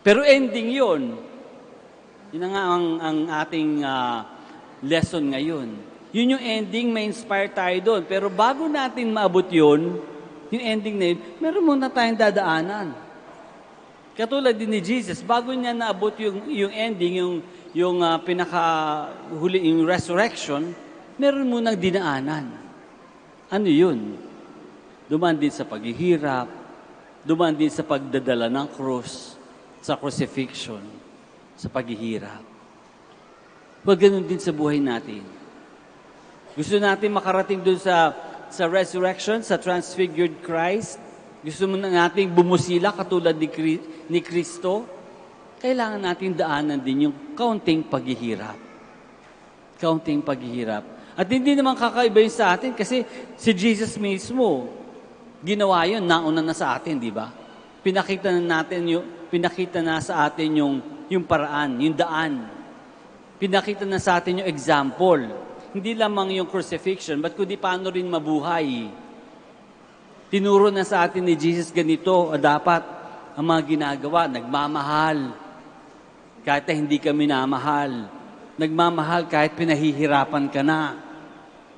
Pero ending yun. Yun na nga ang ating lesson ngayon. Yun yung ending, may inspire tayo doon. Pero bago natin maabot yun, yung ending na yun, meron muna tayong dadaanan. Katulad din ni Jesus, bago niya naabot yung ending, yung pinakahuli, yung resurrection, meron munang dinaanan. Ano yun? Dumaan din sa paghihirap, dumaan din sa pagdadala ng krus, sa crucifixion, sa paghihirap. Huwag ganun din sa buhay natin. Gusto natin makarating dun sa resurrection, sa transfigured Christ. Gusto mo natin bumusila katulad ni Kristo. Kailangan natin daanan din yung kaunting paghihirap. Kaunting paghihirap. At hindi naman kakaiba yun sa atin kasi si Jesus mismo, ginawa yun, nauna na sa atin, di ba? Pinakita na sa atin yung paraan, yung daan. Pinakita na sa atin yung example. Hindi lamang yung crucifixion, but kundi paano rin mabuhay. Tinuro na sa atin ni Jesus ganito, dapat ang mga ginagawa, nagmamahal. Kahit na hindi ka minamahal. Nagmamahal kahit pinahihirapan ka na.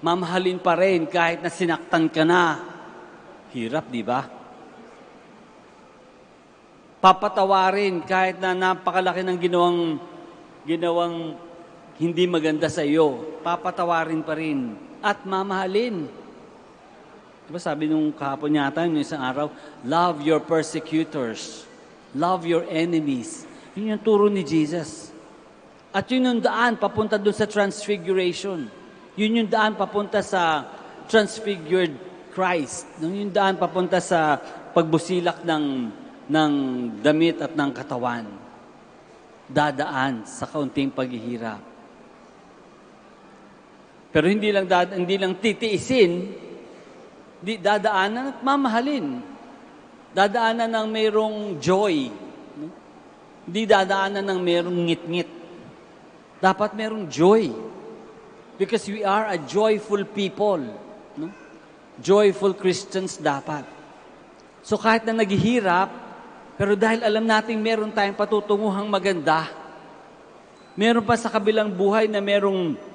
Mamahalin pa rin kahit na sinaktan ka na. Hirap, di ba? Papatawarin kahit na napakalaki ng ginawang hindi maganda sa iyo, papatawarin pa rin at mamahalin. Diba sabi nung kahapon yata, nung isang araw, love your persecutors, love your enemies. Yun yung turo ni Jesus. At yun yung daan papunta doon sa transfiguration. Yun yung daan papunta sa transfigured Christ. Yun yung daan papunta sa pagbusilak ng damit at ng katawan. Dadaan sa kaunting paghihirap. Pero hindi lang titiisin, dadaanan at mamahalin. Dadaanan ng mayroong joy. No? Hindi dadaanan ng mayroong ngit-ngit. Dapat mayroong joy. Because we are a joyful people. No? Joyful Christians dapat. So kahit na naghihirap, pero dahil alam natin meron tayong patutunguhang maganda, meron pa sa kabilang buhay na merong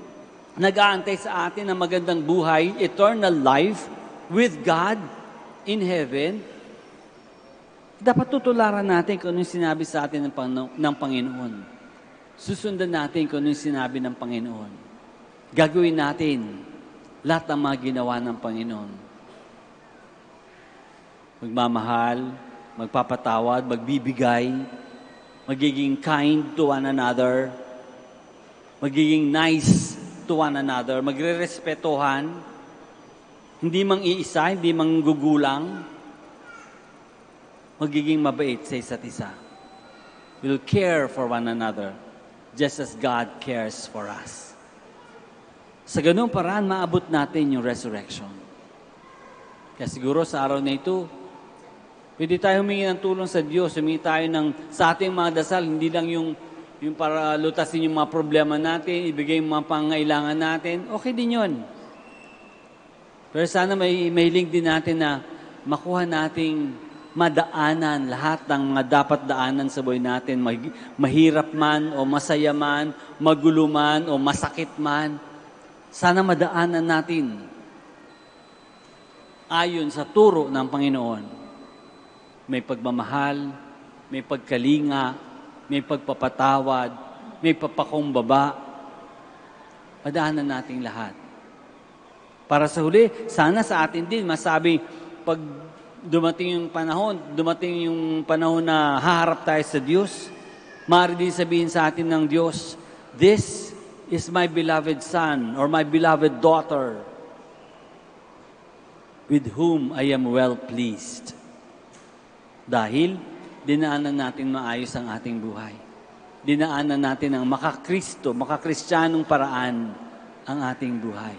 nag-aantay sa atin ng magandang buhay, eternal life with God in heaven, dapat tutularan natin kung ano yung sinabi sa atin ng Panginoon. Susundan natin kung ano yung sinabi ng Panginoon. Gagawin natin lahat ng mga ginawa ng Panginoon. Magmamahal, magpapatawad, magbibigay, magiging kind to one another, magiging nice to one another, magre-respetuhan, hindi mang iisa, hindi mang gugulang, magiging mabait sa isa't isa. We'll care for one another just as God cares for us. Sa ganung paraan, maabot natin yung resurrection. Kaya siguro sa araw na ito, pwede tayo humingi ng tulong sa Diyos, humingi tayo sa ating mga dasal, hindi lang yung para lutasin yung mga problema natin, ibigay yung mga pangailangan natin, okay din yun. Pero sana may link din natin na makuha nating madaanan lahat ng mga dapat daanan sa buhay natin, mahirap man o masaya man, magulo man o masakit man. Sana madaanan natin ayon sa turo ng Panginoon. May pagmamahal, may pagkalinga, may pagpapatawad, may papakumbaba. Madaanan nating lahat. Para sa huli, sana sa atin din masabi, pag dumating yung panahon na haharap tayo sa Diyos, maaari din sabihin sa atin ng Diyos, "This is my beloved son or my beloved daughter with whom I am well pleased." Dahil dinaanan natin maayos ang ating buhay. Dinaanan natin ang makakristyanong paraan ang ating buhay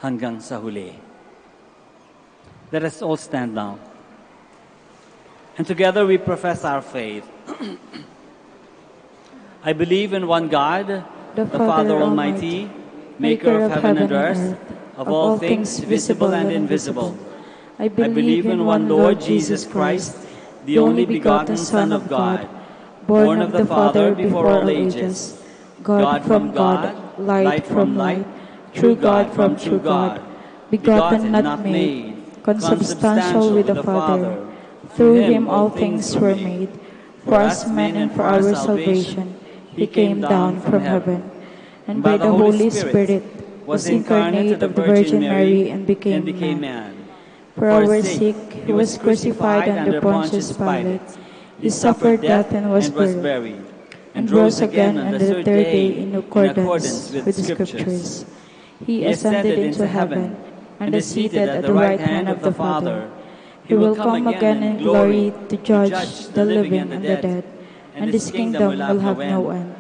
hanggang sa huli. Let us all stand now. And together we profess our faith. I believe in one God, the Father Almighty, maker of heaven and earth, of all things visible and invisible. I believe in one Lord Jesus Christ, the only begotten Son of God, born of the Father before all ages, God from God, light from light, true God from true God, begotten not made, consubstantial with the Father. Through him all things were made. For us men and for our salvation, he came down from heaven, and by the Holy Spirit was incarnate of the Virgin Mary and became man. For our sake he was crucified under Pontius Pilate. He suffered death and was buried, and rose again on the third day in accordance with the Scriptures. He ascended into heaven and is seated at the right hand of the Father. He will come again in glory to judge the living and the dead, and his kingdom will have no end.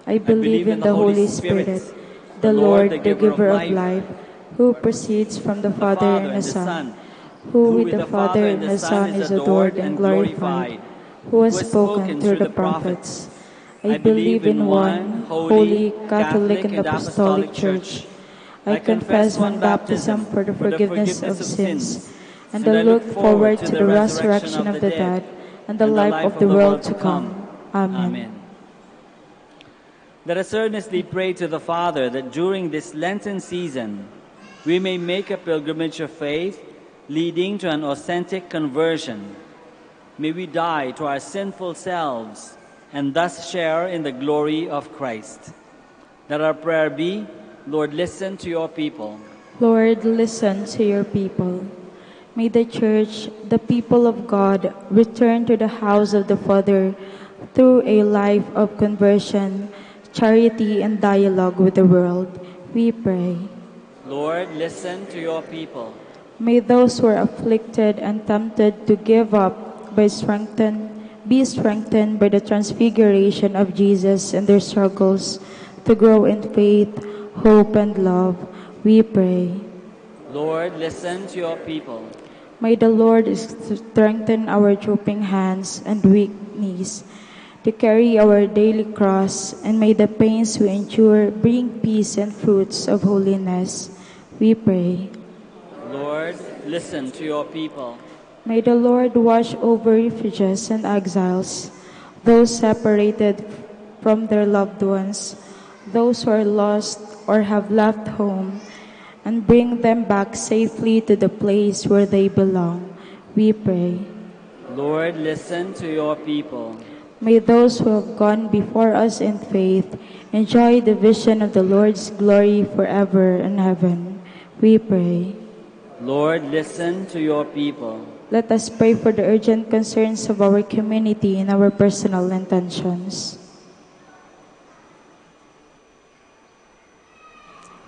I believe in the Holy Spirit, the Lord, the giver of life, who proceeds from the Father and the Son, who with the Father and the Son is adored and glorified, who has spoken through the prophets. I believe in one holy, Catholic, and Apostolic Church. I confess one baptism for the forgiveness of sins, and I look forward to the resurrection of the dead and the life of the world to come. Amen. Let us earnestly pray to the Father that during this Lenten season, we may make a pilgrimage of faith leading to an authentic conversion. May we die to our sinful selves and thus share in the glory of Christ. Let our prayer be, Lord, listen to your people. Lord, listen to your people. May the Church, the people of God, return to the house of the Father through a life of conversion, charity, and dialogue with the world. We pray. Lord, listen to your people. May those who are afflicted and tempted to give up be strengthened by the transfiguration of Jesus and their struggles to grow in faith, hope, and love. We pray. Lord, listen to your people. May the Lord strengthen our drooping hands and weak knees to carry our daily cross, and may the pains we endure bring peace and fruits of holiness. We pray. Lord, listen to your people. May the Lord watch over refugees and exiles, those separated from their loved ones, those who are lost or have left home, and bring them back safely to the place where they belong. We pray. Lord, listen to your people. May those who have gone before us in faith enjoy the vision of the Lord's glory forever in heaven. We pray. Lord, listen to your people. Let us pray for the urgent concerns of our community and our personal intentions.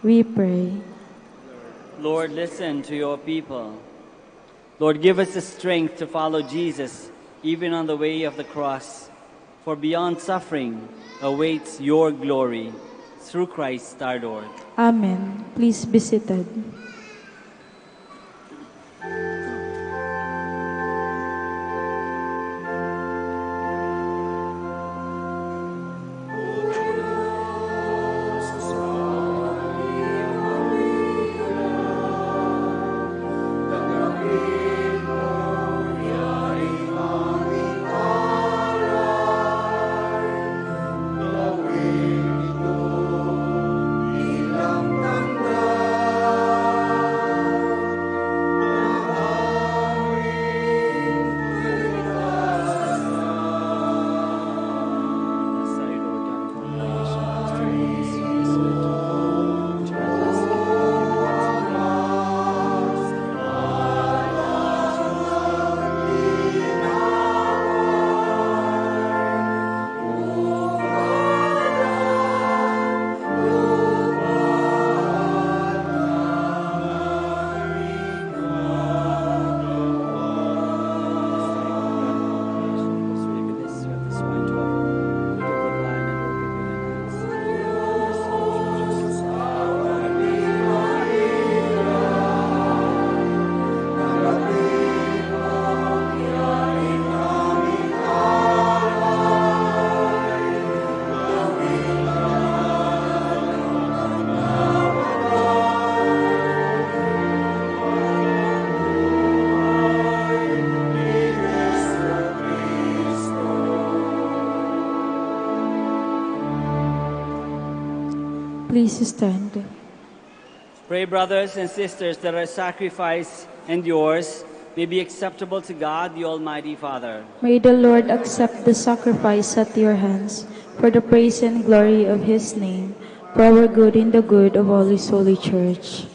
We pray. Lord, listen to your people. Lord, give us the strength to follow Jesus even on the way of the cross, for beyond suffering awaits your glory. Through Christ our Lord. Amen. Please be seated. Please stand. Pray, brothers and sisters, that our sacrifice and yours may be acceptable to God, the Almighty Father. May the Lord accept the sacrifice at your hands for the praise and glory of his name, for our good and the good of all his holy church.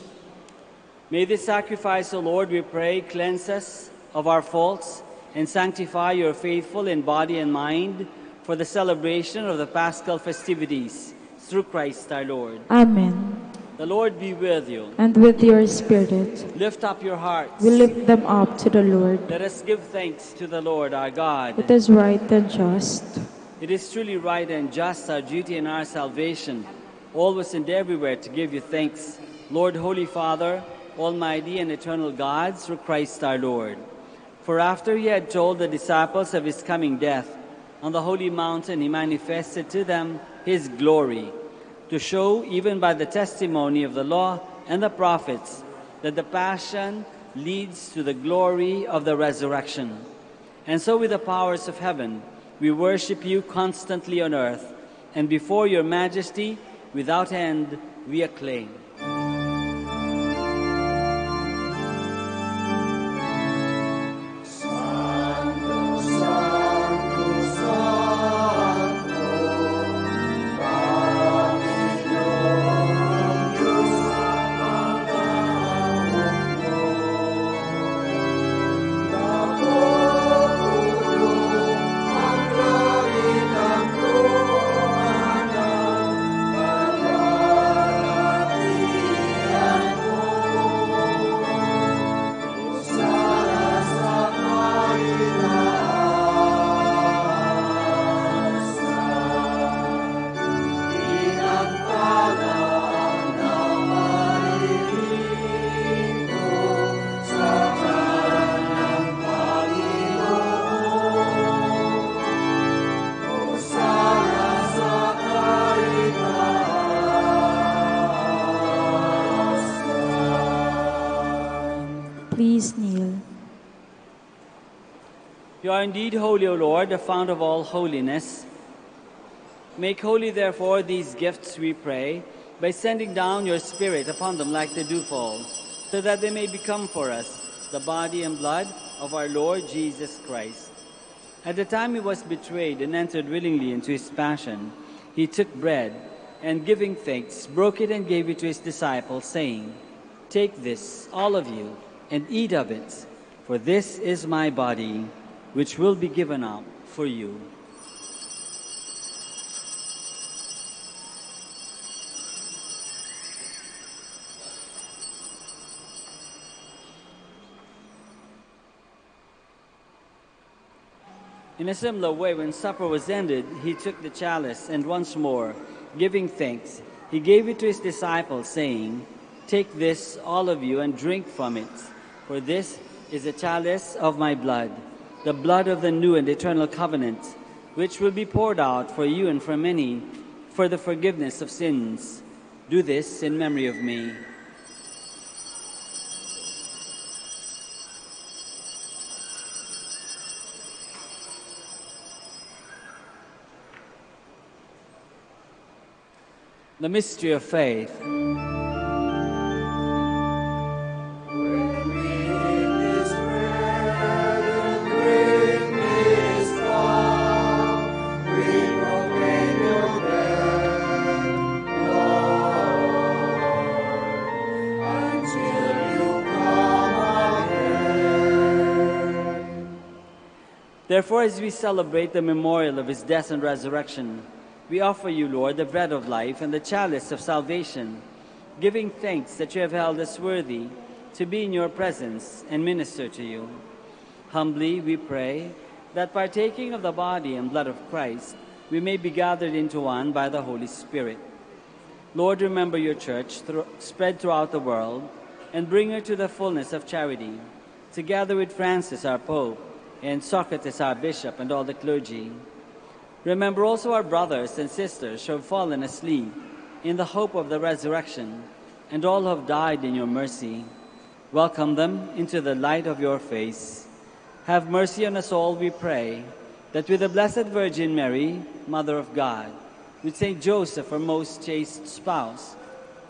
May this sacrifice, O Lord, we pray, cleanse us of our faults and sanctify your faithful in body and mind for the celebration of the Paschal festivities through Christ our Lord. Amen. The Lord be with you. And with your spirit. Lift up your hearts. We lift them up to the Lord. Let us give thanks to the Lord our God. It is right and just. It is truly right and just, our duty and our salvation, always and everywhere to give you thanks, Lord, Holy Father, Almighty and eternal God, through Christ our Lord. For after he had told the disciples of his coming death, on the holy mountain he manifested to them his glory, to show, even by the testimony of the law and the prophets, that the passion leads to the glory of the resurrection. And so with the powers of heaven, we worship you constantly on earth, and before your majesty, without end, we acclaim. Please kneel. You are indeed holy, O Lord, the fount of all holiness. Make holy, therefore, these gifts, we pray, by sending down your Spirit upon them like the dewfall, so that they may become for us the body and blood of our Lord Jesus Christ. At the time he was betrayed and entered willingly into his passion, he took bread, and giving thanks, broke it and gave it to his disciples, saying, "Take this, all of you, and eat of it, for this is my body, which will be given up for you." In a similar way, when supper was ended, he took the chalice, and once more, giving thanks, he gave it to his disciples, saying, "Take this, all of you, and drink from it, for this is the chalice of my blood, the blood of the new and eternal covenant, which will be poured out for you and for many for the forgiveness of sins. Do this in memory of me." The mystery of faith. Therefore, as we celebrate the memorial of his death and resurrection, we offer you, Lord, the bread of life and the chalice of salvation, giving thanks that you have held us worthy to be in your presence and minister to you. Humbly we pray that partaking of the body and blood of Christ, we may be gathered into one by the Holy Spirit. Lord, remember your church spread throughout the world and bring her to the fullness of charity, together with Francis, our Pope, and Socrates, our Bishop, and all the clergy. Remember also our brothers and sisters who have fallen asleep in the hope of the resurrection, and all who have died in your mercy. Welcome them into the light of your face. Have mercy on us all, we pray, that with the Blessed Virgin Mary, Mother of God, with Saint Joseph, her most chaste spouse,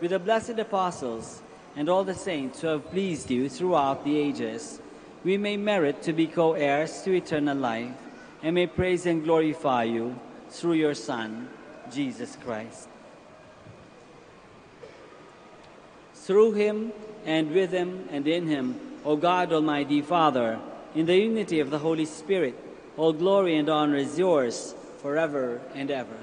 with the blessed apostles and all the saints who have pleased you throughout the ages, we may merit to be co-heirs to eternal life, and may praise and glorify you through your Son, Jesus Christ. Through him, and with him, and in him, O God, Almighty Father, in the unity of the Holy Spirit, all glory and honor is yours forever and ever.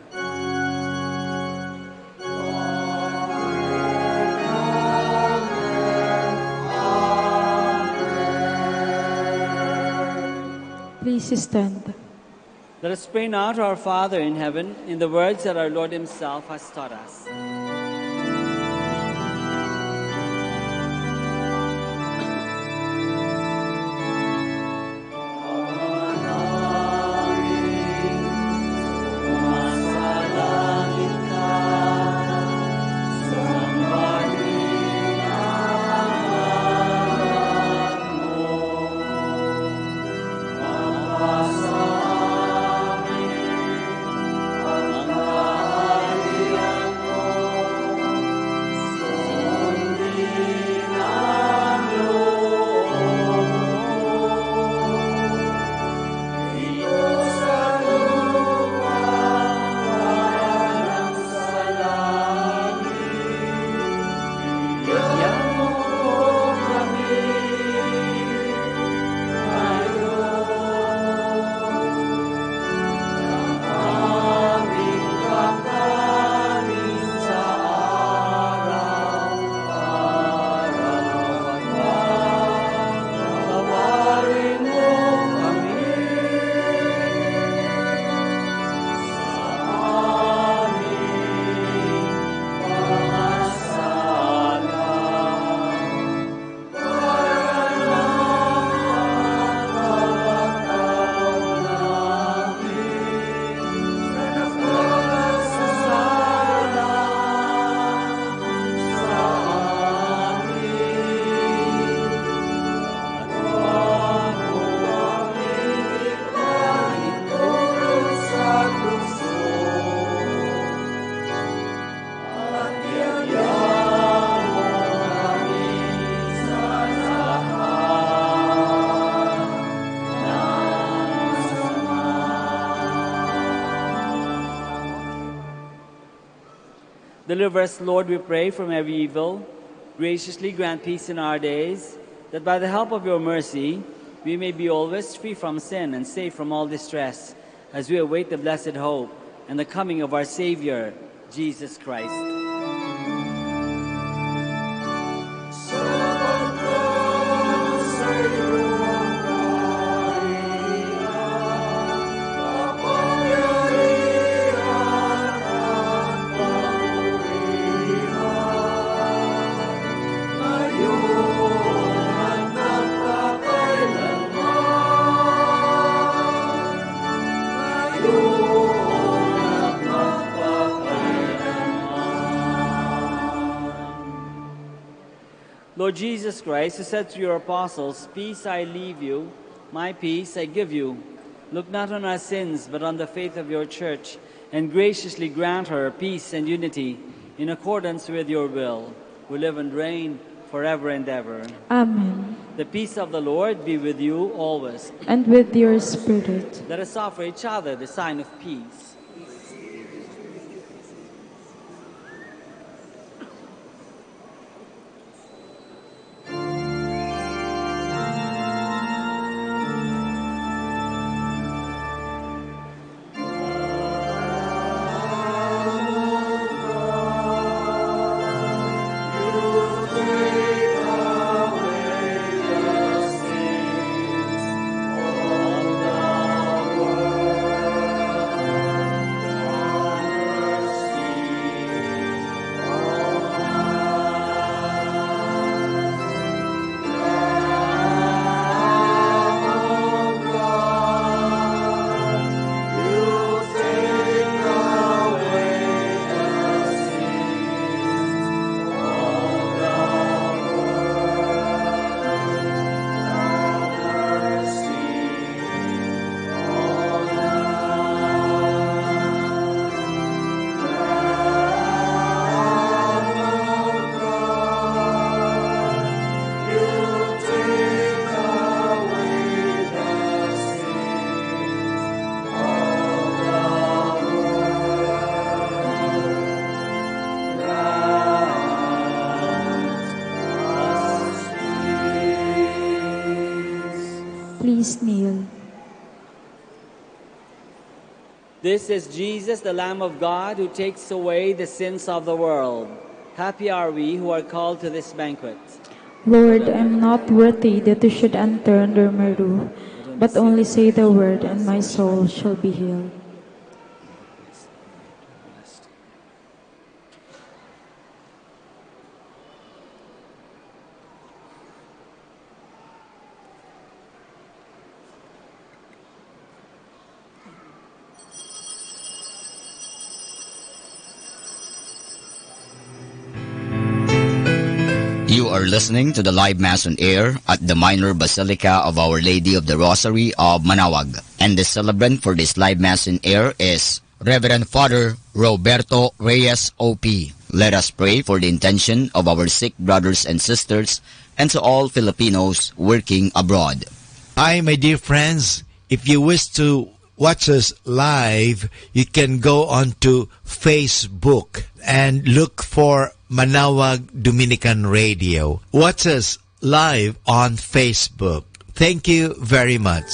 Please stand. Let us pray now to our Father in heaven in the words that our Lord himself has taught us. Deliver us, Lord, we pray, from every evil. Graciously grant peace in our days, that by the help of your mercy we may be always free from sin and safe from all distress, as we await the blessed hope and the coming of our Savior, Jesus Christ. Lord Jesus Christ, who said to your apostles, "Peace I leave you, my peace I give you," look not on our sins, but on the faith of your church, and graciously grant her peace and unity in accordance with your will, who live and reign forever and ever. Amen. The peace of the Lord be with you always. And with your spirit. Let us offer each other the sign of peace. Please kneel. This is Jesus, the Lamb of God, who takes away the sins of the world. Happy are we who are called to this banquet. Lord, I am not worthy that you should enter under my roof, but only say the word, and my soul shall be healed. You are listening to the live Mass on air at the Minor Basilica of Our Lady of the Rosary of Manaoag. And the celebrant for this live Mass on air is Reverend Father Roberto Reyes O.P. Let us pray for the intention of our sick brothers and sisters and to all Filipinos working abroad. Hi, my dear friends. If you wish to watch us live, you can go on to Facebook and look for Manaoag Dominican Radio. Watch us live on Facebook. Thank you very much.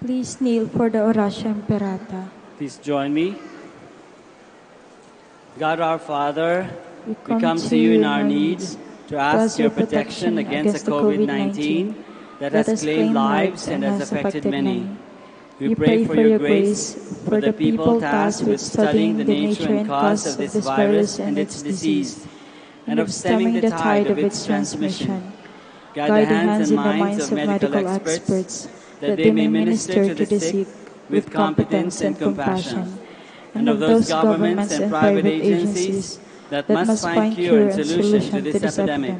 Please kneel for the Oratio Imperata. Please join me. God our Father, we come to you in our needs to ask your protection against the COVID-19 that has claimed lives and has affected many. We pray for your grace for the people tasked with studying the nature and cause of this virus and its disease, and of stemming the tide of its transmission. Guide the hands and minds of medical experts, that they may minister to the sick with competence and compassion, and of those governments and private agencies that must find cure and solution to this epidemic.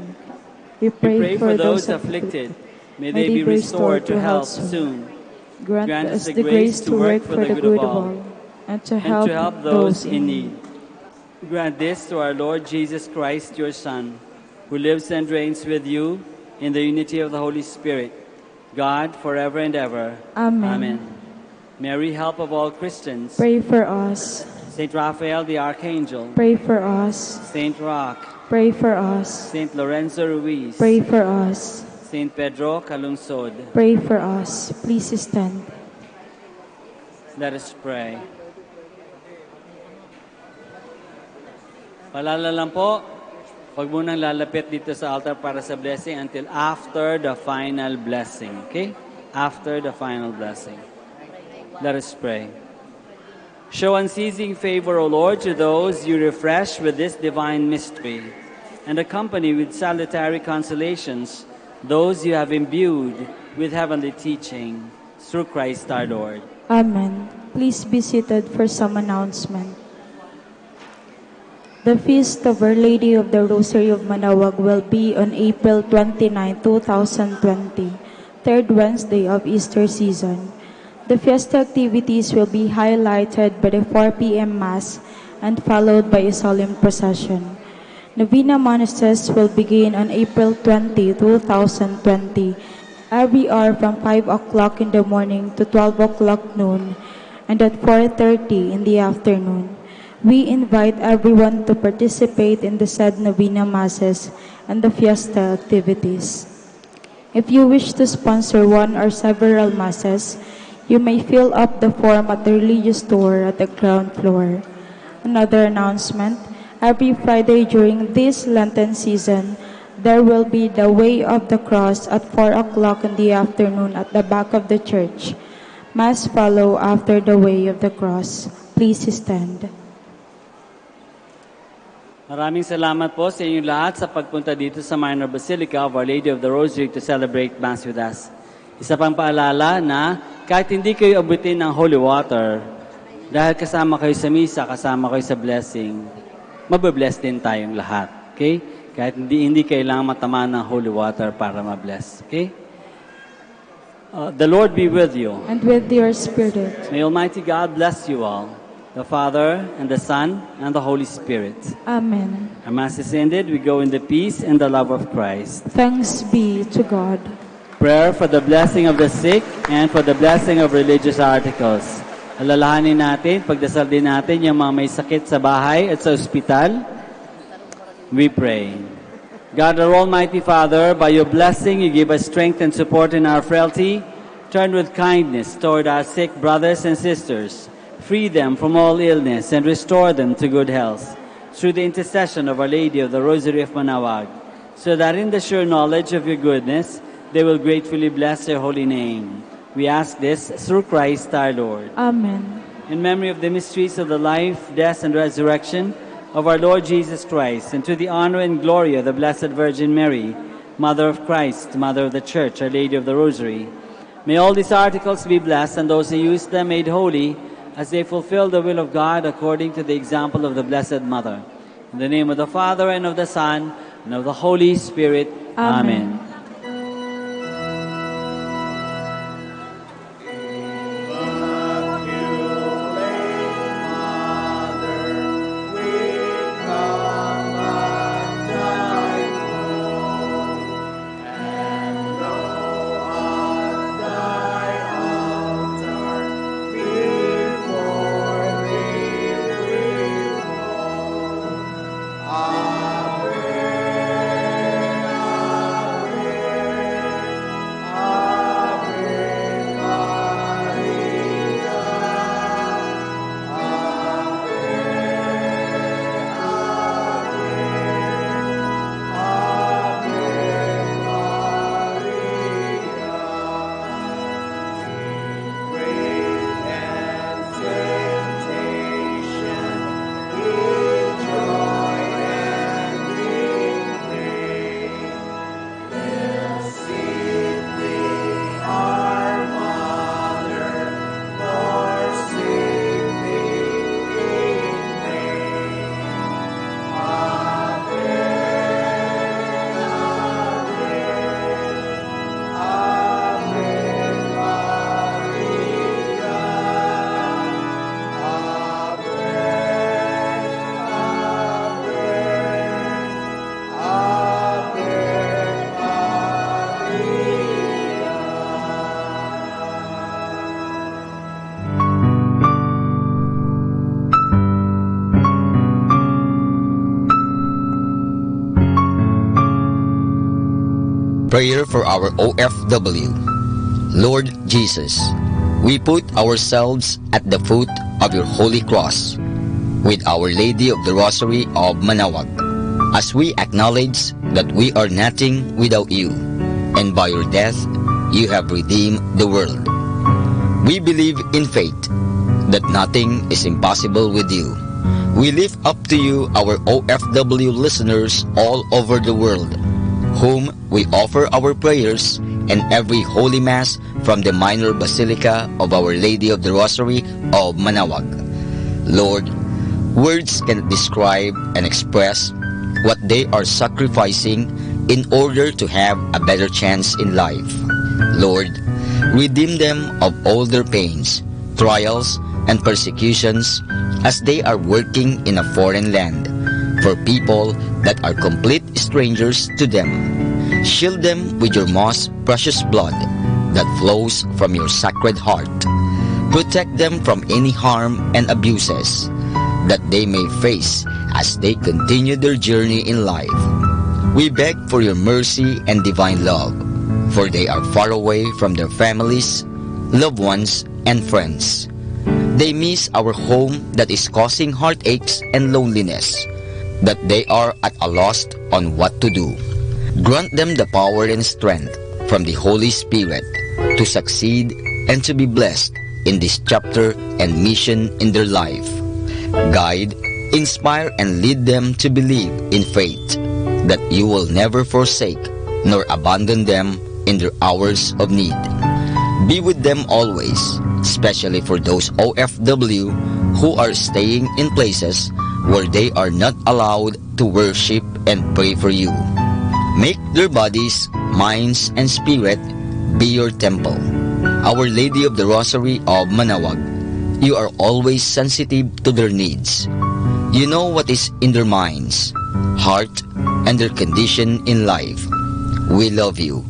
We pray for those afflicted. May they be restored to health soon. Grant us the grace to work for the good of all, and to help those in need. Grant this to our Lord Jesus Christ, your Son, who lives and reigns with you in the unity of the Holy Spirit, God, forever and ever. Amen. Mary, help of all Christians. Pray for us. Saint Raphael the Archangel. Pray for us. Saint Roch. Pray for us. Saint Lorenzo Ruiz. Pray for us. Saint Pedro Calungsod. Pray for us. Please stand. Let us pray. Paalala lang po, huwag munang lalapit dito sa altar para sa blessing until after the final blessing. Okay? After the final blessing. Let us pray. Show unceasing favor, O Lord, to those you refresh with this divine mystery, and accompany with salutary consolations those you have imbued with heavenly teaching, through Christ our Lord. Amen. Please be seated for some announcement. The feast of Our Lady of the Rosary of Manaoag will be on April 29, 2020, third Wednesday of Easter season. The fiesta activities will be highlighted by the 4 p.m. Mass and followed by a solemn procession. Novena Monasteries will begin on April 20, 2020, every hour from 5 o'clock in the morning to 12 o'clock noon and at 4:30 in the afternoon. We invite everyone to participate in the said Novena Masses and the fiesta activities. If you wish to sponsor one or several Masses, you may fill up the form at the religious store at the ground floor. Another announcement, every Friday during this Lenten season, there will be the Way of the Cross at 4 o'clock in the afternoon at the back of the church. Mass follow after the Way of the Cross. Please stand. Maraming salamat po sa inyong lahat sa pagpunta dito sa Minor Basilica of Our Lady of the Rosary to celebrate Mass with us. Isa pang paalala na kahit hindi kayo abutin ng holy water, dahil kasama kayo sa misa, kasama kayo sa blessing, mababless din tayong lahat. Okay? Kahit hindi kailangan matamaan ng holy water para mabless. Okay? The Lord be with you. And with your spirit. May Almighty God bless you all, the Father, and the Son, and the Holy Spirit. Amen. Our Mass is ended. We go in the peace and the love of Christ. Thanks be to God. Prayer for the blessing of the sick and for the blessing of religious articles. Alalahanin natin, pagdasal din natin yung mga may sakit sa bahay at sa ospital. We pray. God, our Almighty Father, by your blessing, you give us strength and support in our frailty. Turn with kindness toward our sick brothers and sisters. Free them from all illness and restore them to good health through the intercession of Our Lady of the Rosary of Manaoag, so that in the sure knowledge of your goodness, they will gratefully bless your holy name. We ask this through Christ our Lord. Amen. In memory of the mysteries of the life, death, and resurrection of our Lord Jesus Christ, and to the honor and glory of the Blessed Virgin Mary, Mother of Christ, Mother of the Church, Our Lady of the Rosary, may all these articles be blessed, and those who use them made holy, as they fulfill the will of God according to the example of the Blessed Mother. In the name of the Father, and of the Son, and of the Holy Spirit. Amen. Amen. Prayer for our OFW. Lord Jesus, we put ourselves at the foot of your holy cross with Our Lady of the Rosary of Manaoag, as we acknowledge that we are nothing without you, and by your death you have redeemed the world. We believe in faith that nothing is impossible with you. We lift up to you our OFW listeners all over the world, whom we offer our prayers and every Holy Mass from the Minor Basilica of Our Lady of the Rosary of Manaoag. Lord, words cannot describe and express what they are sacrificing in order to have a better chance in life. Lord, redeem them of all their pains, trials, and persecutions as they are working in a foreign land for people that are complete strangers to them. Shield them with your most precious blood that flows from your sacred heart. Protect them from any harm and abuses that they may face as they continue their journey in life. We beg for your mercy and divine love, for they are far away from their families, loved ones, and friends. They miss our home that is causing heartaches and loneliness, that they are at a loss on what to do. Grant them the power and strength from the Holy Spirit to succeed and to be blessed in this chapter and mission in their life. Guide, inspire, and lead them to believe in faith that you will never forsake nor abandon them in their hours of need. Be with them always, especially for those OFW who are staying in places where they are not allowed to worship and pray for you. Make their bodies, minds, and spirit be your temple. Our Lady of the Rosary of Manaoag, you are always sensitive to their needs. You know what is in their minds, heart, and their condition in life. We love you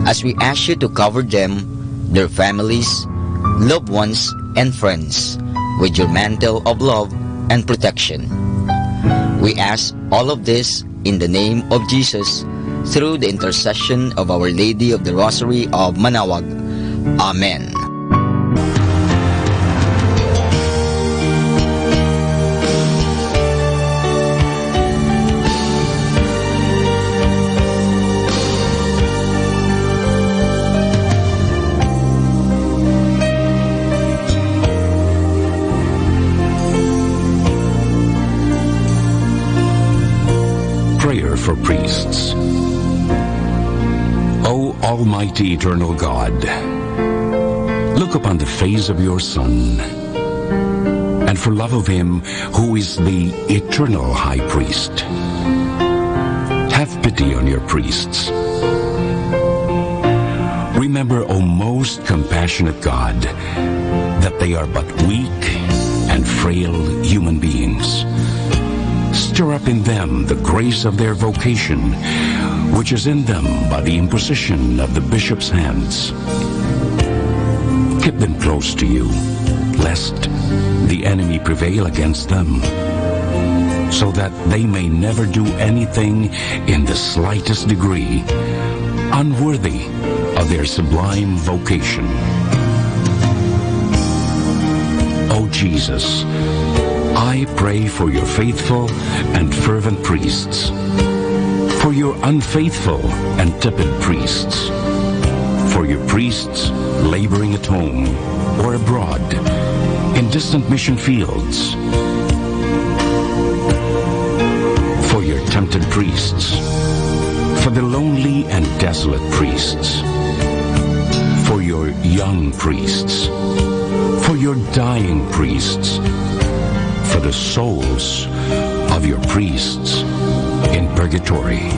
as we ask you to cover them, their families, loved ones, and friends with your mantle of love and protection. We ask all of this in the name of Jesus, through the intercession of Our Lady of the Rosary of Manaoag. Amen. Prayer for priests. O Almighty Eternal God, look upon the face of your Son, and for love of him who is the eternal High Priest, have pity on your priests. Remember, O most compassionate God, that they are but weak and frail human beings. Stir up in them the grace of their vocation, which is in them by the imposition of the bishop's hands. Keep them close to you, lest the enemy prevail against them, so that they may never do anything in the slightest degree unworthy of their sublime vocation. O Jesus, I pray for your faithful and fervent priests, for your unfaithful and tepid priests, for your priests laboring at home or abroad in distant mission fields, for your tempted priests, for the lonely and desolate priests, for your young priests, for your dying priests, for the souls of your priests in purgatory.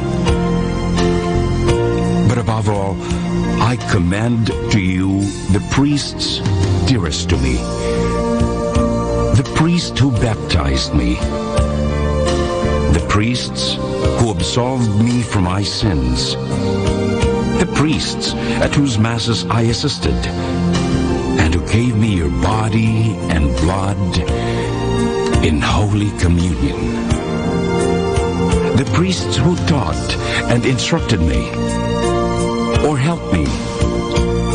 But above all, I commend to you the priests dearest to me, the priest who baptized me, the priests who absolved me from my sins, the priests at whose masses I assisted, and who gave me your body and blood in Holy Communion. The priests who taught and instructed me, or helped me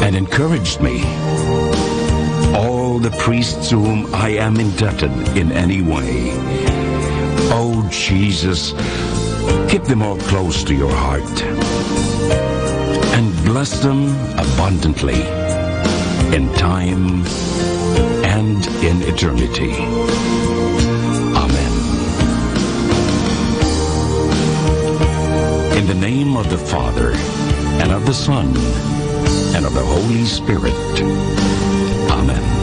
and encouraged me. All the priests to whom I am indebted in any way. Oh, Jesus, keep them all close to your heart and bless them abundantly in time and in eternity. Amen. In the name of the Father, and of the Son, and of the Holy Spirit. Amen.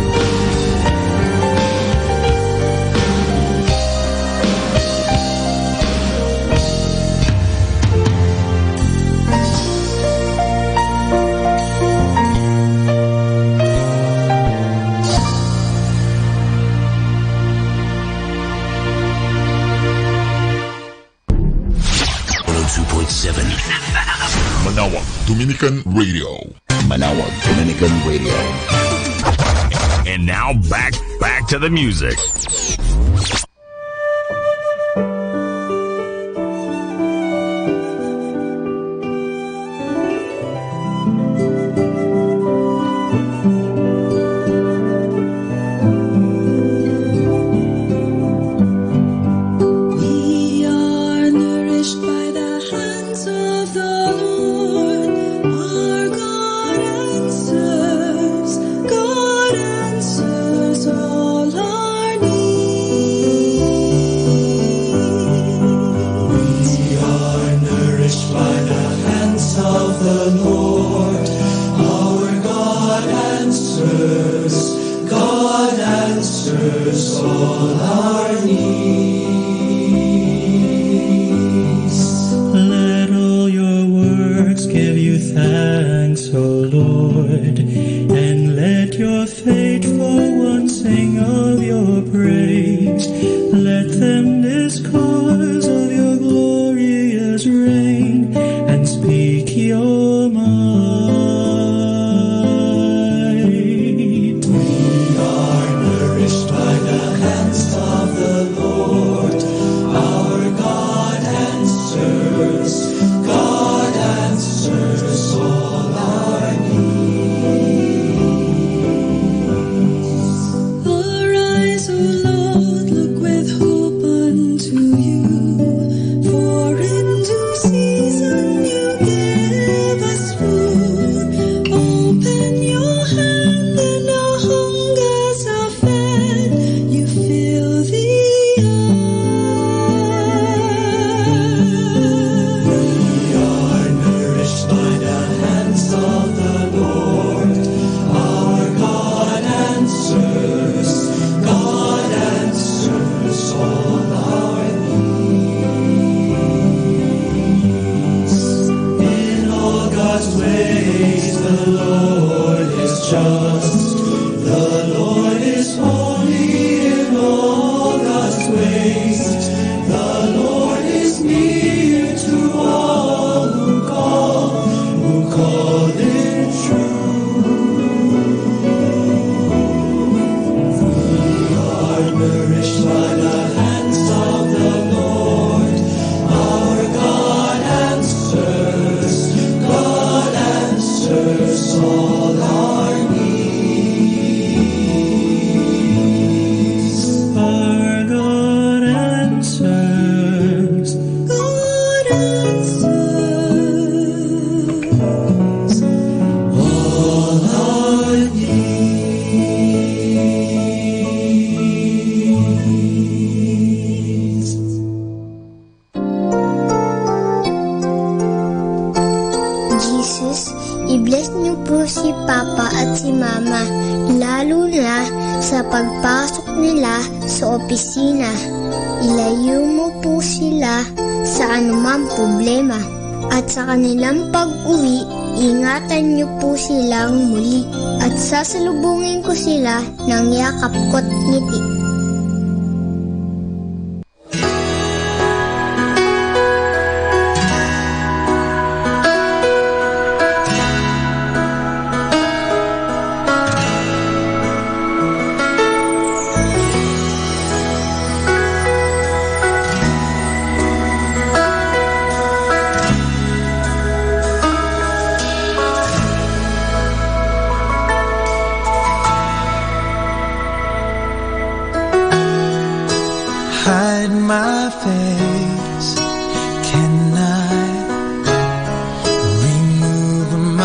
Manawag Dominican Radio. Manawag Dominican Radio. And now back to the music. Opisina. Ilayo mo po sila sa anumang problema at sa kanilang pag-uwi, ingatan niyo po silang muli at sasalubungin ko sila ng yakap ko't ngiti.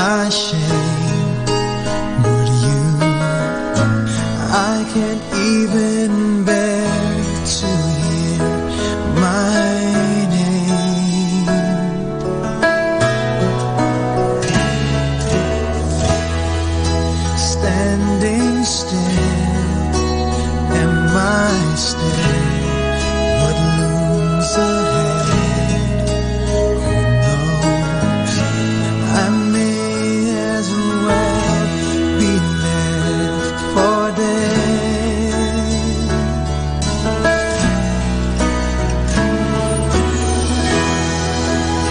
my shame, but you, I can't even bear to hear my name. Standing still, am I still what looms ahead? Who knows? I may as well be left for dead.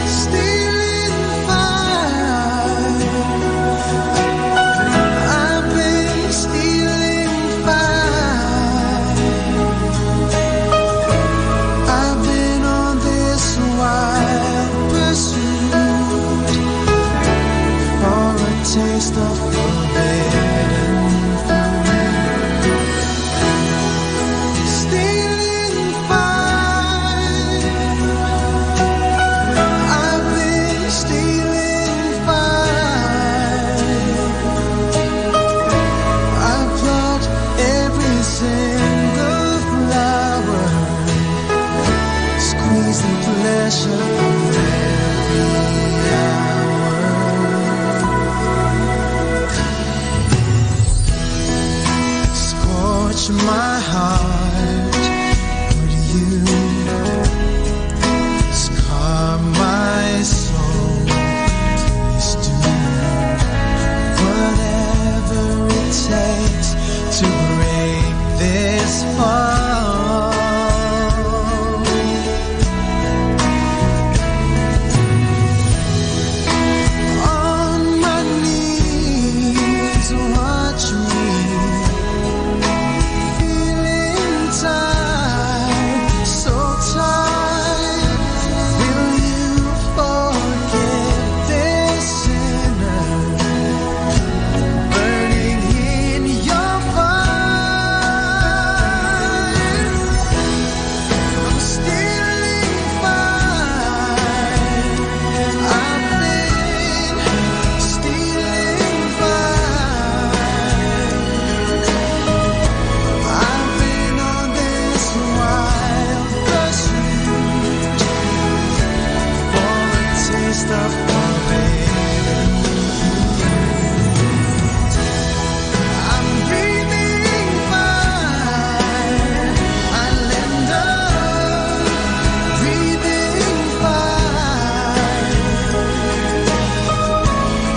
Stealing fire, I've been stealing fire. I've been on this wild pursuit for a taste of forbidden fruit. Stealing fire, I've been stealing fire. I've plucked every single flower, squeeze the pleasure from every hour. Scorch my heart, would you? Scar my soul, please do. Whatever it takes to break this fall. On my knees, watch me, feeling tired, so tired. Will you forgive this sinner burning in your fire? I'm stealing fire. I've been stealing fire. I've been on this wild pursuit for a taste of forbidden fruit. I'm breathing fire. I lend up, breathing fire.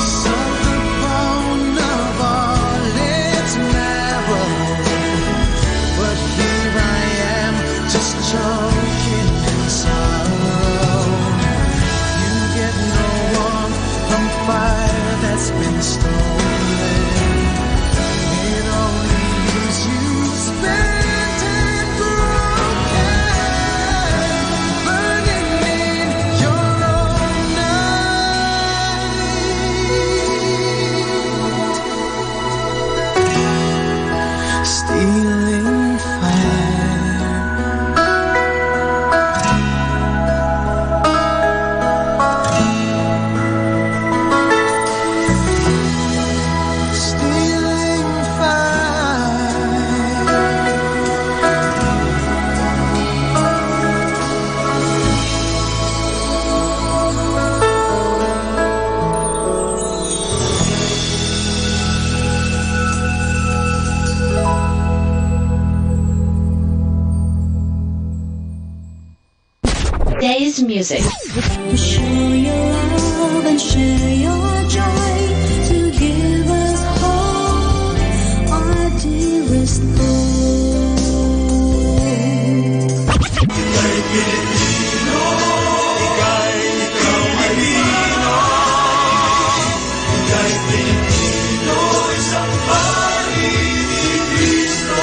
Suck the bone of all its marrow. But here I am, just choking in sorrow. You get no warmth from fire that's been stolen. It only leaves you spent and broken, burning in your own night. Stealing fire. Stealing Today's music. Share your love and share your joy to give us hope, our dearest Lord. Ika'y Pilipino, ika'y Pilipino, ika'y Pilipino, isang hari ni Cristo.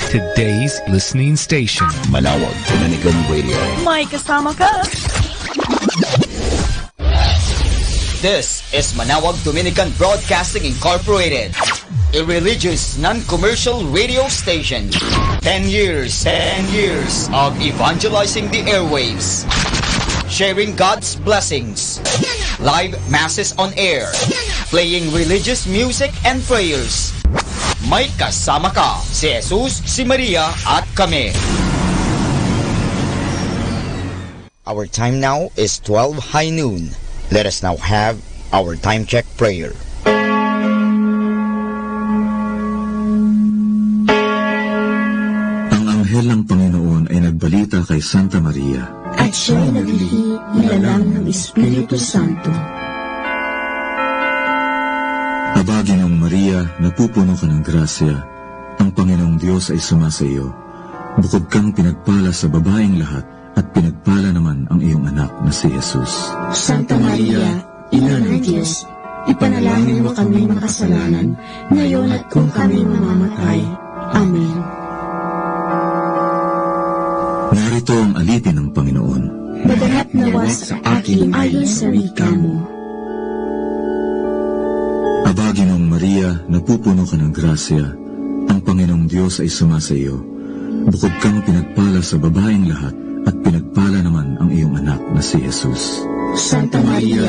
Today's listening station, Manawag Dominican Radio. May kasama ka. This is Manawag Dominican Broadcasting Incorporated, a religious, non-commercial radio station. 10 years of evangelizing the airwaves. sharing God's blessings. Live masses on air, playing religious music and prayers. May kasama ka, si Jesus, si Maria, at kami. Our time now is 12 high noon. Let us now have our time check prayer. Ang anghel ng Panginoon ay nagbalita kay Santa Maria. At siya'y naglihi nilalang ng Espiritu Santo. Aba, Ginoong Maria, napupuno ka ng grasya. Ang Panginoong Diyos ay sumasa iyo. Bukod kang pinagpala sa babaeng lahat, at pinagpala naman ang iyong anak na si Jesus. Santa Maria, Ina ng Diyos, ipanalangin mo kami makasalanan, ngayon at kung kami mamamatay. Amen. Narito ang alipin ng Panginoon. Maganap nawa sa akin ayon sa wika mo. Aba, Ginoong Maria, napupuno ka ng grasya. Ang Panginoong Diyos ay sumasa iyo. Bukod kang pinagpala sa babaeng lahat, at pinagpala naman ang iyong anak na si Jesus. Santa Maria,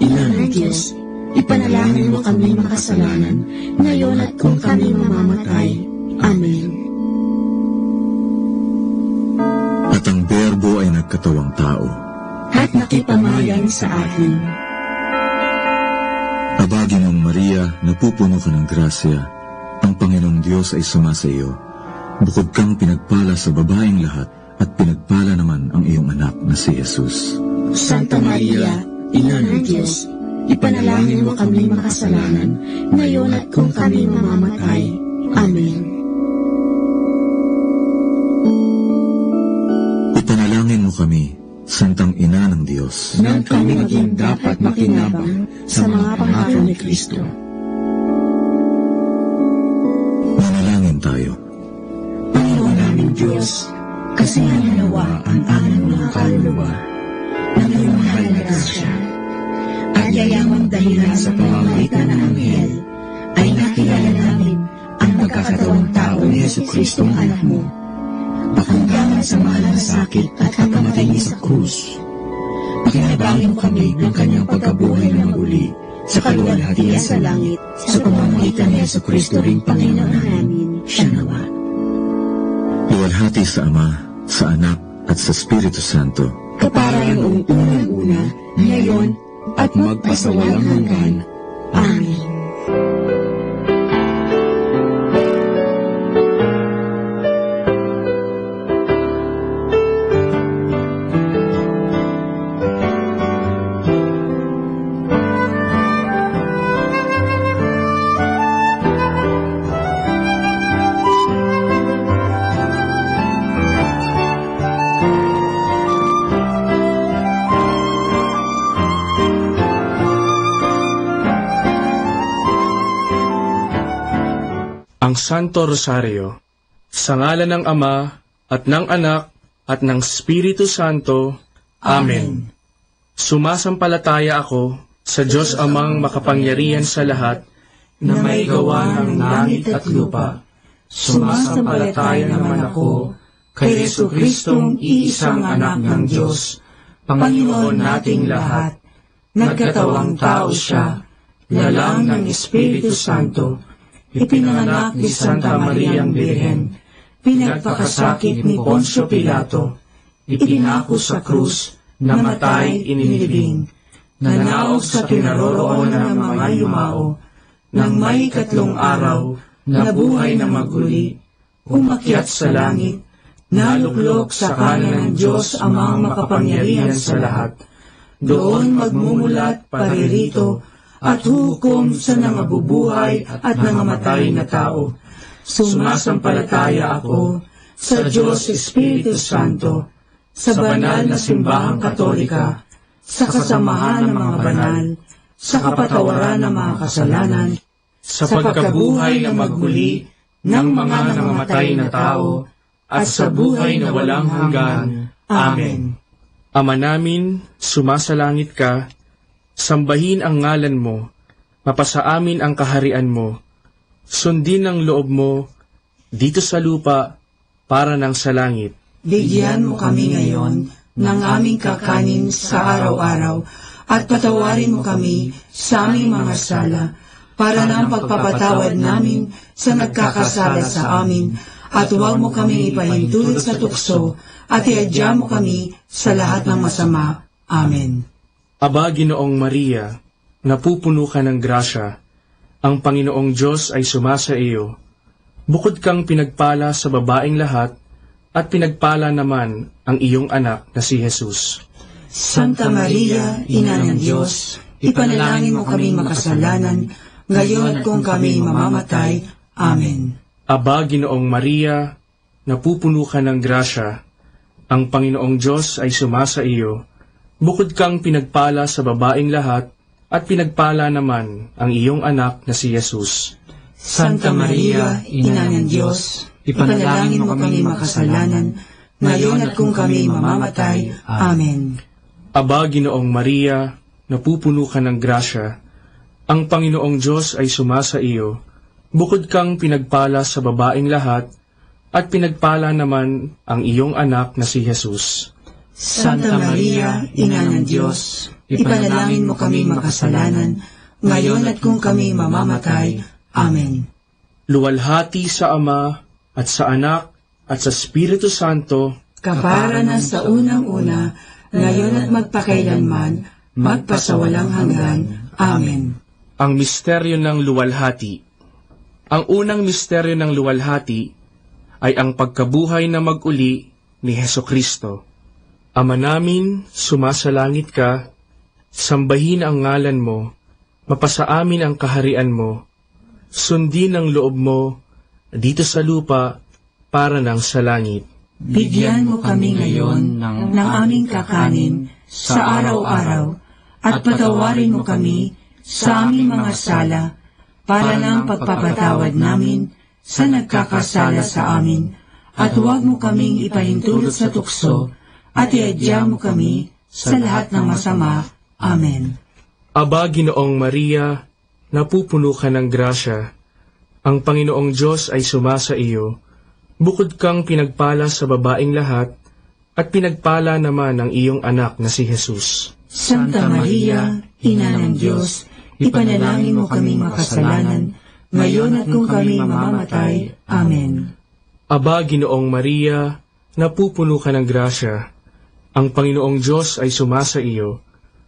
Ina ng Diyos, ipanalangin mo kami makasalanan, ngayon at kung kami mamamatay. Amen. At ang Berbo ay nagkatawang tao. At nakipamayan sa atin. Aba, Ginoong Maria, napupuno ka ng grasya. Ang Panginoong Diyos ay sumasa iyo. Bukod kang pinagpala sa babaeng lahat, at pinagpala naman ang iyong anak na si Jesus. Santa Maria, Ina ng Diyos, ipanalangin mo kami makasalanan, ngayon at kung kami mamamatay. Amen. Ipanalangin mo kami, Santang Ina ng Diyos, nang kami maging dapat makinabang sa mga pangako ni Kristo. Manalangin tayo. Panginoon naming Diyos, kasi nawa ang aming mga kaluluwa ng iyong mahal na grasya at yayamang dahilan sa pamamagitan ng anghel ay nakilala namin ang magkakatawang tao ni Jesucristo ang anak mo, pakundangan sa mahal na sakit at pagkamatay niya sa krus. Pakinabangin mo kami ng kanyang pagkabuhay na maguli sa kaluwalhatian sa langit sa pamamagitan ni Jesucristo ring Panginoon namin. Siya nawa. Luwalhati sa Ama, sa Anak, at sa Espiritu Santo. Kapara noong unang-una, ngayon, at magpasawalang hanggan. Amen. Ang Santo Rosario, sa ngalan ng Ama, at ng Anak, at ng Espiritu Santo. Amen. Sumasampalataya ako sa Diyos Amang makapangyarihan sa lahat, na may gawa ng langit at lupa. Sumasampalataya naman ako kay Jesucristong iisang anak ng Diyos, Panginoon nating lahat. Nagkatawang tao siya, lalang ng Espiritu Santo, ipinanganak ni Santa Mariang Birhen, pinagpakasakit ni Poncio Pilato, ipinako sa krus, namatay, inilibing, nanaog sa kinaroroonan ng mga yumao, nang may 3 araw, nabuhay na maguli, umakyat sa langit, naluklok sa kanan ng Diyos Amang makapangyarihan sa lahat. Doon magmumulat paririto, at hukom sa nangabubuhay at nangamatay na tao. Sumasampalataya ako sa Diyos Espiritu Santo, sa banal na simbahang katolika, sa kasamahan ng mga banal, sa kapatawaran ng mga kasalanan, sa pagkabuhay na magmuli ng mga nangamatay na tao, at sa buhay na walang hanggan. Amen. Ama namin, sumasalangit ka, sambahin ang ngalan mo, mapasa amin ang kaharian mo, sundin ang loob mo, dito sa lupa, para nang sa langit. Bigyan mo kami ngayon ng aming kakanin sa araw-araw, at patawarin mo kami sa aming mga sala, para ng pagpapatawad namin sa nagkakasala sa amin, at huwag mo kami ipahintulot sa tukso, at iadya mo kami sa lahat ng masama. Amen. Aba, Ginoong Maria, napupuno ka ng grasya, ang Panginoong Diyos ay sumasa iyo. Bukod kang pinagpala sa babaeng lahat, at pinagpala naman ang iyong anak na si Jesus. Santa Maria, Ina ng Diyos, ipanalangin mo kaming makasalanan, ngayon at kung kami mamamatay. Amen. Aba, Ginoong Maria, napupuno ka ng grasya, ang Panginoong Diyos ay sumasa iyo. Bukod kang pinagpala sa babaeng lahat, at pinagpala naman ang iyong anak na si Jesus. Santa Maria, Ina ng Diyos, ipanalangin mo kami makasalanan, ngayon at kung kami mamamatay. Amen. Aba, Ginoong Maria, napupuno ka ng grasya, ang Panginoong Diyos ay sumasa iyo. Bukod kang pinagpala sa babaeng lahat, at pinagpala naman ang iyong anak na si Jesus. Santa Maria, Ina ng Diyos, ipanalangin mo kami makasalanan, ngayon at kung kami mamamatay. Amen. Luwalhati sa Ama, at sa Anak, at sa Espiritu Santo, kapara na sa unang-una, ngayon at magpakailanman, magpasawalang hanggan. Amen. Ang misteryo ng luwalhati. Ang unang misteryo ng luwalhati ay ang pagkabuhay na mag-uli ni Hesukristo. Ama namin, sumasalangit ka, sambahin ang ngalan mo, mapasa amin ang kaharian mo, sundin ang loob mo, dito sa lupa, para ng sa langit. Bigyan mo kami ngayon ng aming kakanin sa araw-araw, at patawarin mo kami sa aming mga sala, para ng pagpapatawad namin sa nagkakasala sa amin, at huwag mo kaming ipahintulot sa tukso, at iadya mo kami sa lahat ng masama. Amen. Aba, Ginoong Maria, napupuno ka ng grasya, ang Panginoong Diyos ay sumasa iyo. Bukod kang pinagpala sa babaeng lahat, at pinagpala naman ang iyong anak na si Jesus. Santa Maria, Ina ng Diyos, ipanalangin mo kaming makasalanan, ngayon at kung kami mamamatay. Amen. Aba, Ginoong Maria, napupuno ka ng grasya, ang Panginoong Diyos ay sumasa iyo.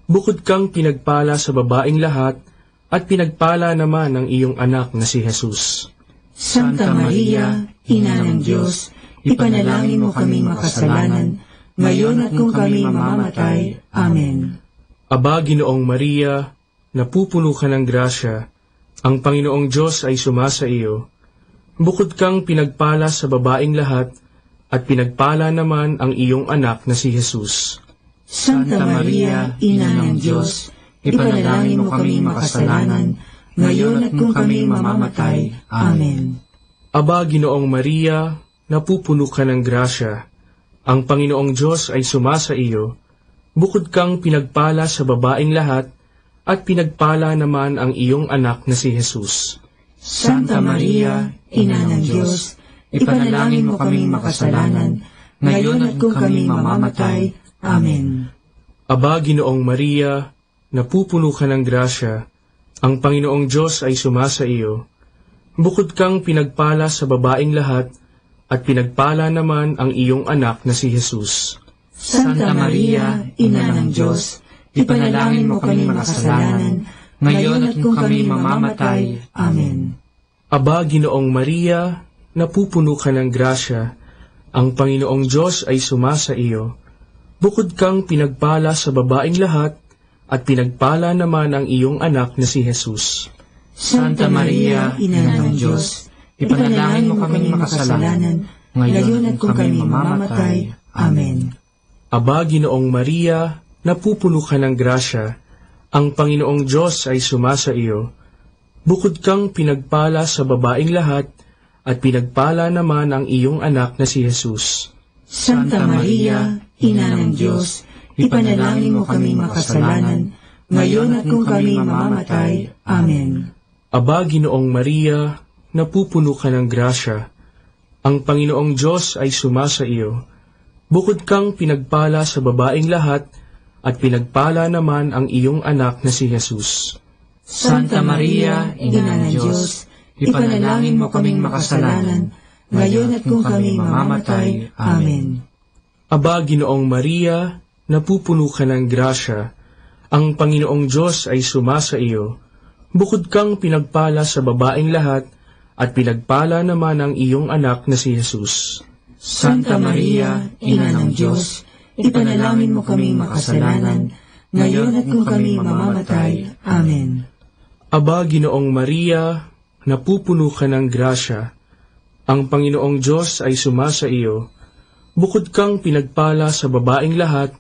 Bukod kang pinagpala sa babaeng lahat, at pinagpala naman ang iyong anak na si Jesus. Santa Maria, Ina ng Diyos, ipanalangin mo kaming makasalanan, ngayon at kung kami mamamatay. Amen. Aba, Ginoong Maria, napupuno ka ng grasya, ang Panginoong Diyos ay sumasa iyo. Bukod kang pinagpala sa babaeng lahat, at pinagpala naman ang iyong anak na si Jesus. Santa Maria, Ina ng Diyos, ipanalangin mo kaming makasalanan, ngayon at kung kami mamamatay. Amen. Aba, Ginoong Maria, napupuno ka ng grasya, ang Panginoong Diyos ay sumasa iyo. Bukod kang pinagpala sa babaeng lahat, at pinagpala naman ang iyong anak na si Jesus. Santa Maria, Ina ng Diyos, ipanalangin mo kaming makasalanan, ngayon at kung kami mamamatay. Amen. Aba, Ginoong Maria, napupuno ka ng grasya, ang Panginoong Diyos ay sumasa iyo. Bukod kang pinagpala sa babaeng lahat, at pinagpala naman ang iyong anak na si Jesus. Santa Maria, Ina ng Diyos, ipanalangin mo kaming makasalanan, ngayon at kung kami mamamatay. Amen. Aba, Ginoong Maria, napupuno ka ng grasya, ang Panginoong Diyos ay sumasa iyo. Bukod kang pinagpala sa babaeng lahat, at pinagpala naman ang iyong anak na si Jesus. Santa Maria, Ina ng Diyos, ipanalangin mo kaming makasalanan, ngayon at kung kami mamamatay. Amen. Aba, Ginoong Maria, napupuno ka ng grasya, ang Panginoong Diyos ay sumasa iyo. Bukod kang pinagpala sa babaeng lahat, at pinagpala naman ang iyong anak na si Jesus. Santa Maria, Ina ng Diyos, ipanalangin mo kaming makasalanan, ngayon at kung kami mamamatay. Amen. Aba, Ginoong Maria, napupuno ka ng grasya, ang Panginoong Diyos ay sumasa iyo. Bukod kang pinagpala sa babaeng lahat, at pinagpala naman ang iyong anak na si Jesus. Santa Maria, Ina ng Diyos, ipanalangin mo kaming makasalanan, ngayon at kung kami mamamatay. Amen. Aba, Ginoong Maria, napupuno ka ng grasya, ang Panginoong Diyos ay sumasa iyo. Bukod kang pinagpala sa babaeng lahat, at pinagpala naman ang iyong anak na si Jesus. Santa Maria, Ina ng Diyos, ipanalangin mo kaming makasalanan, ngayon at kung kami mamamatay. Amen. Aba, Ginoong Maria, napupuno ka ng grasya, ang Panginoong Diyos ay sumasa iyo. Bukod kang pinagpala sa babaeng lahat,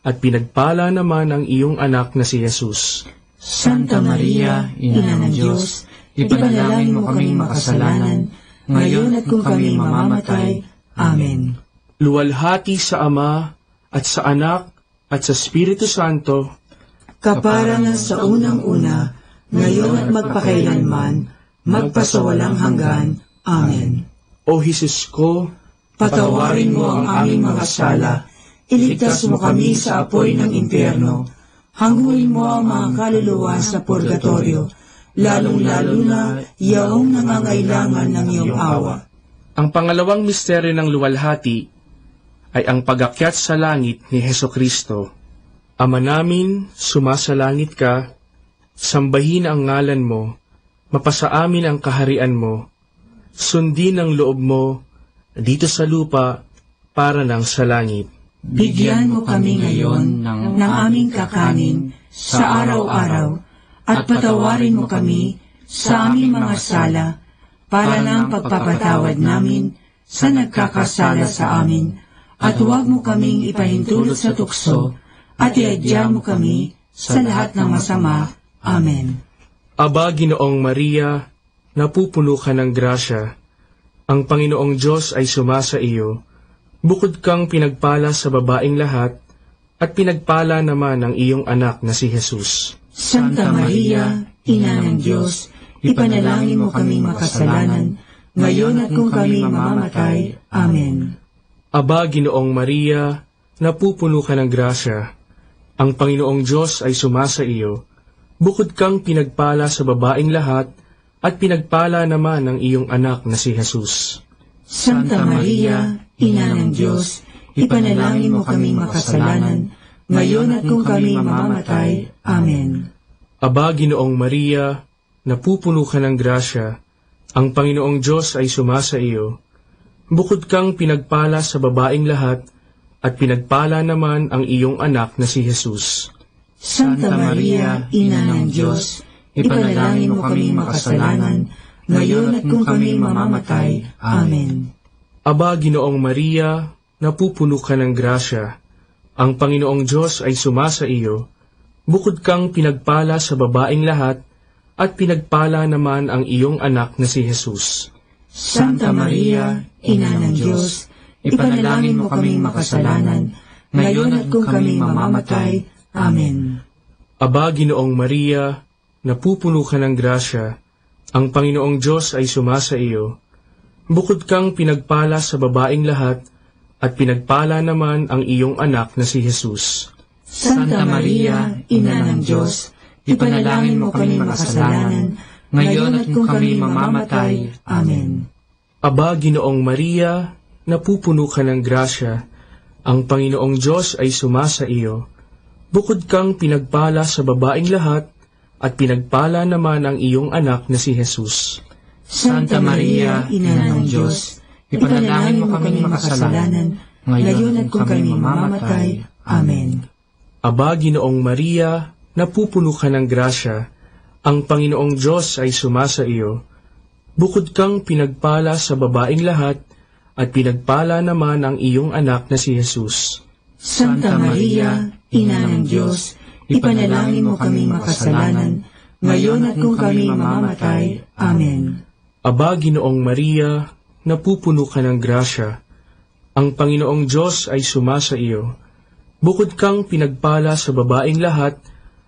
at pinagpala naman ang iyong anak na si Jesus. Santa Maria, Ina ng Diyos, ipanalangin mo kaming makasalanan, ngayon at kung kami mamamatay. Amen. Luwalhati sa Ama, at sa Anak, at sa Espiritu Santo, kapara na sa unang-una, ngayon at magpakailanman, magpasawalang hanggan. Amen. O Jesus ko, patawarin mo ang aming mga sala, iligtas mo kami sa apoy ng impyerno, hangguin mo ang mga kaluluwa sa purgatorio, lalong-lalo na yaong nangangailangan ng iyong awa. Ang pangalawang misteryo ng luwalhati ay ang pag-akyat sa langit ni Hesukristo. Ama namin, sumasalangit ka, sambahin ang ngalan mo, mapasa amin ang kaharian mo, sundin ang loob mo, dito sa lupa, para nang sa langit. Bigyan mo kami ngayon ng aming kakanin sa araw-araw, at patawarin mo kami sa aming mga sala, para ng pagpapatawad namin sa nagkakasala sa amin, at huwag mo kaming ipahintulot sa tukso, at iadya mo kami sa lahat ng masama. Amen. Aba, Ginoong Maria, napupuno ka ng grasya, ang Panginoong Diyos ay sumasa iyo. Bukod kang pinagpala sa babaeng lahat, at pinagpala naman ang iyong anak na si Jesus. Santa Maria, Ina ng Diyos, ipanalangin mo kaming makasalanan, ngayon at kung kami mamamatay. Amen. Aba, Ginoong Maria, napupuno ka ng grasya, ang Panginoong Diyos ay sumasa iyo. Bukod kang pinagpala sa babaeng lahat, at pinagpala naman ang iyong anak na si Jesus. Santa Maria, Ina ng Diyos, ipanalangin mo kaming makasalanan, ngayon at kung kami mamamatay. Amen. Aba, Ginoong Maria, napupuno ka ng grasya, ang Panginoong Diyos ay sumasa iyo. Bukod kang pinagpala sa babaeng lahat, at pinagpala naman ang iyong anak na si Jesus. Santa Maria, Ina ng Diyos, ipanalangin mo kaming makasalanan, ngayon at kung kami mamamatay. Amen. Aba, Ginoong Maria, napupuno ka ng grasya, ang Panginoong Diyos ay sumasa iyo. Bukod kang pinagpala sa babaeng lahat, at pinagpala naman ang iyong anak na si Jesus. Santa Maria, Ina ng Diyos, ipanalangin mo kaming makasalanan, ngayon at kung kami mamamatay. Amen. Aba, Ginoong Maria, napupuno ka ng grasya, ang Panginoong Diyos ay sumasa iyo. Bukod kang pinagpala sa babaeng lahat, at pinagpala naman ang iyong anak na si Jesus. Santa Maria, Ina ng Diyos, ipanalangin mo kaming makasalanan, ngayon at kung kami mamamatay. Amen. Aba, Ginoong Maria, napupuno ka ng grasya, ang Panginoong Diyos ay sumasa iyo. Bukod kang pinagpala sa babaeng lahat, at pinagpala naman ang iyong anak na si Jesus. Santa Maria, Ina ng Diyos, ipanalangin mo kaming makasalanan, ngayon at kung kami mamamatay. Amen. Aba, Ginoong Maria, napupuno ka ng grasya, ang Panginoong Diyos ay sumasa iyo. Bukod kang pinagpala sa babaeng lahat, at pinagpala naman ang iyong anak na si Jesus. Santa Maria, Ina ng Diyos, ipanalangin mo kaming makasalanan, ngayon at kung kami mamamatay. Amen. Aba, Ginoong Maria, napupuno ka ng grasya, ang Panginoong Diyos ay sumasa iyo. Bukod kang pinagpala sa babaeng lahat,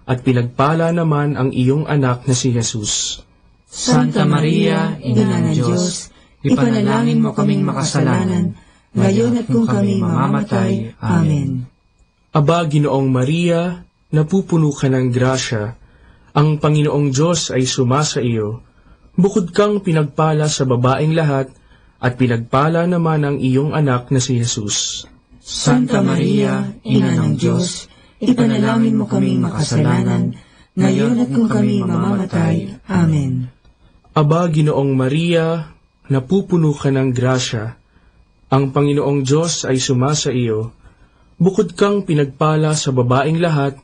at pinagpala naman ang iyong anak na si Jesus. Santa Maria, Ina ng Diyos, ipanalangin mo kaming makasalanan, ngayon at kung kami mamamatay. Amen. Aba, Ginoong Maria, napupuno ka ng grasya, ang Panginoong Diyos ay sumasa iyo. Bukod kang pinagpala sa babaeng lahat, at pinagpala naman ang iyong anak na si Jesus. Santa Maria, Ina ng Diyos, ipanalangin mo kaming makasalanan, ngayon at kung kami mamamatay. Amen. Aba, Ginoong Maria, napupuno ka ng grasya, ang Panginoong Diyos ay sumasa iyo. Bukod kang pinagpala sa babaeng lahat,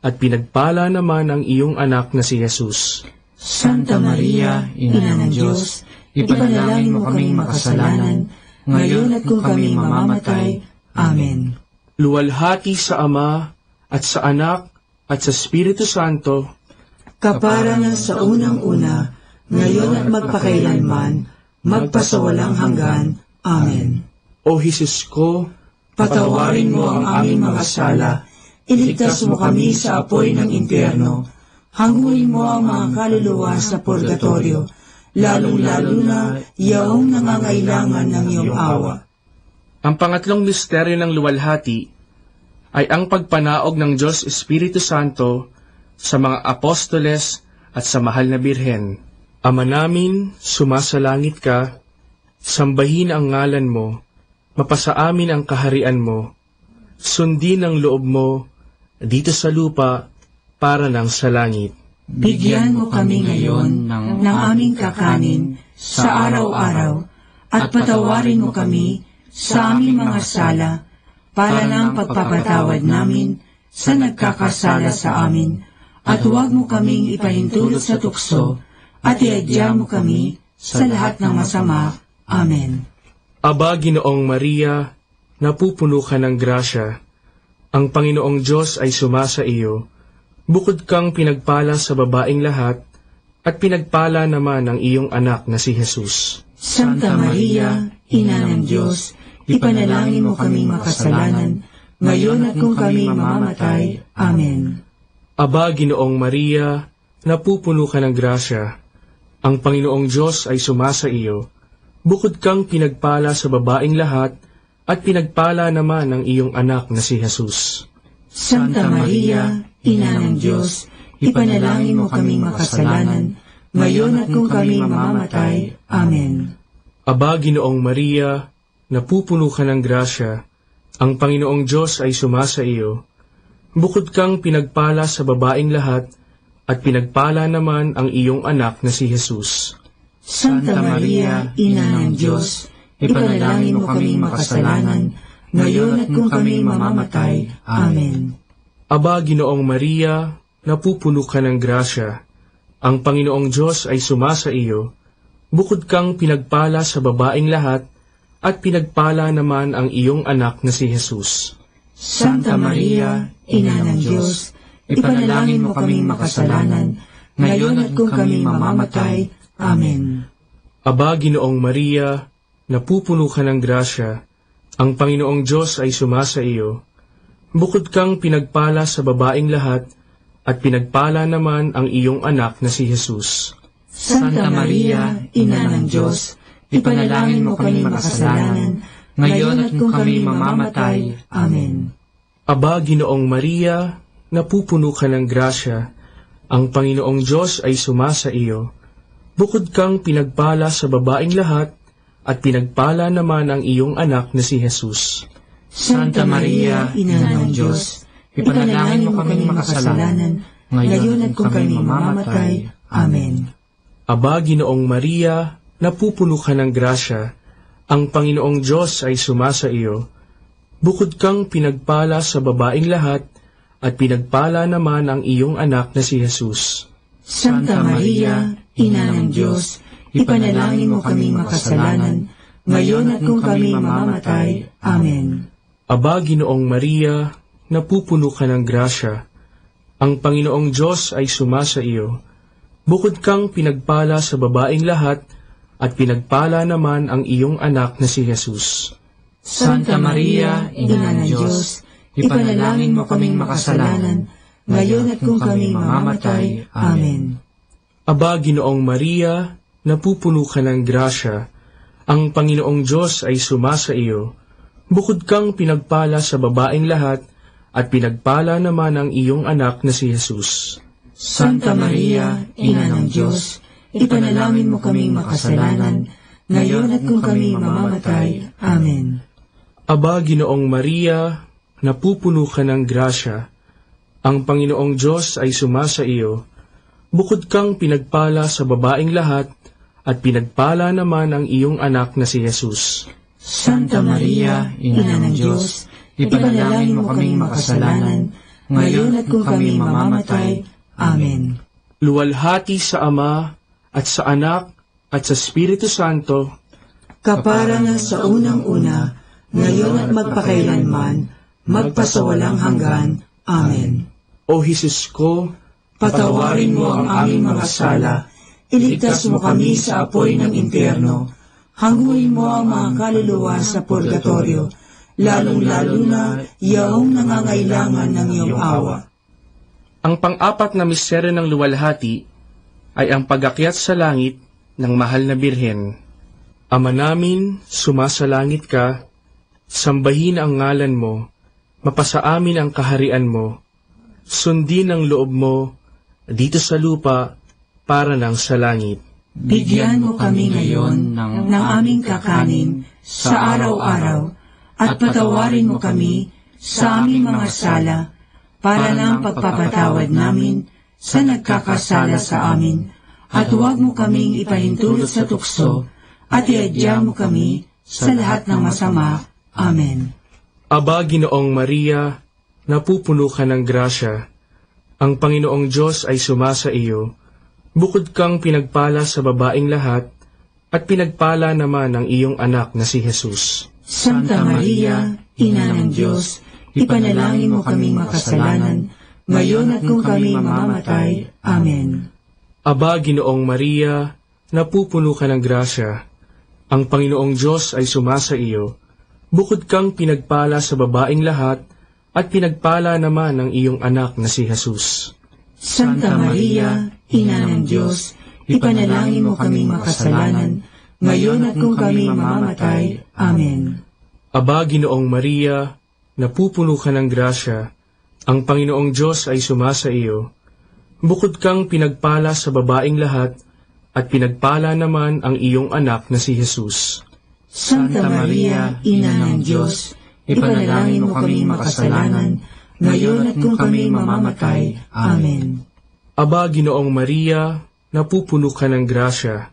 at pinagpala naman ang iyong anak na si Jesus. Santa Maria, Ina ng Diyos, ipanalangin mo kaming makasalanan, ngayon at kung kami mamamatay. Amen. Luwalhati sa Ama, at sa Anak, at sa Espiritu Santo, kaparangan sa unang-una, ngayon at magpakailanman, magpasawalang hanggan. Amen. O Jesus ko, patawarin mo ang aming mga sala, iligtas mo kami sa apoy ng impyerno, hanguin mo ang mga kaluluwa sa purgatorio, lalong-lalo na yaong nangangailangan ng iyong awa. Ang pangatlong misteryo ng luwalhati ay ang pagpanaog ng Diyos Espiritu Santo sa mga apostoles at sa mahal na Birhen. Ama namin, sumasalangit ka, sambahin ang ngalan mo, mapasa amin ang kaharian mo, sundin ang loob mo, dito sa lupa, para ng sa langit. Bigyan mo kami ngayon ng aming kakanin sa araw-araw, at patawarin mo kami sa aming mga sala, para ng pagpapatawad namin sa nagkakasala sa amin, at huwag mo kaming ipahintulot sa tukso, at iadya mo kami sa lahat ng masama. Amen. Aba, Ginoong Maria, napupuno ka ng grasya, ang Panginoong Diyos ay sumasa iyo. Bukod kang pinagpala sa babaeng lahat, at pinagpala naman ang iyong anak na si Jesus. Santa Maria, Ina ng Diyos, ipanalangin mo kaming makasalanan, ngayon at kung kami mamamatay. Amen. Aba, Ginoong Maria, napupuno ka ng grasya, ang Panginoong Diyos ay sumasa iyo. Bukod kang pinagpala sa babaeng lahat, at pinagpala naman ang iyong anak na si Jesus. Santa Maria, Ina ng Diyos, ipanalangin mo kaming makasalanan, ngayon at kung kami mamamatay. Amen. Aba, Ginoong Maria, napupuno ka ng grasya, ang Panginoong Diyos ay sumasa iyo. Bukod kang pinagpala sa babaeng lahat, at pinagpala naman ang iyong anak na si Jesus. Santa Maria, Ina ng Diyos, ipanalangin mo kaming makasalanan, ngayon at kung kami mamamatay. Amen. Aba, Ginoong Maria, napupuno ka ng grasya, ang Panginoong Diyos ay sumasa iyo. Bukod kang pinagpala sa babaeng lahat, at pinagpala naman ang iyong anak na si Jesus. Santa Maria, Ina ng Diyos, ipanalangin mo kaming makasalanan, ngayon at kung kami mamamatay. Amen. Aba, Ginoong Maria, napupuno ka ng grasya, ang Panginoong Diyos ay sumasa iyo. Bukod kang pinagpala sa babaeng lahat, at pinagpala naman ang iyong anak na si Jesus. Santa Maria, Ina ng Diyos, ipanalangin mo kaming makasalanan, ngayon at kung kami mamamatay. Amen. Aba, Ginoong Maria, napupuno ka ng grasya, ang Panginoong Diyos ay sumasa iyo. Bukod kang pinagpala sa babaeng lahat, at pinagpala naman ang iyong anak na si Jesus. Santa Maria, Ina ng Diyos, ipanalangin mo kaming makasalanan, ngayon at kung kami mamamatay. Amen. Aba, Ginoong Maria, napupuno ka ng grasya, ang Panginoong Diyos ay sumasa iyo. Bukod kang pinagpala sa babaeng lahat, at pinagpala naman ang iyong anak na si Jesus. Santa Maria, Ina ng Diyos, ipanalangin mo kaming makasalanan, ngayon at kung kami mamamatay. Amen. Aba, Ginoong Maria, napupuno ka ng grasya, ang Panginoong Diyos ay sumasa iyo. Bukod kang pinagpala sa babaeng lahat, at pinagpala naman ang iyong anak na si Jesus. Santa Maria, Ina ng Diyos, ipanalangin mo kaming makasalanan, ngayon at kung kami mamamatay. Amen. Aba, Ginoong Maria, napupuno ka ng grasya, ang Panginoong Diyos ay sumasa iyo. Bukod kang pinagpala sa babaeng lahat, at pinagpala naman ang iyong anak na si Jesus. Santa Maria, Ina ng Diyos, ipanalangin mo kaming makasalanan, ngayon at kung kami mamamatay. Amen. Aba, Ginoong Maria, napupuno ka ng grasya, ang Panginoong Diyos ay sumasa iyo. Bukod kang pinagpala sa babaeng lahat, at pinagpala naman ang iyong anak na si Jesus. Santa Maria, Ina ng Diyos, ipanalangin mo kaming makasalanan, ngayon at kung kami mamamatay. Amen. Luwalhati sa Ama, at sa Anak, at sa Espiritu Santo, kapara na sa unang-una, ngayon at magpakailanman, magpasawalang hanggan. Amen. O Jesus ko, patawarin mo ang aming mga sala, iligtas mo kami sa apoy ng impyerno, hangguin mo ang mga kaluluwa sa purgatorio, lalong-lalo na yaong nangangailangan ng iyong awa. Ang pang-apat na misteryo ng luwalhati ay ang pag-akyat sa langit ng mahal na Birhen. Ama namin, sumasalangit ka, sambahin ang ngalan mo, mapasa amin ang kaharian mo, sundin ang loob mo, dito sa lupa, para nang sa langit. Bigyan mo kami ngayon ng aming kakanin sa araw-araw, at patawarin mo kami sa aming mga sala, para ng pagpapatawad namin sa nagkakasala sa amin, at huwag mo kaming ipahintulot sa tukso, at iadya mo kami sa lahat ng masama. Amen. Aba, Ginoong Maria, napupuno ka ng grasya, ang Panginoong Diyos ay sumasa iyo. Bukod kang pinagpala sa babaeng lahat, at pinagpala naman ang iyong anak na si Jesus. Santa Maria, Ina ng Diyos, ipanalangin mo kaming makasalanan, ngayon at kung kami mamamatay. Amen. Aba, Ginoong Maria, napupuno ka ng grasya, ang Panginoong Diyos ay sumasa iyo. Bukod kang pinagpala sa babaeng lahat, at pinagpala naman ang iyong anak na si Jesus. Santa Maria, Ina ng Diyos, ipanalangin mo kaming makasalanan, ngayon at kung kami mamamatay. Amen. Aba, Ginoong Maria, napupuno ka ng grasya, ang Panginoong Diyos ay sumasa iyo. Bukod kang pinagpala sa babaeng lahat, at pinagpala naman ang iyong anak na si Jesus. Santa Maria, Ina ng Diyos, ipanalangin mo kaming makasalanan, ngayon at kung kami mamamatay. Amen. Aba, Ginoong Maria, napupuno ka ng grasya,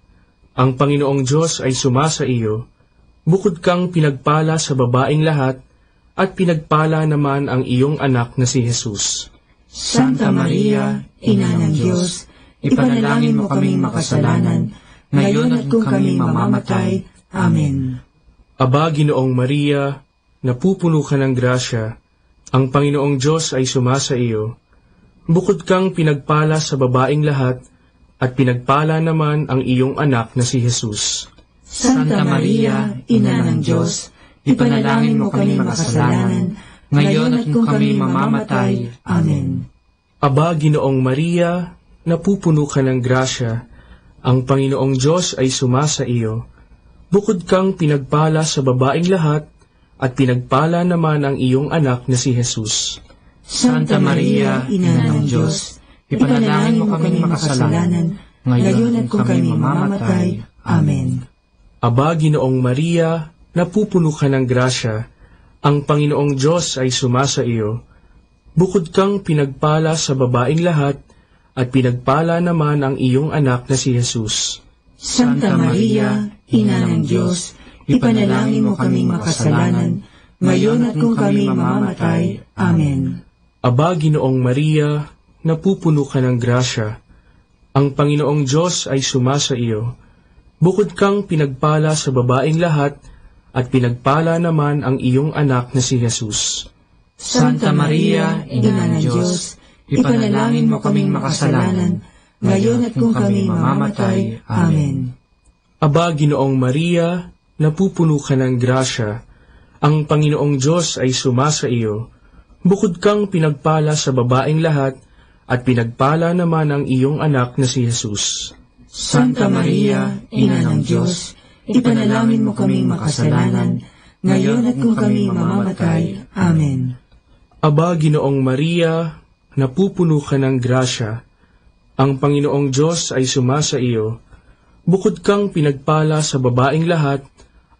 ang Panginoong Diyos ay sumasa iyo. Bukod kang pinagpala sa babaeng lahat, at pinagpala naman ang iyong anak na si Jesus. Santa Maria, Ina ng Diyos, ipanalangin mo kaming makasalanan, ngayon at kung kami mamamatay. Amen. Aba, Ginoong Maria, napupuno ka ng grasya, ang Panginoong Diyos ay sumasa iyo. Bukod kang pinagpala sa babaeng lahat, at pinagpala naman ang iyong anak na si Jesus. Santa Maria, Ina ng Diyos, ipanalangin mo kaming makasalanan, ngayon at kung kami mamamatay. Amen. Aba, Ginoong Maria, napupuno ka ng grasya, ang Panginoong Diyos ay sumasa iyo. Bukod kang pinagpala sa babaeng lahat, at pinagpala naman ang iyong anak na si Jesus. Santa Maria, Ina ng Diyos, ipanalangin mo kaming makasalanan, ngayon at kung kami mamamatay. Amen. Aba, Ginoong Maria, napupuno ka ng grasya, ang Panginoong Diyos ay sumasa iyo. Bukod kang pinagpala sa babaeng lahat, at pinagpala naman ang iyong anak na si Jesus. Santa Maria, Ina ng Diyos, ipanalangin mo kaming makasalanan, ngayon at kung kami mamamatay. Amen. Aba, Ginoong Maria, napupuno ka ng grasya, ang Panginoong Diyos ay sumasa iyo. Bukod kang pinagpala sa babaeng lahat, at pinagpala naman ang iyong anak na si Jesus. Santa Maria, Ina ng Diyos, ipanalangin mo kaming makasalanan, ngayon at kung kami mamamatay. Amen. Aba, Ginoong Maria, napupuno ka ng grasya, ang Panginoong Diyos ay sumasa iyo. Bukod kang pinagpala sa babaeng lahat, at pinagpala naman ang iyong anak na si Jesus. Santa Maria, Ina ng Diyos, ipanalangin mo kaming makasalanan, ngayon at kung kami mamamatay. Amen. Aba, Ginoong Maria, napupuno ka ng grasya, ang Panginoong Diyos ay sumasa iyo. Bukod kang pinagpala sa babaeng lahat,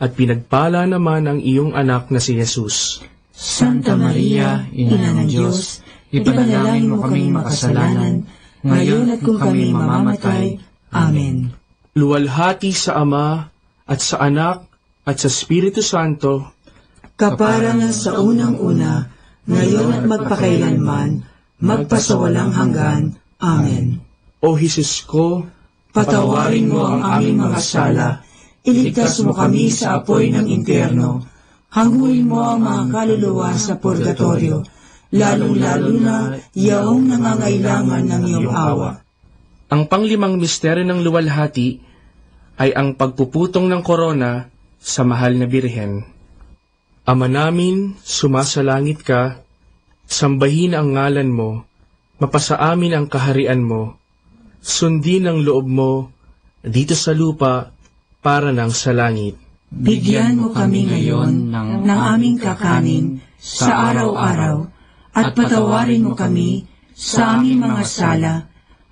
at pinagpala naman ang iyong anak na si Jesus. Santa Maria, Ina ng Diyos, ipanalangin mo kaming makasalanan, ngayon at kung kami mamamatay. Amen. Luwalhati sa Ama, at sa Anak, at sa Espiritu Santo, kaparangan sa unang-una, ngayon at magpakailanman, magpasawalang hanggan. Amen. O Jesus ko, patawarin mo ang aming mga sala, iligtas mo kami sa apoy ng impyerno, hanguin mo ang mga kaluluwa sa purgatorio, lalong-lalo na yaong nangangailangan ng iyong awa. Ang panglimang misteryo ng luwalhati ay ang pagpuputong ng korona sa mahal na Birhen. Ama namin, sumasalangit ka, sambahin ang ngalan mo, mapasa amin ang kaharian mo, sundin ang loob mo dito sa lupa para ng sa langit. Bigyan mo kami ngayon ng aming kakanin sa araw-araw at patawarin mo kami sa aming mga sala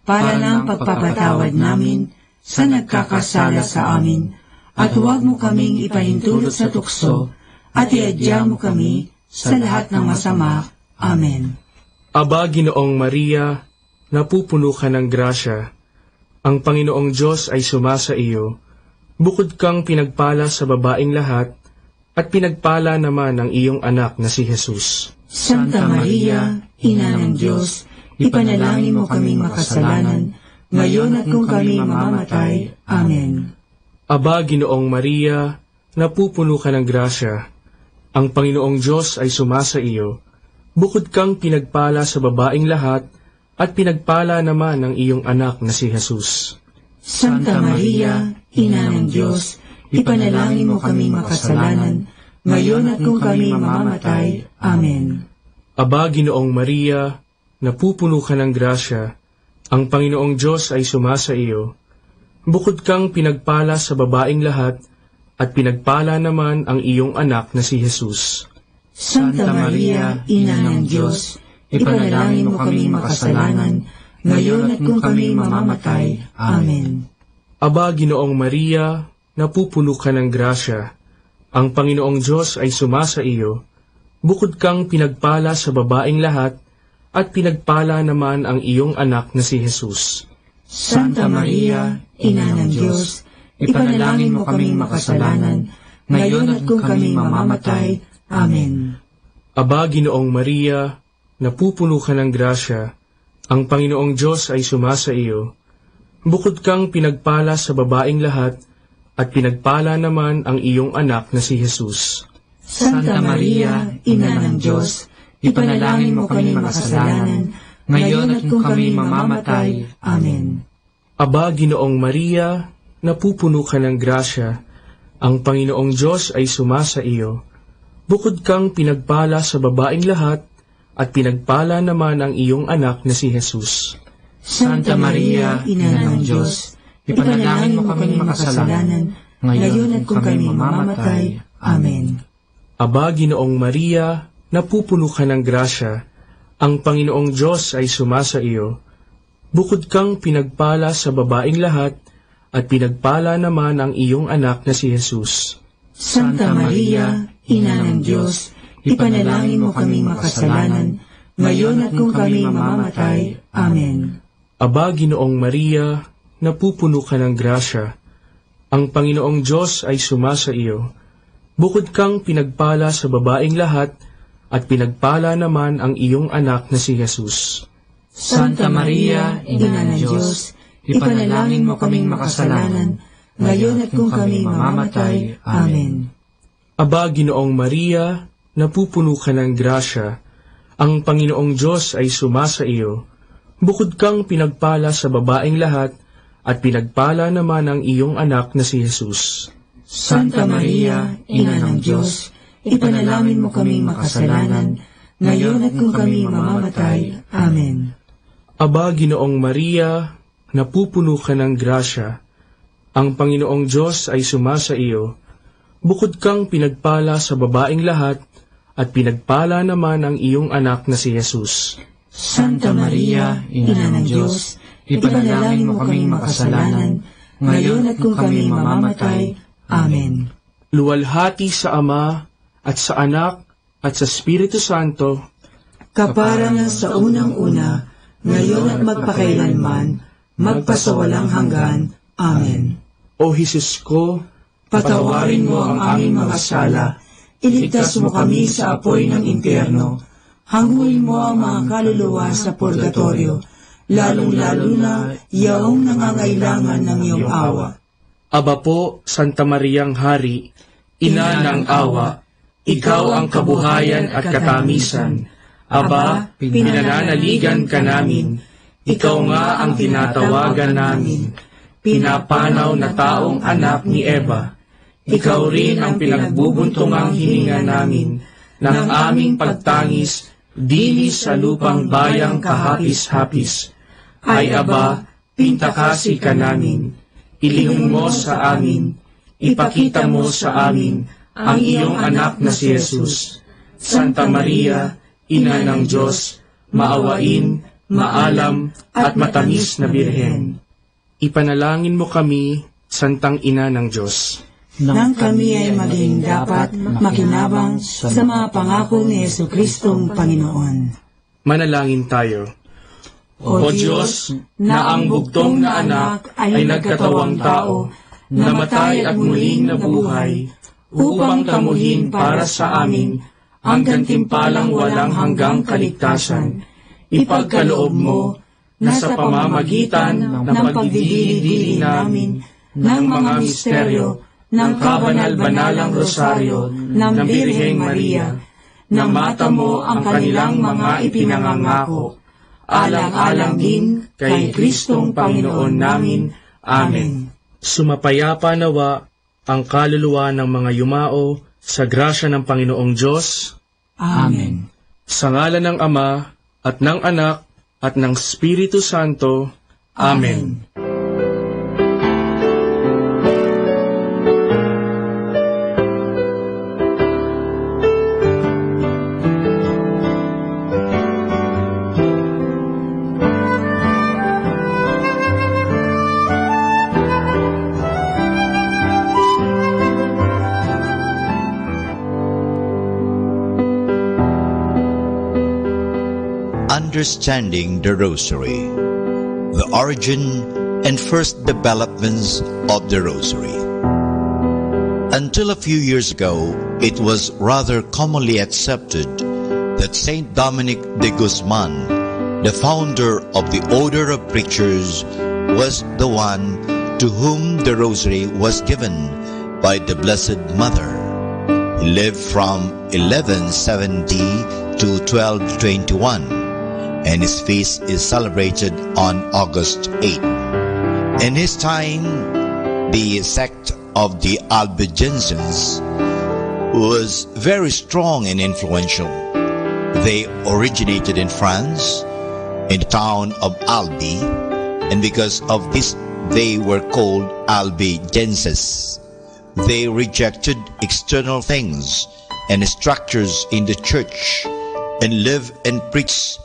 para ng pagpapatawad namin sa nagkakasala sa amin, at huwag mo kaming ipahintulot sa tukso at iadya mo kami sa lahat ng masama. Amen. Aba, Ginoong Maria, napupuno ka ng grasya, ang Panginoong Diyos ay sumasa iyo. Bukod kang pinagpala sa babaeng lahat, at pinagpala naman ang iyong anak na si Jesus. Santa Maria, Ina ng Diyos, ipanalangin mo kaming makasalanan, ngayon at kung kami mamamatay. Amen. Aba, Ginoong Maria, napupuno ka ng grasya, ang Panginoong Diyos ay sumasa iyo. Bukod kang pinagpala sa babaeng lahat, at pinagpala naman ang iyong anak na si Jesus. Santa Maria, Ina ng Diyos, ipanalangin mo kaming makasalanan, ngayon at kung kami mamamatay. Amen. Aba, Ginoong Maria, napupuno ka ng grasya, ang Panginoong Diyos ay sumasa iyo. Bukod kang pinagpala sa babaeng lahat, at pinagpala naman ang iyong anak na si Jesus. Santa Maria, Ina ng Diyos, ipanalangin mo kaming makasalanan, ngayon at kung kami mamamatay. Amen. Aba, Ginoong Maria, napupuno ka ng grasya, ang Panginoong Diyos ay sumasa iyo. Bukod kang pinagpala sa babaeng lahat, at pinagpala naman ang iyong anak na si Jesus. Santa Maria, Ina ng Diyos, ipanalangin mo kaming makasalanan, ngayon at kung kami mamamatay. Amen. Aba, Ginoong Maria, napupuno ka ng grasya, ang Panginoong Diyos ay sumasa iyo. Bukod kang pinagpala sa babaeng lahat, at pinagpala naman ang iyong anak na si Jesus. Santa Maria, Ina ng Diyos, ipanalangin mo kaming makasalanan, ngayon at kung kami mamamatay. Amen. Aba, Ginoong Maria, napupuno ka ng grasya, ang Panginoong Diyos ay sumasa iyo. Bukod kang pinagpala sa babaeng lahat, at pinagpala naman ang iyong anak na si Jesus. Santa Maria, Ina ng Diyos, ipanalangin mo kaming makasalanan, ngayon at kung kami mamamatay. Amen. Aba, Ginoong Maria, napupuno ka ng grasya, ang Panginoong Diyos ay sumasa iyo. Bukod kang pinagpala sa babaeng lahat, at pinagpala naman ang iyong anak na si Jesus. Santa Maria, Ina ng Diyos, ipanalangin mo kaming makasalanan, ngayon at kung kami mamamatay. Amen. Aba, Ginoong Maria, napupuno ka ng grasya, ang Panginoong Diyos ay sumasa iyo. Bukod kang pinagpala sa babaeng lahat, at pinagpala naman ang iyong anak na si Jesus. Santa Maria, Ina ng Diyos, ipanalangin mo kaming makasalanan, ngayon at kung kami mamamatay. Amen. Aba, Ginoong Maria, napupuno ka ng grasya, ang Panginoong Diyos ay sumasa iyo. Bukod kang pinagpala sa babaeng lahat, at pinagpala naman ang iyong anak na si Jesus. Santa Maria, Ina ng Diyos, ipanalangin mo kaming makasalanan, ngayon at kung kami mamamatay. Amen. Aba, Ginoong Maria, napupuno ka ng grasya, ang Panginoong Diyos ay sumasa iyo. Bukod kang pinagpala sa babaing lahat, at pinagpala naman ang iyong anak na si Jesus. Santa Maria, Ina ng Diyos, ipanalangin mo kaming makasalanan, ngayon at kung kami mamamatay. Amen. Luwalhati sa Ama, at sa Anak, at sa Espiritu Santo, kaparangan sa unang-una, ngayon at magpakailanman, magpasawalang hanggan. Amen. O Jesus ko, patawarin mo ang aming mga sala, iligtas mo kami sa apoy ng impyerno, hanguin mo ang mga kaluluwa sa purgatorio, lalong-lalo na yaong nangangailangan ng iyong awa. Aba po, Santa Mariang Hari, Ina ng awa, ikaw ang kabuhayan at katamisan. Aba, pinananaligan ka namin, ikaw nga ang tinatawagan namin, pinapanaw na taong anak ni Eva. Ikaw rin ang pinagbubuntungang hininga namin ng aming pagtangis dini sa lupang bayang kahapis-hapis. Ay Aba, pintakasi ka namin, ilingon mo sa amin, ipakita mo sa amin ang iyong anak na si Jesus. Santa Maria, Ina ng Diyos, maawain, maalam at matamis na Birhen. Ipanalangin mo kami, Santang Ina ng Diyos, nang kami ay maging dapat makinabang sa mga pangako ni Jesucristong Panginoon. Manalangin tayo. O Diyos, na ang bugtong na anak ay nagkatawang tao, namatay at muling nabuhay, upang tamuhin para sa amin ang gantimpalang walang hanggang kaligtasan. Ipagkaloob mo na sa pamamagitan ng pagdidili-dili namin ng mga misteryo ng kabanal-banalang rosaryo ng Birheng Maria, na mata mo ang kanilang mga ipinangangako, alang-alang din kay Kristong Panginoon namin. Amen. Sumapayapa nawa ang kaluluwa ng mga yumao sa grasya ng Panginoong Diyos. Amen. Sa ngalan ng Ama, at ng Anak, at ng Espiritu Santo. Amen. Understanding the Rosary, the origin and first developments of the Rosary. Until a few years ago, it was rather commonly accepted that Saint Dominic de Guzman, the founder of the Order of Preachers, was the one to whom the Rosary was given by the Blessed Mother. He lived from 1170 to 1221. And his feast is celebrated on August 8. In his time, the sect of the Albigenses was very strong and influential. They originated in France, in the town of Albi, and because of this, they were called Albigenses. They rejected external things and structures in the church and lived and preached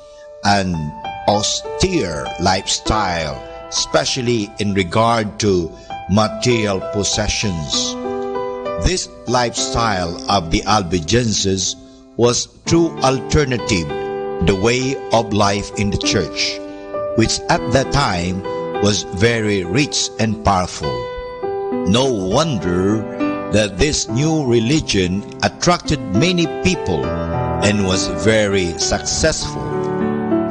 an austere lifestyle, especially in regard to material possessions. This lifestyle of the Albigenses was true alternative, the way of life in the church, which at that time was very rich and powerful. No wonder that this new religion attracted many people and was very successful.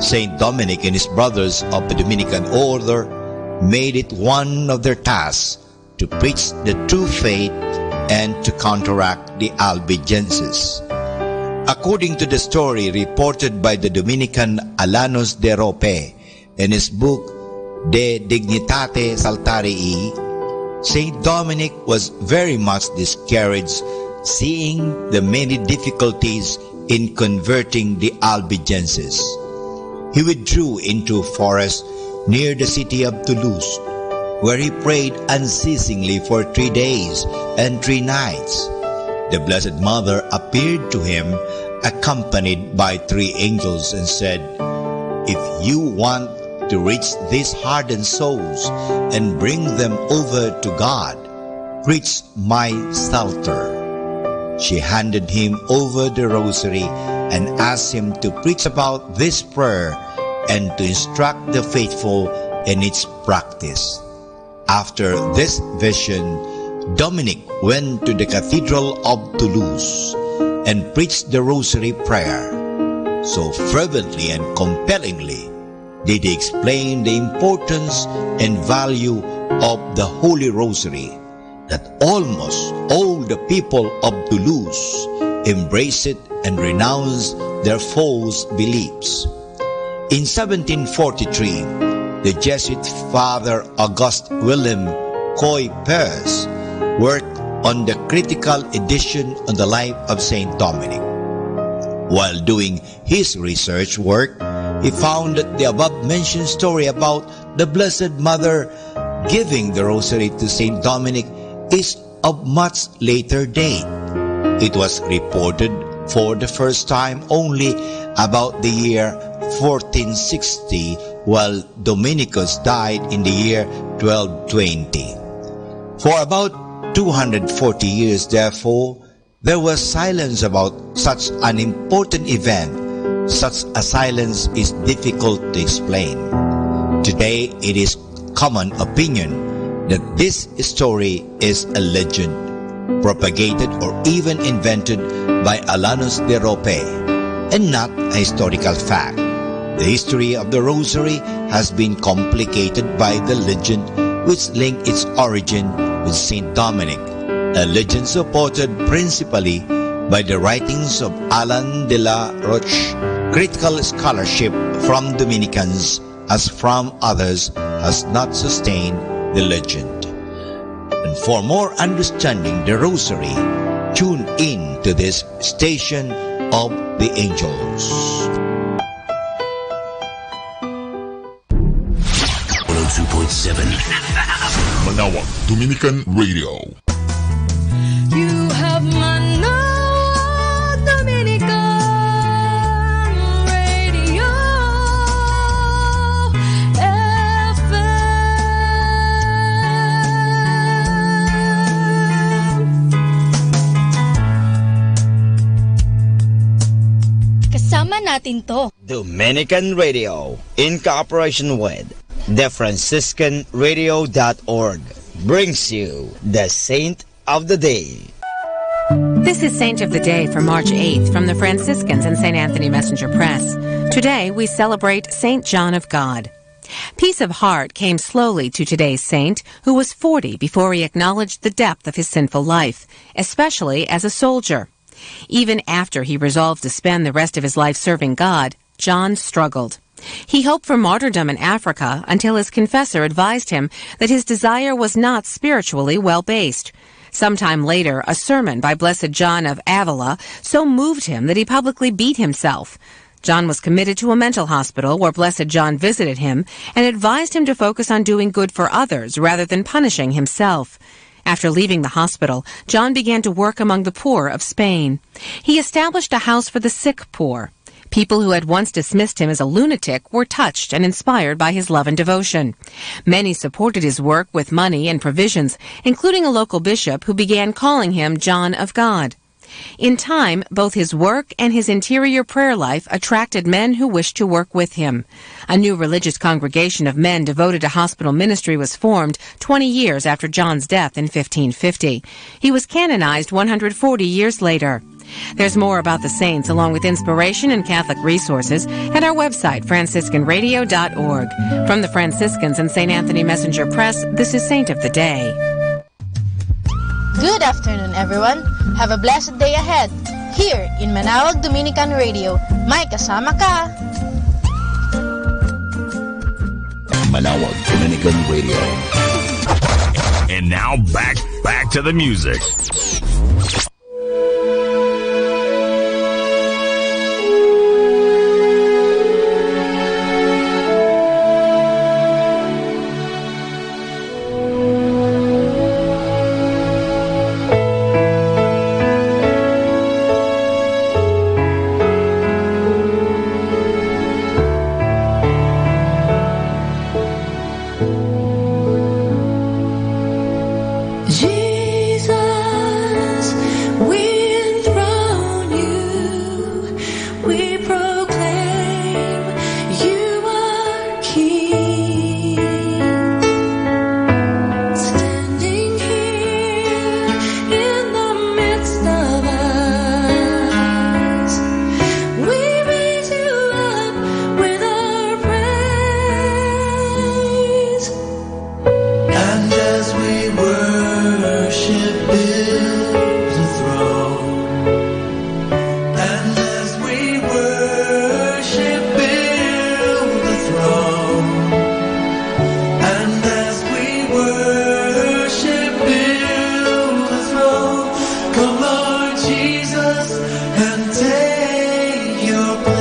Saint Dominic and his brothers of the Dominican order made it one of their tasks to preach the true faith and to counteract the Albigenses. According to the story reported by the Dominican Alanos de Rope in his book De Dignitate Saltarii, Saint Dominic was very much discouraged seeing the many difficulties in converting the Albigenses. He withdrew into forest near the city of Toulouse, where he prayed unceasingly for 3 days and 3 nights. The Blessed Mother appeared to him accompanied by 3 angels and said, "If you want to reach these hardened souls and bring them over to God, preach my Psalter." She handed him over the rosary and asked him to preach about this prayer and to instruct the faithful in its practice. After this vision, Dominic went to the Cathedral of Toulouse and preached the rosary prayer. So fervently and compellingly did he explain the importance and value of the Holy Rosary that almost all the people of Toulouse embraced it and renounced their false beliefs. In 1743, the Jesuit Father Auguste Willem Coy-Pers worked on the critical edition on the life of Saint Dominic. While doing his research work, he found that the above-mentioned story about the Blessed Mother giving the rosary to Saint Dominic is of much later date. It was reported for the first time only about the year 1460, while Dominicus died in the year 1220. For about 240 years, therefore, there was silence about such an important event. Such a silence is difficult to explain. Today, it is common opinion that this story is a legend, propagated or even invented by Alanus de Rope, and not a historical fact. The history of the Rosary has been complicated by the legend which linked its origin with Saint Dominic, a legend supported principally by the writings of Alan de la Roche. Critical scholarship from Dominicans as from others has not sustained the legend. And for more understanding the Rosary, tune in to this station of the angels. 102.7 Manawag Dominican Radio. You have Manawag Dominican Radio FM. Kasama natin to. Dominican Radio, in cooperation with TheFranciscanRadio.org, brings you the Saint of the Day. This is Saint of the Day for March 8th from the Franciscans and St. Anthony Messenger Press. Today we celebrate St. John of God. Peace of heart came slowly to today's saint, who was 40 before he acknowledged the depth of his sinful life, especially as a soldier. Even after he resolved to spend the rest of his life serving God, John struggled. He hoped for martyrdom in Africa until his confessor advised him that his desire was not spiritually well-based. Sometime later, a sermon by Blessed John of Avila so moved him that he publicly beat himself. John was committed to a mental hospital where Blessed John visited him and advised him to focus on doing good for others rather than punishing himself. After leaving the hospital, John began to work among the poor of Spain. He established a house for the sick poor. People who had once dismissed him as a lunatic were touched and inspired by his love and devotion. Many supported his work with money and provisions, including a local bishop who began calling him John of God. In time, both his work and his interior prayer life attracted men who wished to work with him. A new religious congregation of men devoted to hospital ministry was formed 20 years after John's death in 1550. He was canonized 140 years later. There's more about the saints along with inspiration and Catholic resources at our website, franciscanradio.org. From the Franciscans and St. Anthony Messenger Press, this is Saint of the Day. Good afternoon, everyone. Have a blessed day ahead. Here in Manawag Dominican Radio, may kasama ka. Manawag Dominican Radio. And now back to the music. Jesus, we enthrone you. We proclaim you are King. Standing here in the midst of us, we raise you up with our praise. And as we worship, build the throne. And as we worship, build the throne. And as we worship, build the throne. Come, Lord Jesus, and take your place.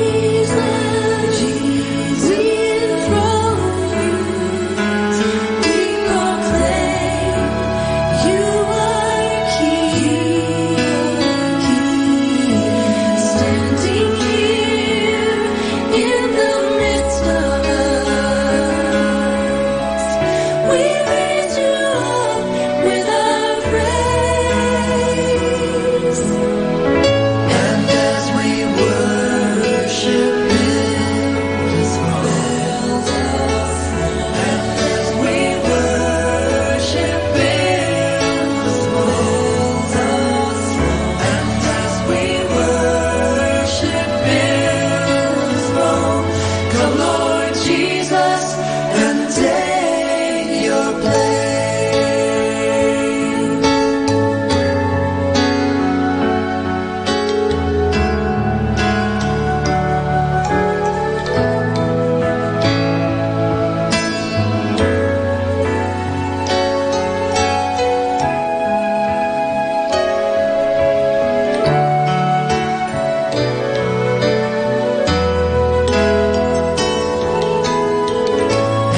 Jesus, we enthrone you. We proclaim you are King. Standing here in the midst of us, we raise you up with our praise. And as we worship, build the throne. And as we worship, build the throne. And as we worship, build the throne. Come, Lord Jesus, and take your place.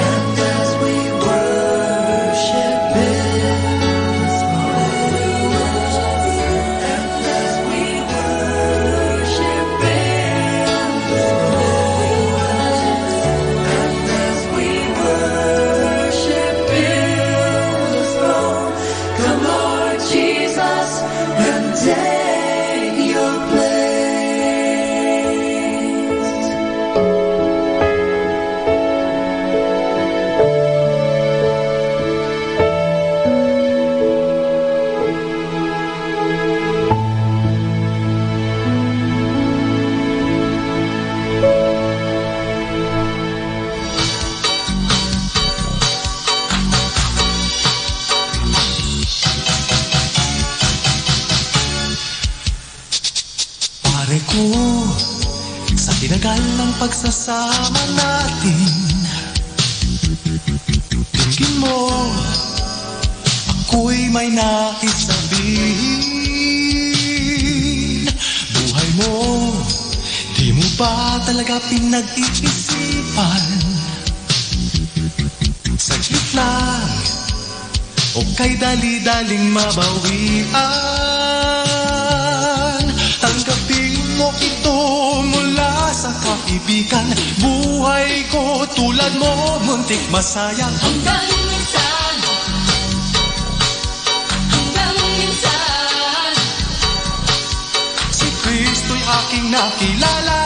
And as we worship, build the throne. And as we worship, build the throne. And as we worship, build the throne. Come, Lord Jesus, and take your place. Pare ko, sa tinagal ng pagsasama natin, tingin mo, ako'y may nais sabihin. Buhay mo, di mo ba talaga pinag-iisipan? Saglit lang, o kay dali-daling mabawian. Tanggapin mo ito mula sa kaibigan. Buhay ko tulad mo, muntik masayang. Hanggang minsan, Si Kristo'y aking nakilala.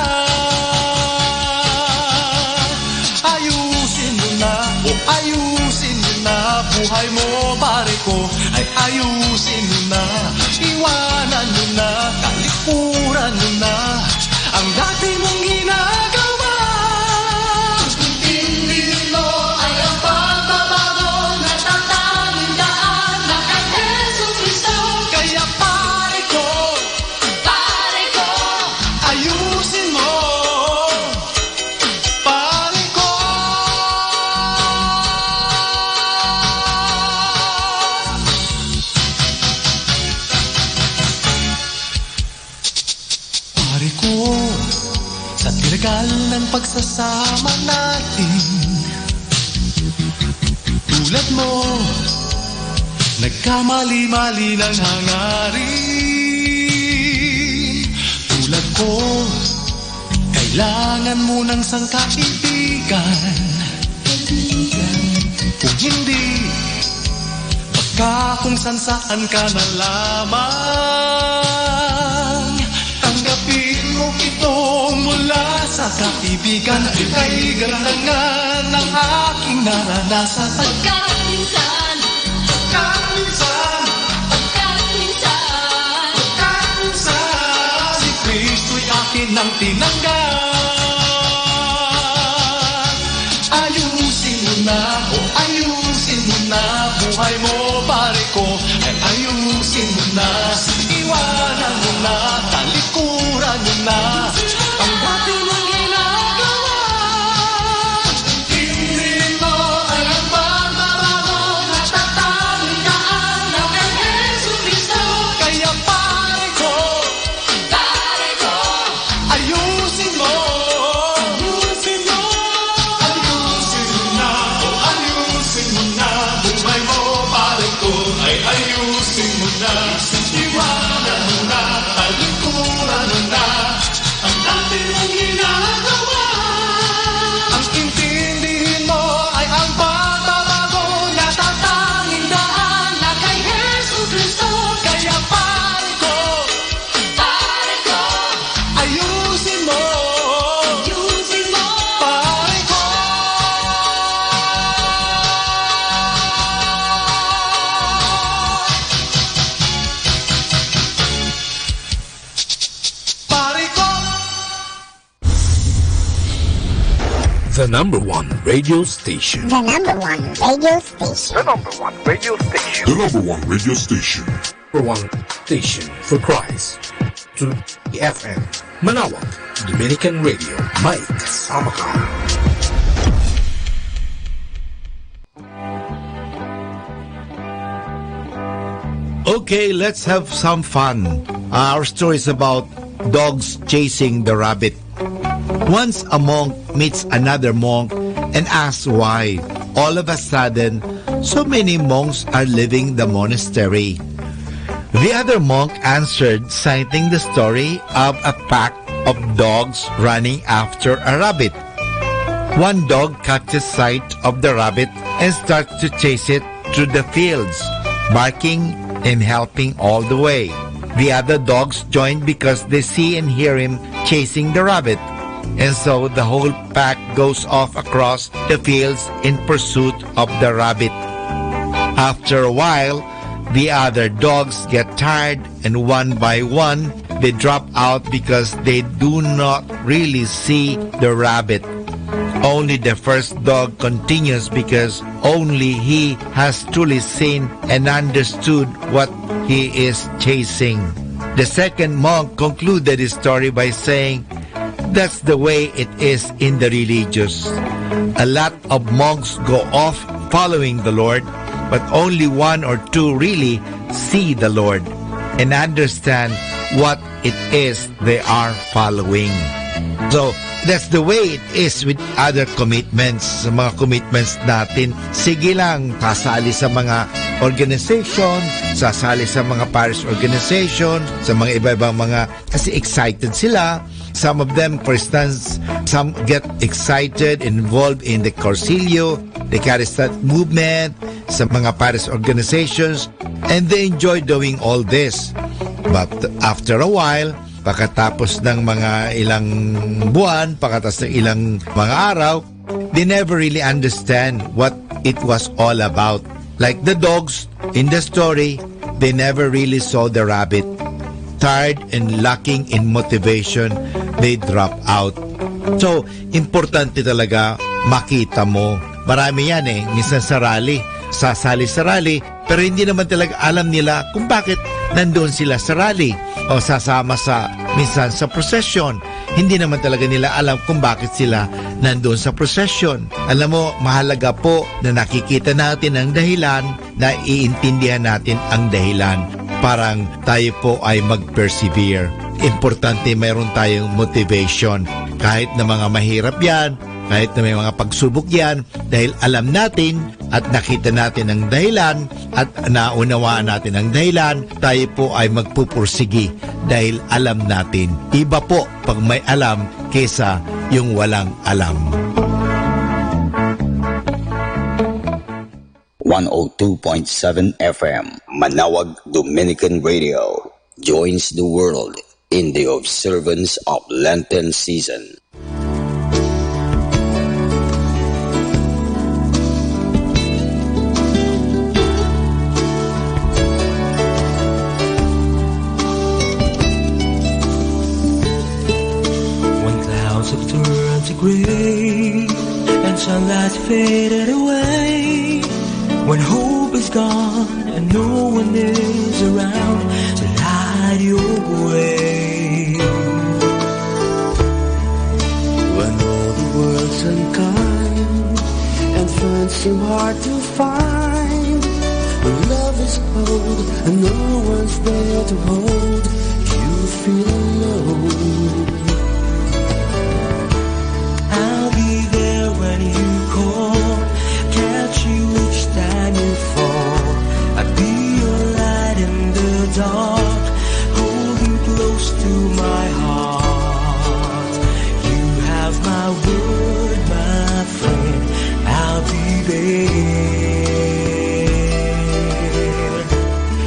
Ayusin mo na, o ayusin mo na. Buhay mo, pare ko, ay ayusin mo na. Iwanan mo na, kalikuran mo na ang dati mong ginagawa. Kung tingin mo ay ang pagbabago na tatanging daan na kay Jesus Cristo. Kaya pare ko, ayusin mo, pare ko. Pare ko, sa tinagal ng pagsasama natin, tulad mo, nagkamali-mali ng hangarin. Tulad ko, kailangan mo ng sangkaibigan. Kung hindi, baka kung saan ka na lamang. Tanggapin mo ito mula sa kaibigan. Ay garangan ng aking naranasan. Pagkaminsan, si Kristo'y akin ang tinanggap. Ayusin mo na, ayusin mo na, buhay mo pare ko, ay ayusin mo na. Iwanan mo na, talikuran mo na ang dati mong ginagawa. Hindi mo alam ba mabago na tatandaan na kay Jesus Cristo. Kaya pare ko, ayusin mo. Ayusin mo na, ayusin mo na, buhay mo pare ko, ay ayusin mo na. Iwanan mo na, talikuran mo na ang dati mong ginagawa. Ang intindihin mo ay ang pagbabago na tatanging daan na kay Jesus Cristo. Kaya pare ko, ayusin mo, pare ko. Pare ko. The number one radio station. The number one radio station. The number one radio station. The number one radio station. Number one station for Christ. To FM. Manawag. Dominican Radio. Mike kasama ka. Okay, let's have some fun. Our story is about dogs chasing the rabbit. Once a monk meets another monk and asks why, all of a sudden, so many monks are leaving the monastery. The other monk answered, citing the story of a pack of dogs running after a rabbit. One dog catches sight of the rabbit and starts to chase it through the fields, barking and helping all the way. The other dogs join because they see and hear him chasing the rabbit. And so the whole pack goes off across the fields in pursuit of the rabbit. After a while, the other dogs get tired and one by one, they drop out because they do not really see the rabbit. Only the first dog continues because only he has truly seen and understood what he is chasing. The second monk concluded his story by saying, "That's the way it is in the religious. A lot of monks go off following the Lord, but only one or two really see the Lord and understand what it is they are following." So, that's the way it is with other commitments. Sa mga commitments natin, sige lang, kasali sa mga organization, sasali sa mga parish organization, sa mga iba-ibang mga, kasi excited sila. Some of them, for instance, some get excited, involved in the Corsilio, the Charismatic movement, sa mga parish organizations, and they enjoy doing all this. But after a while, pagkatapos ng mga ilang buwan, pagkatapos ng ilang mga araw, they never really understand what it was all about. Like the dogs in the story, they never really saw the rabbit. Tired and lacking in motivation, they drop out. So, importante talaga makita mo. Marami yan minsan sa rally, sasali sa rally, pero hindi naman talaga alam nila kung bakit nandoon sila sa rally o sasama sa minsan sa procession. Hindi naman talaga nila alam kung bakit sila nandoon sa procession. Alam mo, mahalaga po na nakikita natin ang dahilan, na iintindihan natin ang dahilan. Parang tayo po ay mag-persevere. Importante mayroon tayong motivation. Kahit na mga mahirap yan, kahit na may mga pagsubok yan, dahil alam natin at nakita natin ang dahilan at naunawaan natin ang dahilan, tayo po ay magpupursigi dahil alam natin. Iba po pag may alam kesa yung walang alam. 102.7 FM, Manawag Dominican Radio, joins the world in the observance of Lenten season. When clouds have turned to gray and sunlight faded away, when hope is gone and no one is around to light your way, when all the world's unkind and friends seem hard to find, when love is cold and no one's there to hold, you feel alone. I'll be there when you call, catch you each time you fall. I'll be your light in the dark, hold you close to my heart. You have my word, my friend, I'll be there.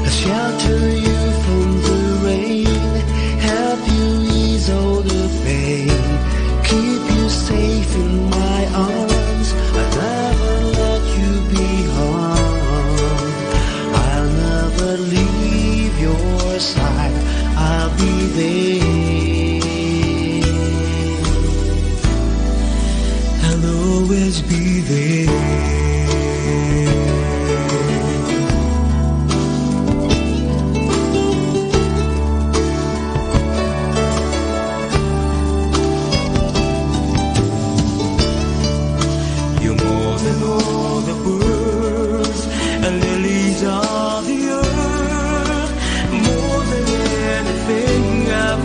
I'll shelter you from the rain, help you ease all the pain, keep you safe in my arms. I'll never let you be harmed. I'll never leave your side. I'll be there. I'll always be there. You're more than all the birds and lilies of the earth, more than anything I've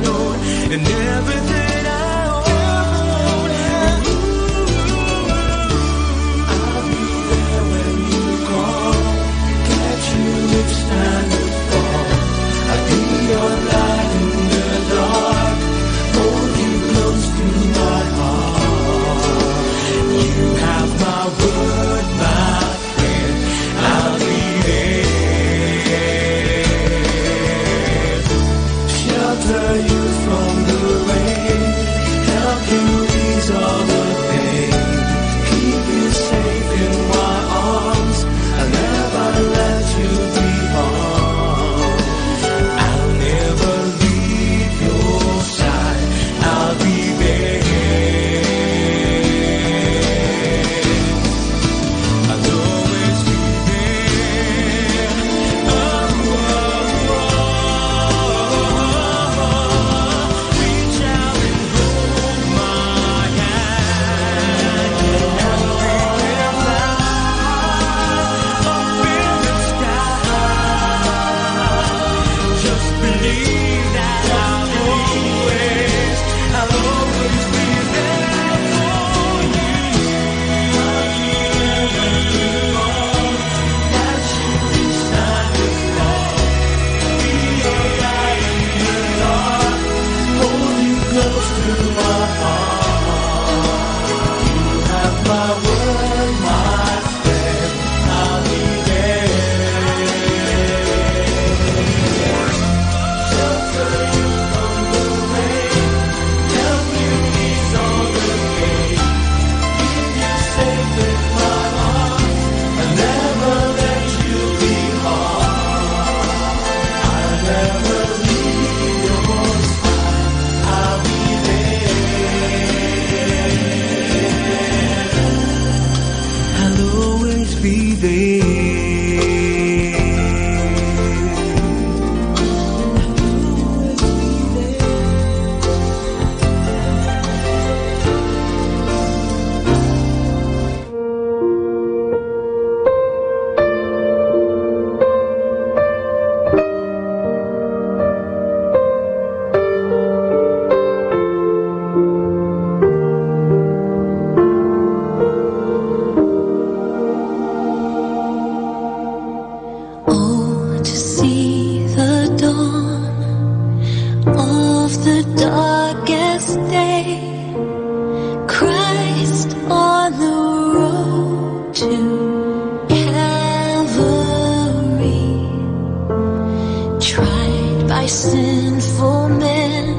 tried by sinful men,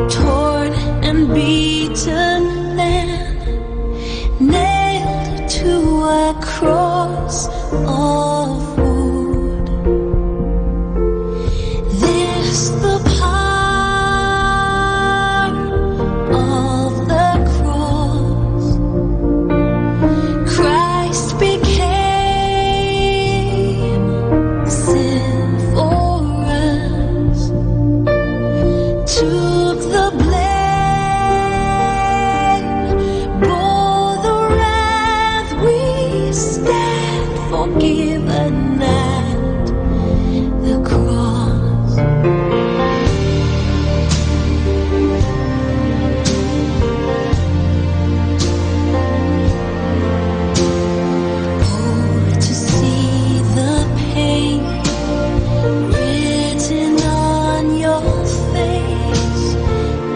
torn and beaten then, nailed to a cross of wood. This the power of the cross. Christ became sin for us, took the blame, bore the wrath. We stand forgiven at the cross. Oh, to see the pain written on your face,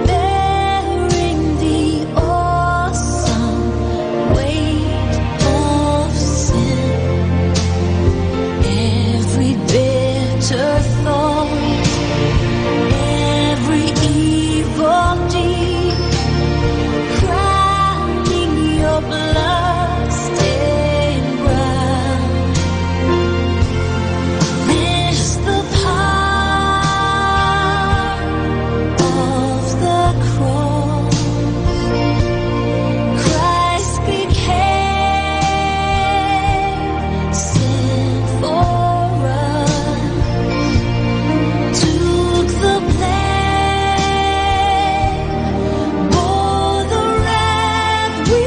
bearing the awesome weight of sin. Every bitter thought, every evil deed, crowning your blood-stained brow. This the power of the cross. Christ became sin for us, took the blame, bore the wrath. We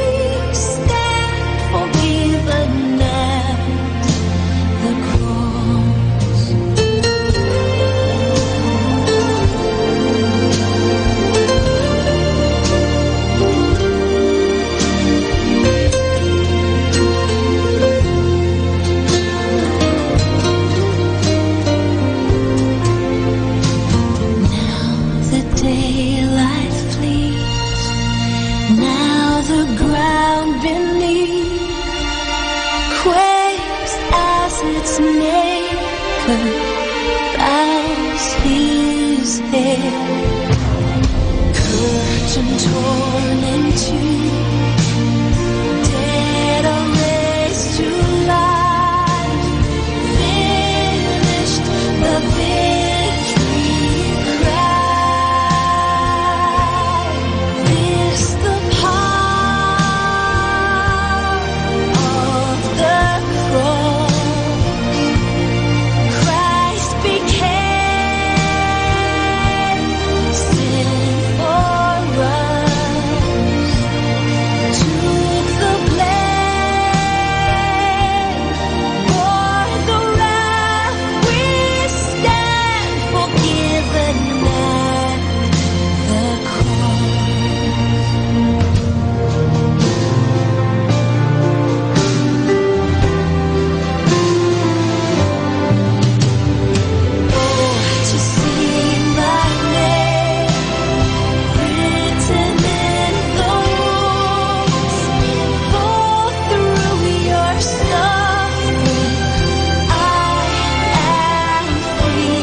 stand forgiven at the cross. Now the daylight flees, now the ground beneath quakes as its maker bows his head. Curtain torn in two, dead are raised to life, finished the victory cry. This the power of the cross. Christ became sin for us, took the blame, bore the wrath. We stand forgiven at the to see my name written in the wounds, go through your suffering. I am free.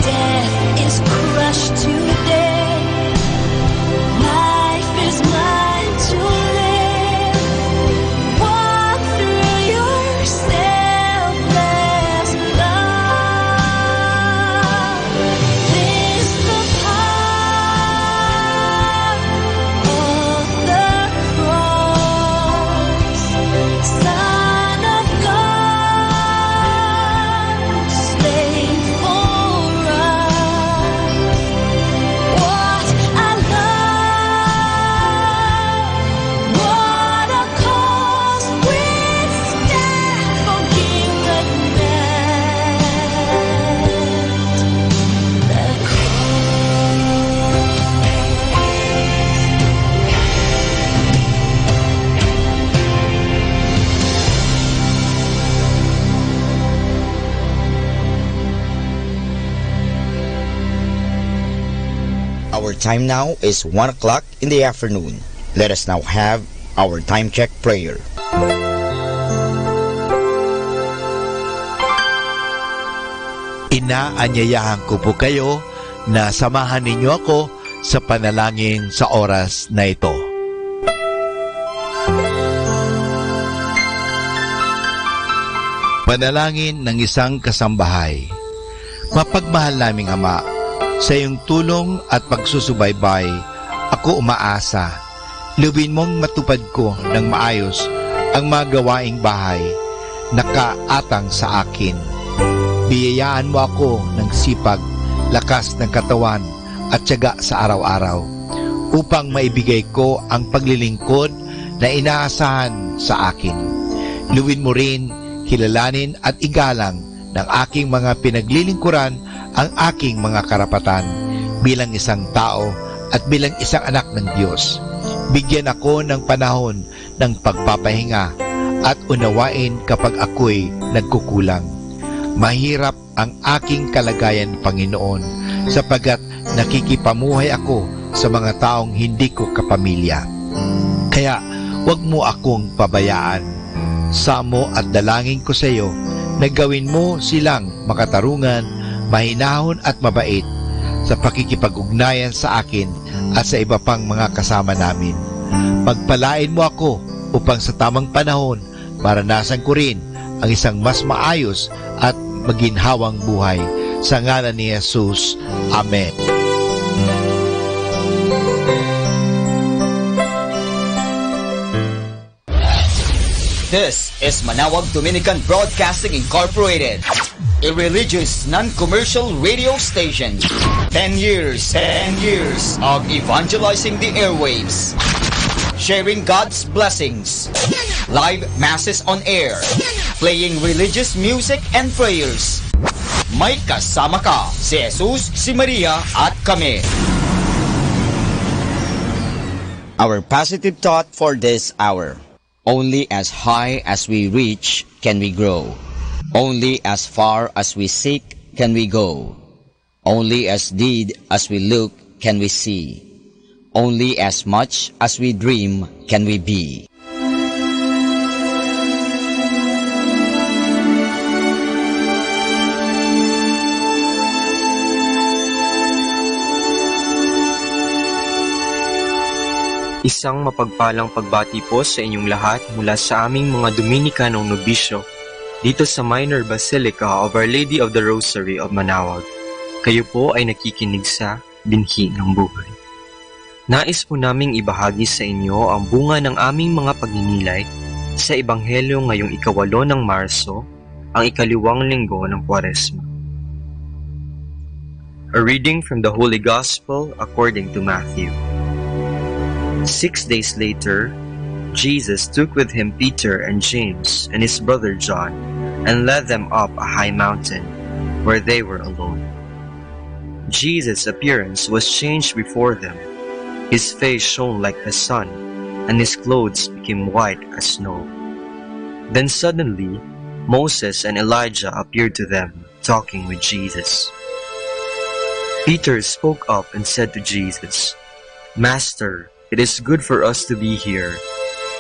Death is crushed today. Life is mine to live. Walk through your selfless love. This the power of the cross. Son of God, slain for us. What a love, what a cause. We stand forgiven at the Our time now is 1 o'clock in the afternoon. Let us now have our time check prayer. Inaanyayahan ko po kayo na samahan ninyo ako sa panalangin sa oras na ito. Panalangin ng isang kasambahay. Mapagmahal naming Ama, sa iyong tulong at pagsusubaybay, ako umaasa. Luwin mong matupad ko ng maayos ang mga gawaing bahay na kaatang sa akin. Biyayaan mo ako ng sipag, lakas ng katawan at tiyaga sa araw-araw upang maibigay ko ang paglilingkod na inaasahan sa akin. Luwin mo rin, kilalanin at igalang ng aking mga pinaglilingkuran ang aking mga karapatan bilang isang tao at bilang isang anak ng Diyos. Bigyan ako ng panahon ng pagpapahinga at unawain kapag ako'y nagkukulang. Mahirap ang aking kalagayan, Panginoon, sapagkat nakikipamuhay ako sa mga taong hindi ko kapamilya. Kaya huwag mo akong pabayaan. Samo at dalangin ko sa iyo na gawin mo silang makatarungan, mahinahon at mabait sa pakikipag-ugnayan sa akin at sa iba pang mga kasama namin. Pagpalain mo ako upang sa tamang panahon maranasan ko rin ang isang mas maayos at maginhawang buhay. Sa ngalan ni Jesus. Amen. This is Manawag Dominican Broadcasting Incorporated, a religious non-commercial radio station. 10 years of evangelizing the airwaves, sharing God's blessings, live masses on air, playing religious music and prayers. May kasama ka, si Jesus, si Maria at kami. Our positive thought for this hour. Only as high as we reach can we grow. Only as far as we seek can we go. Only as deep as we look can we see. Only as much as we dream can we be. Isang mapagpalang pagbati po sa inyong lahat mula sa aming mga Dominicanong nobisyo dito sa Minor Basilica of Our Lady of the Rosary of Manawag. Kayo po ay nakikinig sa Binhi ng Buhay. Nais po naming ibahagi sa inyo ang bunga ng aming mga pagninilay sa Ebanghelyo ngayong 8 ng Marso, ang 2nd linggo ng Kwaresma. A reading from the Holy Gospel according to Matthew. 6 days later, Jesus took with him Peter and James and his brother John and led them up a high mountain where they were alone. Jesus' appearance was changed before them. His face shone like the sun, and his clothes became white as snow. Then suddenly, Moses and Elijah appeared to them, talking with Jesus. Peter spoke up and said to Jesus, "Master, it is good for us to be here.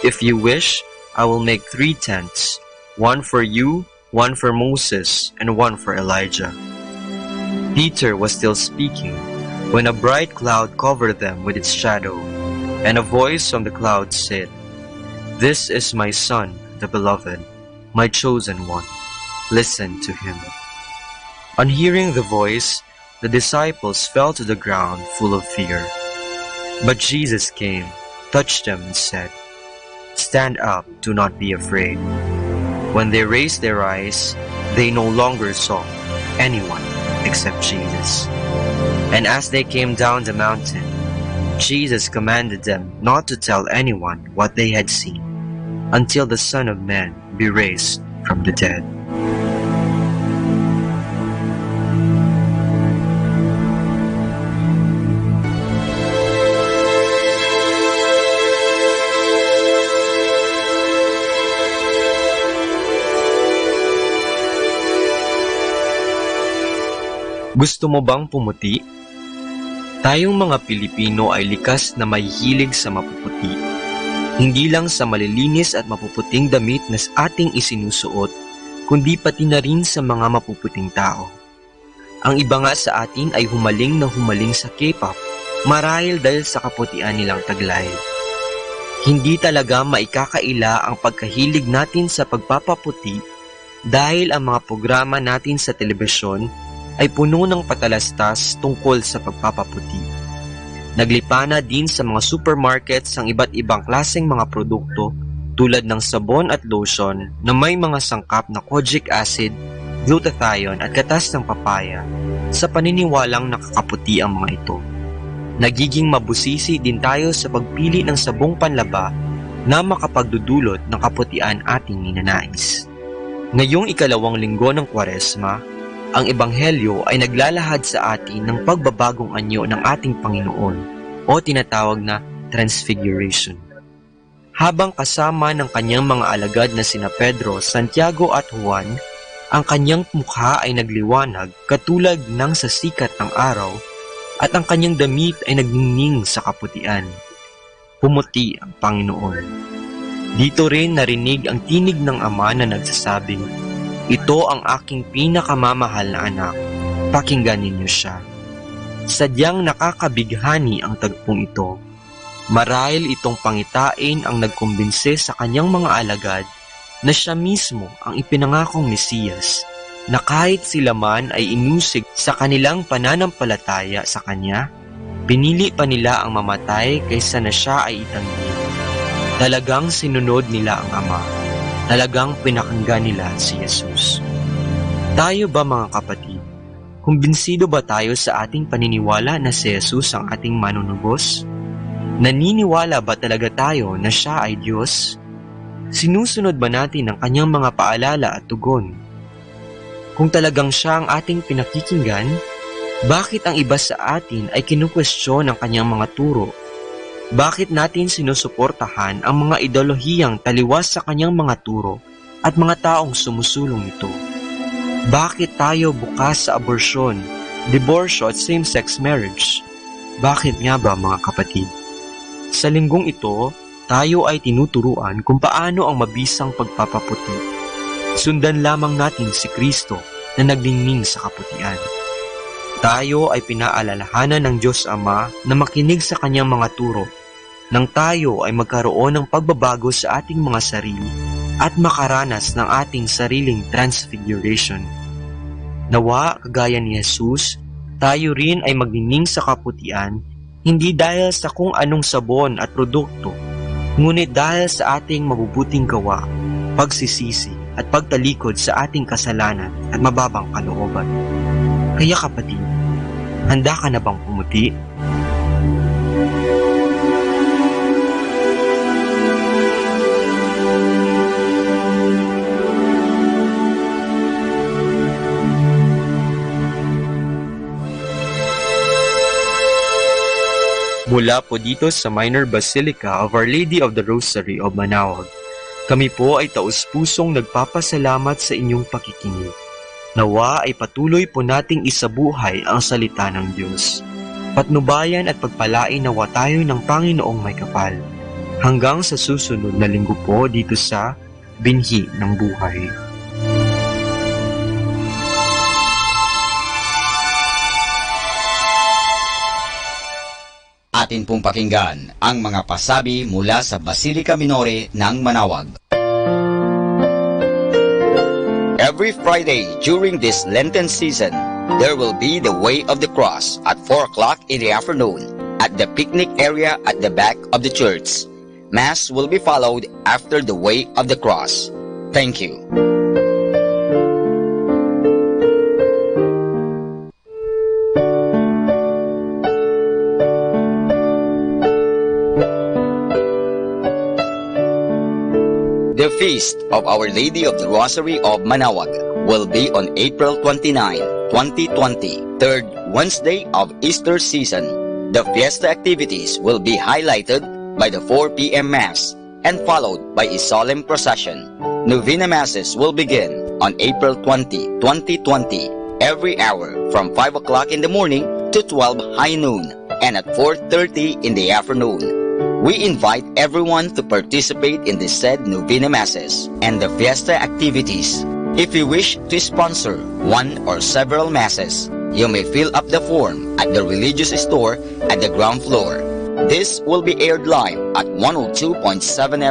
If you wish, I will make 3 tents, one for you, one for Moses, and one for Elijah." Peter was still speaking when a bright cloud covered them with its shadow, and a voice from the cloud said, "This is my Son, the Beloved, my chosen one. Listen to him." On hearing the voice, the disciples fell to the ground full of fear. But Jesus came, touched them, and said, "Stand up, do not be afraid." When they raised their eyes, they no longer saw anyone except Jesus. And as they came down the mountain, Jesus commanded them not to tell anyone what they had seen until the Son of Man be raised from the dead. Gusto mo bang pumuti? Tayong mga Pilipino ay likas na mahihilig sa mapuputi. Hindi lang sa malilinis at mapuputing damit na ating isinusuot, kundi pati na rin sa mga mapuputing tao. Ang iba nga sa atin ay humaling sa K-pop, marahil dahil sa kaputian nilang taglay. Hindi talaga maikakaila ang pagkahilig natin sa pagpapaputi dahil ang mga programa natin sa telebisyon ay puno ng patalastas tungkol sa pagpapaputi. Naglipana din sa mga supermarkets ang iba't ibang klaseng mga produkto tulad ng sabon at lotion na may mga sangkap na kojic acid, glutathione at gatas ng papaya sa paniniwalang nakakaputi ang mga ito. Nagiging mabusisi din tayo sa pagpili ng sabong panlaba na makapagdudulot ng kaputian ating ninanais. Ngayong ikalawang linggo ng Kwaresma, ang Ebanghelyo ay naglalahad sa atin ng pagbabagong anyo ng ating Panginoon o tinatawag na Transfiguration. Habang kasama ng kanyang mga alagad na sina Pedro, Santiago at Juan, ang kanyang mukha ay nagliwanag katulad ng sa sikat ng araw at ang kanyang damit ay nagningning sa kaputian. Pumuti ang Panginoon. Dito rin narinig ang tinig ng Ama na nagsasabing, "Ito ang aking pinakamamahal na anak, pakinggan ninyo siya." Sadyang nakakabighani ang tagpong ito. Marahil itong pangitain ang nagkumbinse sa kanyang mga alagad na siya mismo ang ipinangakong Mesiyas, na kahit sila man ay inusig sa kanilang pananampalataya sa kanya, pinili pa nila ang mamatay kaysa na siya ay itanggi. Talagang sinunod nila ang Ama. Talagang pinakinggan nila si Jesus. Tayo ba mga kapatid? Kumbinsido ba tayo sa ating paniniwala na si Jesus ang ating manunubos? Naniniwala ba talaga tayo na siya ay Diyos? Sinusunod ba natin ang kanyang mga paalala at tugon? Kung talagang siya ang ating pinakikinggan, bakit ang iba sa atin ay kinukwestiyon ang kanyang mga turo? Bakit natin sinusuportahan ang mga ideolohiyang taliwas sa kanyang mga turo at mga taong sumusulong nito? Bakit tayo bukas sa abortion, diborsyo at same-sex marriage? Bakit nga ba mga kapatid? Sa linggong ito, tayo ay tinuturuan kung paano ang mabisang pagpapaputi. Sundan lamang natin si Kristo na nagningning sa kaputian. Tayo ay pinaalalahanan ng Diyos Ama na makinig sa kanyang mga turo nang tayo ay magkaroon ng pagbabago sa ating mga sarili at makaranas ng ating sariling transfiguration. Nawa, kagaya ni Jesus, tayo rin ay magningning sa kaputian hindi dahil sa kung anong sabon at produkto, ngunit dahil sa ating mabubuting gawa, pagsisisi, at pagtalikod sa ating kasalanan at mababang kalooban. Kaya kapatid, handa ka na bang pumuti? Mula po dito sa Minor Basilica of Our Lady of the Rosary of Manaoag, kami po ay taus-pusong nagpapasalamat sa inyong pakikinig. Nawa ay patuloy po nating isabuhay ang salita ng Diyos. Patnubayan at pagpalain nawa tayo ng Panginoong may kapal. Hanggang sa susunod na linggo po dito sa Binhi ng Buhay. Atin pong pakinggan ang mga pasabi mula sa Basilica Minore ng Manaoag. Every Friday during this Lenten season, there will be the Way of the Cross at 4 o'clock in the afternoon at the picnic area at the back of the church. Mass will be followed after the Way of the Cross. Thank you. The Feast of Our Lady of the Rosary of Manaoag will be on April 29, 2020, third Wednesday of Easter season. The fiesta activities will be highlighted by the 4 p.m. Mass and followed by a solemn procession. Novena Masses will begin on April 20, 2020, every hour from 5 o'clock in the morning to 12 high noon and at 4:30 in the afternoon. We invite everyone to participate in the said Novena Masses and the fiesta activities. If you wish to sponsor one or several Masses, you may fill up the form at the religious store at the ground floor. This will be aired live at 102.7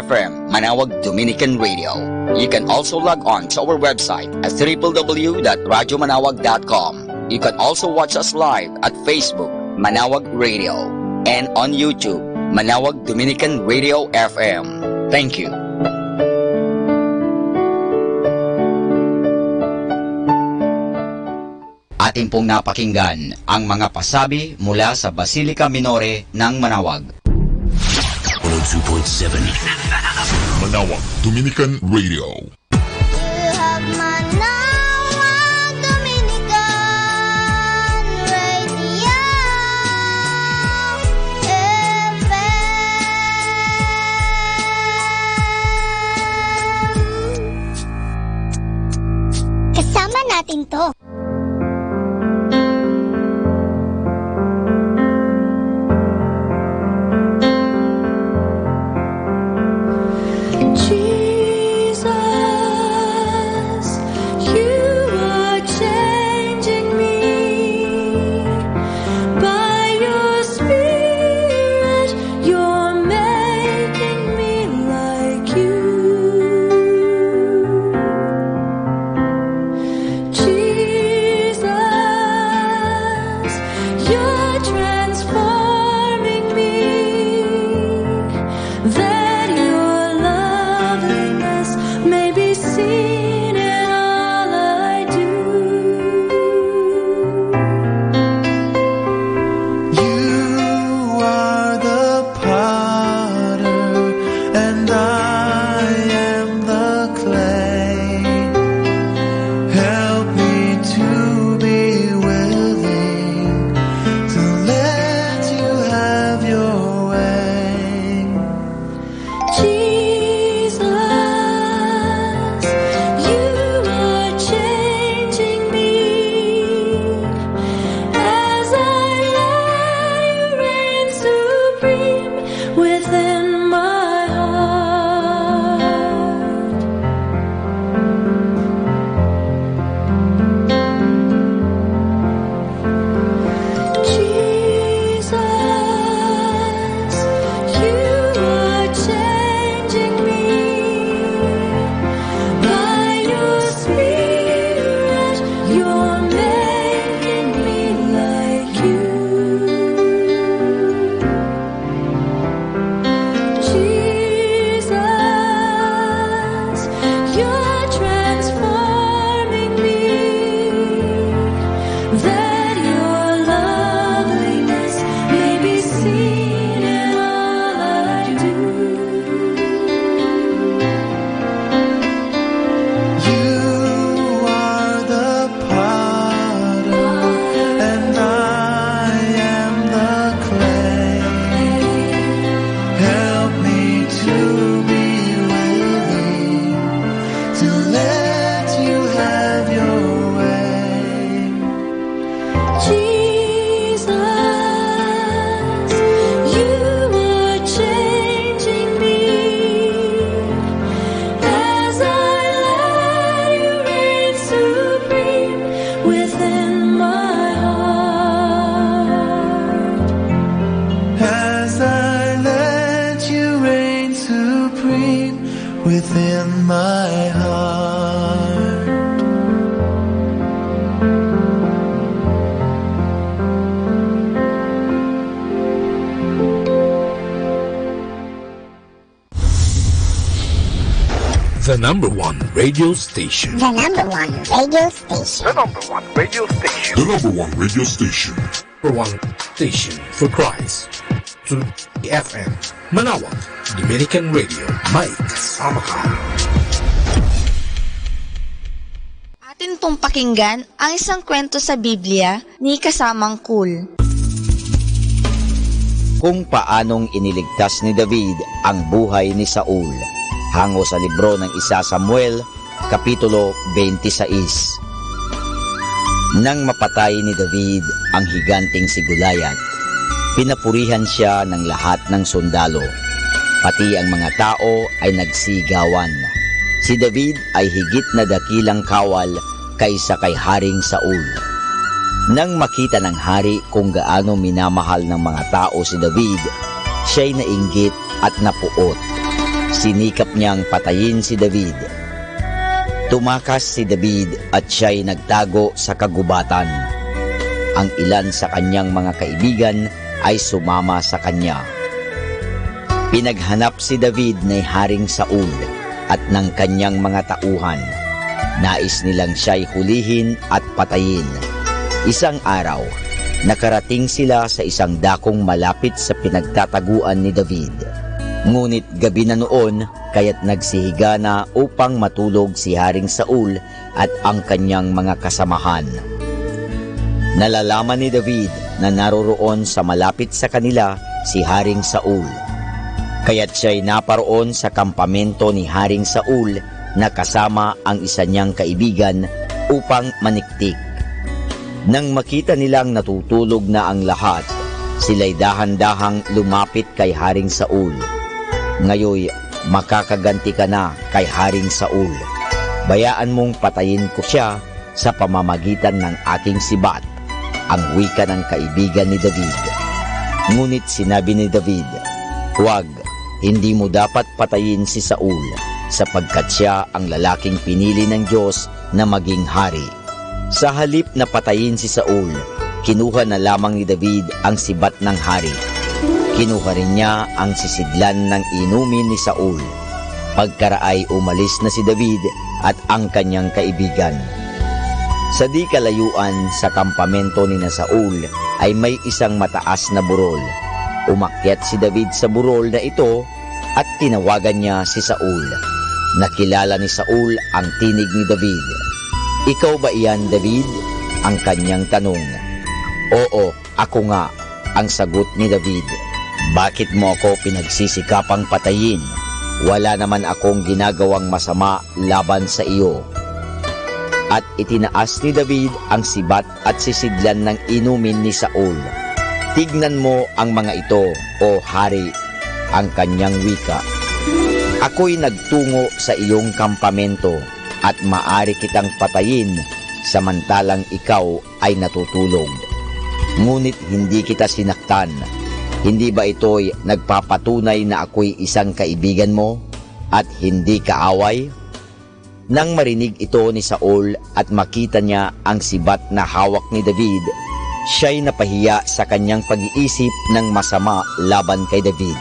FM, Manawag Dominican Radio. You can also log on to our website at www.radyomanawag.com. You can also watch us live at Facebook, Manawag Radio, and on YouTube, Manawag Dominican Radio FM. Thank you. Atin pong napakinggan ang mga pasabi mula sa Basilica Minore ng Manawag. 102.7 Manawag Dominican Radio. Kasama natin to. Within my heart. The number one radio station. The number one radio station. The number one radio station. The number one radio station. Number one station for Christ. To FM. Manawag. Dominican Radio. Mike kasama ka. Atin pong pakinggan ang isang kwento sa Biblia ni Kasamang Cool. Kung paanong iniligtas ni David ang buhay ni Saul. Hango sa libro ng 1 Samuel, Kapitulo 26. Nang mapatay ni David ang higanting si Goliath, pinapurihan siya ng lahat ng sundalo. Pati ang mga tao ay nagsigawan. Si David ay higit na dakilang kawal kaysa kay Haring Saul. Nang makita ng hari kung gaano minamahal ng mga tao si David, siya'y nainggit at napuot. Sinikap niyang patayin si David. Tumakas si David at siya'y nagtago sa kagubatan. Ang ilan sa kanyang mga kaibigan ay sumama sa kanya. Pinaghanap si David ni Haring Saul at ng kanyang mga tauhan. Nais nilang siya'y hulihin at patayin. Isang araw, nakarating sila sa isang dakong malapit sa pinagtataguan ni David. Ngunit gabi na noon, kaya't nagsihiga na upang matulog si Haring Saul at ang kanyang mga kasamahan. Nalalaman ni David na naroroon sa malapit sa kanila si Haring Saul. Kaya't siya'y naparoon sa kampamento ni Haring Saul na kasama ang isa niyang kaibigan upang maniktik. Nang makita nilang natutulog na ang lahat, sila'y dahan-dahang lumapit kay Haring Saul. Ngayoy, makakaganti ka na kay Haring Saul. Bayaan mong patayin ko siya sa pamamagitan ng aking sibat, ang wika ng kaibigan ni David. Ngunit sinabi ni David, "Huwag, hindi mo dapat patayin si Saul, sapagkat siya ang lalaking pinili ng Diyos na maging hari." Sa halip na patayin si Saul, kinuha na lamang ni David ang sibat ng hari. Kinuha rin niya ang sisidlan ng inumin ni Saul. Pagkaraay umalis na si David at ang kanyang kaibigan. Sa di kalayuan sa kampamento ni Saul ay may isang mataas na burol. Umakyat si David sa burol na ito at tinawagan niya si Saul. Nakilala ni Saul ang tinig ni David. "Ikaw ba iyan, David?" ang kanyang tanong. "Oo, ako nga," ang sagot ni David. "Bakit mo ako pinagsisikapang patayin? Wala naman akong ginagawang masama laban sa iyo." At itinaas ni David ang sibat at sisidlan ng inumin ni Saul. "Tignan mo ang mga ito, o hari," ang kanyang wika. "Ako'y nagtungo sa iyong kampamento at maari kitang patayin samantalang ikaw ay natutulog. Ngunit hindi kita sinaktan. Hindi ba ito'y nagpapatunay na ako'y isang kaibigan mo at hindi kaaway?" Nang marinig ito ni Saul at makita niya ang sibat na hawak ni David, siya'y napahiya sa kanyang pag-iisip ng masama laban kay David.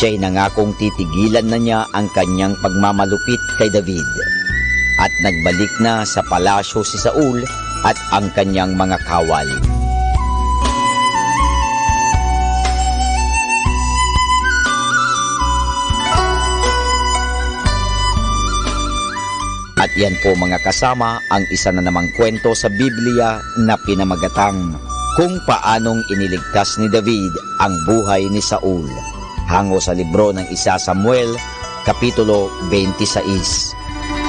Siya'y nangakong titigilan na niya ang kanyang pagmamalupit kay David. At nagbalik na sa palasyo si Saul at ang kanyang mga kawal. At yan po mga kasama ang isa na namang kwento sa Biblia na pinamagatang Kung Paanong Iniligtas ni David ang Buhay ni Saul, hango sa libro ng 1 Samuel, Kapitulo 26.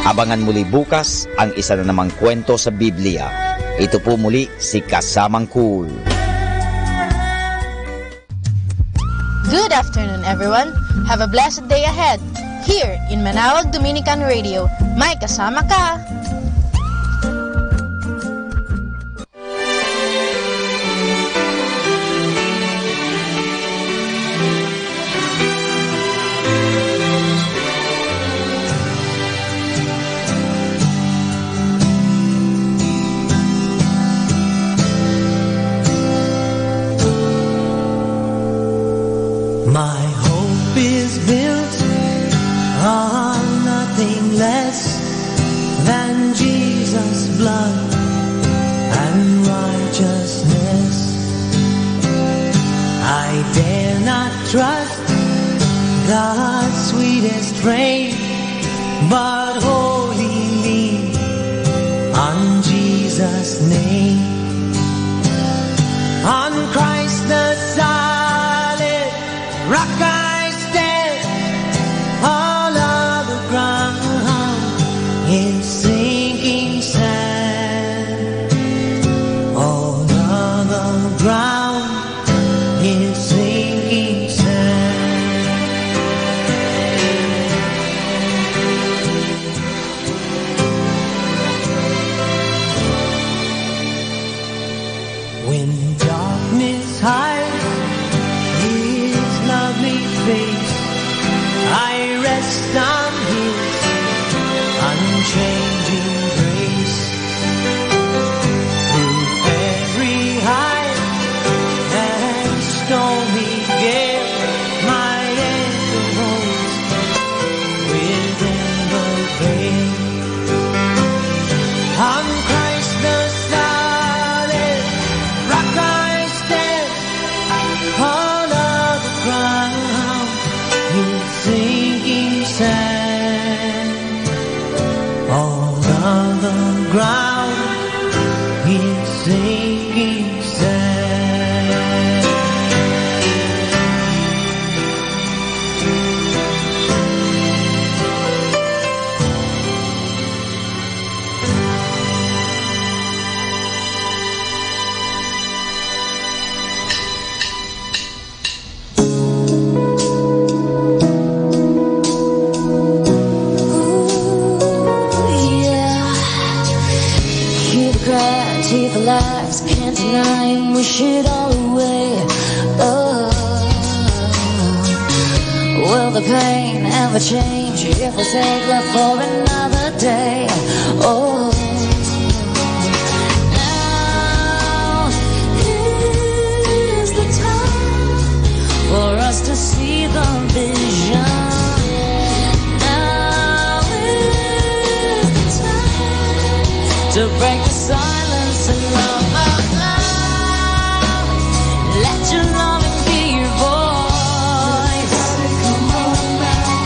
Abangan muli bukas ang isa na namang kwento sa Biblia. Ito po muli si Kasamang Cool. Good afternoon, everyone. Have a blessed day ahead. Here in Manawag Dominican Radio, may kasama ka. My hope is built on nothing less than Jesus' blood and righteousness. I dare not trust God's sweetest frame, but wholly lean on Jesus' name. On Christ the solid rock I stand, all other ground is sinking sand. All other ground is sinking sand. When darkness hides His lovely face, I rest on His unchanging grace. Through every high and stormy gale, my anchor holds within the veil. On Christ the solid rock I stand, all of the ground is sinking sand. All of the ground is sinking sand. Hear the cries, hear the lies, can't deny and wish it all away. Oh, will the pain ever change if we take love for another day? Oh, now is the time for us to see the vision. To break the silence and love out loud. Let your loving be your voice.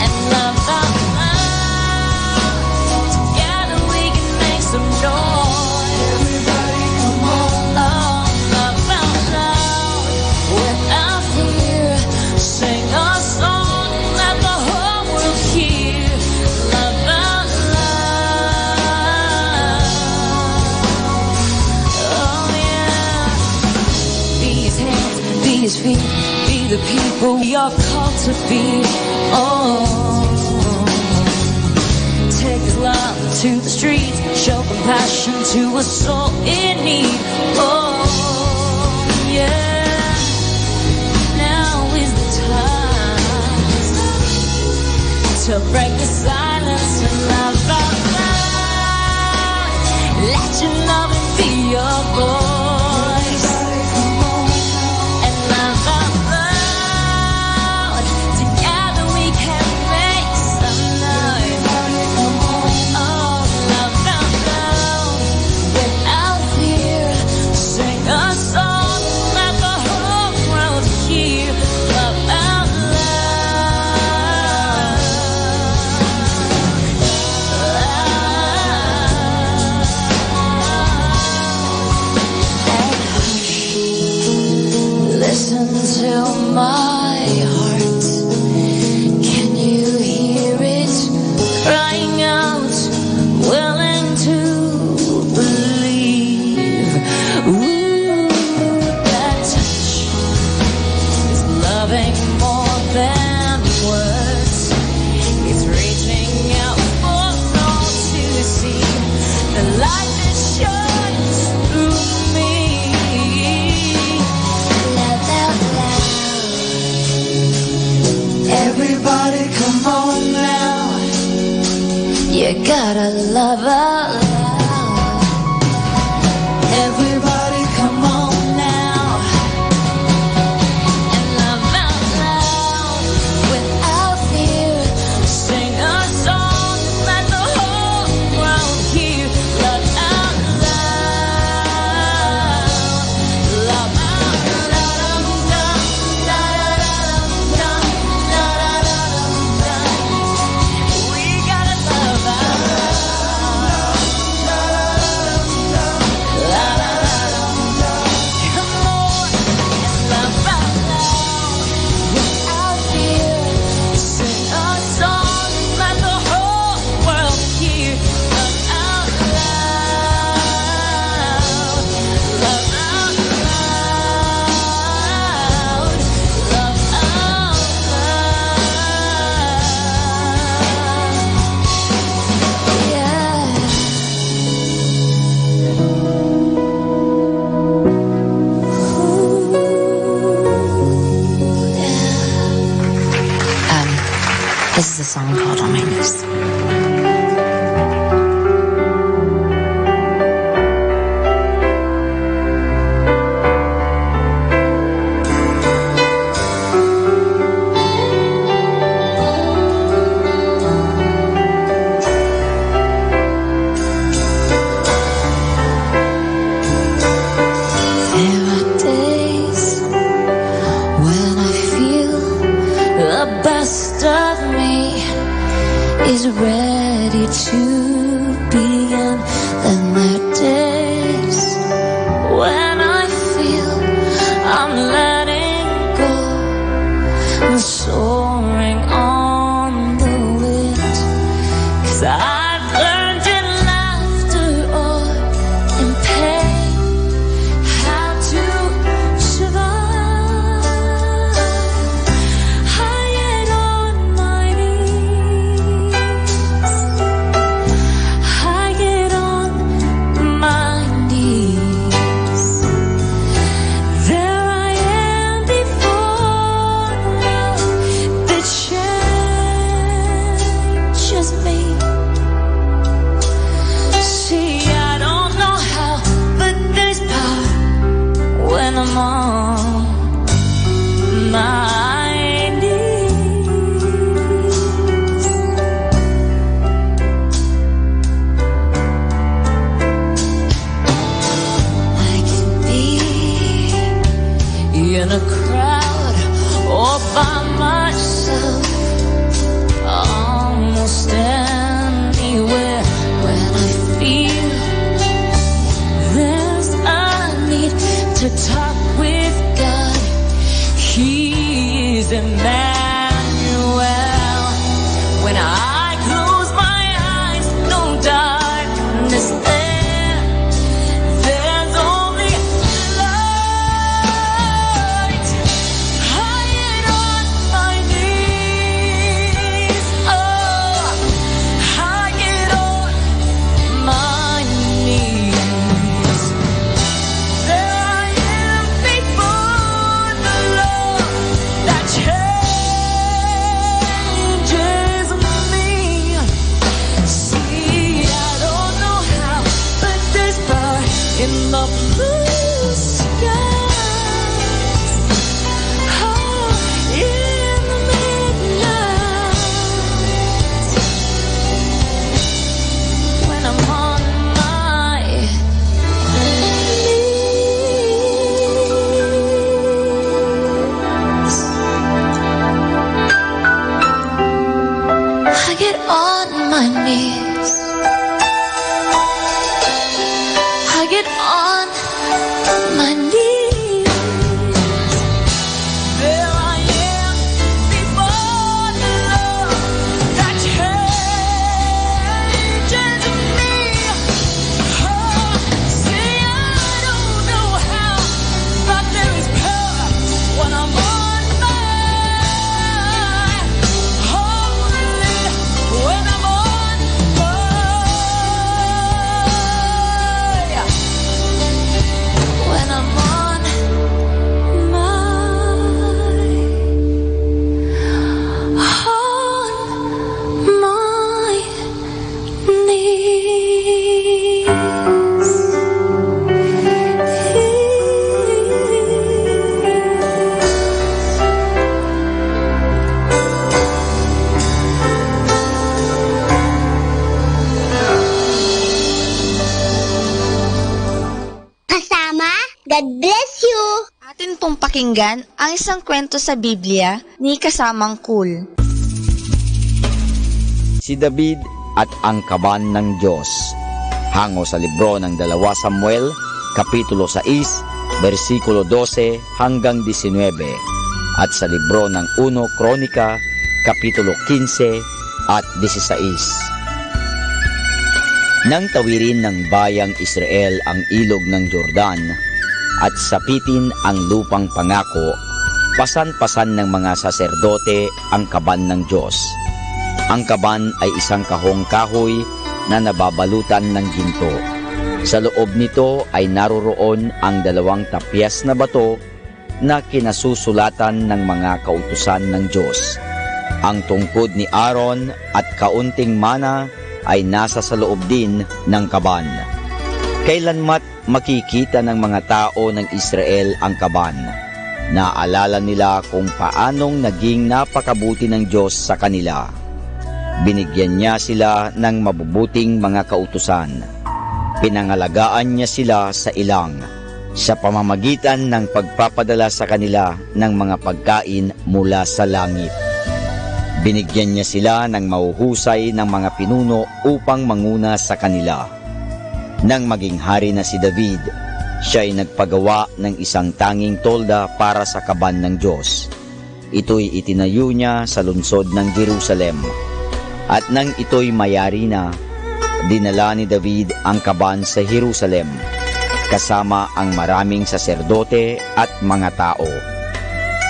And love out loud. Together we can make some noise. Everybody come on. Oh, love out loud. Without fear, sing a song. Let the whole world hear. Love out loud. Oh yeah. Be his hands, be his feet, be the people we are called to be. Oh, take his love to the streets, show compassion to a soul in need. Oh yeah. Now is the time to break the silence and love out loud. Let your loving be your voice. And love out loud. Together we can make some noise. Oh, love out loud. Without fear, sing a song. Let the whole world hear. Love out listen to my heart. Can you hear it crying out, willing to believe? Ooh, that touch is loving more than words. It's reaching out for all to see the light that shines through me. Love out loud. Everybody come on now. You gotta love out loud. Everybody come on now. And love out loud. Without fear, sing a song. Let the whole world hear. Love out loud. Love out loud. We gotta love out loud. song called On My Knees. There are days when I feel the best of me is ready to begin. Then there are days when I feel I'm letting go and soaring on the wind. 'Cause I've learned in laughter or in pain how to survive. I get on my knees. I get on my knees. There I am before love that changes me. See, I don't know how, but there's power when I'm on my knees. I can be in a crowd or by myself, almost anywhere. When I feel there's a need to talk with God, He is Emmanuel. When I close my eyes, no darkness there. There's only light. I get on my knees. Oh, I get on my knees. There I am before the Lord that changes me. See, I don't know how, but there's power in the blue skies. Oh, in the midnight, when I'm on my knees. I get on my knees. I get on my knees. There I am before the Lord that changes me. Oh, see, I don't know how, but there is power when I'm on my holy, when I'm on when I'm on my Kasama, God bless you! Atin pong pakinggan ang isang kwento sa Biblia ni Kasamang Cool. Si David at ang kaban ng Diyos. Hango sa libro ng 2 Samuel, Kapitulo 6, versikulo 12 hanggang 19. At sa libro ng 1 Kronika, Kapitulo 15 at 16. Nang tawirin ng bayang Israel ang ilog ng Jordan at sapitin ang lupang pangako, pasan-pasan ng mga saserdote ang kaban ng Diyos. Ang kaban ay isang kahong kahoy na nababalutan ng ginto. Sa loob nito ay naroroon ang 2 tapyas na bato na kinasusulatan ng mga kautusan ng Diyos. Ang tungkod ni Aaron at kaunting mana ay nasa sa loob din ng kaban. Kailanmat makikita ng mga tao ng Israel ang kaban. Naalala nila kung paanong naging napakabuti ng Diyos sa kanila. Binigyan niya sila ng mabubuting mga kautusan. Pinangalagaan niya sila sa ilang, sa pamamagitan ng pagpapadala sa kanila ng mga pagkain mula sa langit. Binigyan niya sila ng mahuhusay ng mga pinuno upang manguna sa kanila. Nang maging hari na si David, siya ay nagpagawa ng isang tanging tolda para sa kaban ng Diyos. Ito'y itinayo niya sa lungsod ng Jerusalem. At nang ito'y mayari na, dinala ni David ang kaban sa Jerusalem, kasama ang maraming saserdote at mga tao.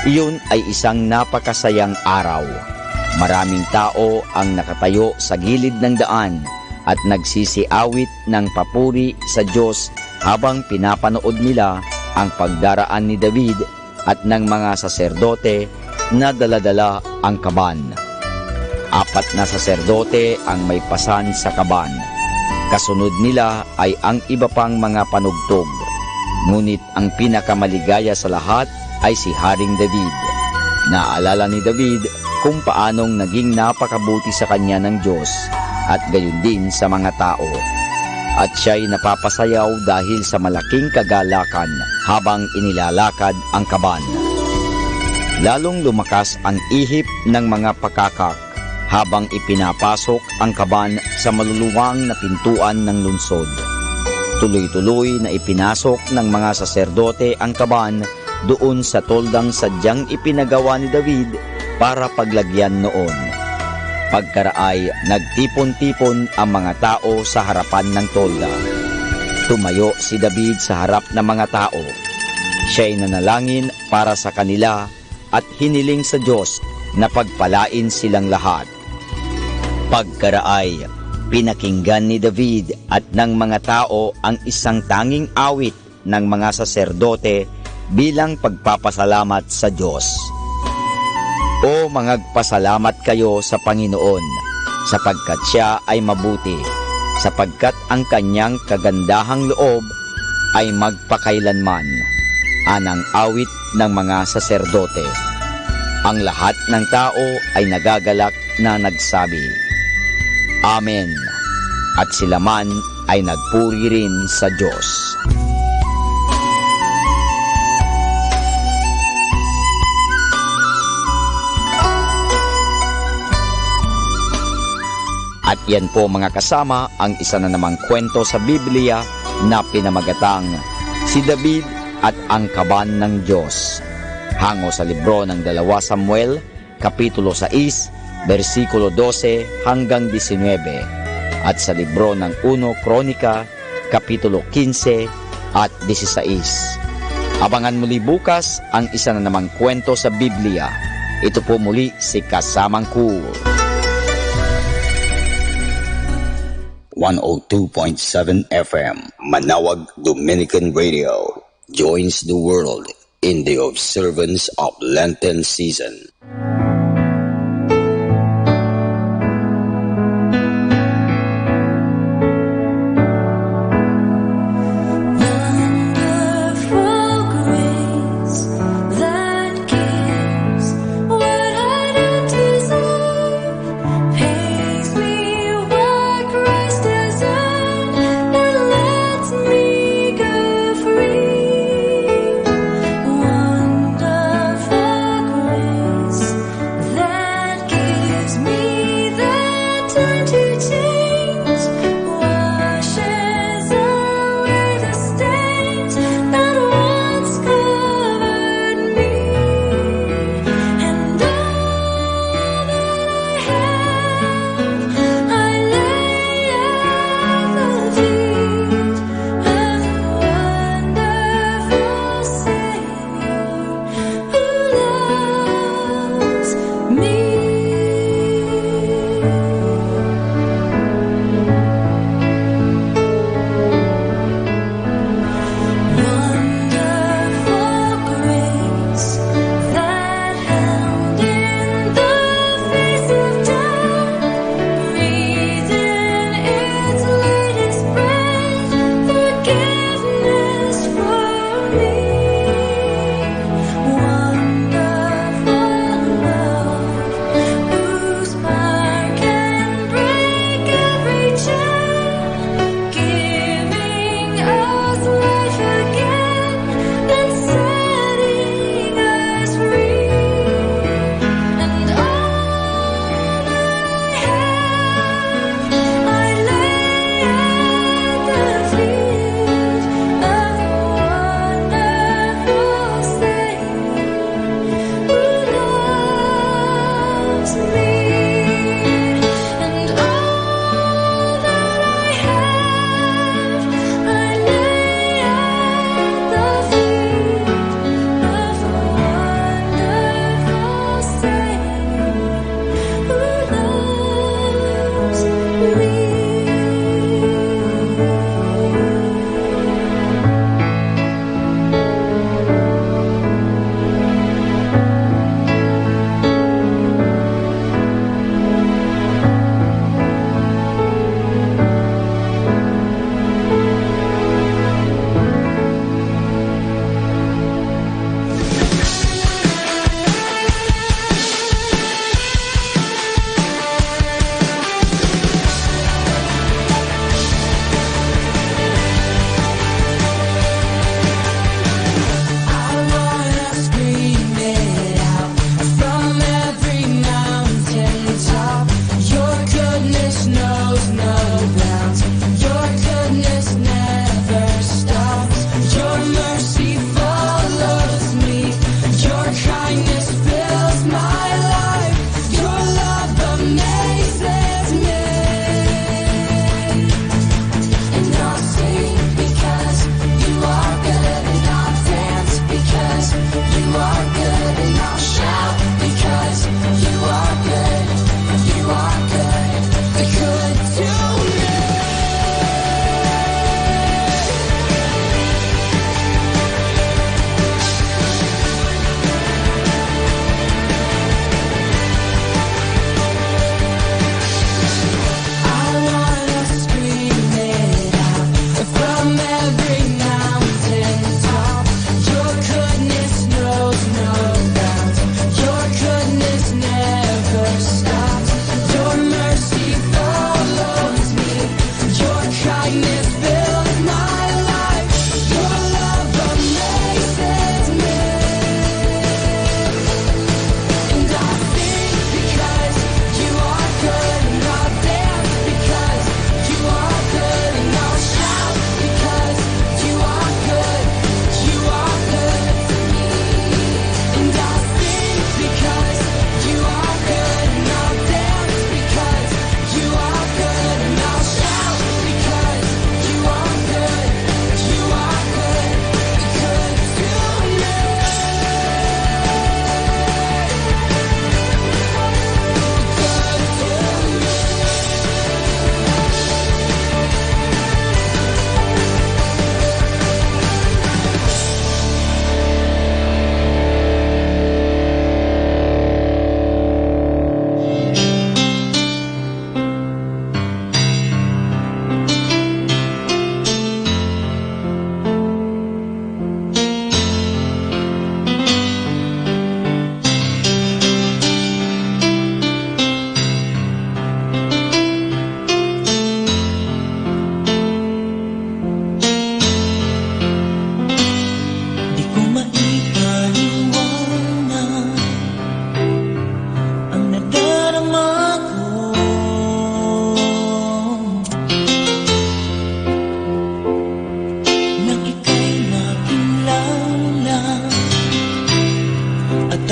Iyon ay isang napakasayang araw. Maraming tao ang nakatayo sa gilid ng daan at nagsisiawit ng papuri sa Diyos habang pinapanood nila ang pagdaraan ni David at ng mga saserdote na daladala ang kaban. 4 na saserdote ang may pasan sa kaban. Kasunod nila ay ang iba pang mga panugtog. Ngunit ang pinakamaligaya sa lahat ay si Haring David. Naalala ni David kung paanong naging napakabuti sa kanya ng Diyos at gayon din sa mga tao. At siya'y napapasayaw dahil sa malaking kagalakan habang inilalakad ang kaban. Lalong lumakas ang ihip ng mga pakakak habang ipinapasok ang kaban sa maluluwang na pintuan ng lungsod. Tuloy-tuloy na ipinasok ng mga saserdote ang kaban doon sa toldang sadyang ipinagawa ni David para paglagyan noon. Pagkaraay, nagtipon-tipon ang mga tao sa harapan ng tolda. Tumayo si David sa harap ng mga tao. Siya'y nanalangin para sa kanila at hiniling sa Diyos na pagpalain silang lahat. Pagkaraay, pinakinggan ni David at ng mga tao ang isang tanging awit ng mga saserdote bilang pagpapasalamat sa Diyos. O mangagpasalamat kayo sa Panginoon, sapagkat siya ay mabuti, sapagkat ang kanyang kagandahang loob ay magpakailanman. Anang awit ng mga saserdote. Ang lahat ng tao ay nagagalak na nagsabi, Amen. At sila man ay nagpuri rin sa Diyos. At yan po mga kasama ang isa na namang kwento sa Biblia na pinamagatang Si David at ang Kaban ng Diyos. Hango sa libro ng 2 Samuel, Kapitulo 6, versikulo 12 hanggang 19. At sa libro ng 1 Kronika, Kapitulo 15 at 16. Abangan muli bukas ang isa na namang kwento sa Biblia. Ito po muli si Kasamang Cool. 102.7 FM, Manawag Dominican Radio, joins the world in the observance of Lenten season. Wonderful grace.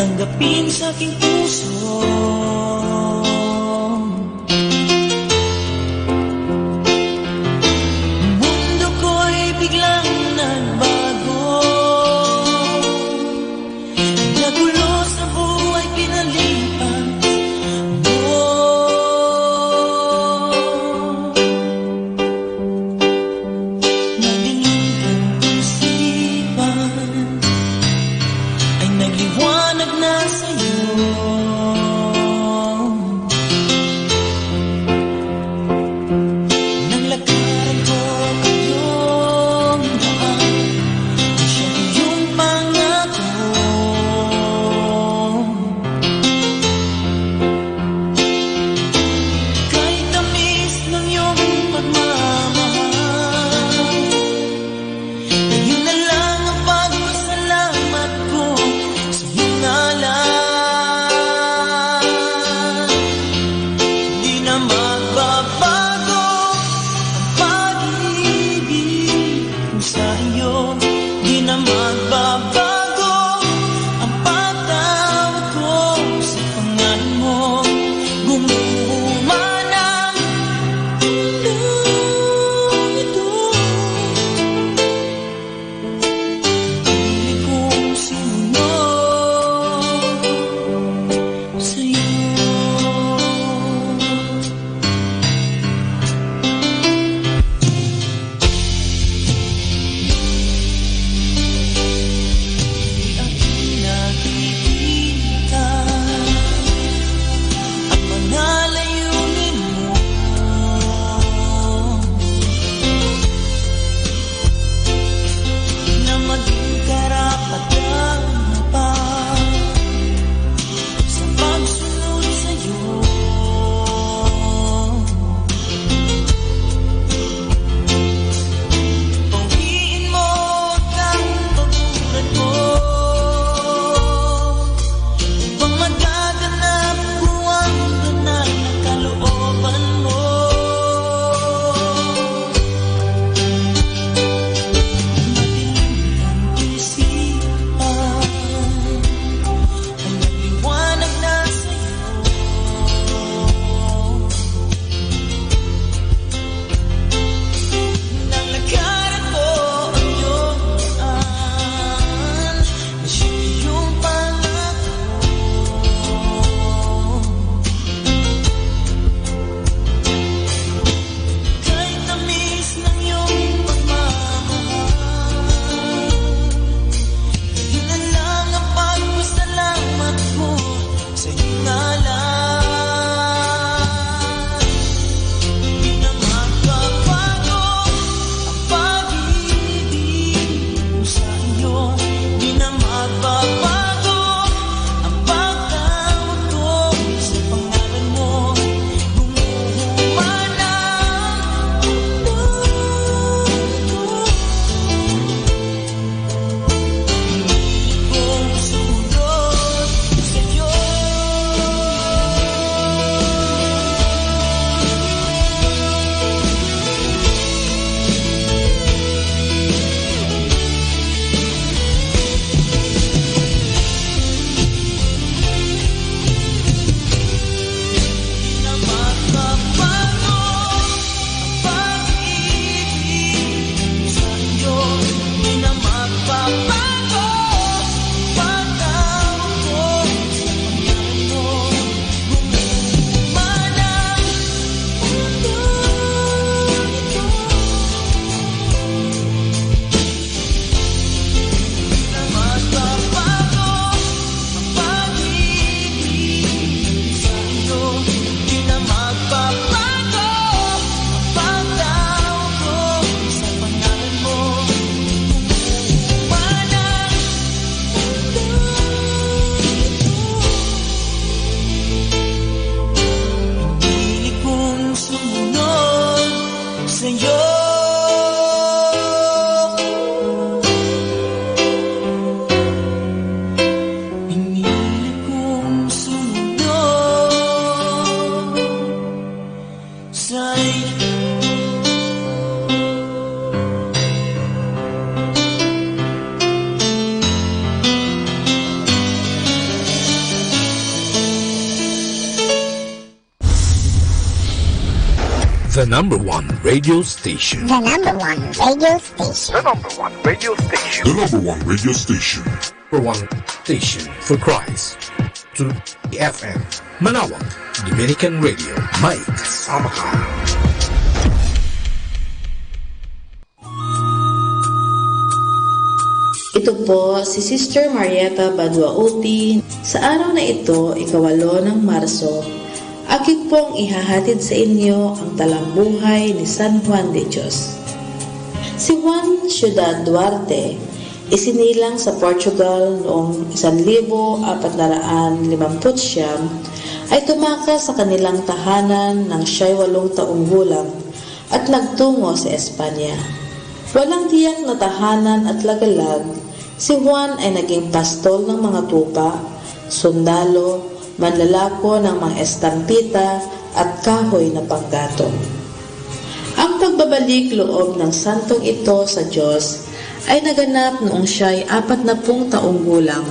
tanggapin sa aking puso. Mundo ko'y biglang nagbago, nagulo sa buhay pinalipas mo. Madilim ang isipan ay nagliwanag na sa'yo. Nang lakaran ko iyong daan, siyang iyong pangako. Kahit tamis ng iyong pagmamahal, ngayon na lang ang pagpasalamat ko sa iyong ngalan. Di na magbabago ang pag-ibig ko sa iyo. Di na magbabago ang pagtawag ko sa pangalan mo. Gumuman ang mundong ito, pilit kong sumunod sa'yo. The number one radio station. The number one radio station. The number one radio station. The number one radio station. Number one station for Christ. To FM. Manawag, Dominican Radio. May kasama ka. Ito po si Sister Marieta Badwauti. Sa araw na ito, 8 ng Marso, aking pong ihahatid sa inyo ang talambuhay ni San Juan de Dios. Si Juan Ciudad Duarte, isinilang sa Portugal noong 1459, ay tumakas sa kanilang tahanan nang siya'y 8 taong gulang at nagtungo sa Espanya. Walang tiyak na tahanan at lagalag, si Juan ay naging pastol ng mga tupa, sundalo, manlalako ng mga estampita at kahoy na panggatong. Ang pagbabalik loob ng santong ito sa Diyos ay naganap noong siya'y 40 taong gulang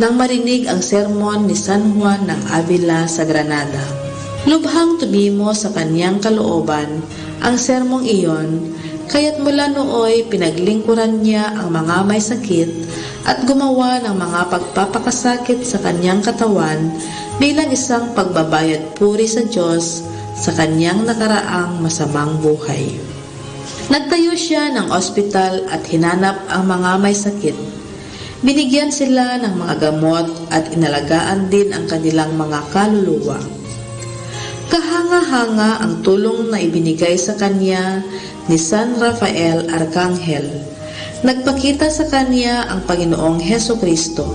nang marinig ang sermon ni San Juan ng Avila sa Granada. Lubhang tumimo sa kanyang kalooban ang sermong iyon, kaya't mula nooy pinaglingkuran niya ang mga may sakit at gumawa ng mga pagpapakasakit sa kanyang katawan bilang isang pagbabayad puri sa Diyos sa kanyang nakaraang masamang buhay. Nagtayo siya ng ospital at hinanap ang mga may sakit. Binigyan sila ng mga gamot at inalagaan din ang kanilang mga kaluluwa. Kahanga-hanga ang tulong na ibinigay sa kanya ni San Rafael Arcangel. Nagpakita sa kanya ang Panginoong Hesukristo.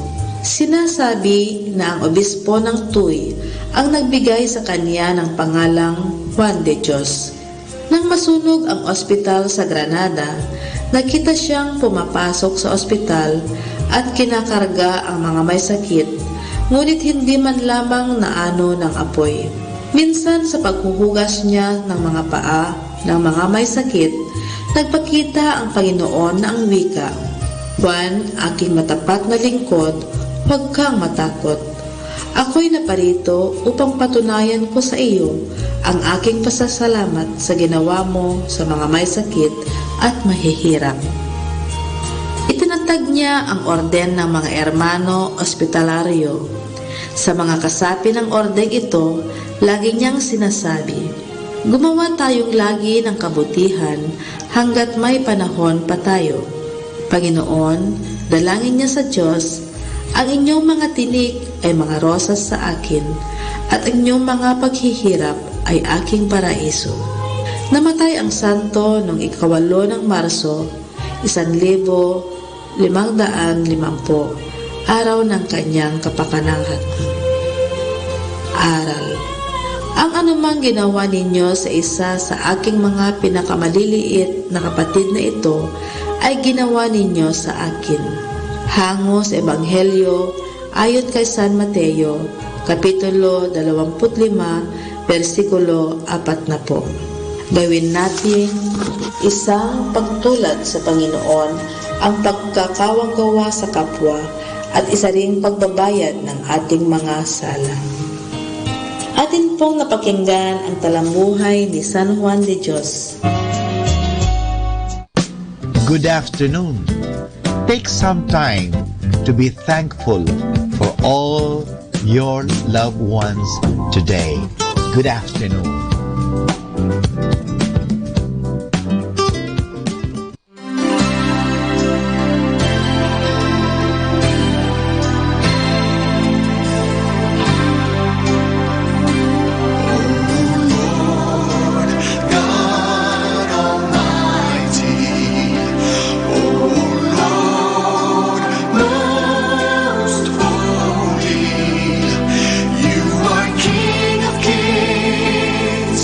Sinasabi na ang obispo ng Tuy ang nagbigay sa kanya ng pangalang Juan de Dios. Nang masunog ang ospital sa Granada, nakita siyang pumapasok sa ospital at kinakarga ang mga may sakit, ngunit hindi man lamang naano ng apoy. Minsan sa paghuhugas niya ng mga paa ng mga may sakit, nagpakita ang Panginoon na ang wika, "Juan, aking matapat na lingkod, huwag kang matakot. Ako'y naparito upang patunayan ko sa iyo ang aking pasasalamat sa ginawa mo sa mga may sakit at mahihirap." Itinatag niya ang orden ng mga hermano ospitalaryo. Sa mga kasapi ng ordeng ito, lagi niyang sinasabi, "Gumawa tayong lagi ng kabutihan hanggat may panahon pa tayo. Panginoon, dalangin niya sa Diyos, ang inyong mga tinik ay mga rosas sa akin, at ang inyong mga paghihirap ay aking paraiso." Namatay ang santo noong 8 ng Marso, 1550, araw ng kanyang kapakanahan. Aral: ang anumang ginawa ninyo sa isa sa aking mga pinakamaliliit na kapatid na ito, ay ginawa ninyo sa akin. Hango sa Ebanghelyo ayon kay San Mateo, Kapitulo 25, versikulo 40. Gawin natin isang pagtulad sa Panginoon ang pagkakawang-gawa sa kapwa at isa ring pagbabayad ng ating mga sala. Atin pong napakinggan ang talambuhay ni San Juan de Dios. Good afternoon. Take some time to be thankful for all your loved ones today. Good afternoon. You are King of Kings.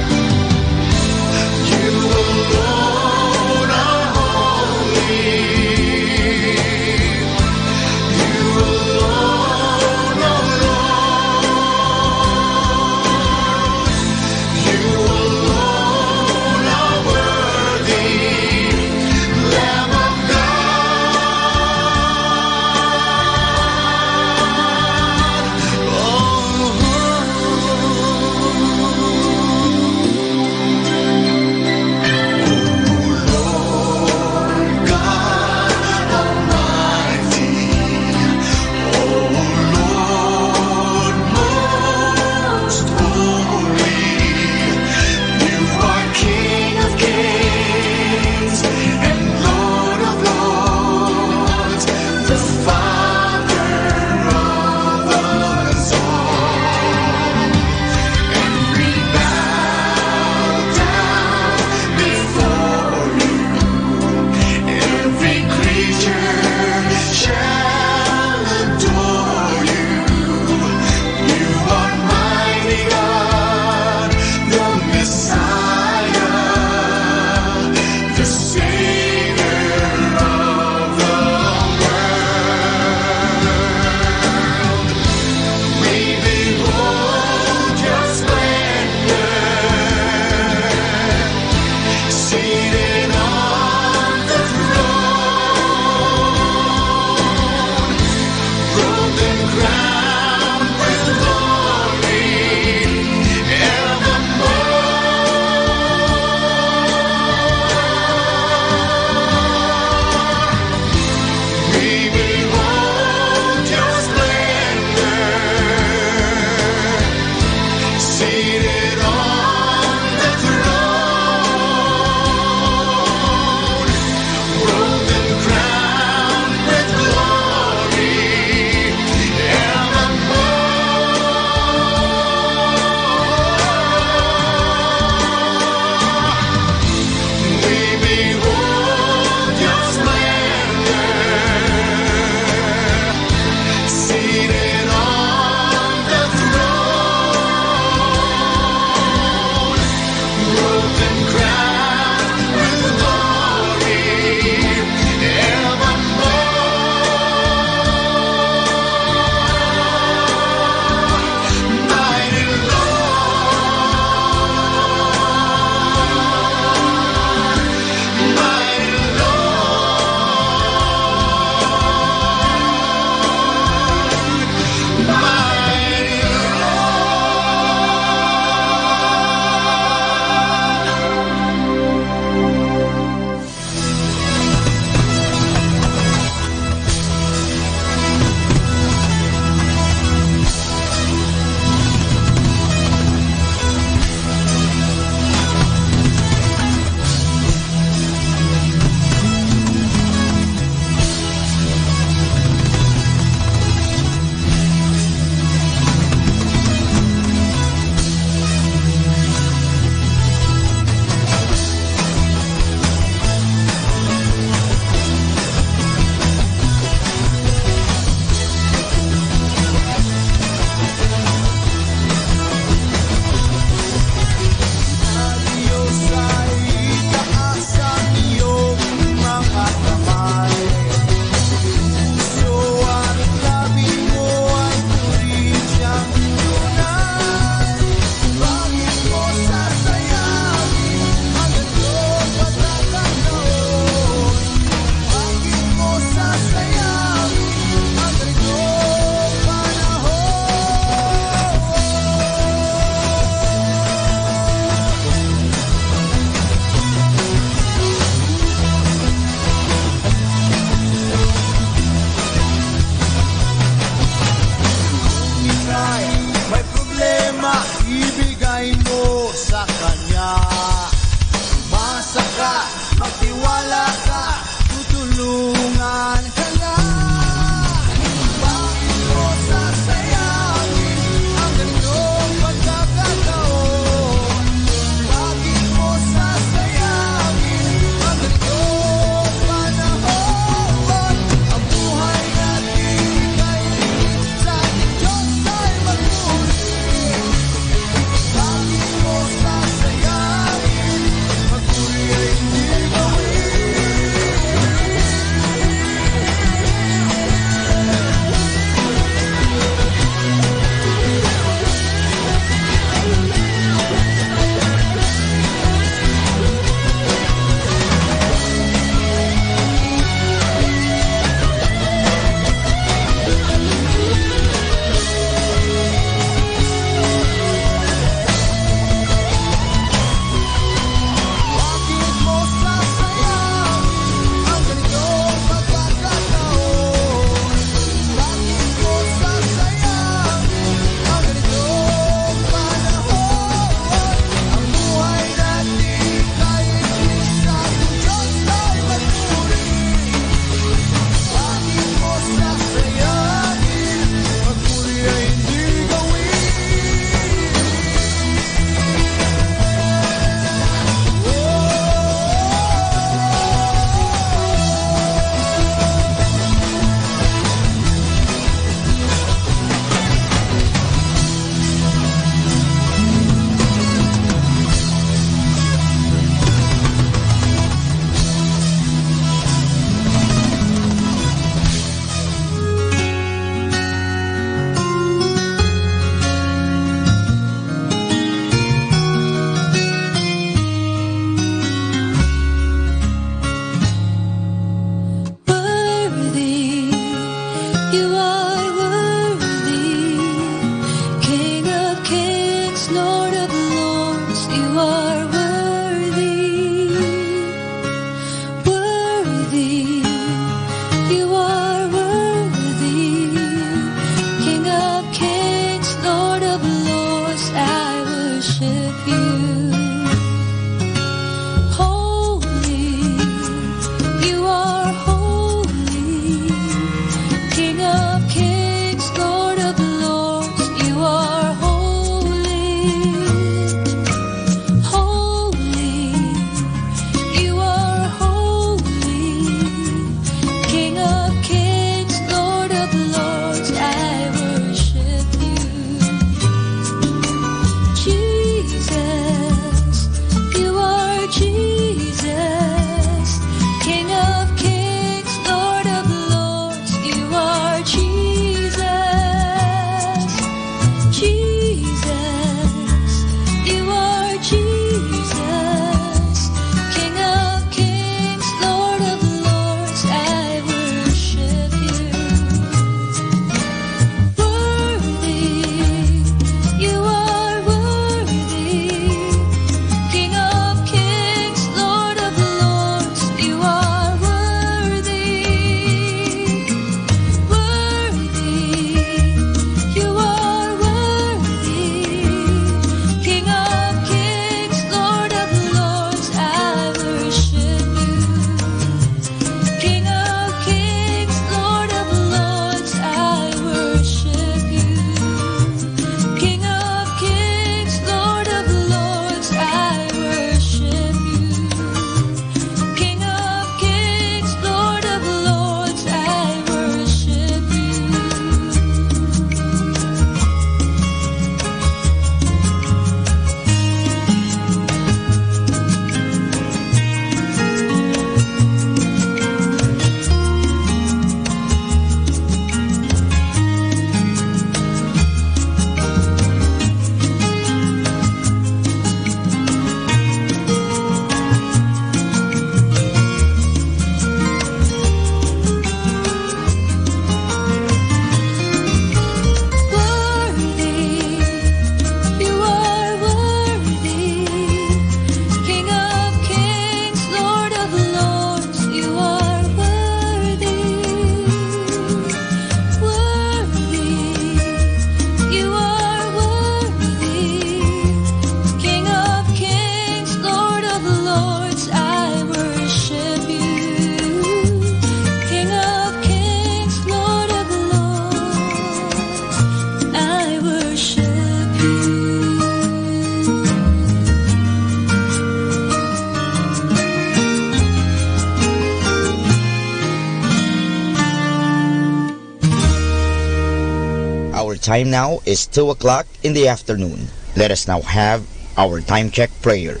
time now is 2 o'clock in the afternoon. Let us now have our time check prayer.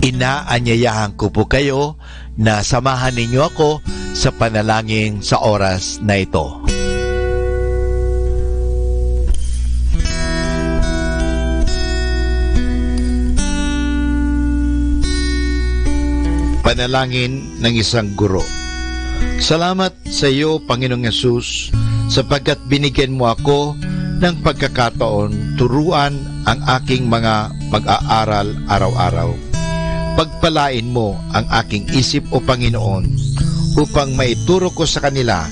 Inaanyayahan ko po kayo na samahan ninyo ako sa panalangin sa oras na ito. Panalangin ng isang guro. Salamat sa iyo, Panginoong Yesus, sapagkat binigyan mo ako ng pagkakataon turuan ang aking mga mag-aaral araw-araw. Pagpalain mo ang aking isip, O Panginoon, upang maituro ko sa kanila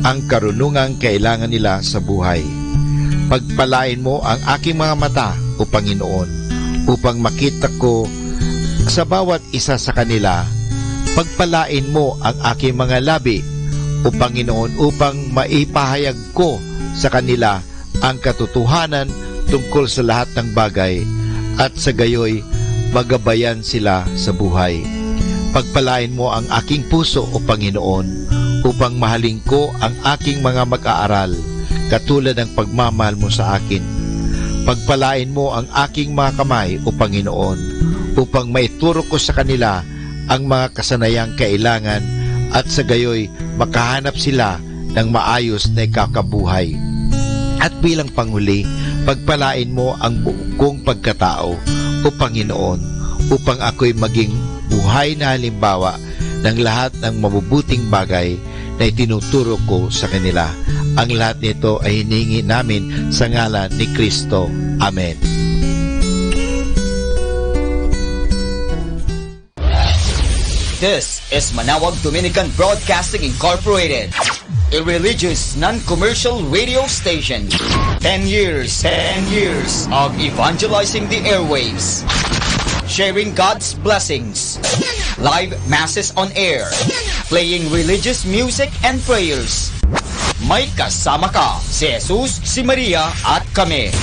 ang karunungang kailangan nila sa buhay. Pagpalain mo ang aking mga mata, O Panginoon, upang makita ko sa bawat isa sa kanila. Pagpalain mo ang aking mga labi, O Panginoon, upang maipahayag ko sa kanila ang katotohanan tungkol sa lahat ng bagay at sa gayoy magabayan sila sa buhay. Pagpalain mo ang aking puso, O Panginoon, upang mahalin ko ang aking mga mag-aaral katulad ng pagmamahal mo sa akin. Pagpalain mo ang aking mga kamay, O Panginoon, upang maituro ko sa kanila ang mga kasanayang kailangan at sa gayoy makahanap sila ng maayos na ikakabuhay. At bilang panghuli, pagpalain mo ang buong pagkatao, O Panginoon, upang ako'y maging buhay na halimbawa ng lahat ng mabubuting bagay na itinuturo ko sa kanila. Ang lahat nito ay hiningi namin sa ngalan ni Kristo. Amen. This is Manawag Dominican Broadcasting Incorporated, a religious, non-commercial radio station. 10 years of evangelizing the airwaves, sharing God's blessings, live masses on air, playing religious music and prayers. May kasama ka, si Jesus, si Maria, at kami.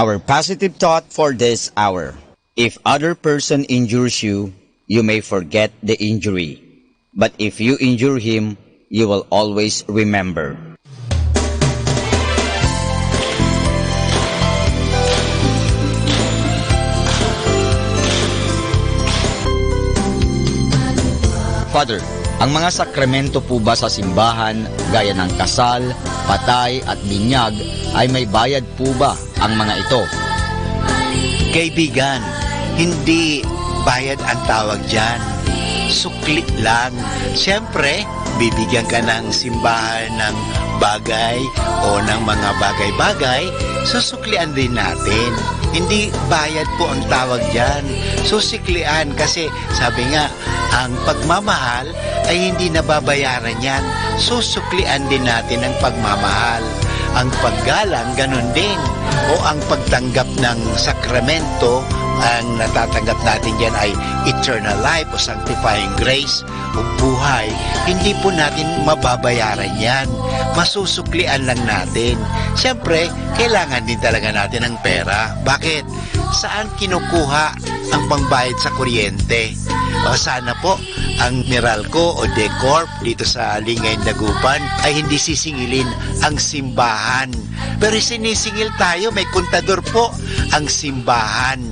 Our positive thought for this hour. If other person injures you, you may forget the injury. But if you injure him, you will always remember. Father, ang mga sakramento po ba sa simbahan, gaya ng kasal, patay at binyag, ay may bayad po ba ang mga ito? Kaibigan, hindi bayad ang tawag dyan. Sukli lang. Siyempre, bibigyan ka ng simbahan ng bagay o ng mga bagay-bagay, susuklian din natin. Hindi bayad po ang tawag dyan. Susiklian kasi sabi nga, ang pagmamahal ay hindi nababayaran yan. Susuklian din natin ang pagmamahal. Ang paggalang, ganun din. O ang pagtanggap ng sakramento, ang natatanggap natin dyan ay eternal life o sanctifying grace o buhay. Hindi po natin mababayaran yan. Masusuklian lang natin. Siyempre, kailangan din talaga natin ng pera. Bakit? Saan kinukuha ang pangbayad sa kuryente? O sana po ang Meralco o Decorp dito sa Lingay, Dagupan ay hindi sisingilin ang simbahan. Pero sinisingil tayo, may kontador po ang simbahan.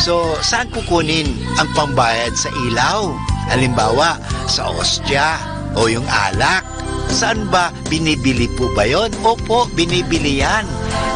So, saan kukunin ang pambayad sa ilaw? Halimbawa, sa ostya o yung alak. Saan ba? Binibili po ba yun? Opo, binibili yan.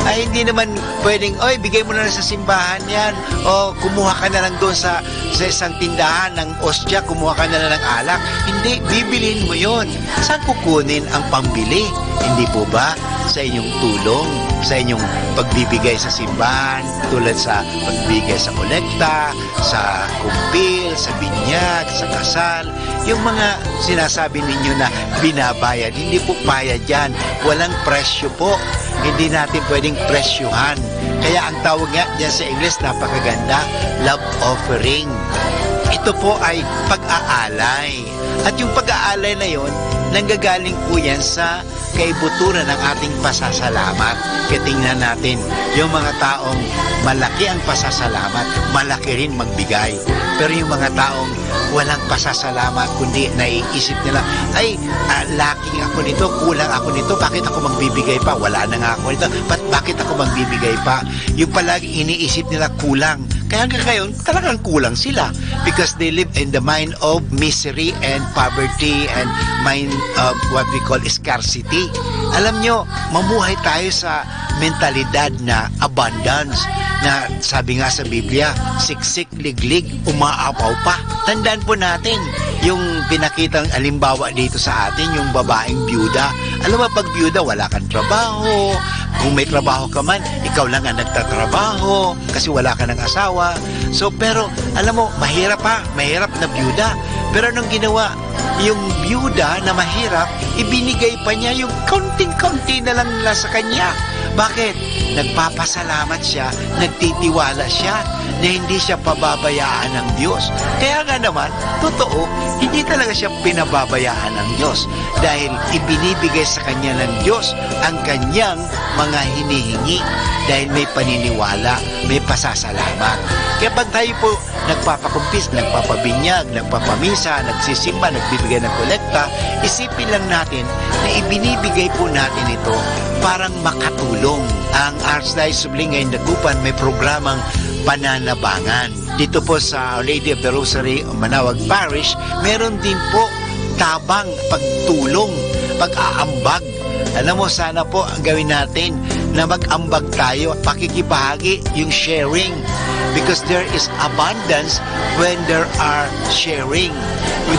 Ay, hindi naman pwedeng, oy, bigay mo na lang sa simbahan yan. O, kumuha ka na lang doon sa isang tindahan ng ostya, kumuha ka na lang ng alak. Hindi, bibilin mo yun. Saan kukunin ang pambili? Hindi po ba sa inyong tulong, sa inyong pagbibigay sa simbahan, tulad sa pagbibigay sa kolekta, sa kumpil, sa binyag, sa kasal, yung mga sinasabi ninyo na binabayad, hindi po bayad yan. Walang presyo po. Hindi natin pwedeng presyuhan. Kaya ang tawag nga dyan sa English, napakaganda, love offering. Ito po ay pag-aalay. At yung pag-aalay na yon, nanggagaling po yan sa kaibuturan ng ating pasasalamat. Kaya tingnan natin, yung mga taong malaki ang pasasalamat, malaki rin magbigay. Pero yung mga taong walang pasasalamat, kundi naiisip nila, ay, lacking ako nito, kulang ako nito, bakit ako magbibigay pa? Wala na nga ako nito, bakit ako magbibigay pa? Yung palagi iniisip nila kulang. Kaya hanggang ngayon, talagang kulang sila because they live in the mind of misery and poverty and mind of what we call scarcity. Alam nyo, mamuhay tayo sa mentalidad na abundance, na sabi nga sa Biblia, siksik, liglig, umaapaw pa. Tandaan po natin yung pinakitang alimbawa dito sa atin, yung babaeng byuda. Alam mo, pag byuda, wala kang trabaho. Kung may trabaho ka man, ikaw lang ang nagtatrabaho kasi wala ka ng asawa. So, pero, alam mo, mahirap na byuda. Pero anong ginawa? Yung byuda na mahirap, ibinigay pa niya yung kaunting-kaunti na lang sa kanya. Bakit? Nagpapasalamat siya, nagtitiwala siya na hindi siya pababayaan ng Diyos. Kaya nga naman, totoo, hindi talaga siya pinababayaan ng Diyos dahil ibinibigay sa kanya ng Diyos ang kanyang mga hinihingi dahil may paniniwala, may pasasalamat. Kaya pag tayo po nagpapakumpis, nagpapabinyag, nagpapamisa, nagsisimba, nagbibigay ng kolekta, isipin lang natin na ibinibigay po natin ito parang makatulong. Ang Archdiocese of Lingay Dagupan may programang pananabangan. Dito po sa Our Lady of the Rosary Manawag Parish, meron din po tabang pagtulong, pag-aambag. Alam mo, sana po ang gawin natin na mag-ambag tayo, pakikibahagi, yung sharing. Because there is abundance when there are sharing.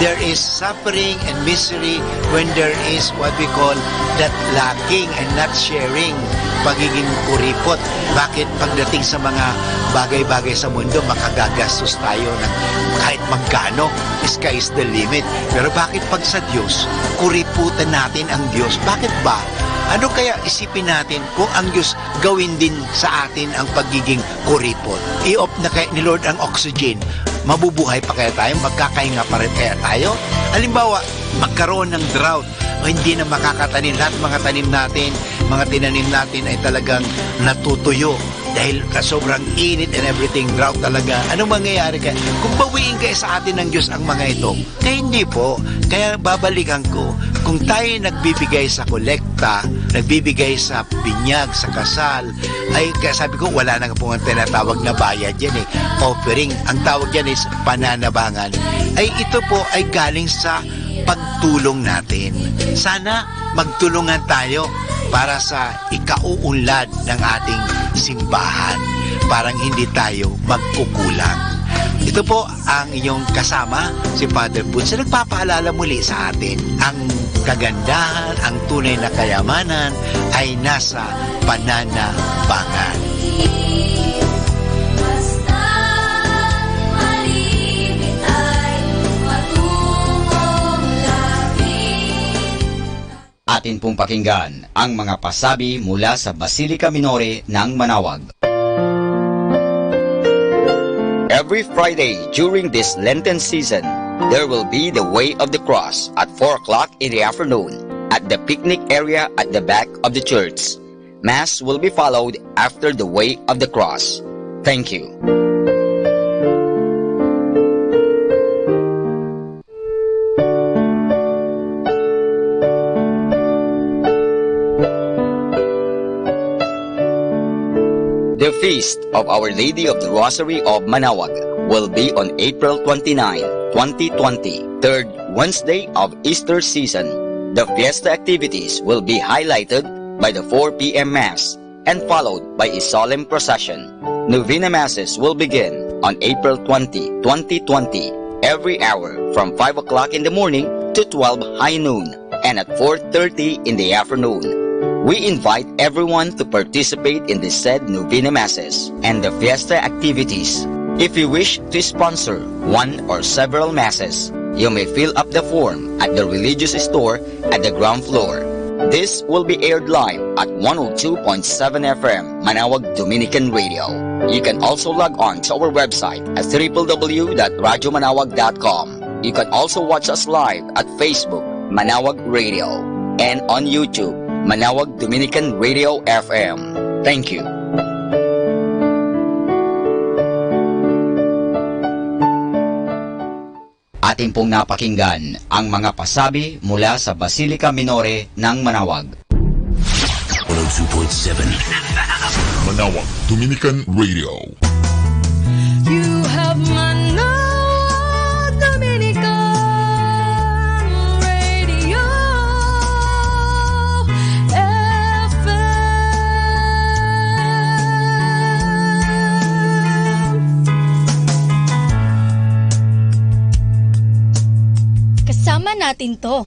There is suffering and misery when there is what we call that lacking and not sharing. Pagiging kuripot. Bakit pagdating sa mga bagay-bagay sa mundo, makagagastos tayo ng kahit magkano, sky is the limit. Pero bakit pag sa Diyos, kuriputan natin ang Diyos? Bakit ba? Ano kaya isipin natin kung ang Diyos gawin din sa atin ang pagiging kuripot? I-off na kaya ni Lord ang oxygen. Mabubuhay pa kaya tayo? Magkakahinga pa rin kaya tayo? Halimbawa, magkaroon ng drought o hindi na makakatanim. Lahat mga tanim natin, mga tinanim natin ay talagang natutuyo dahil sobrang init and everything, drought talaga. Anong mangyayari kaya? Kung bawiin kaya sa atin ng Diyos ang mga ito, kaya hindi po. Kaya babalikan ko, kung tayo nagbibigay sa kolekta, nagbibigay sa binyag, sa kasal, ay kaya sabi ko, wala na po ang tinatawag na bayad yan eh. Offering, ang tawag yan is pananabangan. Ay ito po ay galing sa pagtulong natin. Sana magtulungan tayo para sa ikauunlad ng ating simbahan. Parang hindi tayo magkukulang. Ito po ang inyong kasama, si Father Butz, na nagpapaalala muli sa atin. Ang kagandahan, ang tunay na kayamanan ay nasa pananabangan. Atin pong pakinggan ang mga pasabi mula sa Basilica Minore ng Manawag. Every Friday during this Lenten season, there will be the Way of the Cross at 4 o'clock in the afternoon at the picnic area at the back of the church. Mass will be followed after the Way of the Cross. Thank you. The Feast of Our Lady of the Rosary of Manawag will be on April 29, 2020, third Wednesday of Easter season. The fiesta activities will be highlighted by the 4 p.m. Mass and followed by a solemn procession. Novena Masses will begin on April 20, 2020, every hour from 5 o'clock in the morning to 12 high noon and at 4:30 in the afternoon. We invite everyone to participate in the said Novena Masses and the fiesta activities. If you wish to sponsor one or several Masses, you may fill up the form at the religious store at the ground floor. This will be aired live at 102.7 FM Manawag Dominican Radio. You can also log on to our website at www.radyomanawag.com. You can also watch us live at Facebook, Manawag Radio, and on YouTube, Manawag Dominican Radio FM. Thank you. Atin pong napakinggan ang mga pasabi mula sa Basilica Minore ng Manawag. 102.7 Manawag Dominican Radio. You have Manawag Dominican Radio FM. Kasama natin to.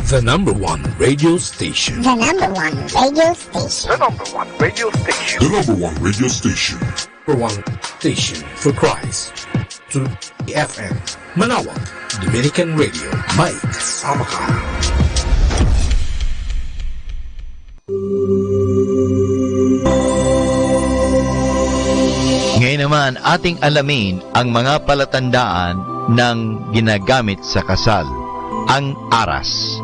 The number one radio station. The number one radio station. The number one radio station. The number one radio station. Number one station for Christ. To FM. Manawag. Dominican Radio. Mike Samaka. Ngayon naman, ating alamin ang mga palatandaan ng ginagamit sa kasal. Ang aras.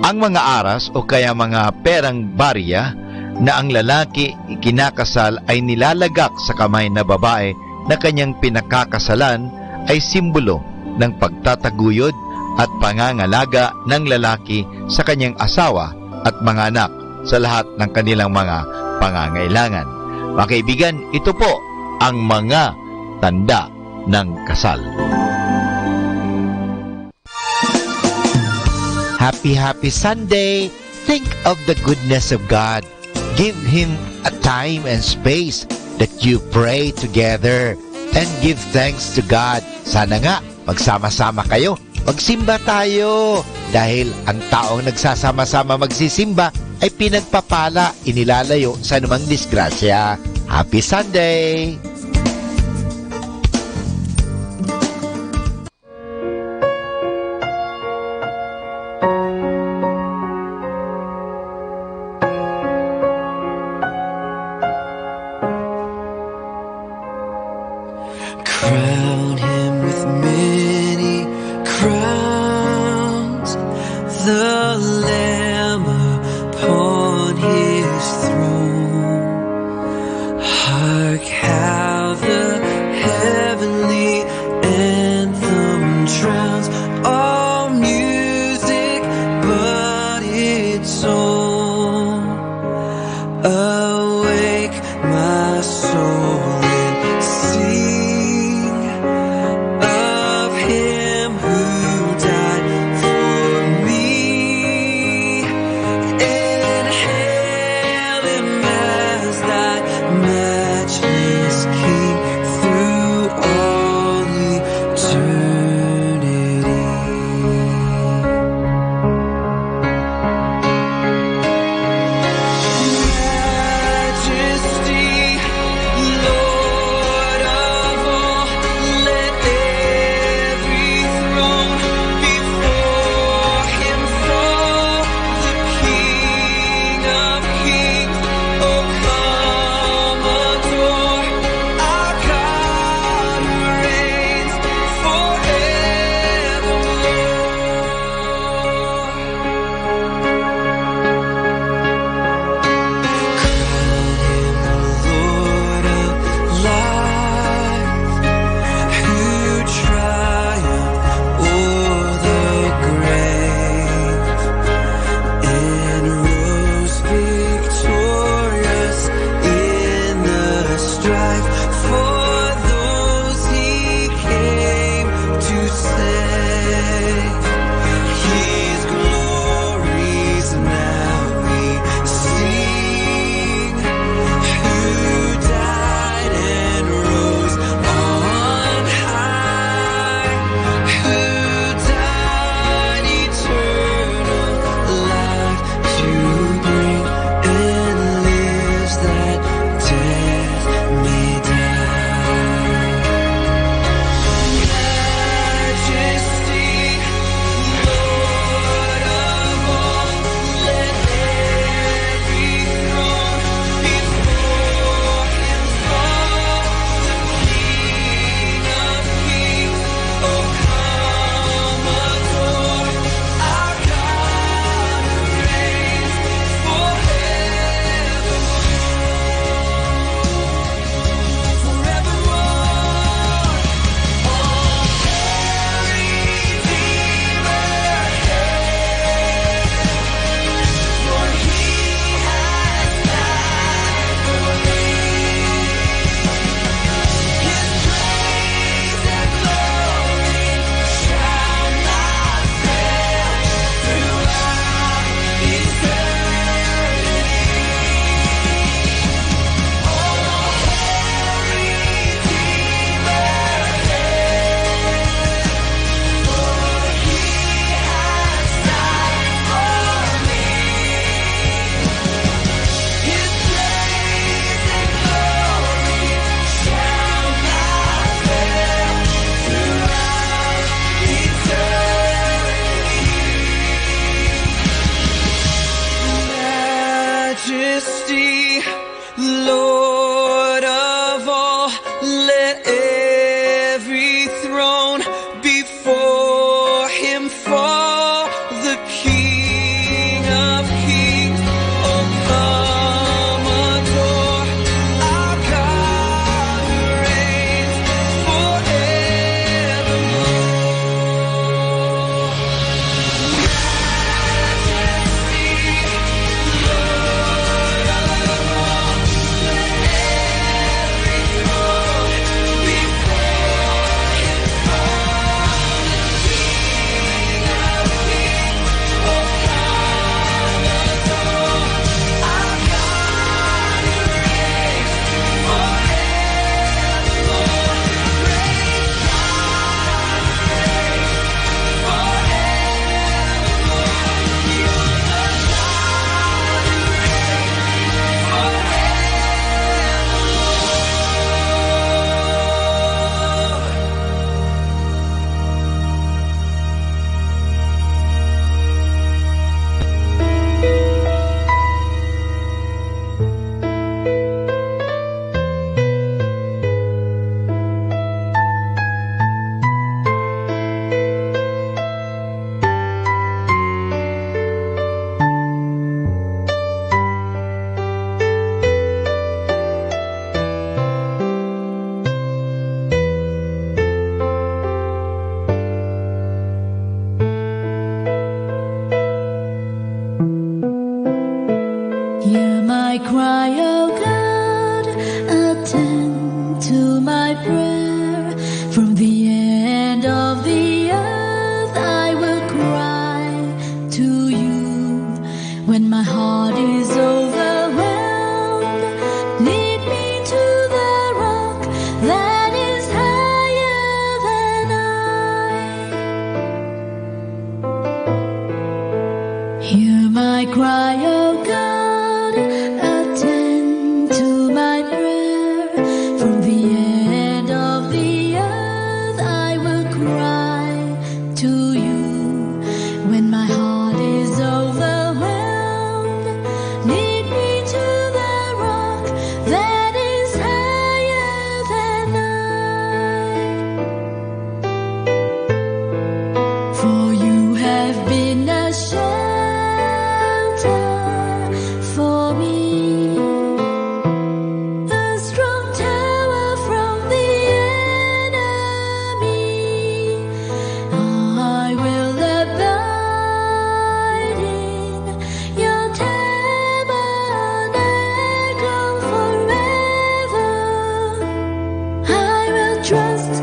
Ang mga aras o kaya mga perang barya na ang lalaki ikinakasal ay nilalagak sa kamay na babae na kanyang pinakakasalan ay simbolo ng pagtataguyod at pangangalaga ng lalaki sa kanyang asawa at mga anak sa lahat ng kanilang mga pangangailangan. Mga kaibigan, ito po ang mga tanda ng kasal. Happy Sunday! Think of the goodness of God. Give Him a time and space that you pray together and give thanks to God. Sana nga, magsama-sama kayo. Magsimba tayo. Dahil ang taong nagsasama-sama magsisimba ay pinagpapala, inilalayo sa anumang disgrasya. Happy Sunday! Crown him with many crowns, the Lamb upon his throne. Hark how the heavenly anthem drowns all music but its own. Awake my soul and sing of him who died for me, and hail him as thy matchless King through all eternity. Majesty, Lord of all, let every throne before him fall. The King of kings, oh come adore our God who reigns Lord of life, who triumphed o'er the grave and rose victorious in the strife. For those he came to save, his glories now we sing, who died and rose on high, who died eternal life to bring, and lives that death may die. Majesty, cry, oh God, attend to my prayer. From the end of the earth I will cry to you. When my heart is overwhelmed, lead me to the rock that is higher than I. For you have been a shelter for me, a strong tower from the enemy. I will abide in your tabernacle forever. I will trust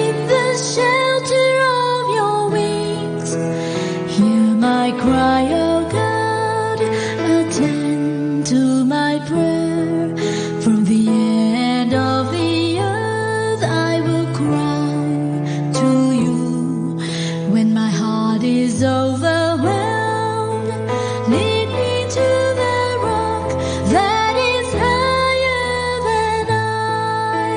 in the shelter of your wings. Hear my cry, oh God, attend to my prayer. From the end of the earth I will cry to you. When my heart is overwhelmed, lead me to the rock that is higher than I.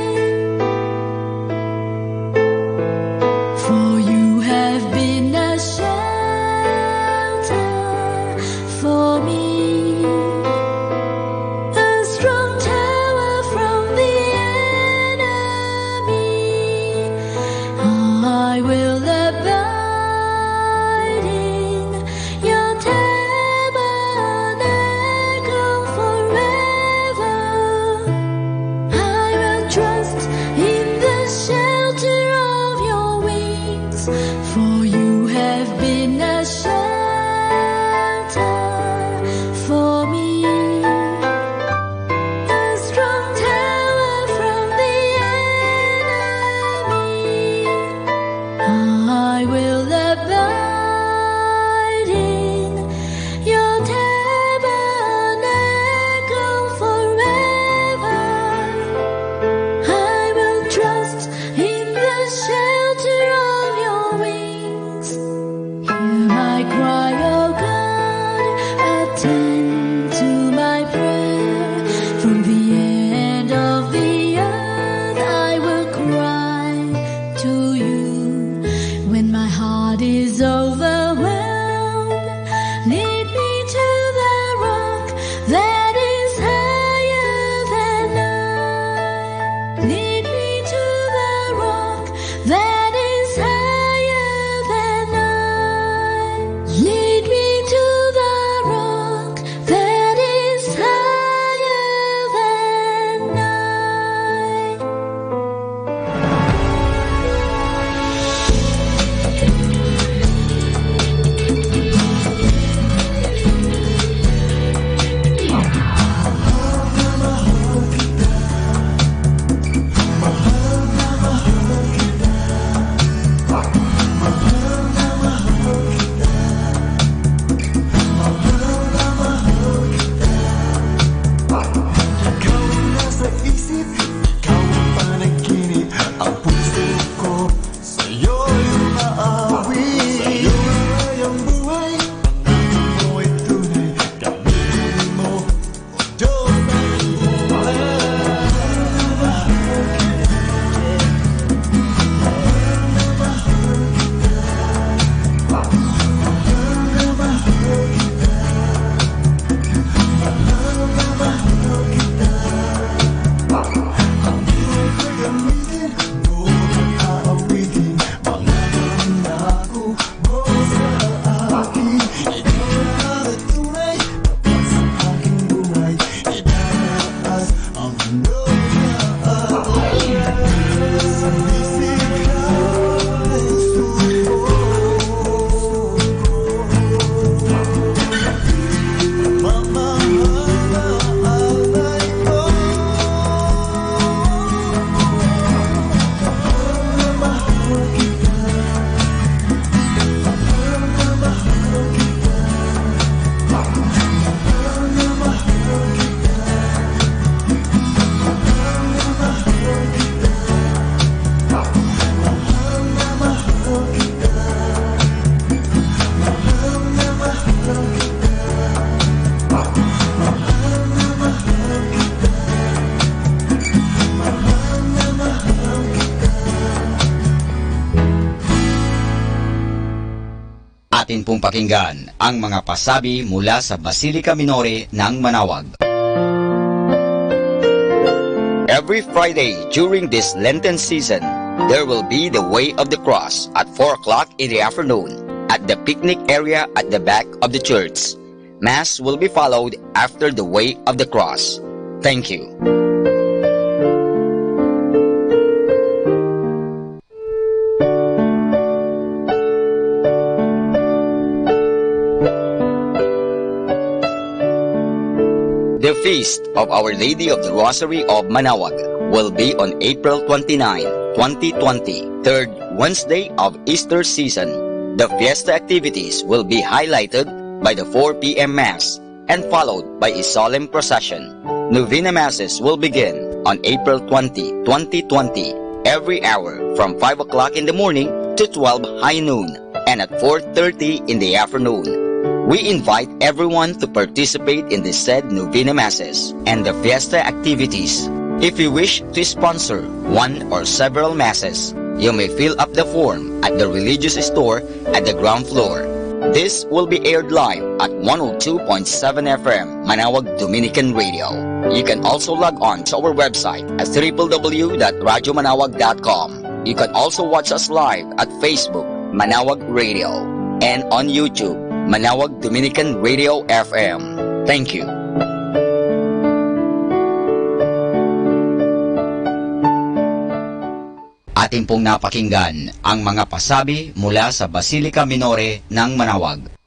For you have been a shelter for me, a strong tower from the enemy. I will abide in your tabernacle forever. I will trust in the shelter of your wings, for you have been a shelter for me, a strong tower from the enemy. I will abide in your tabernacle forever. I will trust in the shelter of your wings. Hear my cry, oh God, attend to my prayer. From the end of the earth I will cry to you. When my heart is overwhelmed, lead me to the rock that is higher than I. Lead me to the rock that is higher than I. Lead me to the rock that is higher than I. Atin pong pakinggan ang mga pasabi mula sa Basilica Minore ng Manawag. Every Friday during this Lenten season, there will be the Way of the Cross at 4 o'clock in the afternoon at the picnic area at the back of the church. Mass will be followed after the Way of the Cross. Thank you. The Feast of Our Lady of the Rosary of Manawag will be on April 29, 2020, third Wednesday of Easter season. The fiesta activities will be highlighted by the 4 p.m. Mass and followed by a solemn procession. Novena Masses will begin on April 20, 2020, every hour from 5 o'clock in the morning to 12 high noon and at 4:30 in the afternoon. We invite everyone to participate in the said Novena Masses and the fiesta activities. If you wish to sponsor one or several Masses, you may fill up the form at the religious store at the ground floor. This will be aired live at 102.7 FM Manawag Dominican Radio. You can also log on to our website at www.radyomanawag.com. You can also watch us live at Facebook, Manawag Radio, and on YouTube, Manawag Dominican Radio FM. Thank you. Atin pong napakinggan ang mga pasabi mula sa Basilica Minore ng Manawag.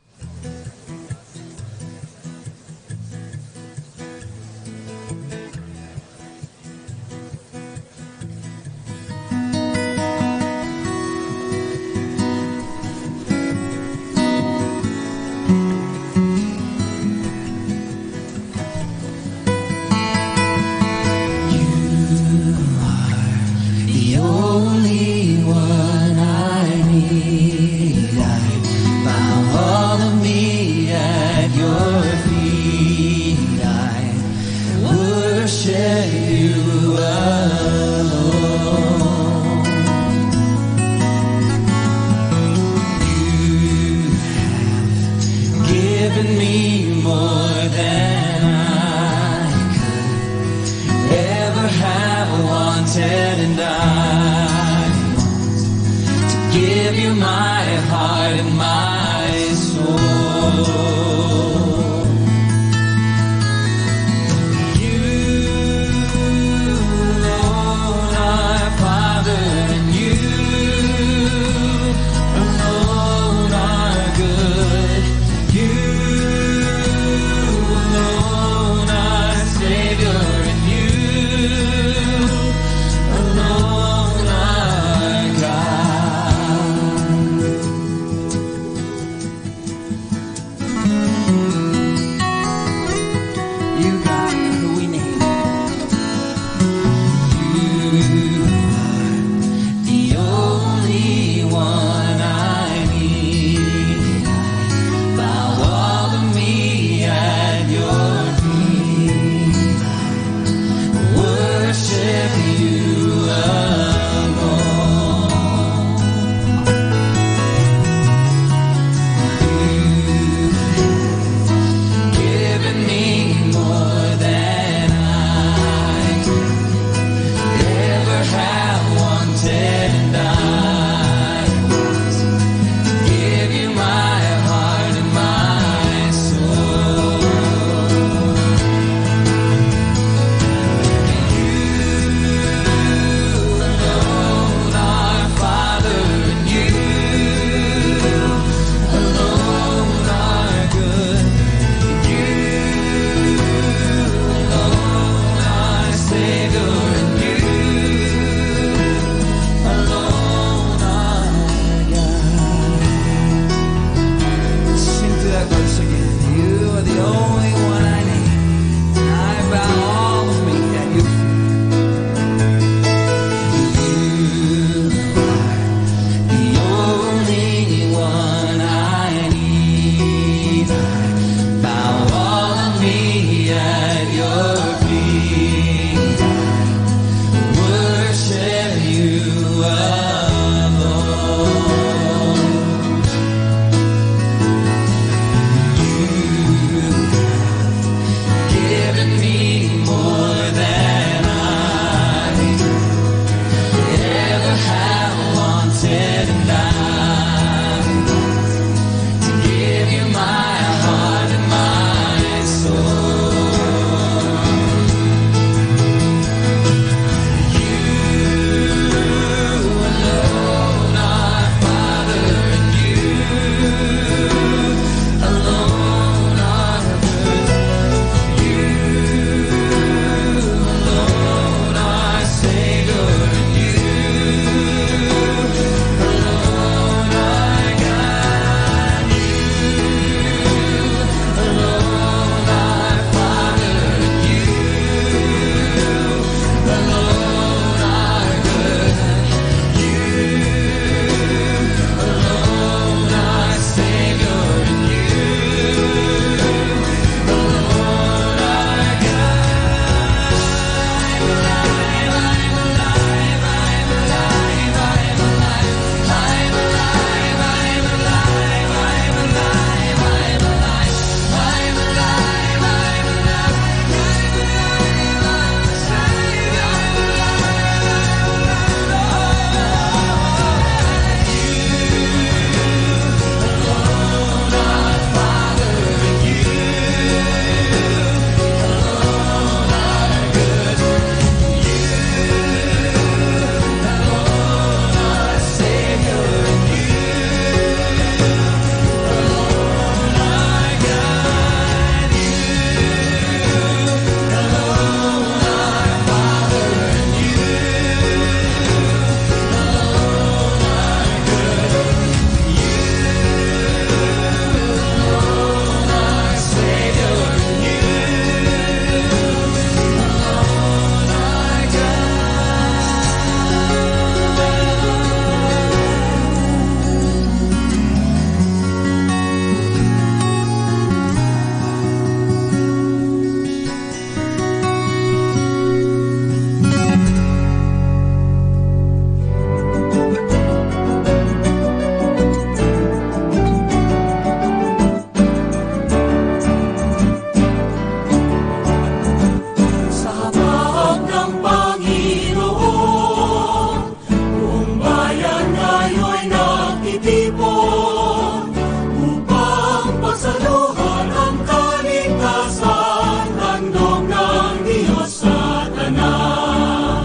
upang pagsaluhan ang kaligtasan, handog ng Diyos sa tanan.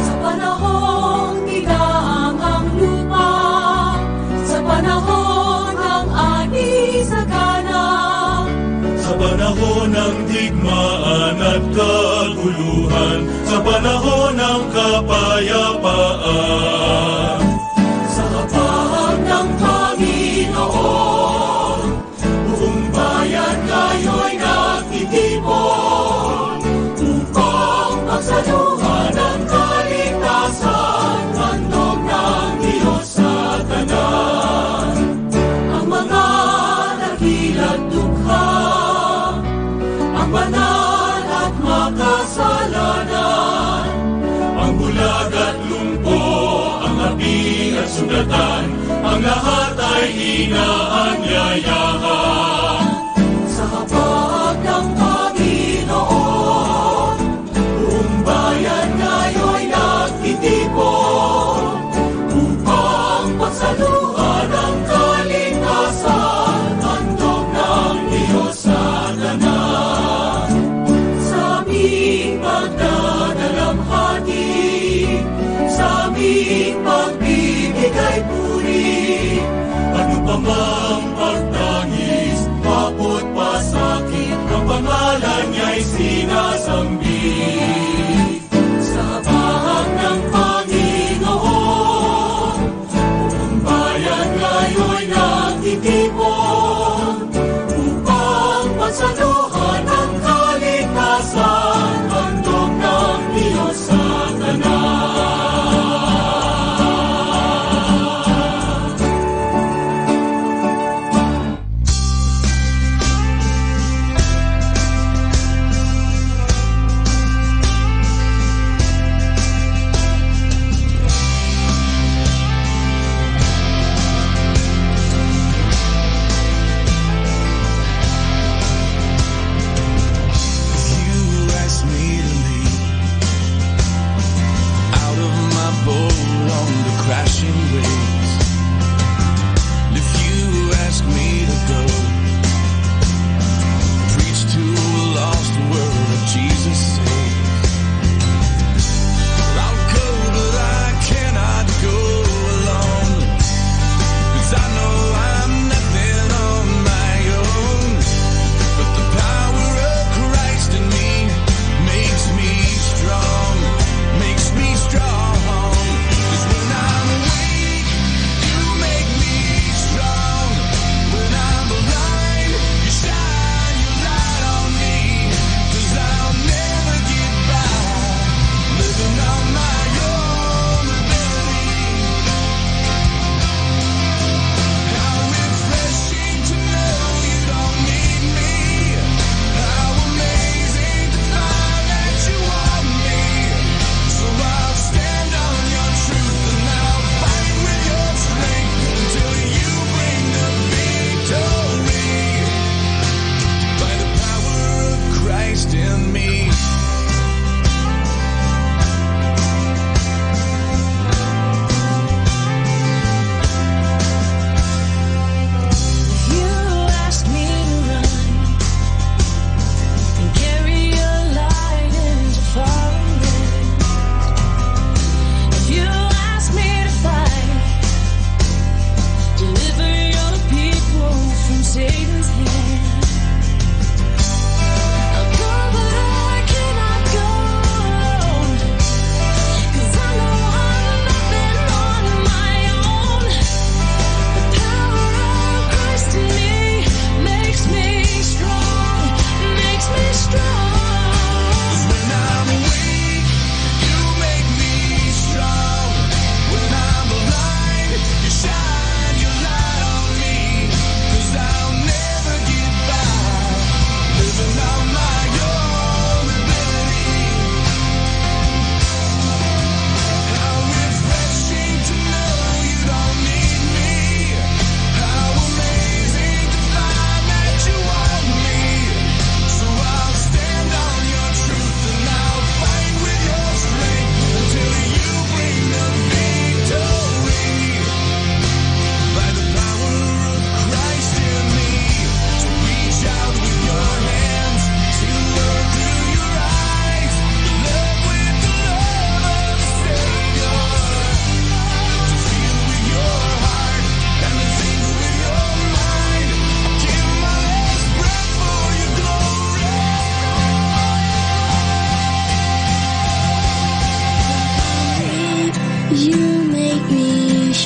Sa panahong tigaang ang lupa, sa panahon ng ani sa ganap, sa panahon ng digmaan at kaguluhan, sa panahon ng kapayapaan, sa habag ng Panginoon, buong bayan ngayo'y nagtitipon upang pagsaluhan ang kaligtasan, handog ng Diyos sa tanan. Ang mga dakilat dukha, ang banal at makasalanan, ang bulag at lumpo, ang api at sugatan, ang lahat ay inaanyayahan. Sa habag ng Panginoon, buong bayan ngayo'y nagtitipon upang pagsaluhan ang kaligtasan, handog ng Diyos sa tanan. Sa aming pagdadalamhati, sa aming pagbibigay puri, ano pa mang pagtangis, kapot pasakit, ang pangalan niya'y sinasambit. Sa habag ng Panginoon, buong bayan ngayo'y nagtitipon upang pagsaluhan ang kaligtasan, handog ng Diyos sa tanan.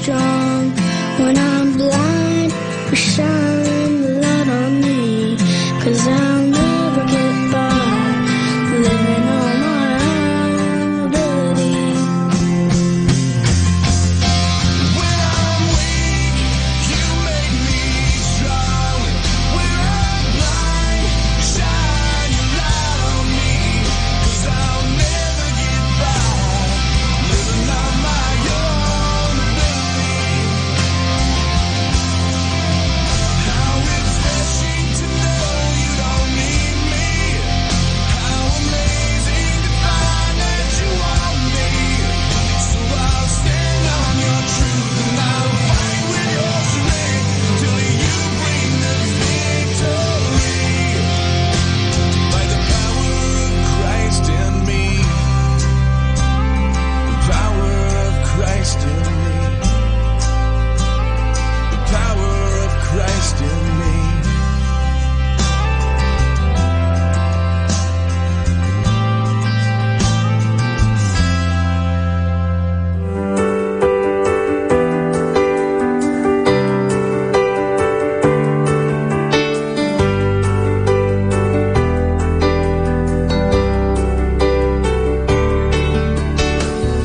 strong. When I'm blind, shine the light on me, 'cause I'll never get by living on my own ability. When I'm weak, you make me strong. When I'm blind, shine your light on me, 'cause I'll never get by living on my own ability. How refreshing to know you don't need me. How amazing to find that you want me. So I'll stand on your truth and I'll fight with your strength till you bring the victory. By the power of Christ in me, the power of Christ in me, the power of Christ in me.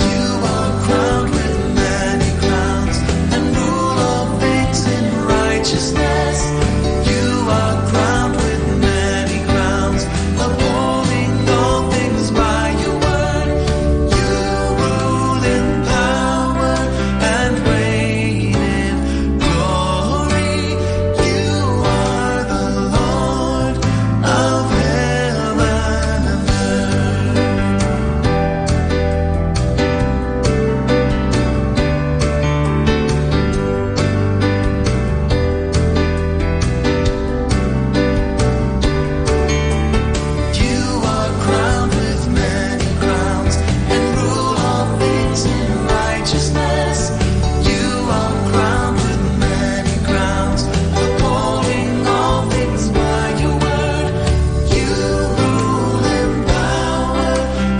You are crowned with many crowns and rule all things in righteousness. You are crowned with many crowns, upholding all things by your word. You rule in power and reign in glory. You are the Lord of heaven and earth. You are crowned with many crowns and rule all things in righteousness. You are crowned with many crowns, upholding all things by your word. You rule in power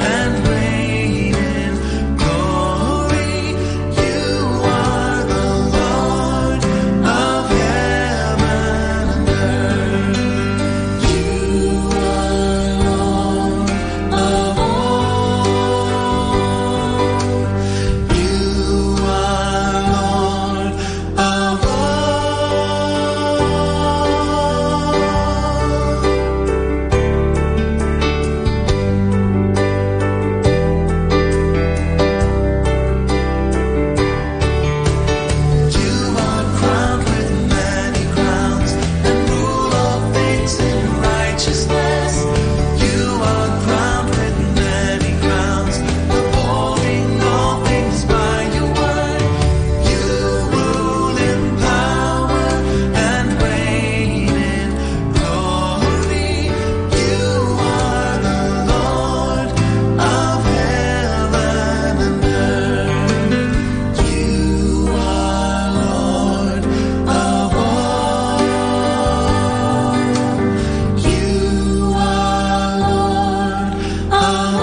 and reign in glory. You are the Lord of heaven and earth. You are Lord of all. You are Lord of You are crowned with many crowns and rule all things in righteousness. You are crowned with many crowns, upholding all things by your word. You rule in power and reign in glory. You are the Lord of heaven and earth. You are Lord of all. You are Lord of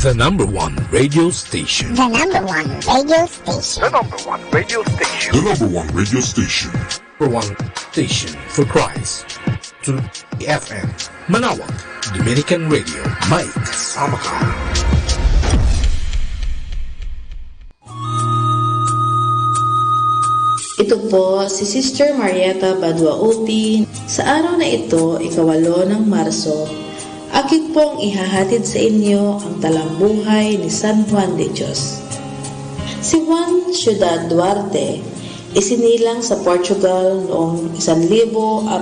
The number one radio station. The number one radio station. The number one radio station. The number one radio station. Number one station for Christ. To FM. Manawag. Dominican Radio. Mike Samaka. Ito po si Sister Marieta Badwa-Upi. Sa araw na ito, 8 ng Marso, akit pong ihahatid sa inyo ang talambuhay ni San Juan de Dios. Si Juan Ciudad Duarte, isinilang sa Portugal noong 1459,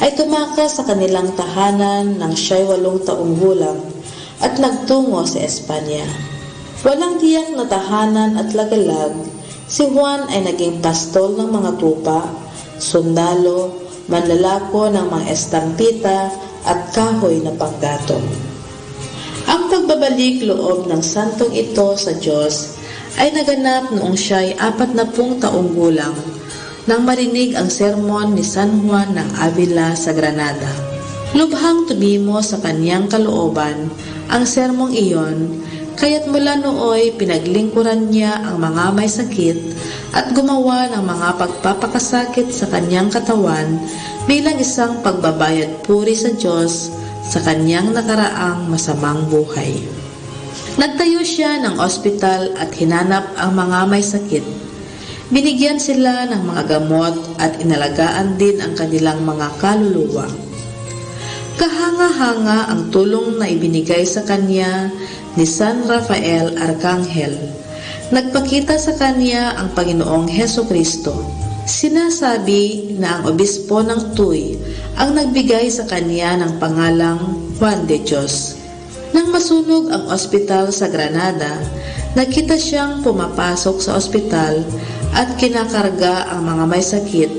ay tumakas sa kanilang tahanan nang siya'y 8 taong gulang at nagtungo sa Espanya. Walang tiyak na tahanan at lagalag, si Juan ay naging pastol ng mga tupa, sundalo, manlalako ng mga estampita at kahoy na panggatong. Ang pagbabalik loob ng santong ito sa Diyos ay naganap noong siya'y 40 taong gulang nang marinig ang sermon ni San Juan ng Avila sa Granada. Lubhang tumimo sa kaniyang kalooban ang sermong iyon, kaya't mula nooy pinaglingkuran niya ang mga may sakit at gumawa ng mga pagpapakasakit sa kaniyang katawan bilang isang pagbabayad puri sa Diyos sa kaniyang nakaraang masamang buhay. Nagtayo siya ng ospital at hinanap ang mga may sakit. Binigyan sila ng mga gamot at inalagaan din ang kanilang mga kaluluwa. Kahanga-hanga ang tulong na ibinigay sa kanya ni San Rafael Arcangel. Nagpakita sa kanya ang Panginoong Hesukristo. Sinasabi na ang obispo ng Tuy ang nagbigay sa kanya ng pangalang Juan de Dios. Nang masunog ang ospital sa Granada, nakita siyang pumapasok sa ospital at kinakarga ang mga may sakit,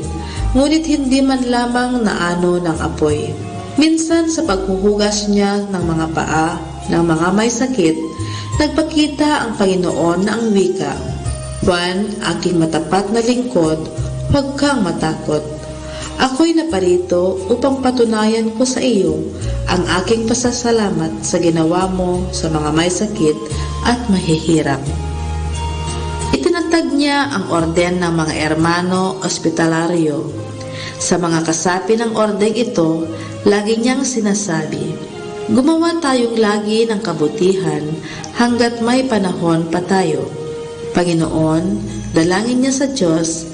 ngunit hindi man lamang naano ng apoy. Minsan sa paghuhugas niya ng mga paa ng mga may sakit, nagpakita ang Panginoon na ang wika, "Juan, aking matapat na lingkod, huwag kang matakot. Ako'y naparito upang patunayan ko sa iyo ang aking pasasalamat sa ginawa mo sa mga may sakit at mahihirap." Itinatag niya ang orden ng mga hermano ospitalaryo. Sa mga kasapi ng ordeng ito, lagi niyang sinasabi, "Gumawa tayong lagi ng kabutihan hanggat may panahon pa tayo. Panginoon, dalangin niya sa Diyos,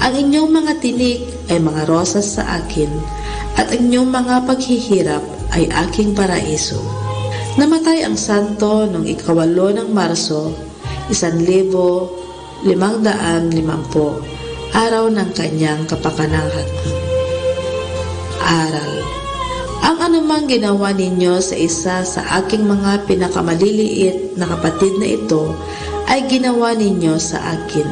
ang inyong mga tinik ay mga rosas sa akin, at ang inyong mga paghihirap ay aking paraiso." Namatay ang santo noong 8 ng Marso, 1550, araw ng kanyang kapakanahan. Aral: ang anumang ginawa ninyo sa isa sa aking mga pinakamaliliit na kapatid na ito, ay ginawa ninyo sa akin.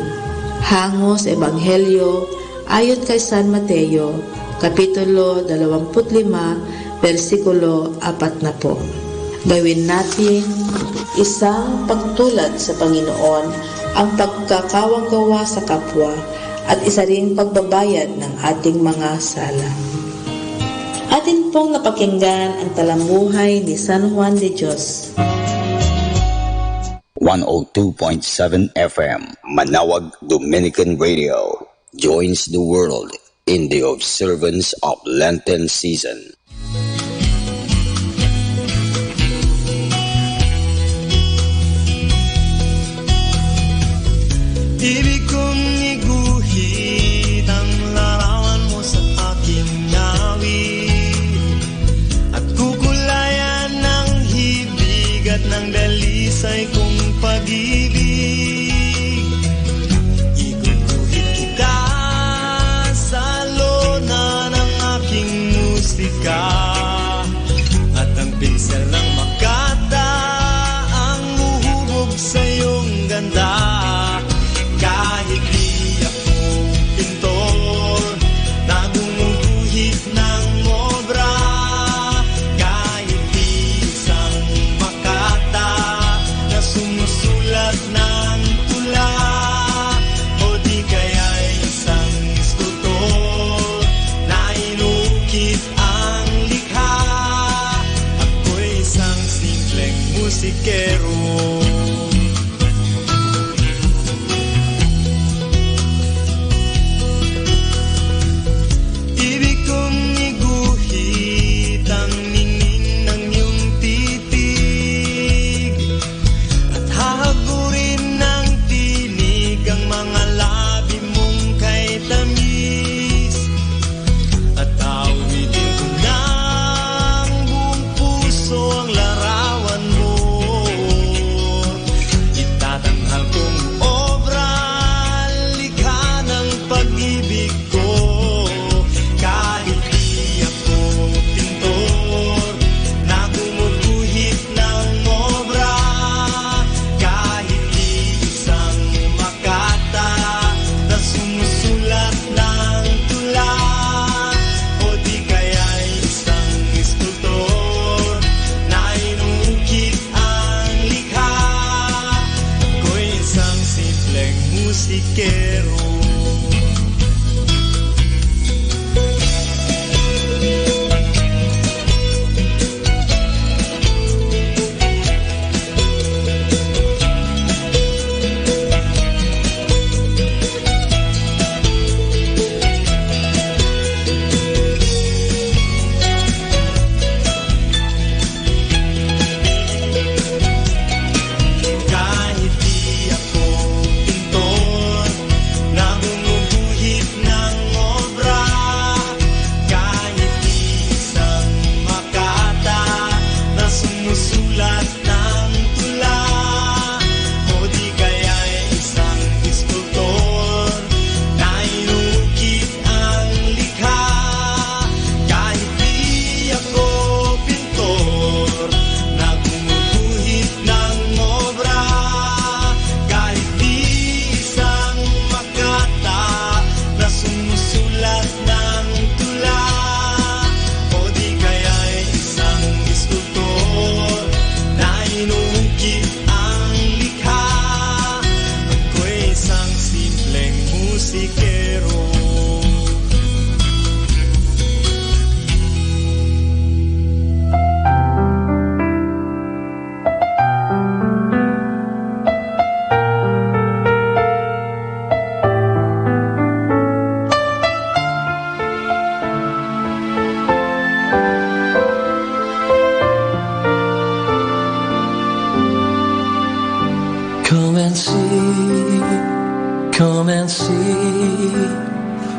Hango sa Ebanghelyo ayon kay San Mateo, Kapitulo 25, versikulo 40. Gawin natin isang pagtulad sa Panginoon ang pagkakawang-gawa sa kapwa at isa ring pagbabayad ng ating mga sala. Atin pong napakinggan ang talambuhay ni San Juan de Dios. 102.7 FM, Manawag Dominican Radio, joins the world in the observance of Lenten season. Ibig kong iguhit ang larawan mo sa aking ngawit, at kukulayan ng hibig at ng dalisay kong pag-ibig. Iguguhit kita sa lona ng aking musika, at ang pinsel ng makata ang muhubog sa iyong ganda. Kahit di musikero.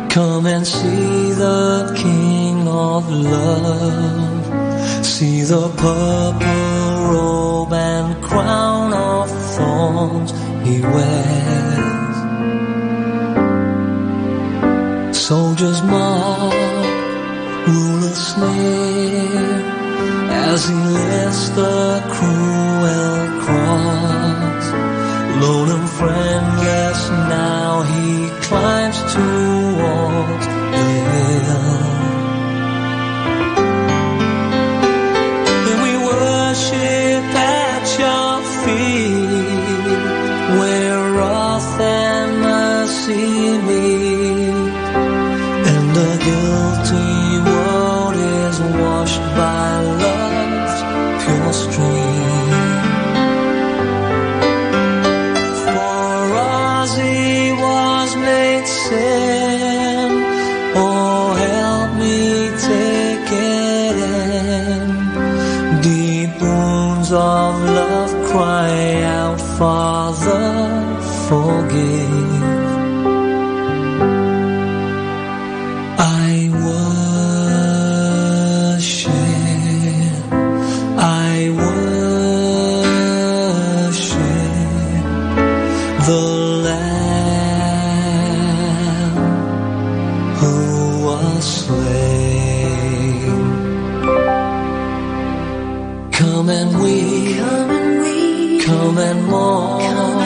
Come and see the King of Love. See the purple robe and crown of thorns he wears. Soldiers mark, rulers sneer as he lifts the cruel cross. Lone and friendless now he climbs towards the hill. And we worship at your feet, where wrath and mercy meet, and the guilty world is washed by love's pure stream. Sin, oh help me take it in. Deep wounds of love cry out, Father, forgive. I worship the Lamb slain. Come and weep, come and mourn,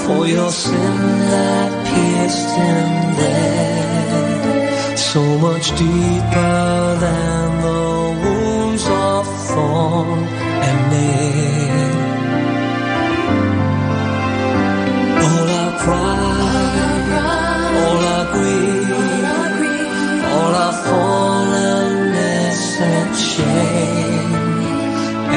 for your sin that pierced him there, so much deeper than the wounds of thorn and nail. All our pride, all our grief, all our fallenness and shame,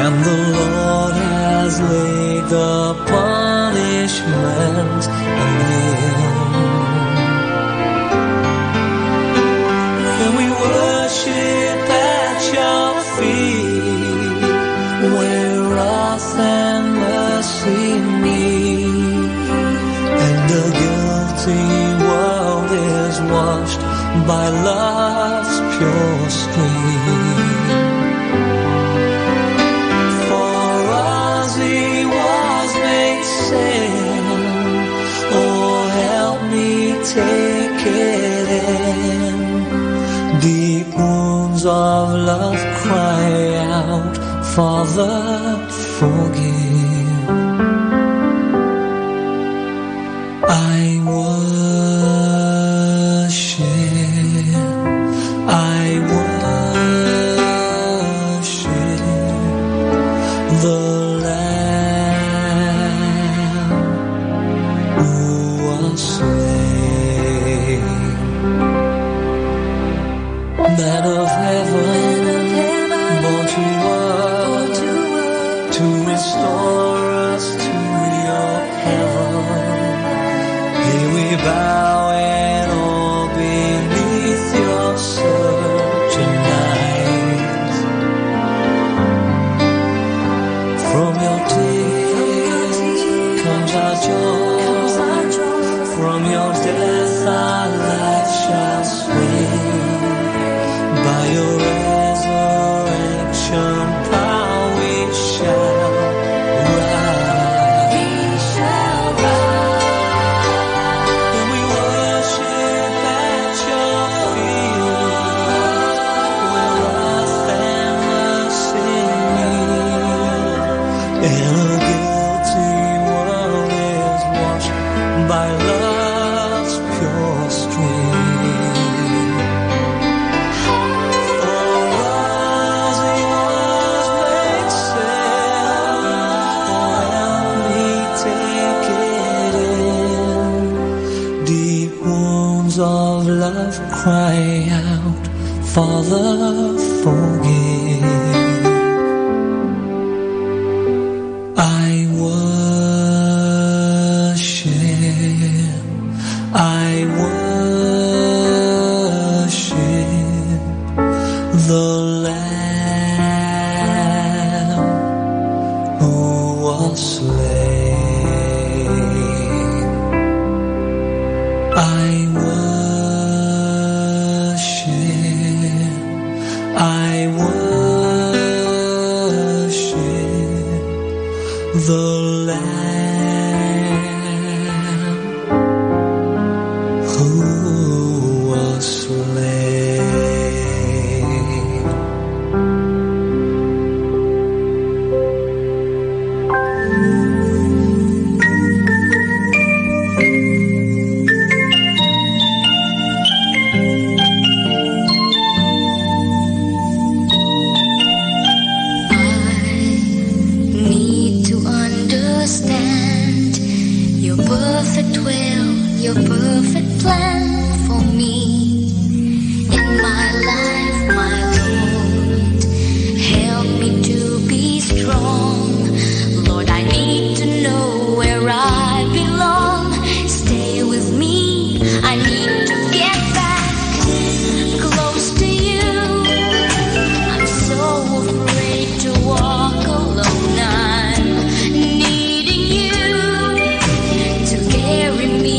and the Lord has laid the punishment on him. And we worship at your feet, where wrath and mercy meet, and the guilty world is washed by love's pure stream. For us he was made sin, oh help me take it in. Deep wounds of love cry out, Father, forgive. I worship the Lamb who slain. Man of heaven, born to earth, to restore us to your heaven. Here we bow and all beneath your searching eyes. From your tears comes our joy. From your death our life shall swing. By your resurrection power we shall rise. We shall rise. And we worship at your feet. Where wrath and mercy meet. And a guilty world is washed by love's pure stream. Of love cry out, Father, forgive. I worship the Lamb who was slain. I worship the Lamb who was slain. Your perfect plan for me in my life, my Lord. Help me to be strong. Lord, I need to know where I belong. Stay with me. I need to get back close to you. I'm so afraid to walk alone. I'm needing you to carry me.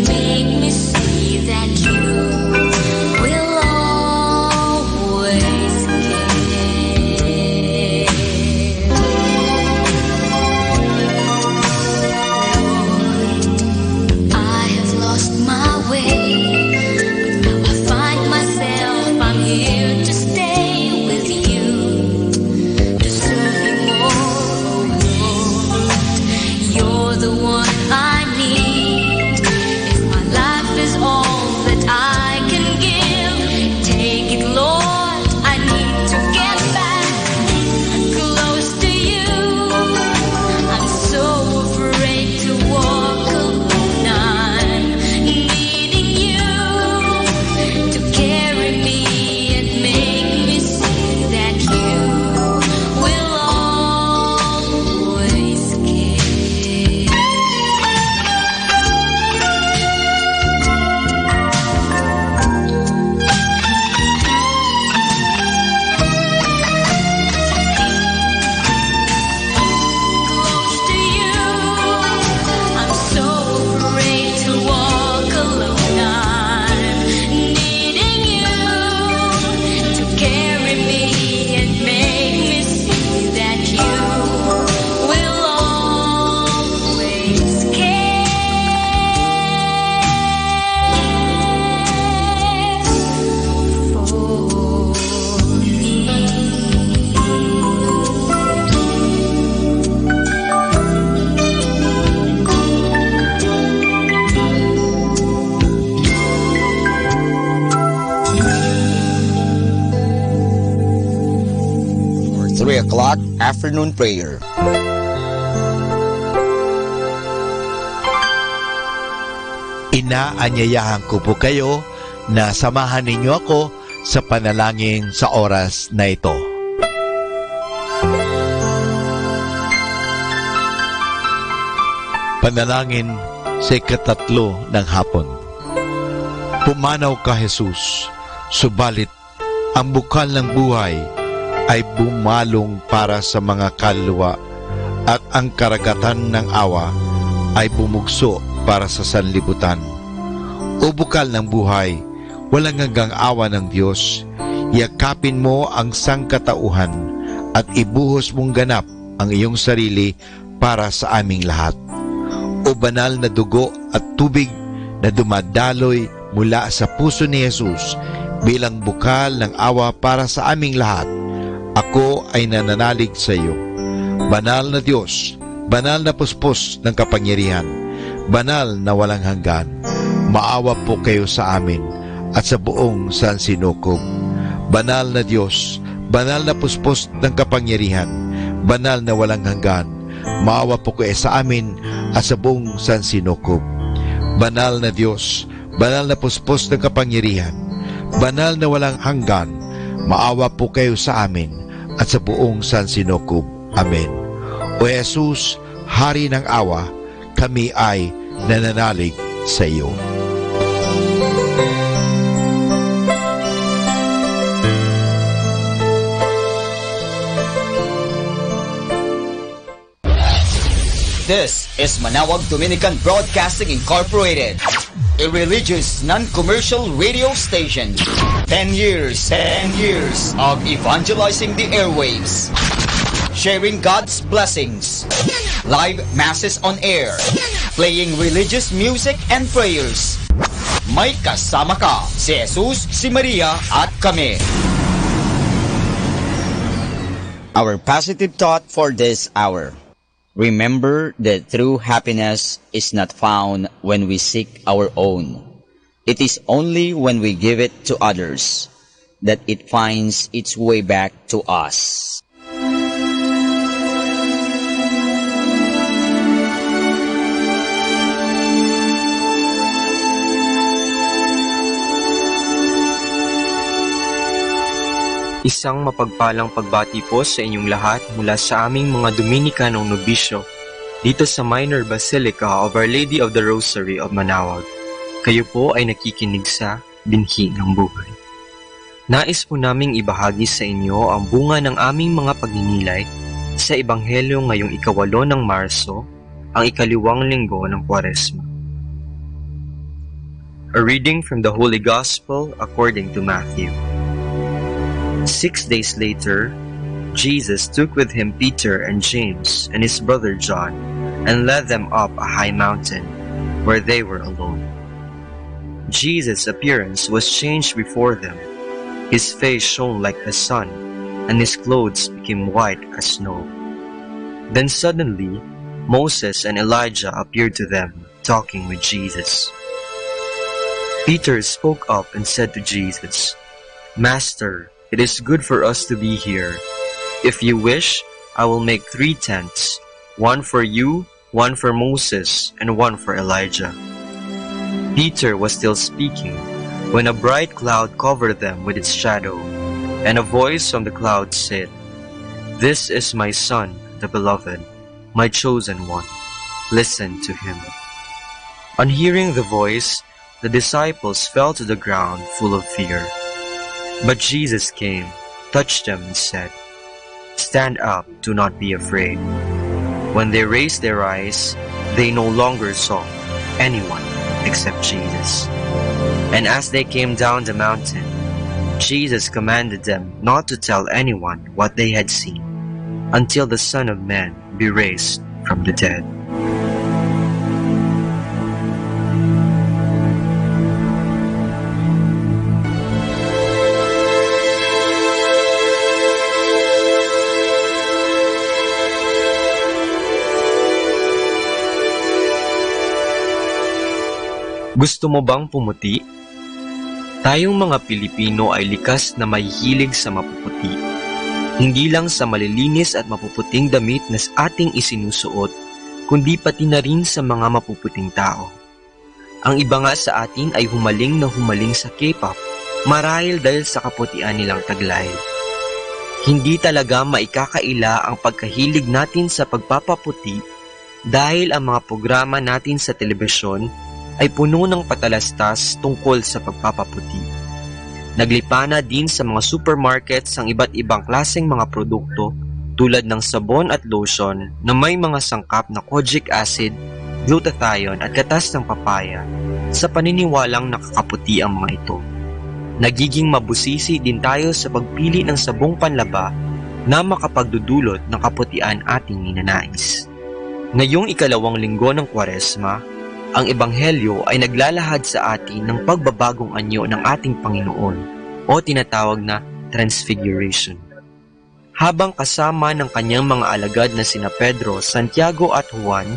Make me see that you will always care. I have lost my way. I find myself, I'm here to stay with you, to serve you more, oh Lord. You're the one I need. Is all that I can give. Take it, Lord. I need to get back close to you. I'm so afraid to walk alone. I'm needing you to carry me and make me see that you will always care. Afternoon prayer. Inaanyayahan ko po kayo na samahan ninyo ako sa panalangin sa oras na ito. Panalangin sa ikatatlo ng hapon. Pumanaw ka, Jesus, subalit ang bukal ng buhay ay bumalong para sa mga kaluluwa at ang karagatan ng awa ay bumugso para sa sanlibutan. O bukal ng buhay, walang hanggang awa ng Diyos, yakapin mo ang sangkatauhan at ibuhos mong ganap ang iyong sarili para sa aming lahat. O banal na dugo at tubig na dumadaloy mula sa puso ni Jesus bilang bukal ng awa para sa aming lahat, ako ay nananalig sa iyo. Banal na Diyos, banal na puspos ng kapangyarihan, banal na walang hanggan, maawa po kayo sa amin at sa buong sansinukob. Banal na Diyos, banal na puspos ng kapangyarihan, banal na walang hanggan, maawa po kayo sa amin at sa buong sansinukob. Banal na Diyos, banal na puspos ng kapangyarihan, banal na walang hanggan, maawa po kayo sa amin at sa buong sansinukob. Amen. O Jesus, Hari ng awa, kami ay nananalig sa iyo. This is Manawag Dominican Broadcasting Incorporated, a religious non-commercial radio station. 10 years of evangelizing the airwaves, sharing God's blessings, live masses on air, playing religious music and prayers. May kasama ka, si Jesus, si Maria at kami. Our positive thought for this hour. Remember that true happiness is not found when we seek our own. It is only when we give it to others that it finds its way back to us. Isang mapagpalang pagbati po sa inyong lahat mula sa aming mga Dominicanong nobisyo dito sa Minor Basilica of Our Lady of the Rosary of Manawag. Kayo po ay nakikinig sa Binhi ng Buhay. Nais po naming ibahagi sa inyo ang bunga ng aming mga pagninilay sa Ebanghelyo ngayong 8 ng Marso, ang 2 linggo ng Kwaresma. A reading from the Holy Gospel according to Matthew. 6 days later, Jesus took with him Peter and James and his brother John and led them up a high mountain where they were alone. Jesus' appearance was changed before them. His face shone like the sun, and his clothes became white as snow. Then suddenly, Moses and Elijah appeared to them, talking with Jesus. Peter spoke up and said to Jesus, "Master, it is good for us to be here. If you wish, I will make 3 tents, one for you, one for Moses, and one for Elijah." Peter was still speaking when a bright cloud covered them with its shadow, and a voice from the cloud said, "This is my Son, the Beloved, my chosen one. Listen to him." On hearing the voice, the disciples fell to the ground full of fear. But Jesus came, touched them, and said, "Stand up, do not be afraid." When they raised their eyes, they no longer saw anyone except Jesus. And as they came down the mountain, Jesus commanded them not to tell anyone what they had seen, until the Son of Man be raised from the dead. Gusto mo bang pumuti? Tayong mga Pilipino ay likas na mahihilig sa mapuputi. Hindi lang sa malilinis at mapuputing damit na ating isinusuot, kundi pati na rin sa mga mapuputing tao. Ang iba nga sa atin ay humaling na humaling sa K-pop marahil dahil sa kaputian nilang taglay. Hindi talaga maikakaila ang pagkahilig natin sa pagpapaputi dahil ang mga programa natin sa telebisyon ay puno ng patalastas tungkol sa pagpapaputi. Naglipa na din sa mga supermarkets ang iba't ibang klaseng mga produkto tulad ng sabon at lotion na may mga sangkap na kojic acid, glutathione at gatas ng papaya sa paniniwalang nakakaputi ang mga ito. Nagiging mabusisi din tayo sa pagpili ng sabong panlaba na makapagdudulot ng kaputian ating ninanais. Ngayong ikalawang linggo ng Kwaresma, ang Ebanghelyo ay naglalahad sa atin ng pagbabagong anyo ng ating Panginoon o tinatawag na Transfiguration. Habang kasama ng kanyang mga alagad na sina Pedro, Santiago at Juan,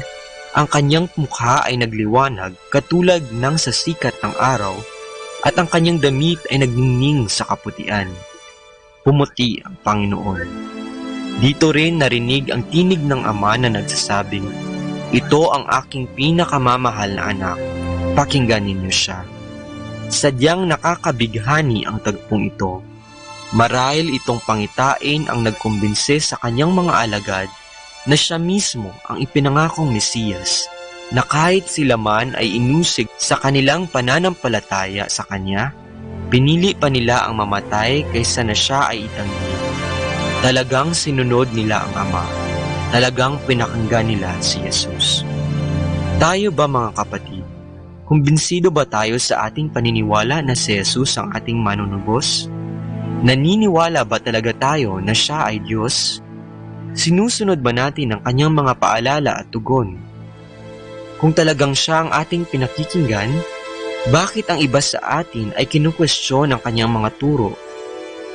ang kanyang mukha ay nagliwanag katulad ng sa sikat ng araw at ang kanyang damit ay nagningning sa kaputian. Pumuti ang Panginoon. Dito rin narinig ang tinig ng Ama na nagsasabing, "Ito ang aking pinakamamahal na anak, pakinggan ninyo siya." Sadyang nakakabighani ang tagpong ito. Marahil itong pangitain ang nagkumbinse sa kanyang mga alagad na siya mismo ang ipinangakong Mesiyas, na kahit sila man ay inusig sa kanilang pananampalataya sa kanya, pinili pa nila ang mamatay kaysa na siya ay itanggi. Talagang sinunod nila ang Ama. Talagang pinakinggan nila si Jesus. Tayo ba mga kapatid, kumbinsido ba tayo sa ating paniniwala na si Jesus ang ating manunubos? Naniniwala ba talaga tayo na siya ay Diyos? Sinusunod ba natin ang kanyang mga paalala at tugon? Kung talagang siya ang ating pinakikinggan, bakit ang iba sa atin ay kinukwestiyon ang kanyang mga turo?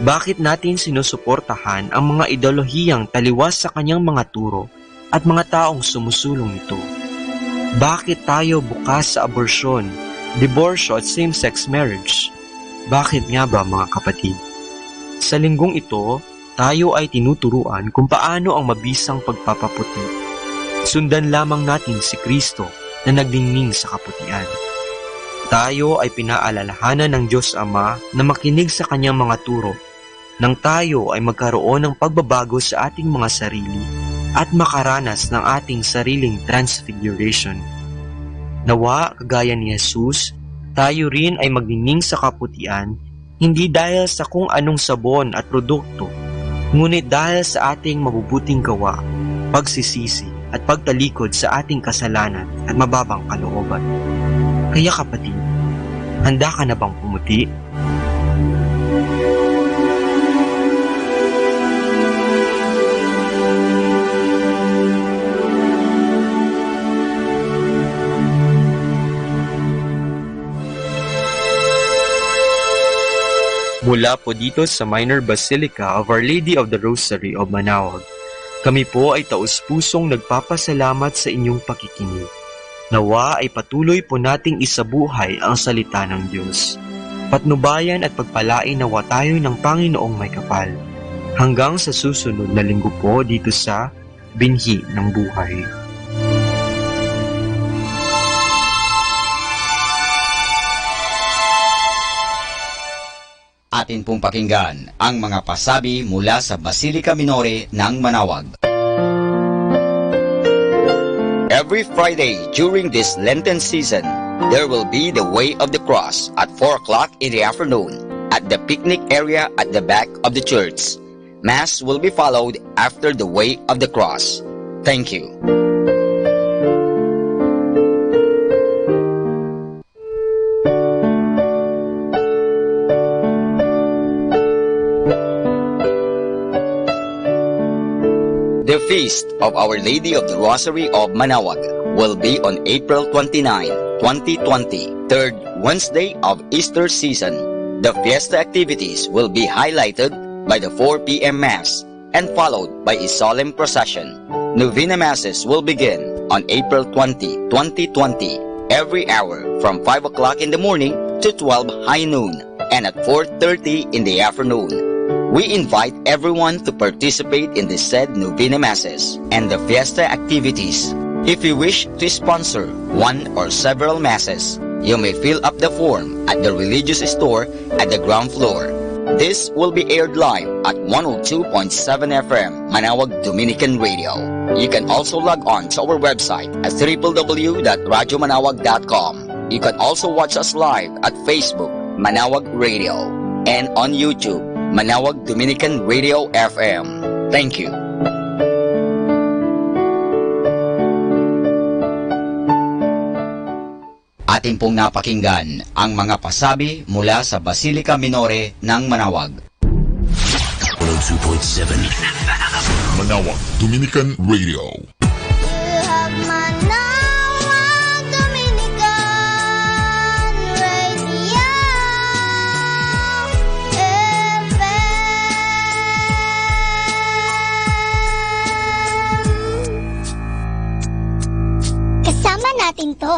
Bakit natin sinusuportahan ang mga ideolohiyang taliwas sa kanyang mga turo at mga taong sumusulong nito? Bakit tayo bukas sa abortion, diborsyo at same-sex marriage? Bakit nga ba mga kapatid? Sa linggong ito, tayo ay tinuturuan kung paano ang mabisang pagpapaputi. Sundan lamang natin si Kristo na nagdingning sa kaputian. Tayo ay pinaalalahanan ng Diyos Ama na makinig sa kanyang mga turo nang tayo ay magkaroon ng pagbabago sa ating mga sarili at makaranas ng ating sariling transfiguration. Nawa, kagaya ni Jesus, tayo rin ay magdingning sa kaputian hindi dahil sa kung anong sabon at produkto, ngunit dahil sa ating mabubuting gawa, pagsisisi at pagtalikod sa ating kasalanan at mababang kalooban. Kaya kapatid, handa ka na bang pumuti? Mula po dito sa Minor Basilica of Our Lady of the Rosary of Manaoag, kami po ay taus-pusong nagpapasalamat sa inyong pakikinig. Nawa ay patuloy po nating isabuhay ang salita ng Diyos. Patnubayan at pagpalain nawa tayo ng Panginoong may kapal. Hanggang sa susunod na linggo po dito sa Binhi ng Buhay. Atin pong pakinggan ang mga pasabi mula sa Basilica Minore ng Manaoag. Every Friday during this Lenten season, there will be the Way of the Cross at 4 o'clock in the afternoon at the picnic area at the back of the church. Mass will be followed after the Way of the Cross. Thank you. The Feast of Our Lady of the Rosary of Manaoag will be on April 29, 2020, third Wednesday of Easter season. The fiesta activities will be highlighted by the 4 p.m. Mass and followed by a solemn procession. Novena Masses will begin on April 20, 2020, every hour from 5 o'clock in the morning to 12 high noon and at 4:30 in the afternoon. We invite everyone to participate in the said Novena Masses and the fiesta activities. If you wish to sponsor one or several Masses, you may fill up the form at the religious store at the ground floor. This will be aired live at 102.7 FM, Manawag Dominican Radio. You can also log on to our website at www.radyomanawag.com. You can also watch us live at Facebook, Manawag Radio, and on YouTube, Manawag Dominican Radio FM. Thank you. Atin pong napakinggan ang mga pasabi mula sa Basilica Minore ng Manawag. 102.7 Manawag Dominican Radio. Kasama natin to.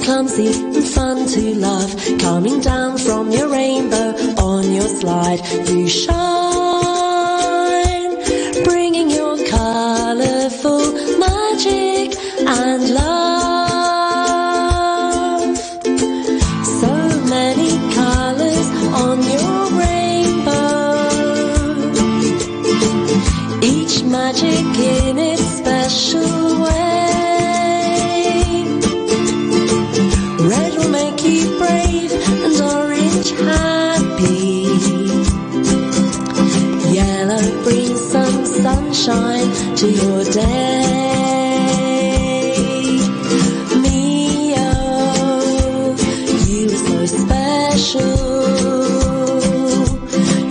Clumsy and fun to love, coming down from your rainbow on your slide. You shine, bringing your colorful magic and love. So many colors on your rainbow, each magic in its special way. Brave and orange happy. Yellow brings some sunshine to your day. Mio, you are so special.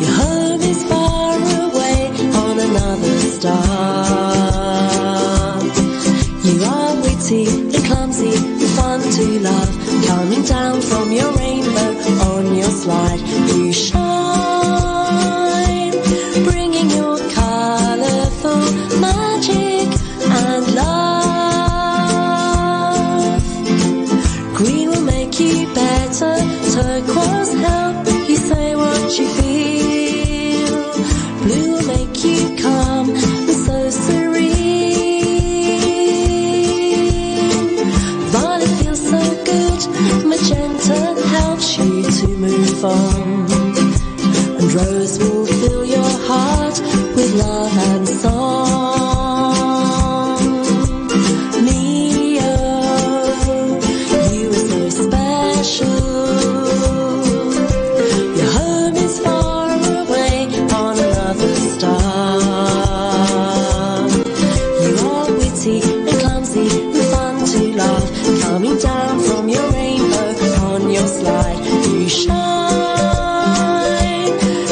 Your home is far away on another star. You are witty and clumsy and fun to love, coming down from your rainbow on your slide. You shine, bringing your colorful magic and love. Green will make you better, turquoise help you say what you feel. Blue will make you calm and so serene. Violet feels so good, magenta helps you to move on, and rose will fill your heart with love and song. Neo, you are so special. Your home is far away on another star. You are witty and clumsy and fun to love, coming down from your rainbow on your slide. You shine,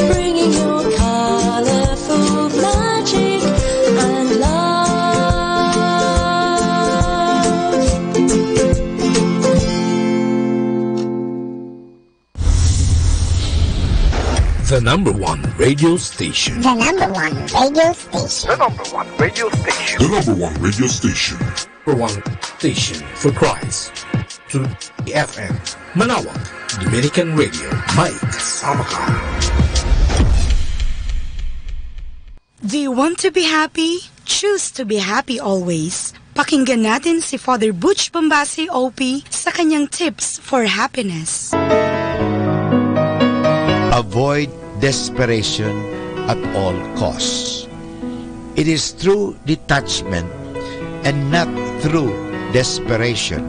bringing your colorful magic and love. The number one radio station. The number one radio station. The number one radio station. The number one radio station. For one station for Christ. To the FM. Manawag Dominican Radio. Mike Samaka. Do you want to be happy? Choose to be happy always. Pakinggan natin si Father Butch Bombasi OP sa kanyang tips for happiness. Avoid desperation at all costs. It is through detachment and not through desperation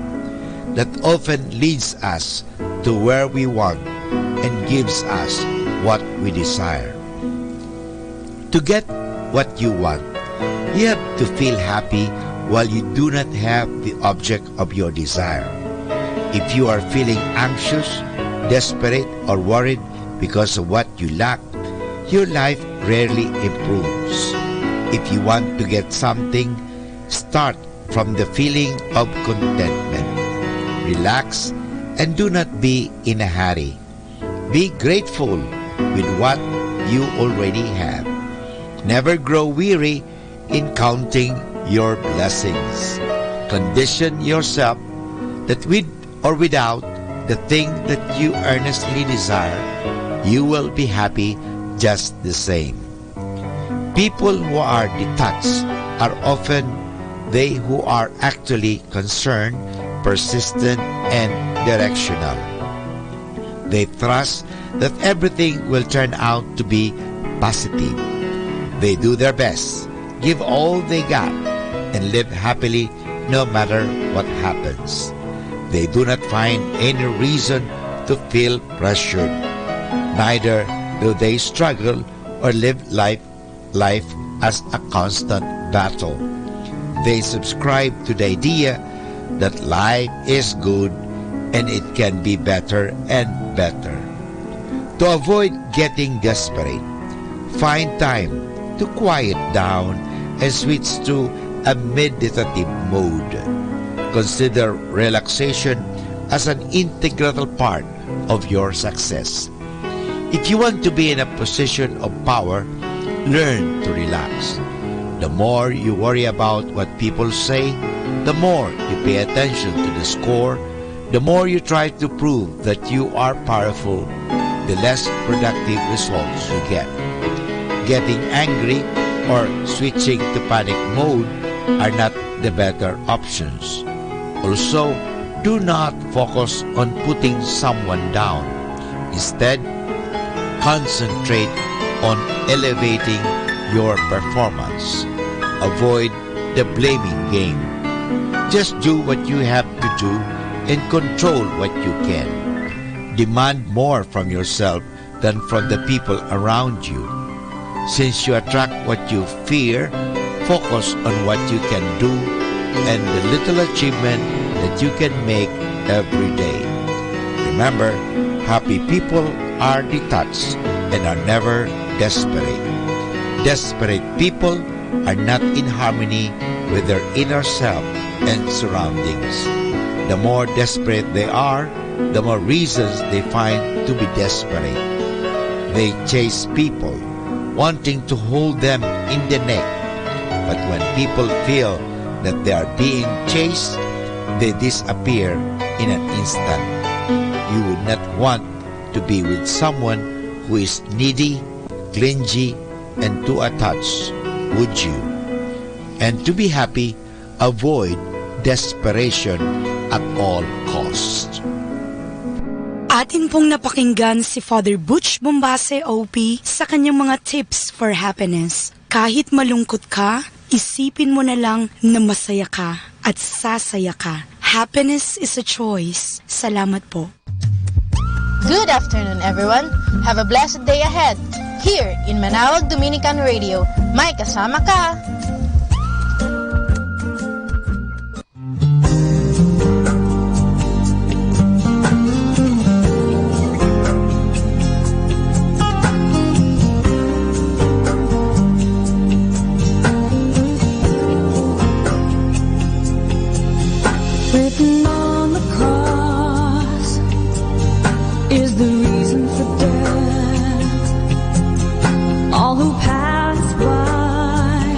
that often leads us to where we want and gives us what we desire. To get what you want, you have to feel happy while you do not have the object of your desire. If you are feeling anxious, desperate, or worried because of what you lack, your life rarely improves. If you want to get something, start from the feeling of contentment. Relax and do not be in a hurry. Be grateful with what you already have. Never grow weary in counting your blessings. Condition yourself that with or without the thing that you earnestly desire, you will be happy just the same. People who are detached are often they who are actually concerned, persistent, and directional. They trust that everything will turn out to be positive. They do their best, give all they got, and live happily no matter what happens. They do not find any reason to feel pressured. Neither do they struggle or live life as a constant battle. They subscribe to the idea that life is good and it can be better and better. To avoid getting desperate, find time to quiet down and switch to a meditative mode. Consider relaxation as an integral part of your success. If you want to be in a position of power, learn to relax. The more you worry about what people say, the more you pay attention to the score, the more you try to prove that you are powerful, the less productive results you get. Getting angry or switching to panic mode are not the better options. Also, do not focus on putting someone down. Instead, concentrate on elevating your performance. Avoid the blaming game. Just do what you have to do and control what you can. Demand more from yourself than from the people around you. Since you attract what you fear, focus on what you can do and the little achievement that you can make every day. Remember, happy people are detached and are never desperate. Desperate people are not in harmony with their inner self and surroundings. The more desperate they are, the more reasons they find to be desperate. They chase people, wanting to hold them in the neck. But when people feel that they are being chased, they disappear in an instant. You would not want to be with someone who is needy, clingy, and too attached, would you? And to be happy, avoid desperation at all costs. Atin pong napakinggan si Father Butch Bombase OP sa kanyang mga tips for happiness. Kahit malungkot ka, isipin mo na lang na masaya ka at sasaya ka. Happiness is a choice. Salamat po. Good afternoon, everyone. Have a blessed day ahead. Here in Manawag Dominican Radio, may kasama ka. Written on the cross is the reason for death. All who pass by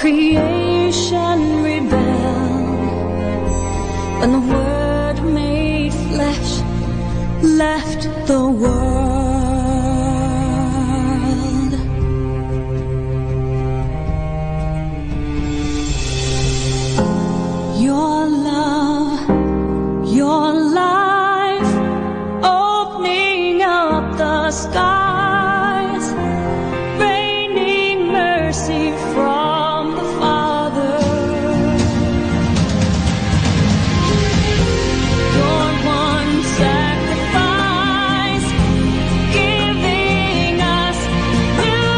creation rebelled, and the Word made flesh left the world. Your love, your life, opening up the skies, raining mercy from the Father. Your one sacrifice, giving us new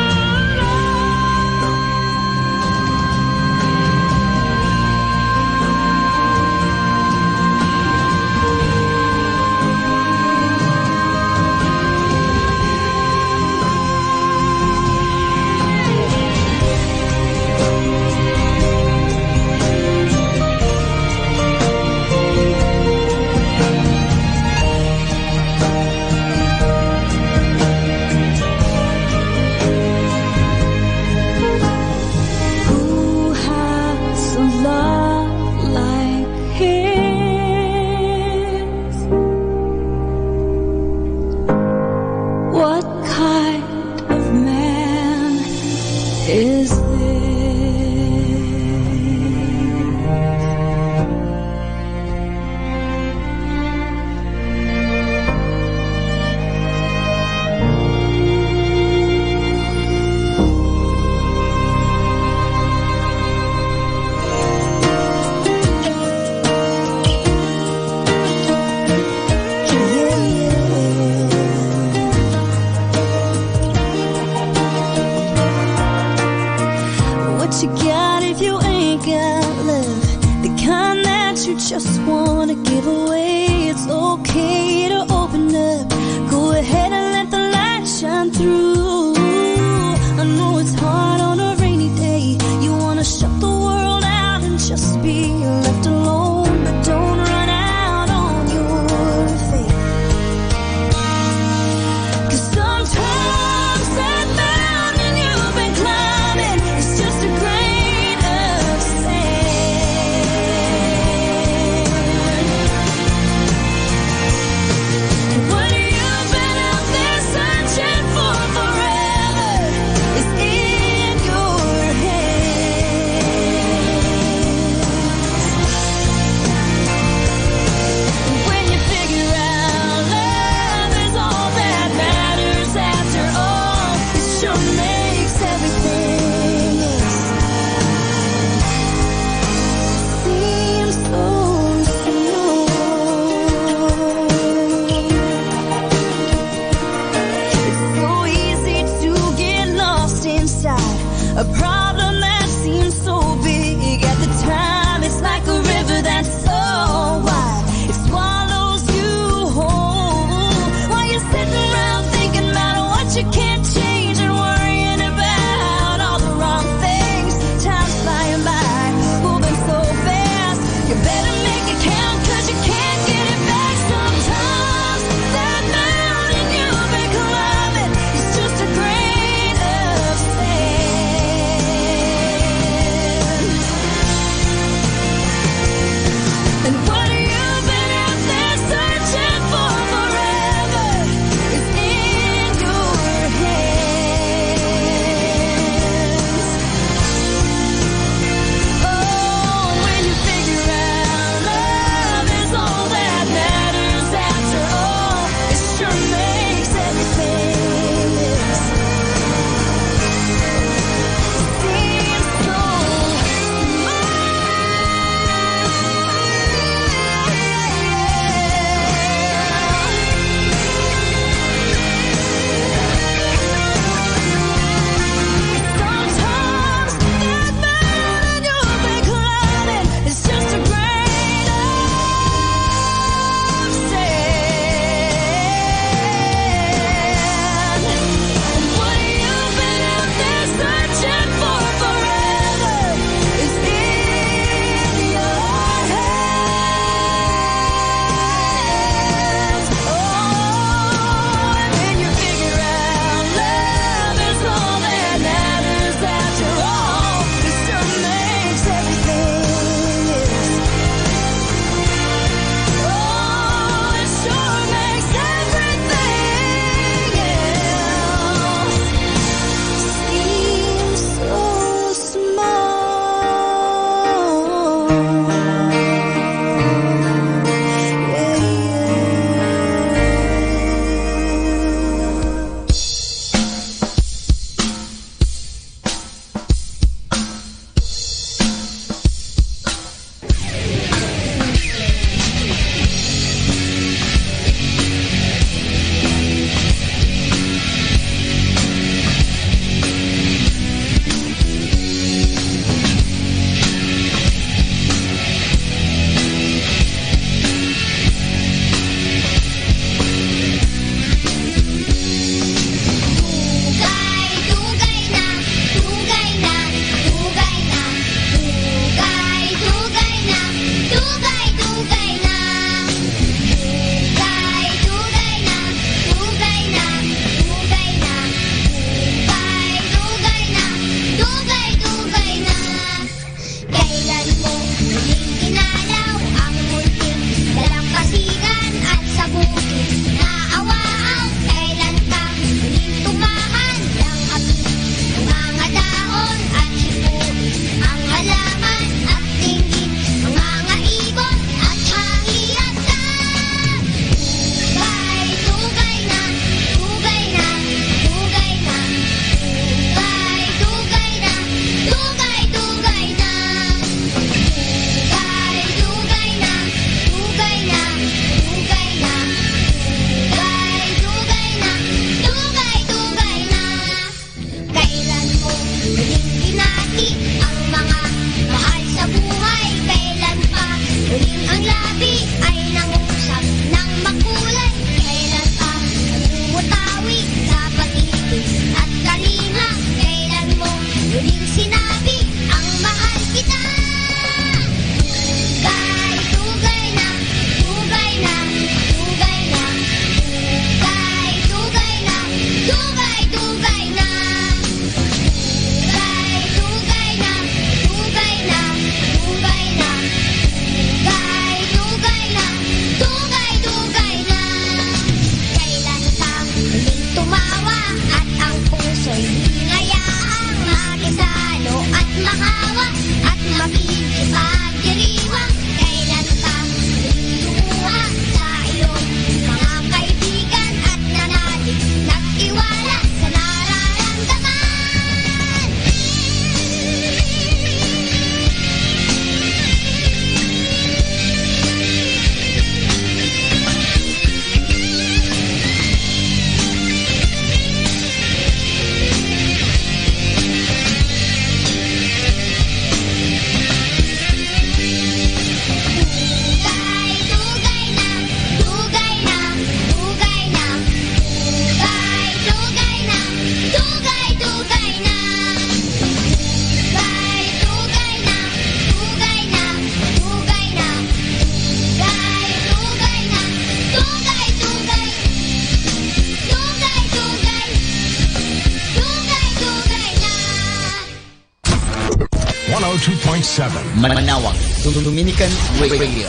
Manawag, Dominican Radio.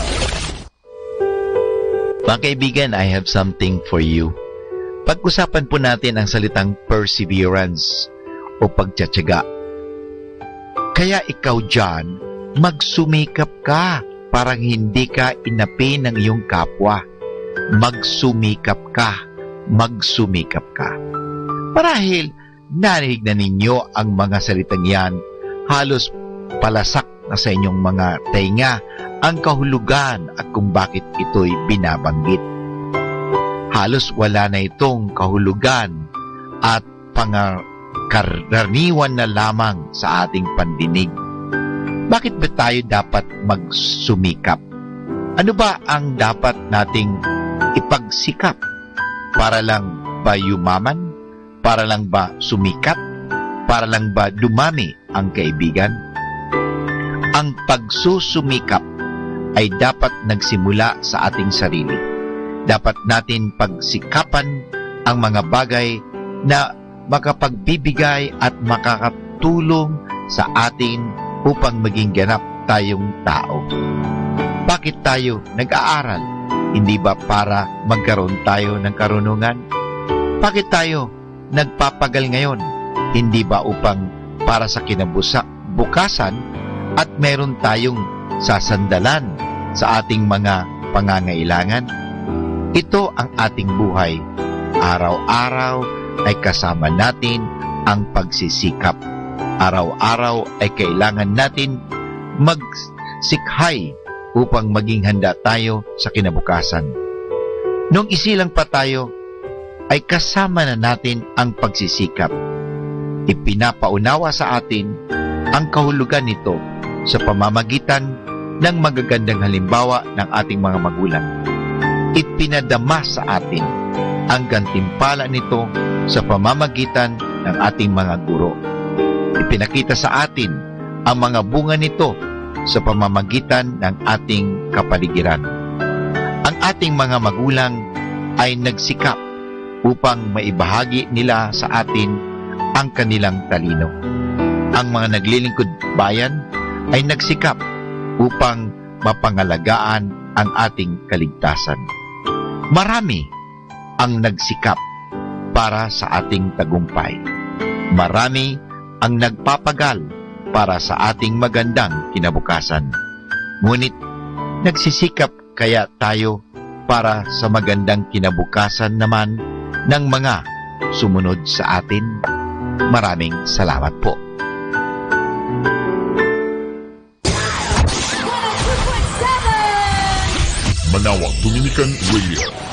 Mga kaibigan, I have something for you. Pag-usapan po natin ang salitang perseverance o pagtsatsaga. Kaya ikaw dyan, magsumikap ka. Parang hindi ka inapi ng iyong kapwa. Magsumikap ka. Magsumikap ka. Marahil, narinig na ninyo ang mga salitang yan. Halos palasak na sa inyong mga tainga ang kahulugan at kung bakit ito'y binabanggit. Halos wala na itong kahulugan at pangkaraniwan na lamang sa ating pandinig. Bakit ba tayo dapat magsumikap? Ano ba ang dapat nating ipagsikap? Para lang ba yumaman? Para lang ba sumikat? Para lang ba dumami ang kaibigan? Ang pagsusumikap ay dapat nagsimula sa ating sarili. Dapat natin pagsikapan ang mga bagay na makapagbibigay at makakatulong sa atin upang maging ganap tayong tao. Bakit tayo nag-aaral? Hindi ba para magkaroon tayo ng karunungan? Bakit tayo nagpapagal ngayon? Hindi ba upang para sa kinabukasan at meron tayong sasandalan sa ating mga pangangailangan? Ito ang ating buhay. Araw-araw ay kasama natin ang pagsisikap. Araw-araw ay kailangan natin magsikhay upang maging handa tayo sa kinabukasan. Nung isilang pa tayo, ay kasama na natin ang pagsisikap. Ipinapaunawa sa atin ang kahulugan nito sa pamamagitan ng magagandang halimbawa ng ating mga magulang. Ipinadama sa atin ang gantimpala nito sa pamamagitan ng ating mga guro. Ipinakita sa atin ang mga bunga nito sa pamamagitan ng ating kapaligiran. Ang ating mga magulang ay nagsikap upang maibahagi nila sa atin ang kanilang talino. Ang mga naglilingkod bayan ay nagsikap upang mapangalagaan ang ating kaligtasan. Marami ang nagsikap para sa ating tagumpay. Marami ang nagpapagal para sa ating magandang kinabukasan. Ngunit, nagsisikap kaya tayo para sa magandang kinabukasan naman ng mga sumunod sa atin? Maraming salamat po. Manawag Dominican Radio.